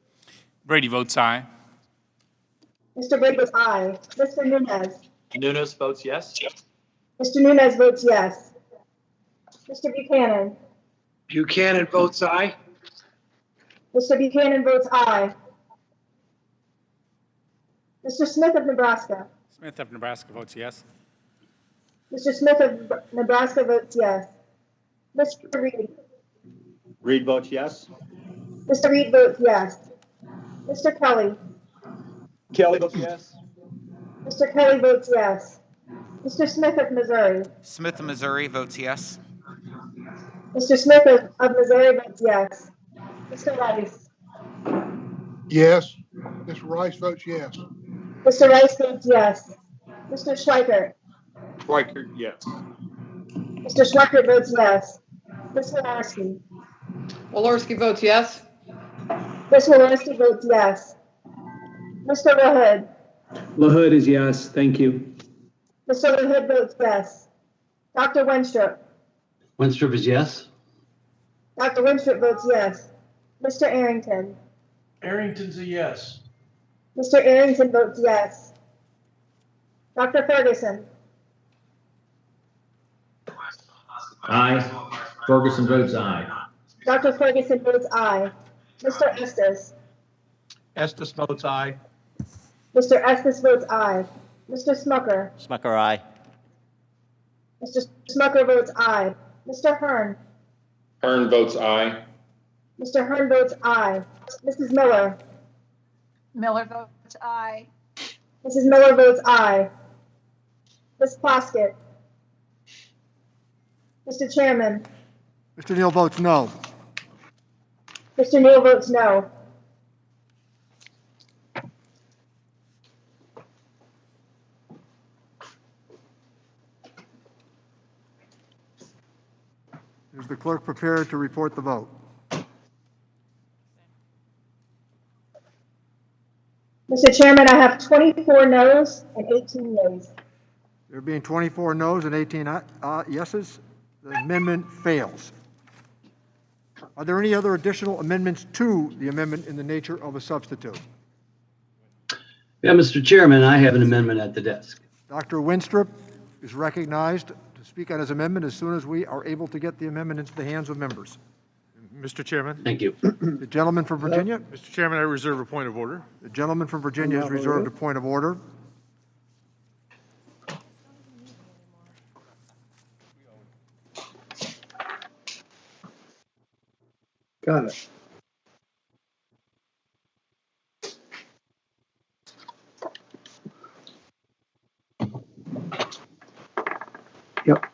Brady votes aye. Mr. Brady votes aye. Mr. Nunez. Nunes votes yes. Mr. Nunez votes yes. Mr. Buchanan. Buchanan votes aye. Mr. Buchanan votes aye. Mr. Smith of Nebraska. Smith of Nebraska votes yes. Mr. Smith of Nebraska votes yes. Mr. Reed. Reed votes yes. Mr. Reed votes yes. Mr. Kelly. Kelly votes yes. Mr. Kelly votes yes. Mr. Smith of Missouri. Smith of Missouri votes yes. Mr. Smith of Missouri votes yes. Mr. Rice. Yes. Mr. Rice votes yes. Mr. Rice votes yes. Mr. Schweikert. Schweikert, yes. Mr. Schweikert votes yes. Ms. Walorski. Walorski votes yes. Ms. Walorski votes yes. Mr. LaHood. LaHood is yes. Thank you. Mr. LaHood votes yes. Dr. Wenstrup. Winstrup is yes. Dr. Winstrup votes yes. Mr. Arrington. Arrington's a yes. Mr. Arrington votes yes. Dr. Ferguson. Aye. Ferguson votes aye. Dr. Ferguson votes aye. Mr. Estes. Estes votes aye. Mr. Estes votes aye. Mr. Smucker. Smucker, aye. Mr. Smucker votes aye. Mr. Hearn. Hearn votes aye. Mr. Hearn votes aye. Mrs. Miller. Miller votes aye. Mrs. Miller votes aye. Ms. Plaskett. Mr. Chairman. Mr. Neal votes no. Mr. Neal votes no. Is the clerk prepared to report the vote? Mr. Chairman, I have 24 noes and 18 yeas. There being 24 noes and 18 yeses, the amendment fails. Are there any other additional amendments to the amendment in the nature of a substitute? Yeah, Mr. Chairman, I have an amendment at the desk. Dr. Winstrup is recognized to speak on his amendment as soon as we are able to get the amendment into the hands of members. Mr. Chairman. Thank you. The gentleman from Virginia? Mr. Chairman, I reserve a point of order. The gentleman from Virginia has reserved a point of order. Got it. Yep.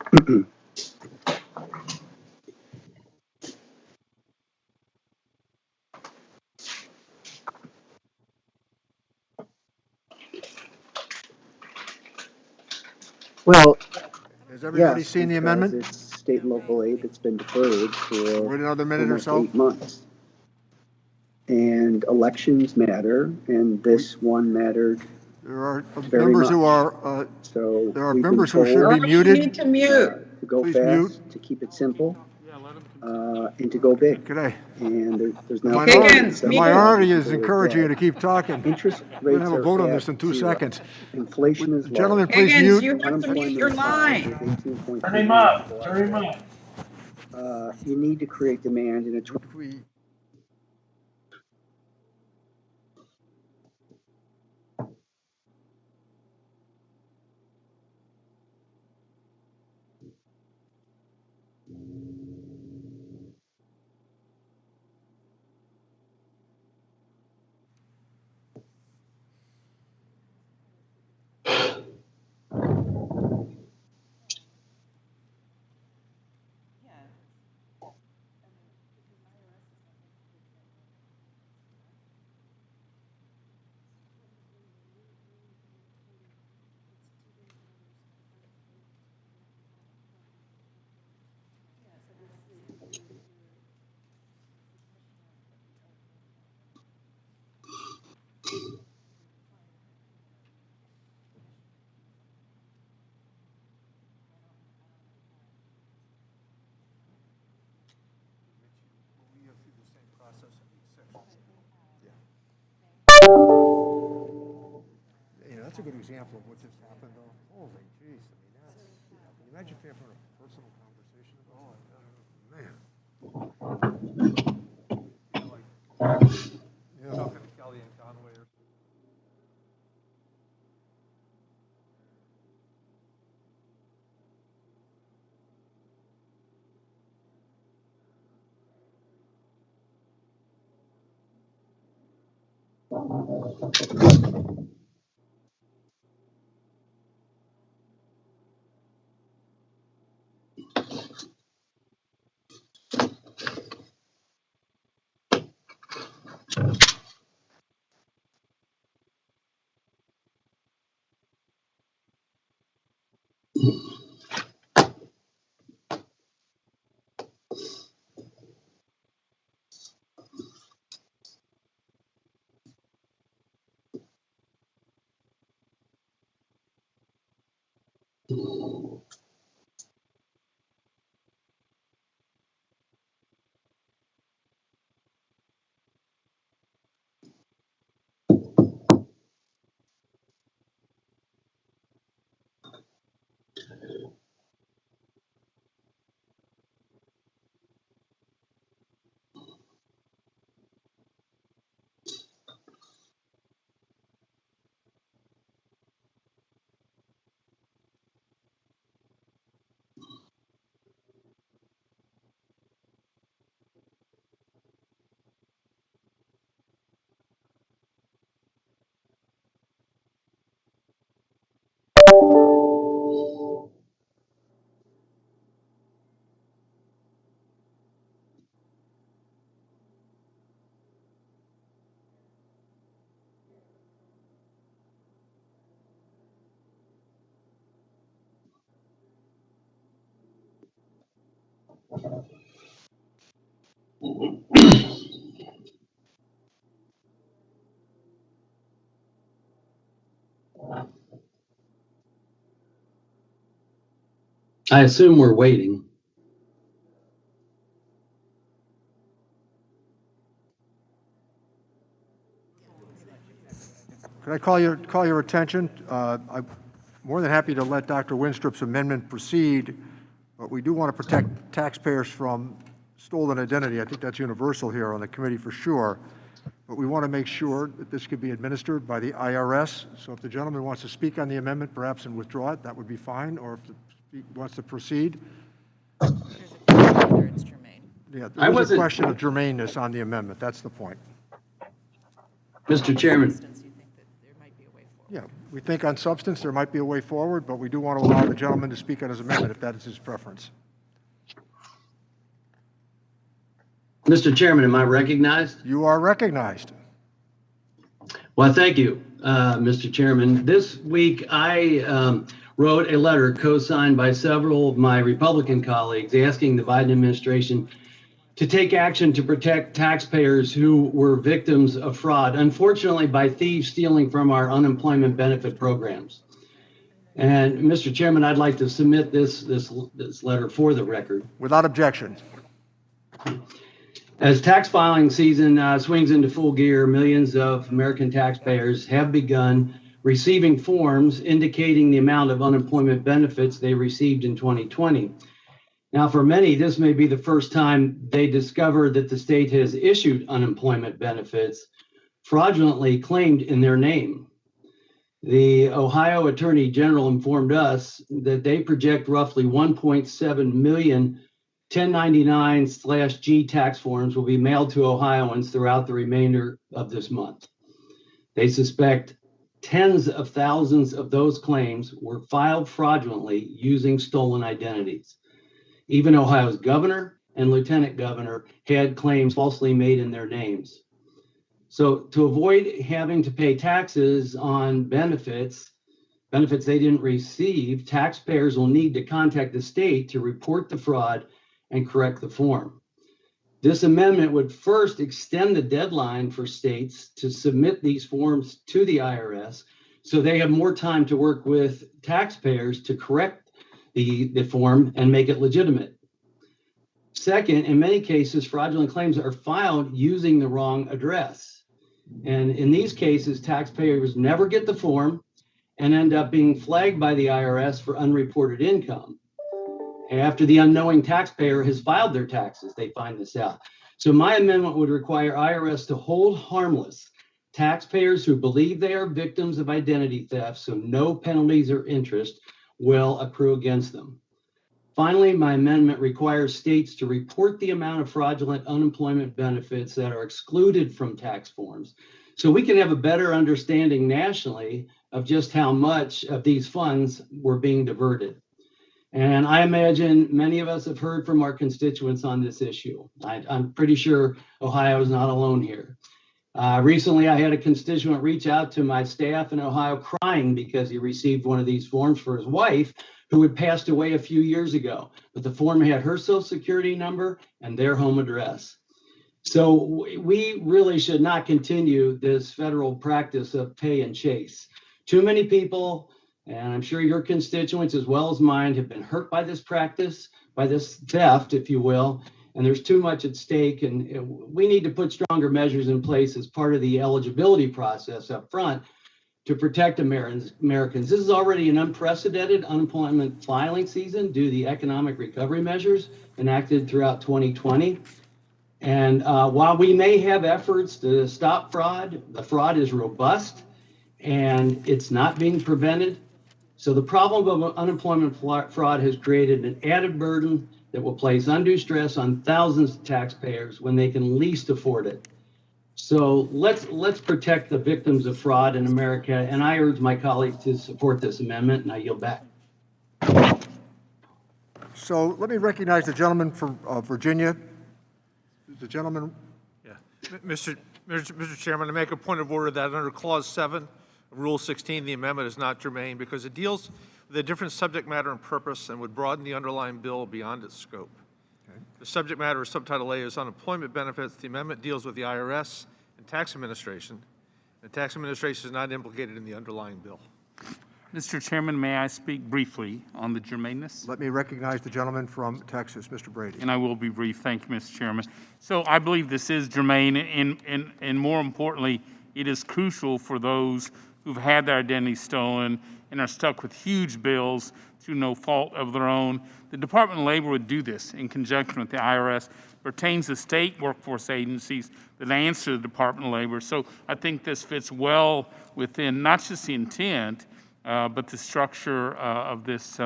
Well, Has everybody yes, seen the because amendment? it's state and local aid that's been deferred for Wait another minute or almost so. 8 months. And elections matter, and this one mattered. There are very members who much. are, So there are we've been members who should told be muted. You need to mute. to go Please fast, mute. to keep it simple, and to go big. Today. And there's The now. minority is encouraging you to keep talking. Interest We're rates going to have a are vote on at this in 2 zero. seconds. Inflation is low. Gentlemen, please Higgins, mute. you have to mute your line. Turn him up. Turn him up. You need to create demand in a. You know, that's a good example of what just happened, though. Holy jeez, I mean, that's, you know, can you imagine if you having a personal conversation about man. Talking to Kelly and Conway or. I assume we're waiting. Could I call your attention? I'm more than happy to let Dr. Winstrup's amendment proceed, but we do want to protect taxpayers from stolen identity. I think that's universal here on the committee for sure. But we want to make sure that this could be administered by the IRS. So if the gentleman wants to speak on the amendment, perhaps, and withdraw it, that would be fine. Or if he wants to proceed. There's a question whether it's germane. Yeah, there's a question of germaneness on the amendment. That's the point. Mr. Chairman. Yeah, we think on substance there might be a way forward, but we do want to allow the gentleman to speak on his amendment if that is his preference. Mr. Chairman, am I recognized? You are recognized. Well, thank you, Mr. Chairman. This week, I wrote a letter co-signed by several of my Republican colleagues asking the Biden administration to take action to protect taxpayers who were victims of fraud, unfortunately by thieves stealing from our unemployment benefit programs. And Mr. Chairman, I'd like to submit this letter for the record. Without objection. As tax filing season swings into full gear, millions of American taxpayers have begun receiving forms indicating the amount of unemployment benefits they received in 2020. Now, for many, this may be the first time they discover that the state has issued unemployment benefits fraudulently claimed in their name. The Ohio Attorney General informed us that they project roughly 1.7 million 1099/G tax forms will be mailed to Ohioans throughout the remainder of this month. They suspect tens of thousands of those claims were filed fraudulently using stolen identities. Even Ohio's governor and lieutenant governor had claims falsely made in their names. So to avoid having to pay taxes on benefits they didn't receive, taxpayers will need to contact the state to report the fraud and correct the form. This amendment would first extend the deadline for states to submit these forms to the IRS so they have more time to work with taxpayers to correct the form and make it legitimate. Second, in many cases, fraudulent claims are filed using the wrong address. And in these cases, taxpayers never get the form and end up being flagged by the IRS for unreported income. After the unknowing taxpayer has filed their taxes, they find this out. So my amendment would require IRS to hold harmless taxpayers who believe they are victims of identity theft, so no penalties or interest will accrue against them. Finally, my amendment requires states to report the amount of fraudulent unemployment benefits that are excluded from tax forms so we can have a better understanding nationally of just how much of these funds were being diverted. And I imagine many of us have heard from our constituents on this issue. I'm pretty sure Ohio is not alone here. Recently, I had a constituent reach out to my staff in Ohio crying because he received one of these forms for his wife, who had passed away a few years ago. But the form had her Social Security number and their home address. So we really should not continue this federal practice of pay and chase. Too many people, and I'm sure your constituents as well as mine, have been hurt by this practice, by this theft, if you will, and there's too much at stake. And we need to put stronger measures in place as part of the eligibility process up front to protect Americans. This is already an unprecedented unemployment filing season due to the economic recovery measures enacted throughout 2020. And while we may have efforts to stop fraud, the fraud is robust and it's not being prevented. So the problem of unemployment fraud has created an added burden that will place undue stress on thousands of taxpayers when they can least afford it. So let's protect the victims of fraud in America, and I urge my colleagues to support this amendment, and I yield back. So let me recognize the gentleman from Virginia. The gentleman. Yeah, Mr. Chairman, I make a point of order that under Clause 7 of Rule 16, the amendment is not germane because it deals with a different subject matter and purpose and would broaden the underlying bill beyond its scope. Okay. The subject matter of Subtitle A is unemployment benefits. The amendment deals with the IRS and tax administration. The tax administration is not implicated in the underlying bill. Mr. Chairman, may I speak briefly on the germaneness? Let me recognize the gentleman from Texas, Mr. Brady. And I will be brief. Thank you, Mr. Chairman. So I believe this is germane, and more importantly, it is crucial for those who've had their identity stolen and are stuck with huge bills through no fault of their own. The Department of Labor would do this in conjunction with the IRS. Pertains to state workforce agencies that answer the Department of Labor. So I think this fits well within not just the intent, but the structure of this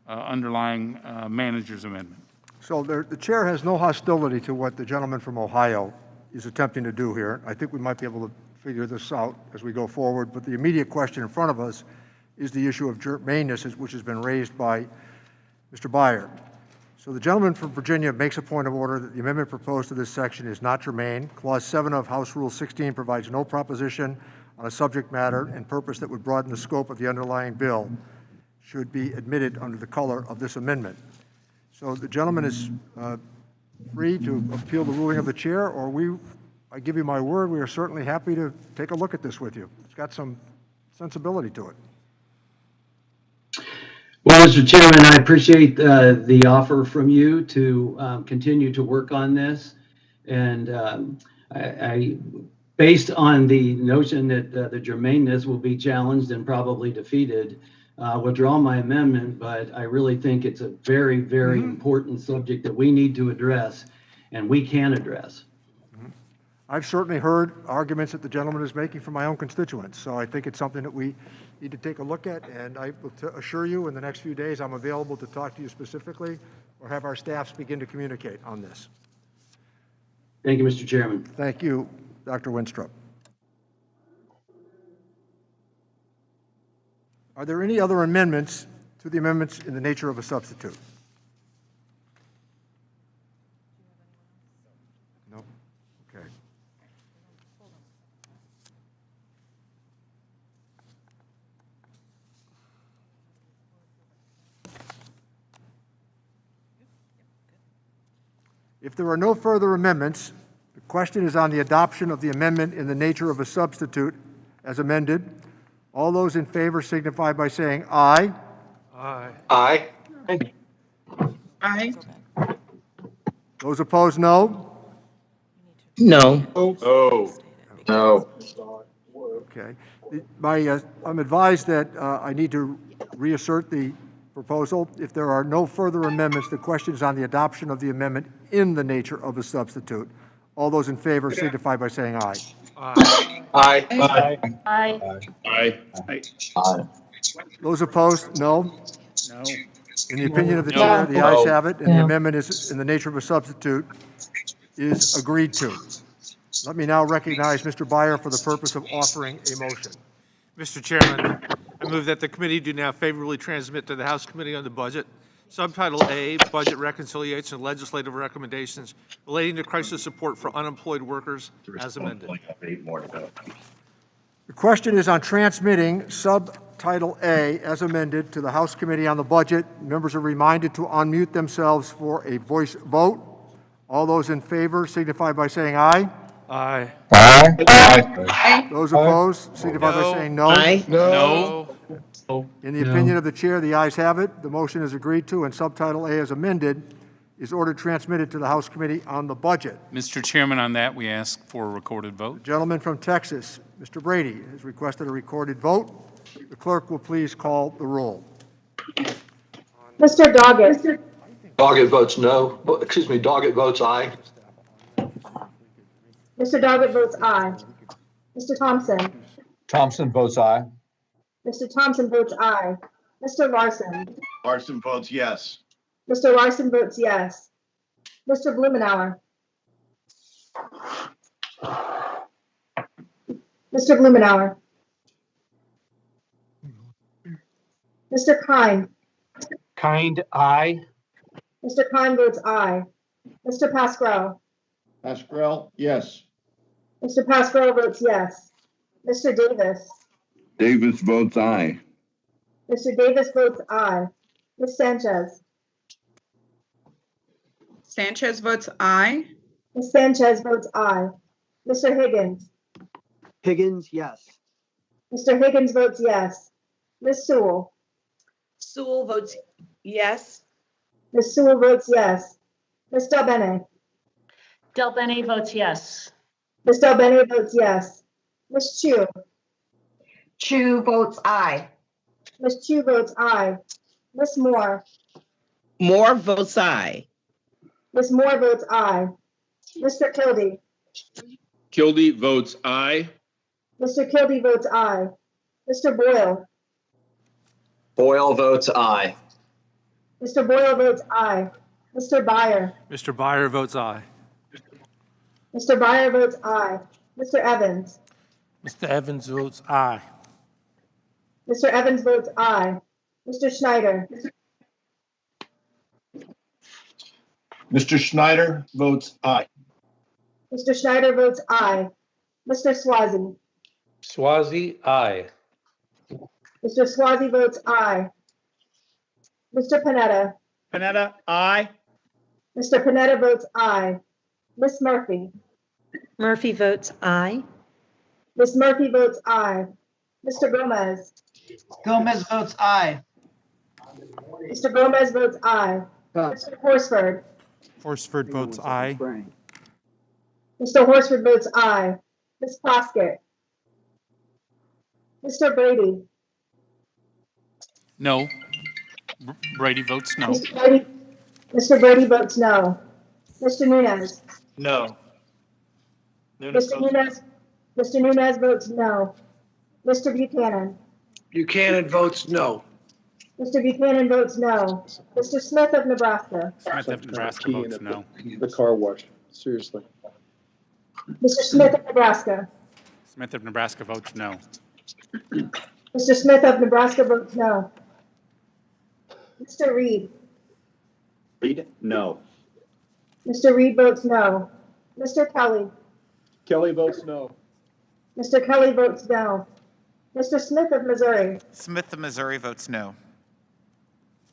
underlying manager's amendment. So the chair has no hostility to what the gentleman from Ohio is attempting to do here. I think we might be able to figure this out as we go forward, but the immediate question in front of us is the issue of germaneness, which has been raised by Mr. Byer. So the gentleman from Virginia makes a point of order that the amendment proposed to this section is not germane. Clause 7 of House Rule 16 provides no proposition on a subject matter and purpose that would broaden the scope of the underlying bill should be admitted under the color of this amendment. So the gentleman is free to appeal the ruling of the chair, or I give you my word, we are certainly happy to take a look at this with you. It's got some sensibility to it. Well, Mr. Chairman, I appreciate the offer from you to continue to work on this. And I based on the notion that the germaneness will be challenged and probably defeated, withdraw my amendment, but I really think it's a very, very important subject that we need to address and we can address. I've certainly heard arguments that the gentleman is making from my own constituents, so I think it's something that we need to take a look at, and I will assure you in the next few days I'm available to talk to you specifically or have our staffs begin to communicate on this. Thank you, Mr. Chairman. Thank you, Dr. Winstrup. Are there any other amendments to the amendments in the nature of a substitute? No? Okay. If there are no further amendments, the question is on the adoption of the amendment in the nature of a substitute as amended. All those in favor signify by saying aye. Aye. Aye. Aye. Those opposed, no. No. Oh. No. Okay. I'm advised that I need to reassert the proposal. If there are no further amendments, the question is on the adoption of the amendment in the nature of a substitute. All those in favor signify by saying aye. Aye. Aye. Aye. Aye. Aye. Those opposed, no. No. In the opinion of the chair, the ayes have it, and the amendment is in the nature of a substitute is agreed to. Let me now recognize Mr. Byer for the purpose of offering a motion. Mr. Chairman, I move that the committee do now favorably transmit to the House Committee on the Budget Subtitle A, Budget Reconciliation and Legislative Recommendations relating to crisis support for unemployed workers as amended. The question is on transmitting Subtitle A as amended to the House Committee on the Budget. Members are reminded to unmute themselves for a voice vote. All those in favor signify by saying aye. Aye. Aye. Those opposed signify by saying no. Aye. No. In the opinion of the chair, the ayes have it. The motion is agreed to, and Subtitle A as amended is ordered transmitted to the House Committee on the Budget. Mr. Chairman, on that, we ask for a recorded vote. The gentleman from Texas, Mr. Brady, has requested a recorded vote. The clerk will please call the roll. Mr. Doggett. Doggett votes no. Doggett votes aye. Mr. Doggett votes aye. Mr. Thompson. Thompson votes aye. Mr. Thompson votes aye. Mr. Larson. Larson votes yes. Mr. Larson votes yes. Mr. Blumenauer. Mr. Blumenauer. Mr. Kind. Kind, aye. Mr. Kind votes aye. Mr. Pasquale. Pasquale, yes. Mr. Pasquale votes yes. Mr. Davis. Davis votes aye. Mr. Davis votes aye. Ms. Sanchez. Sanchez votes aye. Ms. Sanchez votes aye. Mr. Higgins. Higgins, yes. Mr. Higgins votes yes. Ms. Sewell. Sewell votes yes. Ms. Sewell votes yes. Ms. Delbene. Delbene votes yes. Ms. Delbene votes yes. Ms. Chu. Chu votes aye. Ms. Chu votes aye. Ms. Moore. Moore votes aye. Ms. Moore votes aye. Mr. Kildee. Kildee votes aye. Mr. Kildee votes aye. Mr. Boyle. Boyle votes aye. Mr. Boyle votes aye. Mr. Byer. Mr. Byer votes aye. Mr. Byer votes aye. Mr. Evans. Mr. Evans votes aye. Mr. Evans votes aye. Mr. Schneider. Mr. Schneider votes aye. Mr. Schneider votes aye. Mr. Swazi. Swazi, aye. Mr. Swazi votes aye. Mr. Panetta. Panetta, aye. Mr. Panetta votes aye. Miss Murphy. Murphy votes aye. Miss Murphy votes aye. Mr. Gomez. Gomez votes aye. Mr. Gomez votes aye. Mr. Horsford. Horsford votes aye. Mr. Horsford votes aye. Ms. Plaskett. Mr. Brady. No. Brady votes no. Mr. Brady votes no. Mr. Nunez. No. Mr. Nunez votes no. Mr. Buchanan. Buchanan votes no. Mr. Buchanan votes no. Mr. Smith of Nebraska. Smith of Nebraska votes no. The car wash, seriously. Mr. Smith of Nebraska. Smith of Nebraska votes no. Mr. Smith of Nebraska votes no. Mr. Reed. Reed, no. Mr. Reed votes no. Mr. Kelly. Kelly votes no. Mr. Kelly votes no. Mr. Smith of Missouri. Smith of Missouri votes no.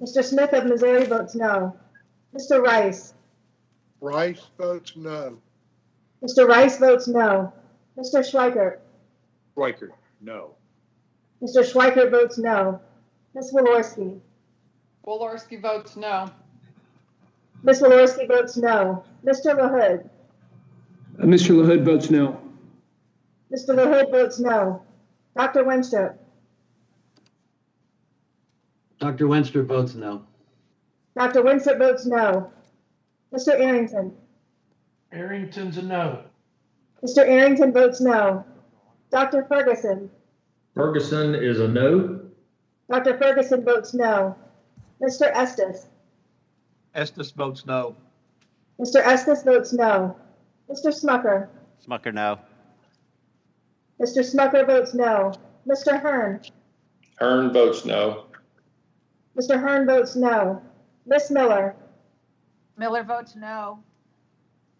Mr. Smith of Missouri votes no. Mr. Rice. Rice votes no. Mr. Rice votes no. Mr. Schweikert. Reichert, no. Mr. Schweikert votes no. Ms. Walorski. Walorski votes no. Ms. Walorski votes no. Mr. LaHood. Mr. LaHood votes no. Mr. LaHood votes no. Dr. Winstrup. Dr. Wenstrup votes no. Dr. Winstrup votes no. Mr. Arrington. Arrington's a no. Mr. Arrington votes no. Dr. Ferguson. Ferguson is a no. Dr. Ferguson votes no. Mr. Estes. Estes votes no. Mr. Estes votes no. Mr. Smucker. Smucker, no. Mr. Smucker votes no. Mr. Hearn. Hearn votes no. Mr. Hearn votes no. Ms. Miller. Miller votes no.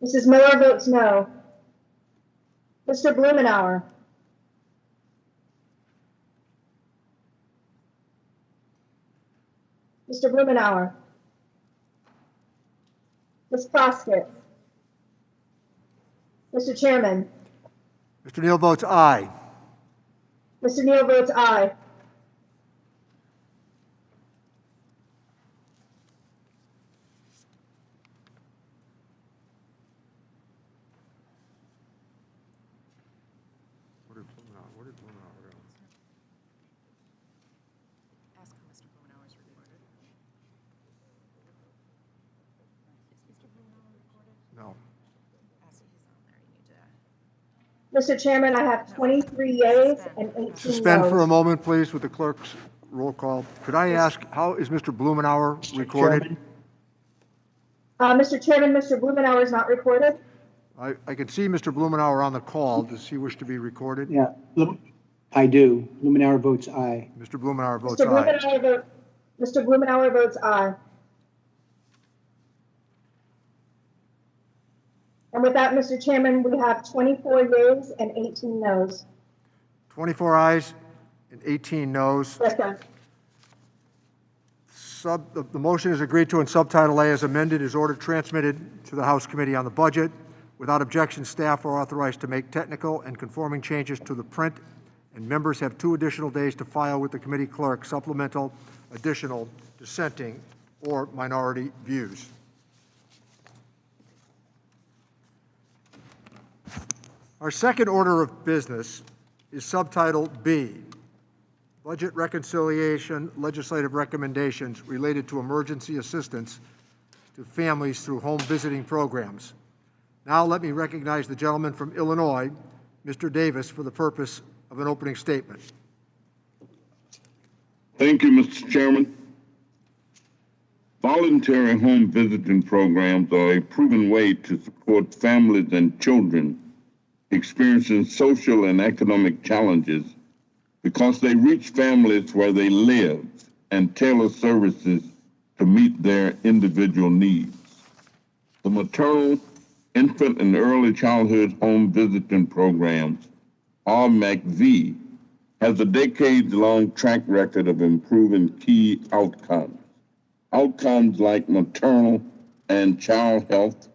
Mrs. Miller votes no. Mr. Blumenauer. Mr. Blumenauer. Ms. Plaskett. Mr. Chairman. Mr. Neal votes aye. Mr. Neal votes aye. No. Mr. Chairman, I have 23 yeas and 18 noes. Suspend for a moment, please, with the clerk's roll call. Could I ask, how is Mr. Blumenauer recorded? Mr. Chairman, Mr. Blumenauer is not recorded. I can see Mr. Blumenauer on the call. Does he wish to be recorded? Yeah, I do. Blumenauer votes aye. Mr. Blumenauer votes Mr. aye. Mr. Blumenauer votes aye. And with that, Mr. Chairman, we have 24 yeas and 18 noes. 24 ayes and 18 noes. Yes, sir. The motion is agreed to and Subtitle A as amended is ordered transmitted to the House Committee on the Budget. Without objection, staff are authorized to make technical and conforming changes to the print, and members have 2 additional days to file with the committee clerk supplemental, additional, dissenting, or minority views. Our second order of business is Subtitle B, Budget Reconciliation Legislative Recommendations related to emergency assistance to families through home visiting programs. Now let me recognize the gentleman from Illinois, Mr. Davis, for the purpose of an opening statement. Thank you, Mr. Chairman. Voluntary home visiting programs are a proven way to support families and children experiencing social and economic challenges because they reach families where they live and tailor services to meet their individual needs. The maternal, infant, and early childhood home visiting programs, MACV, has a decades-long track record of improving key outcomes. Outcomes like maternal and child health,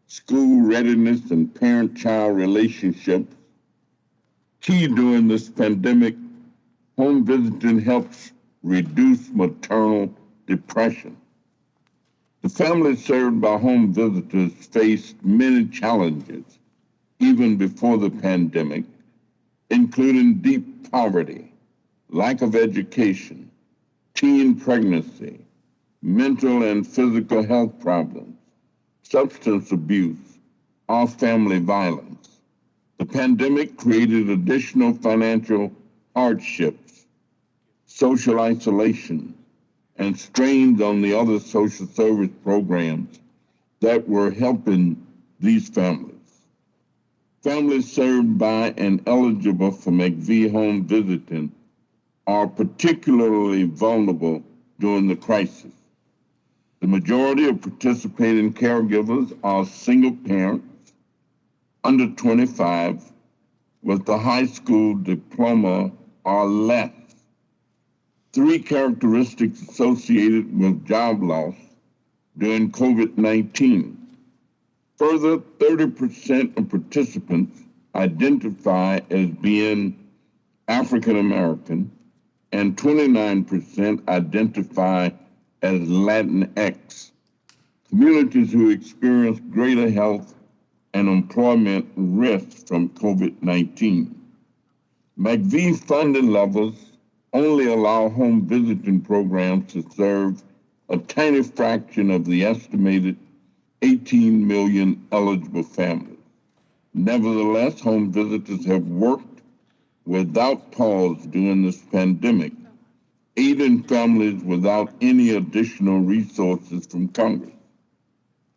school readiness, and parent-child relationships. Key during this pandemic, home visiting helps reduce maternal depression. The families served by home visitors faced many challenges even before the pandemic, including deep poverty, lack of education, teen pregnancy, mental and physical health problems, substance abuse, or family violence. The pandemic created additional financial hardships, social isolation, and strains on the other social service programs that were helping these families. Families served by and eligible for MACV home visiting are particularly vulnerable during the crisis. The majority of participating caregivers are single parents under 25 with a high school diploma or less. 3 characteristics associated with job loss during COVID-19. Further, 30% of participants identify as being African American and 29% identify as Latinx, communities who experience greater health and employment risks from COVID-19. MACV funding levels only allow home visiting programs to serve a tiny fraction of the estimated 18 million eligible families. Nevertheless, home visitors have worked without pause during this pandemic, aiding families without any additional resources from Congress.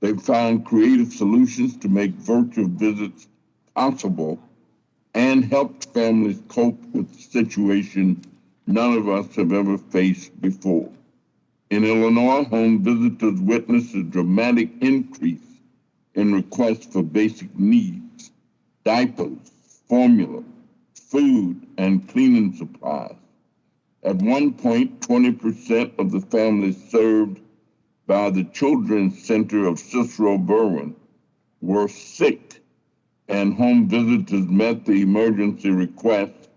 They've found creative solutions to make virtual visits possible and helped families cope with the situation none of us have ever faced before. In Illinois, home visitors witnessed a dramatic increase in requests for basic needs, diapers, formula, food, and cleaning supplies. At one point, 20% of the families served by the Children's Center of Cicero Berwyn were sick, and home visitors met the emergency request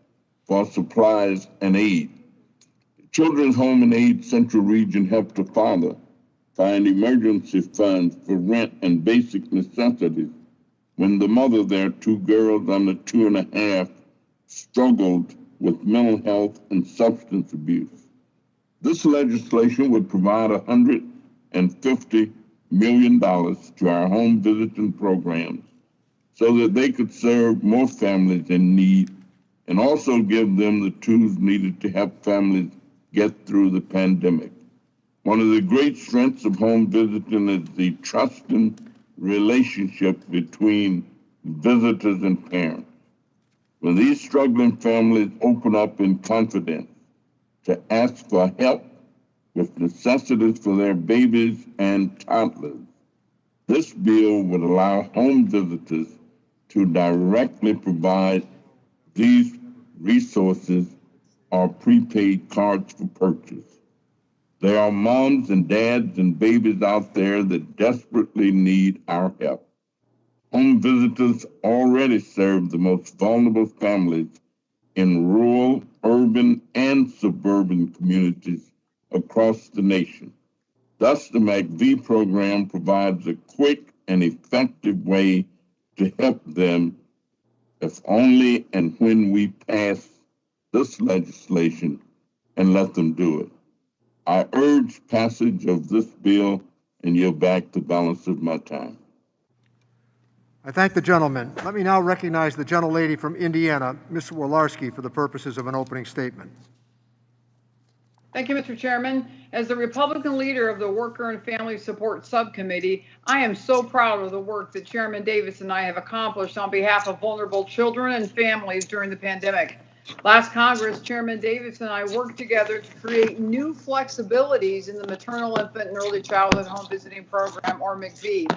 for supplies and aid. The Children's Home and Aid Central Region helped a father find emergency funds for rent and basic necessities when the mother of their two girls under 2.5 struggled with mental health and substance abuse. This legislation would provide $150 million to our home visiting programs so that they could serve more families in need and also give them the tools needed to help families get through the pandemic. One of the great strengths of home visiting is the trusting relationship between visitors and parents. When these struggling families open up in confidence to ask for help with necessities for their babies and toddlers, this bill would allow home visitors to directly provide these resources or prepaid cards for purchase. There are moms and dads and babies out there that desperately need our help. Home visitors already serve the most vulnerable families in rural, urban, and suburban communities across the nation. Thus, the MACV program provides a quick and effective way to help them if only and when we pass this legislation and let them do it. I urge passage of this bill and yield back the balance of my time. I thank the gentleman. Let me now recognize the gentlelady from Indiana, Ms. Wolarski, for the purposes of an opening statement. Thank you, Mr. Chairman. As the Republican leader of the Worker and Family Support Subcommittee, I am so proud of the work that Chairman Davis and I have accomplished on behalf of vulnerable children and families during the pandemic. Last Congress, Chairman Davis and I worked together to create new flexibilities in the Maternal, Infant, and Early Childhood Home Visiting Program, or MCV,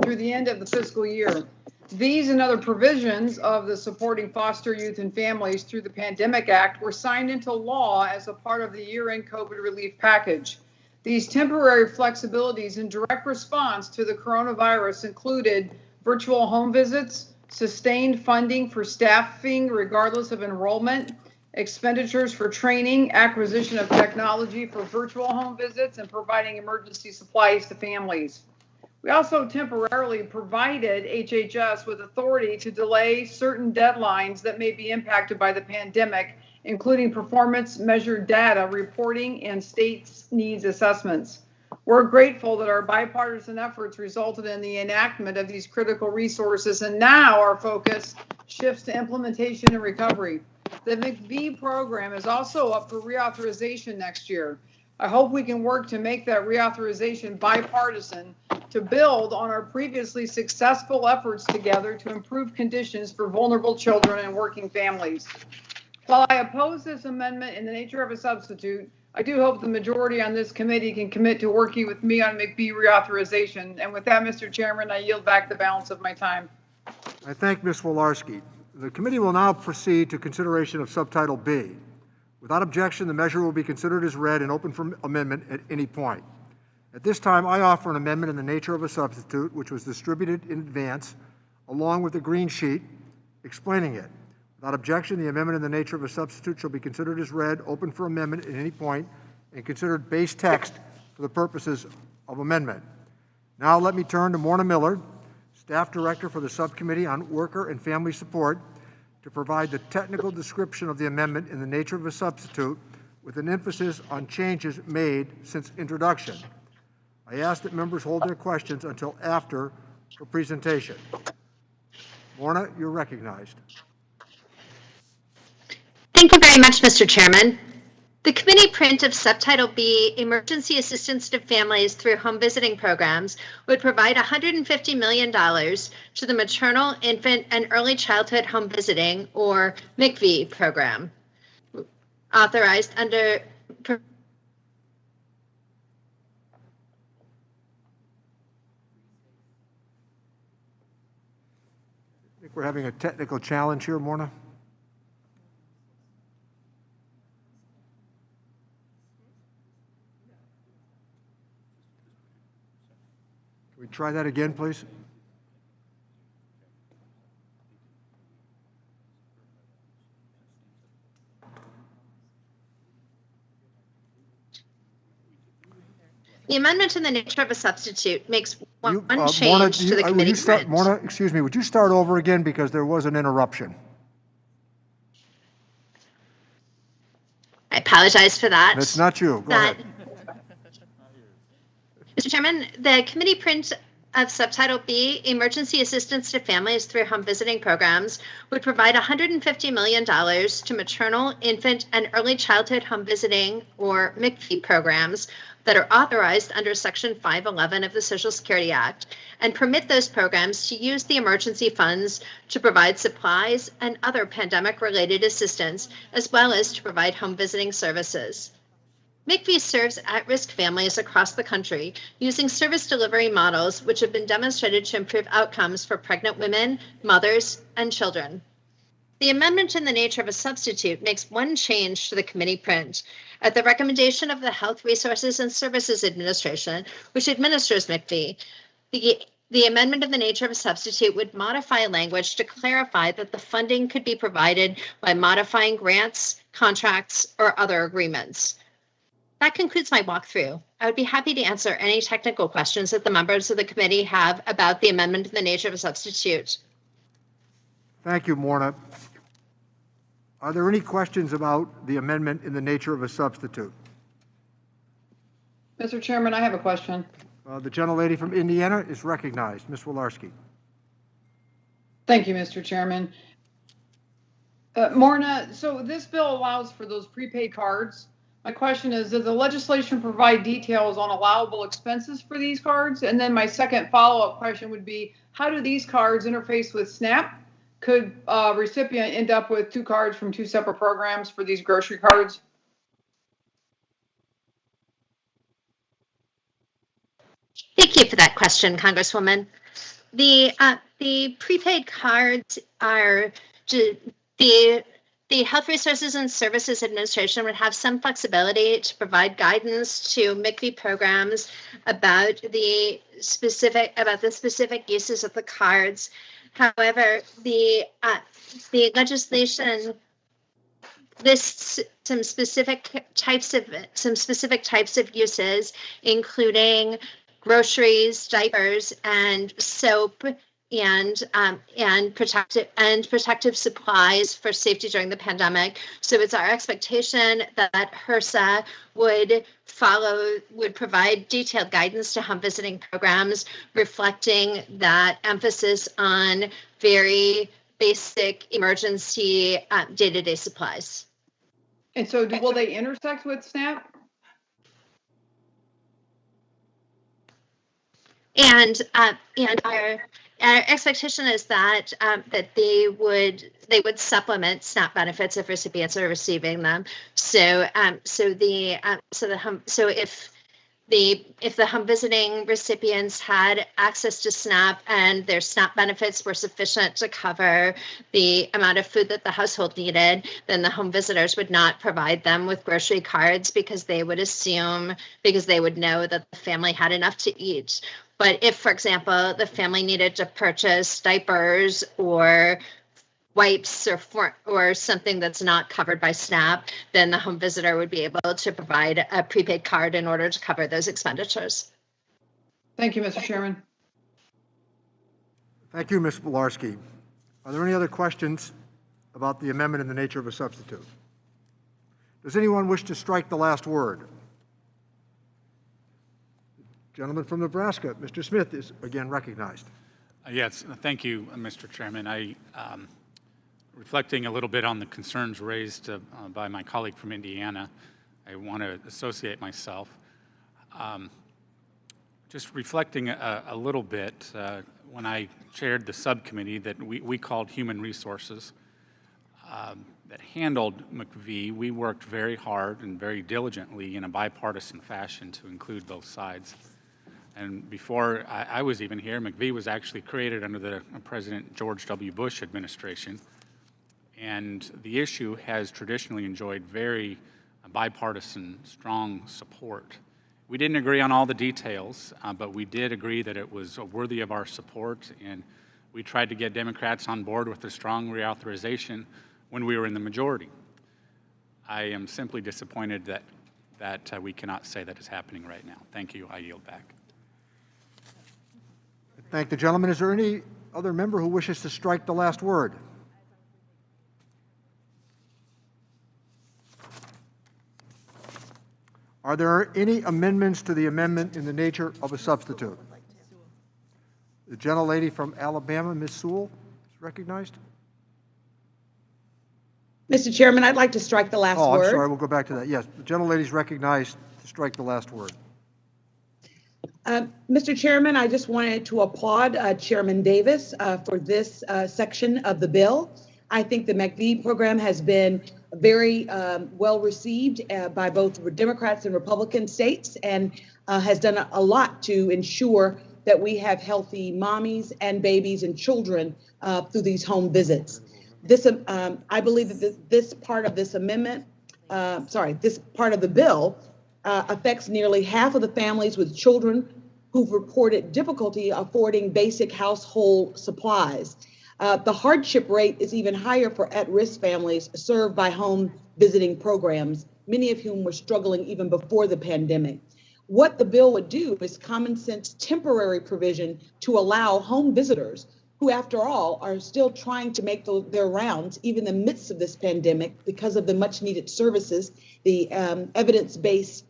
through the end of the fiscal year. These and other provisions of the Supporting Foster Youth and Families Through the Pandemic Act were signed into law as a part of the year-end COVID relief package. These temporary flexibilities in direct response to the coronavirus included virtual home visits, sustained funding for staffing regardless of enrollment, expenditures for training, acquisition of technology for virtual home visits, and providing emergency supplies to families. We also temporarily provided HHS with authority to delay certain deadlines that may be impacted by the pandemic, including performance measured data reporting and states' needs assessments. We're grateful that our bipartisan efforts resulted in the enactment of these critical resources, and now our focus shifts to implementation and recovery. The MCV program is also up for reauthorization next year. I hope we can work to make that reauthorization bipartisan to build on our previously successful efforts together to improve conditions for vulnerable children and working families. While I oppose this amendment in the nature of a substitute, I do hope the majority on this committee can commit to working with me on MCV reauthorization. And with that, Mr. Chairman, I yield back the balance of my time. I thank Ms. Wolarski. The committee will now proceed to consideration of Subtitle B. Without objection, the measure will be considered as read and open for amendment at any point. At this time, I offer an amendment in the nature of a substitute, which was distributed in advance, along with a green sheet explaining it. Without objection, the amendment in the nature of a substitute shall be considered as read, open for amendment at any point, and considered base text for the purposes of amendment. Now let me turn to Morna Miller, Staff Director for the Subcommittee on Worker and Family Support, to provide the technical description of the amendment in the nature of a substitute with an emphasis on changes made since introduction. I ask that members hold their questions until after her presentation. Morna, you're recognized. Thank you very much, Mr. Chairman. The committee print of Subtitle B, Emergency Assistance to Families Through Home Visiting Programs, would provide $150 million to the Maternal, Infant, and Early Childhood Home Visiting, or MICV program, authorized under I think we're having a technical challenge here, Morna. Can we try that again, please? The amendment in the nature of a substitute makes one Morna, change to the committee print. Morna, excuse me, would you start over again because there was an interruption? I apologize for that. That's not you. Go ahead. Mr. Chairman, the committee print of Subtitle B, Emergency Assistance to Families Through Home Visiting Programs, would provide $150 million to maternal, infant, and early childhood home visiting, or MICV programs, that are authorized under Section 511 of the Social Security Act, and permit those programs to use the emergency funds to provide supplies and other pandemic-related assistance, as well as to provide home visiting services. MICV serves at-risk families across the country using service delivery models which have been demonstrated to improve outcomes for pregnant women, mothers, and children. The amendment in the nature of a substitute makes one change to the committee print. At the recommendation of the Health Resources and Services Administration, which administers MICV, the amendment in the nature of a substitute would modify language to clarify that the funding could be provided by modifying grants, contracts, or other agreements. That concludes my walkthrough. I would be happy to answer any technical questions that the members of the committee have about the amendment in the nature of a substitute. Thank you, Morna. Are there any questions about the amendment in the nature of a substitute? Mr. Chairman, I have a question. The gentlelady from Indiana is recognized. Ms. Wolarski. Thank you, Mr. Chairman. Morna, so this bill allows for those prepaid cards. My question is, does the legislation provide details on allowable expenses for these cards? And then my second follow-up question would be, how do these cards interface with SNAP? Could a recipient end up with two cards from two separate programs for these grocery cards? Thank you for that question, Congresswoman. The prepaid cards are the Health Resources and Services Administration would have some flexibility to provide guidance to MICV programs about the specific uses of the cards. However, the legislation lists some specific types of uses, including groceries, diapers, and soap, and protective supplies for safety during the pandemic. So it's our expectation that HRSA would provide detailed guidance to home visiting programs, reflecting that emphasis on very basic emergency day-to-day supplies. And so will they intersect with SNAP? And our expectation is that they would supplement SNAP benefits if recipients are receiving them. So if the home visiting recipients had access to SNAP and their SNAP benefits were sufficient to cover the amount of food that the household needed, then the home visitors would not provide them with grocery cards because they would know that the family had enough to eat. But if, for example, the family needed to purchase diapers or wipes or something that's not covered by SNAP, then the home visitor would be able to provide a prepaid card in order to cover those expenditures. Thank you, Mr. Chairman. Thank you, Ms. Wolarski. Are there any other questions about the amendment in the nature of a substitute? Does anyone wish to strike the last word? Gentleman from Nebraska, Mr. Smith, is again recognized. Yes, thank you, Mr. Chairman. Reflecting a little bit on the concerns raised by my colleague from Indiana, I want to associate myself. Just reflecting a little bit, when I chaired the subcommittee that we called Human Resources, that handled McVie, we worked very hard and very diligently in a bipartisan fashion to include both sides. And before I was even here, McVie was actually created under the President George W. Bush administration. And the issue has traditionally enjoyed very bipartisan, strong support. We didn't agree on all the details, but we did agree that it was worthy of our support, and we tried to get Democrats on board with a strong reauthorization when we were in the majority. I am simply disappointed that we cannot say that is happening right now. Thank you. I yield back. Thank the gentleman. Is there any other member who wishes to strike the last word? Are there any amendments to the amendment in the nature of a substitute? The gentlelady from Alabama, Ms. Sewell, is recognized. Mr. Chairman, I'd like to strike the last word. I'm sorry, we'll go back to that. Yes, the gentlelady's recognized to strike the last word. Mr. Chairman, I just wanted to applaud Chairman Davis for this section of the bill. I think the McVie program has been very well received by both Democrats and Republican states, and has done a lot to ensure that we have healthy mommies and babies and children through these home visits. This, I believe that this part of this amendment, this part of the bill affects nearly half of the families with children who've reported difficulty affording basic household supplies. The hardship rate is even higher for at-risk families served by home visiting programs, many of whom were struggling even before the pandemic. What the bill would do is common sense temporary provision to allow home visitors who, after all, are still trying to make their rounds, even in the midst of this pandemic, because of the much needed services, the evidence-based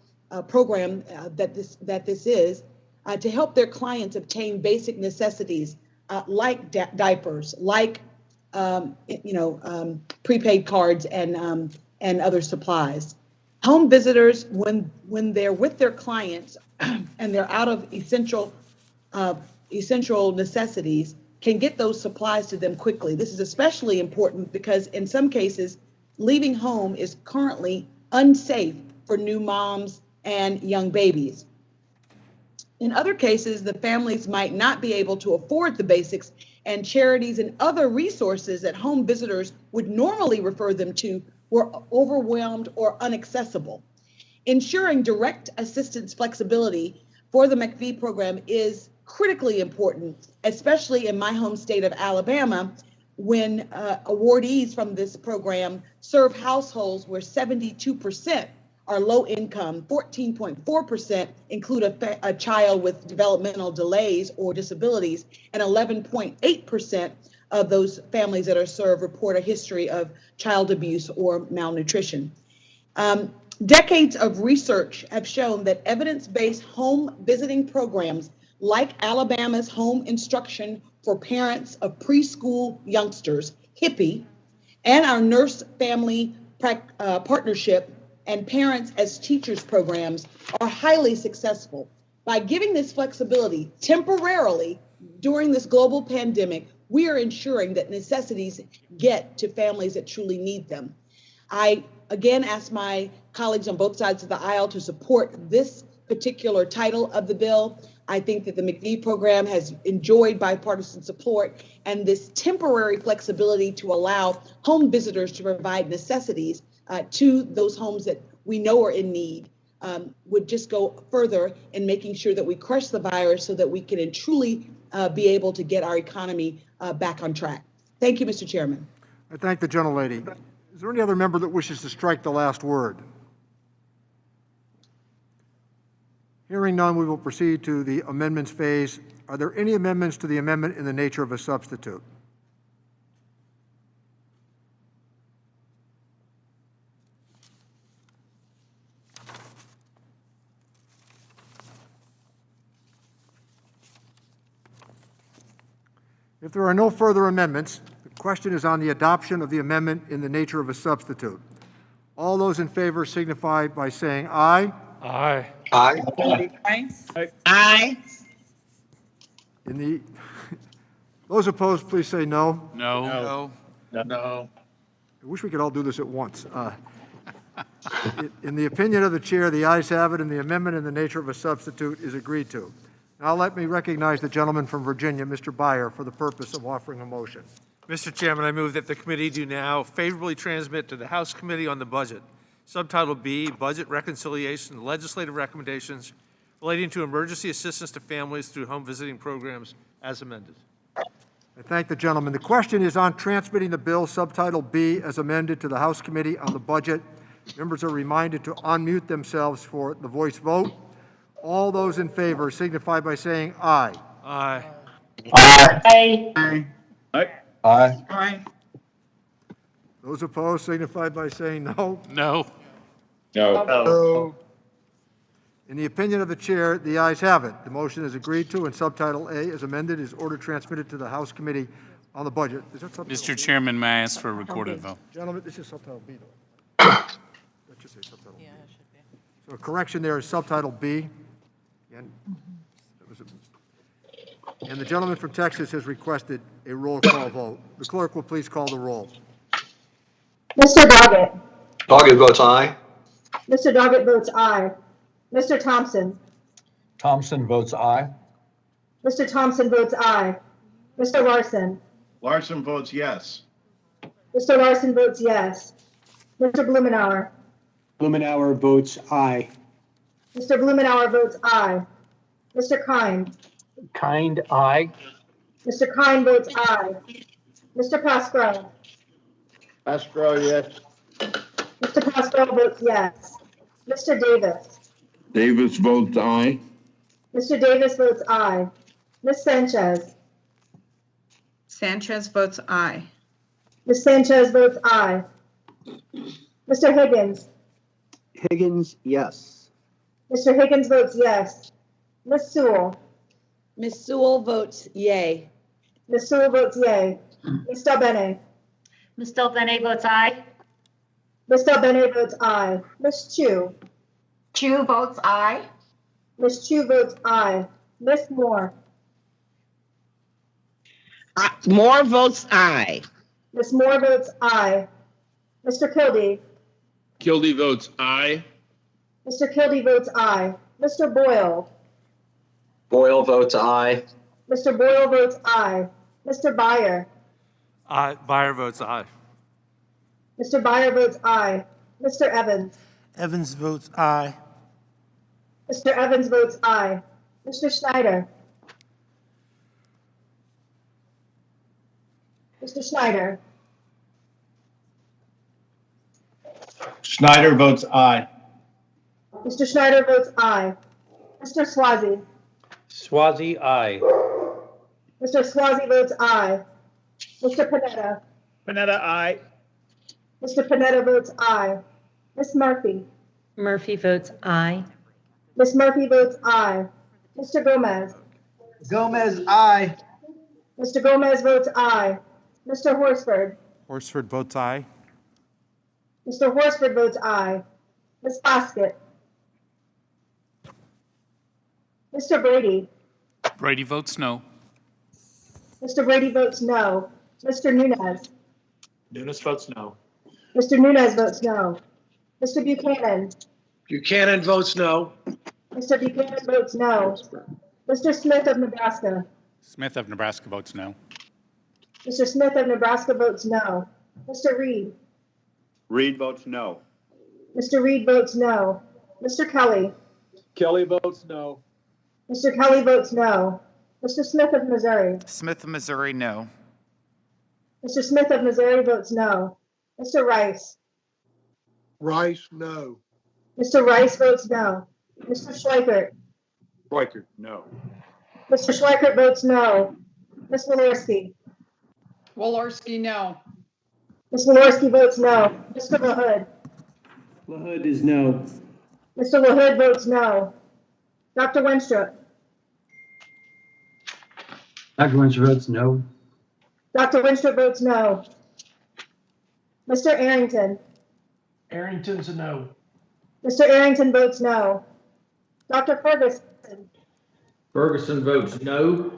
program that this is, to help their clients obtain basic necessities like diapers, like prepaid cards and other supplies. Home visitors, when they're with their clients and they're out of essential necessities, can get those supplies to them quickly. This is especially important because in some cases, leaving home is currently unsafe for new moms and young babies. In other cases, the families might not be able to afford the basics, and charities and other resources that home visitors would normally refer them to were overwhelmed or inaccessible. Ensuring direct assistance flexibility for the McVie program is critically important, especially in my home state of Alabama, when awardees from this program serve households where 72% are low income, 14.4% include a child with developmental delays or disabilities, and 11.8% of those families that are served report a history of child abuse or malnutrition. Decades of research have shown that evidence-based home visiting programs like Alabama's Home Instruction for Parents of Preschool Youngsters, HIPPY, and our Nurse Family Partnership and Parents as Teachers programs are highly successful. By giving this flexibility temporarily during this global pandemic, we are ensuring that necessities get to families that truly need them. I again ask my colleagues on both sides of the aisle to support this particular title of the bill. I think that the McVie program has enjoyed bipartisan support, and this temporary flexibility to allow home visitors to provide necessities to those homes that we know are in need would just go further in making sure that we crush the virus so that we can truly be able to get our economy back on track. Thank you, Mr. Chairman. I thank the gentlelady. Is there any other member that wishes to strike the last word? Hearing none, we will proceed to the amendments phase. Are there any amendments to the amendment in the nature of a substitute? If there are no further amendments, the question is on the adoption of the amendment in the nature of a substitute. All those in favor signify by saying aye. Aye. Aye. Aye. Those opposed, please say no. No. No. I wish we could all do this at once. In the opinion of the chair, the ayes have it, and the amendment in the nature of a substitute is agreed to. Now let me recognize the gentleman from Virginia, Mr. Byer, for the purpose of offering a motion. Mr. Chairman, I move that the committee do now favorably transmit to the House Committee on the Budget, Subtitle B, Budget Reconciliation, and Legislative Recommendations relating to emergency assistance to families through home visiting programs as amended. I thank the gentleman. The question is on transmitting the bill Subtitle B as amended to the House Committee on the Budget. Members are reminded to unmute themselves for the voice vote. All those in favor signify by saying aye. Aye. Aye. Aye. Aye. Aye. Those opposed signify by saying no. No. No. No. In the opinion of the chair, the ayes have it. The motion is agreed to, and Subtitle A as amended is ordered transmitted to the House Committee on the Budget. Is that Subtitle Mr. Chairman, may I ask for a recorded vote? Gentlemen, this is Subtitle B, though. That should say Subtitle B. So a correction there is Subtitle B. And the gentleman from Texas has requested a roll call vote. The clerk will please call the roll. Mr. Doggett. Doggett votes aye. Mr. Doggett votes aye. Mr. Thompson. Thompson votes aye. Mr. Thompson votes aye. Mr. Larson. Larson votes yes. Mr. Larson votes yes. Mr. Blumenauer. Blumenauer votes aye. Mr. Blumenauer votes aye. Mr. Kind. Kind, aye. Mr. Kind votes aye. Mr. Pascrell. Pascal, yes. Mr. Pascrell votes yes. Mr. Davis. Davis votes aye. Mr. Davis votes aye. Ms. Sanchez. Sanchez votes aye. Ms. Sanchez votes aye. Mr. Higgins. Higgins, yes. Mr. Higgins votes yes. Ms. Sewell. Ms. Sewell votes yay. Ms. Sewell votes yay. Ms. Delbene. Ms. Delbene votes aye. Ms. Delbene votes aye. Ms. Chu. Chu votes aye. Ms. Chu votes aye. Ms. Moore. Moore votes aye. Ms. Moore votes aye. Mr. Kildee. Kildee votes aye. Mr. Kildee votes aye. Mr. Boyle. Boyle votes aye. Mr. Boyle votes aye. Mr. Byer. Aye. Byer votes aye. Mr. Byer votes aye. Mr. Evans. Evans votes aye. Mr. Evans votes aye. Mr. Schneider. Mr. Schneider. Schneider votes aye. Mr. Schneider votes aye. Mr. Swazi. Swazi, aye. Mr. Swazi votes aye. Mr. Panetta. Panetta, aye. Mr. Panetta votes aye. Ms. Murphy. Murphy votes aye. Ms. Murphy votes aye. Mr. Gomez. Gomez, aye. Mr. Gomez votes aye. Mr. Horsford. Horsford votes aye. Mr. Horsford votes aye. Ms. Foskett. Mr. Brady. Brady votes no. Mr. Brady votes no. Mr. Nunez. Nunes votes no. Mr. Nunez votes no. Mr. Buchanan. Buchanan votes no. Mr. Buchanan votes no. Mr. Smith of Nebraska. Smith of Nebraska votes no. Mr. Smith of Nebraska votes no. Mr. Reed. Reed votes no. Mr. Reed votes no. Mr. Kelly. Kelly votes no. Mr. Kelly votes no. Mr. Smith of Missouri. Smith of Missouri, no. Mr. Smith of Missouri votes no. Mr. Rice. Rice, no. Mr. Rice votes no. Mr. Schweikert. Schweikert, no. Mr. Schweikert votes no. Ms. Walorski. Walorski, no. Ms. Walorski votes no. Mr. LaHood. LaHood is no. Mr. LaHood votes no. Dr. Wenstrup. Dr. Winter votes no. Dr. Winstrup votes no. Mr. Arrington. Arrington's a no. Mr. Arrington votes no. Dr. Ferguson. Ferguson votes no.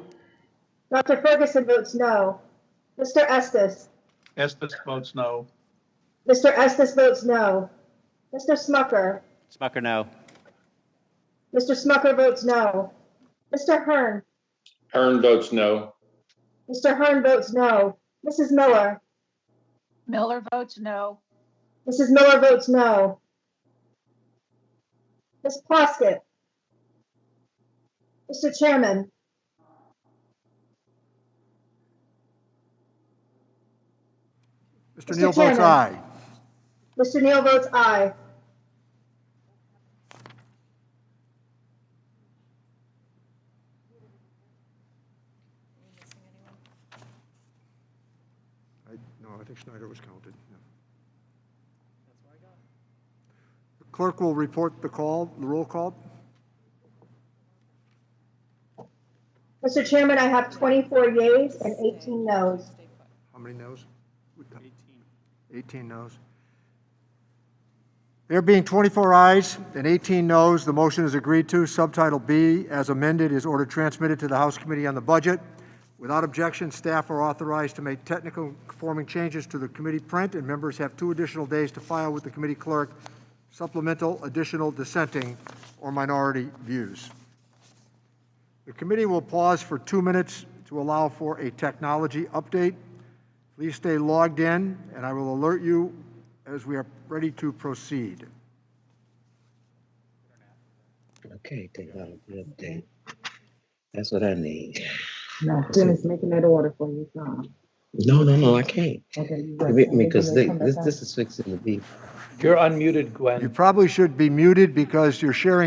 Dr. Ferguson votes no. Mr. Estes. Estes votes no. Mr. Estes votes no. Mr. Smucker. Smucker, no. Mr. Smucker votes no. Mr. Hearn. Hearn votes no. Mr. Hearn votes no. Mrs. Miller. Miller votes no. Mrs. Miller votes no. Ms. Plaskett. Mr. Chairman. Mr. Neal votes Chairman. aye. Mr. Neal votes aye. No, I think Schneider was counted. Yeah. The clerk will report the roll call. Mr. Chairman, I have 24 yeas and 18 noes. How many noes? 18 noes. There being 24 ayes and 18 noes, the motion is agreed to. Subtitle B, as amended, is ordered transmitted to the House Committee on the Budget. Without objection, staff are authorized to make technical conforming changes to the committee print, and members have 2 additional days to file with the committee clerk supplemental, additional, dissenting, or minority views. The committee will pause for 2 minutes to allow for a technology update. Please stay logged in, and I will alert you as we are ready to proceed. Okay, technology update. That's what I need. No, Dennis making that order for you, Tom. No, I can't. Okay, you Because this is fixing to be. You're unmuted, Gwen. You probably should be muted because you're sharing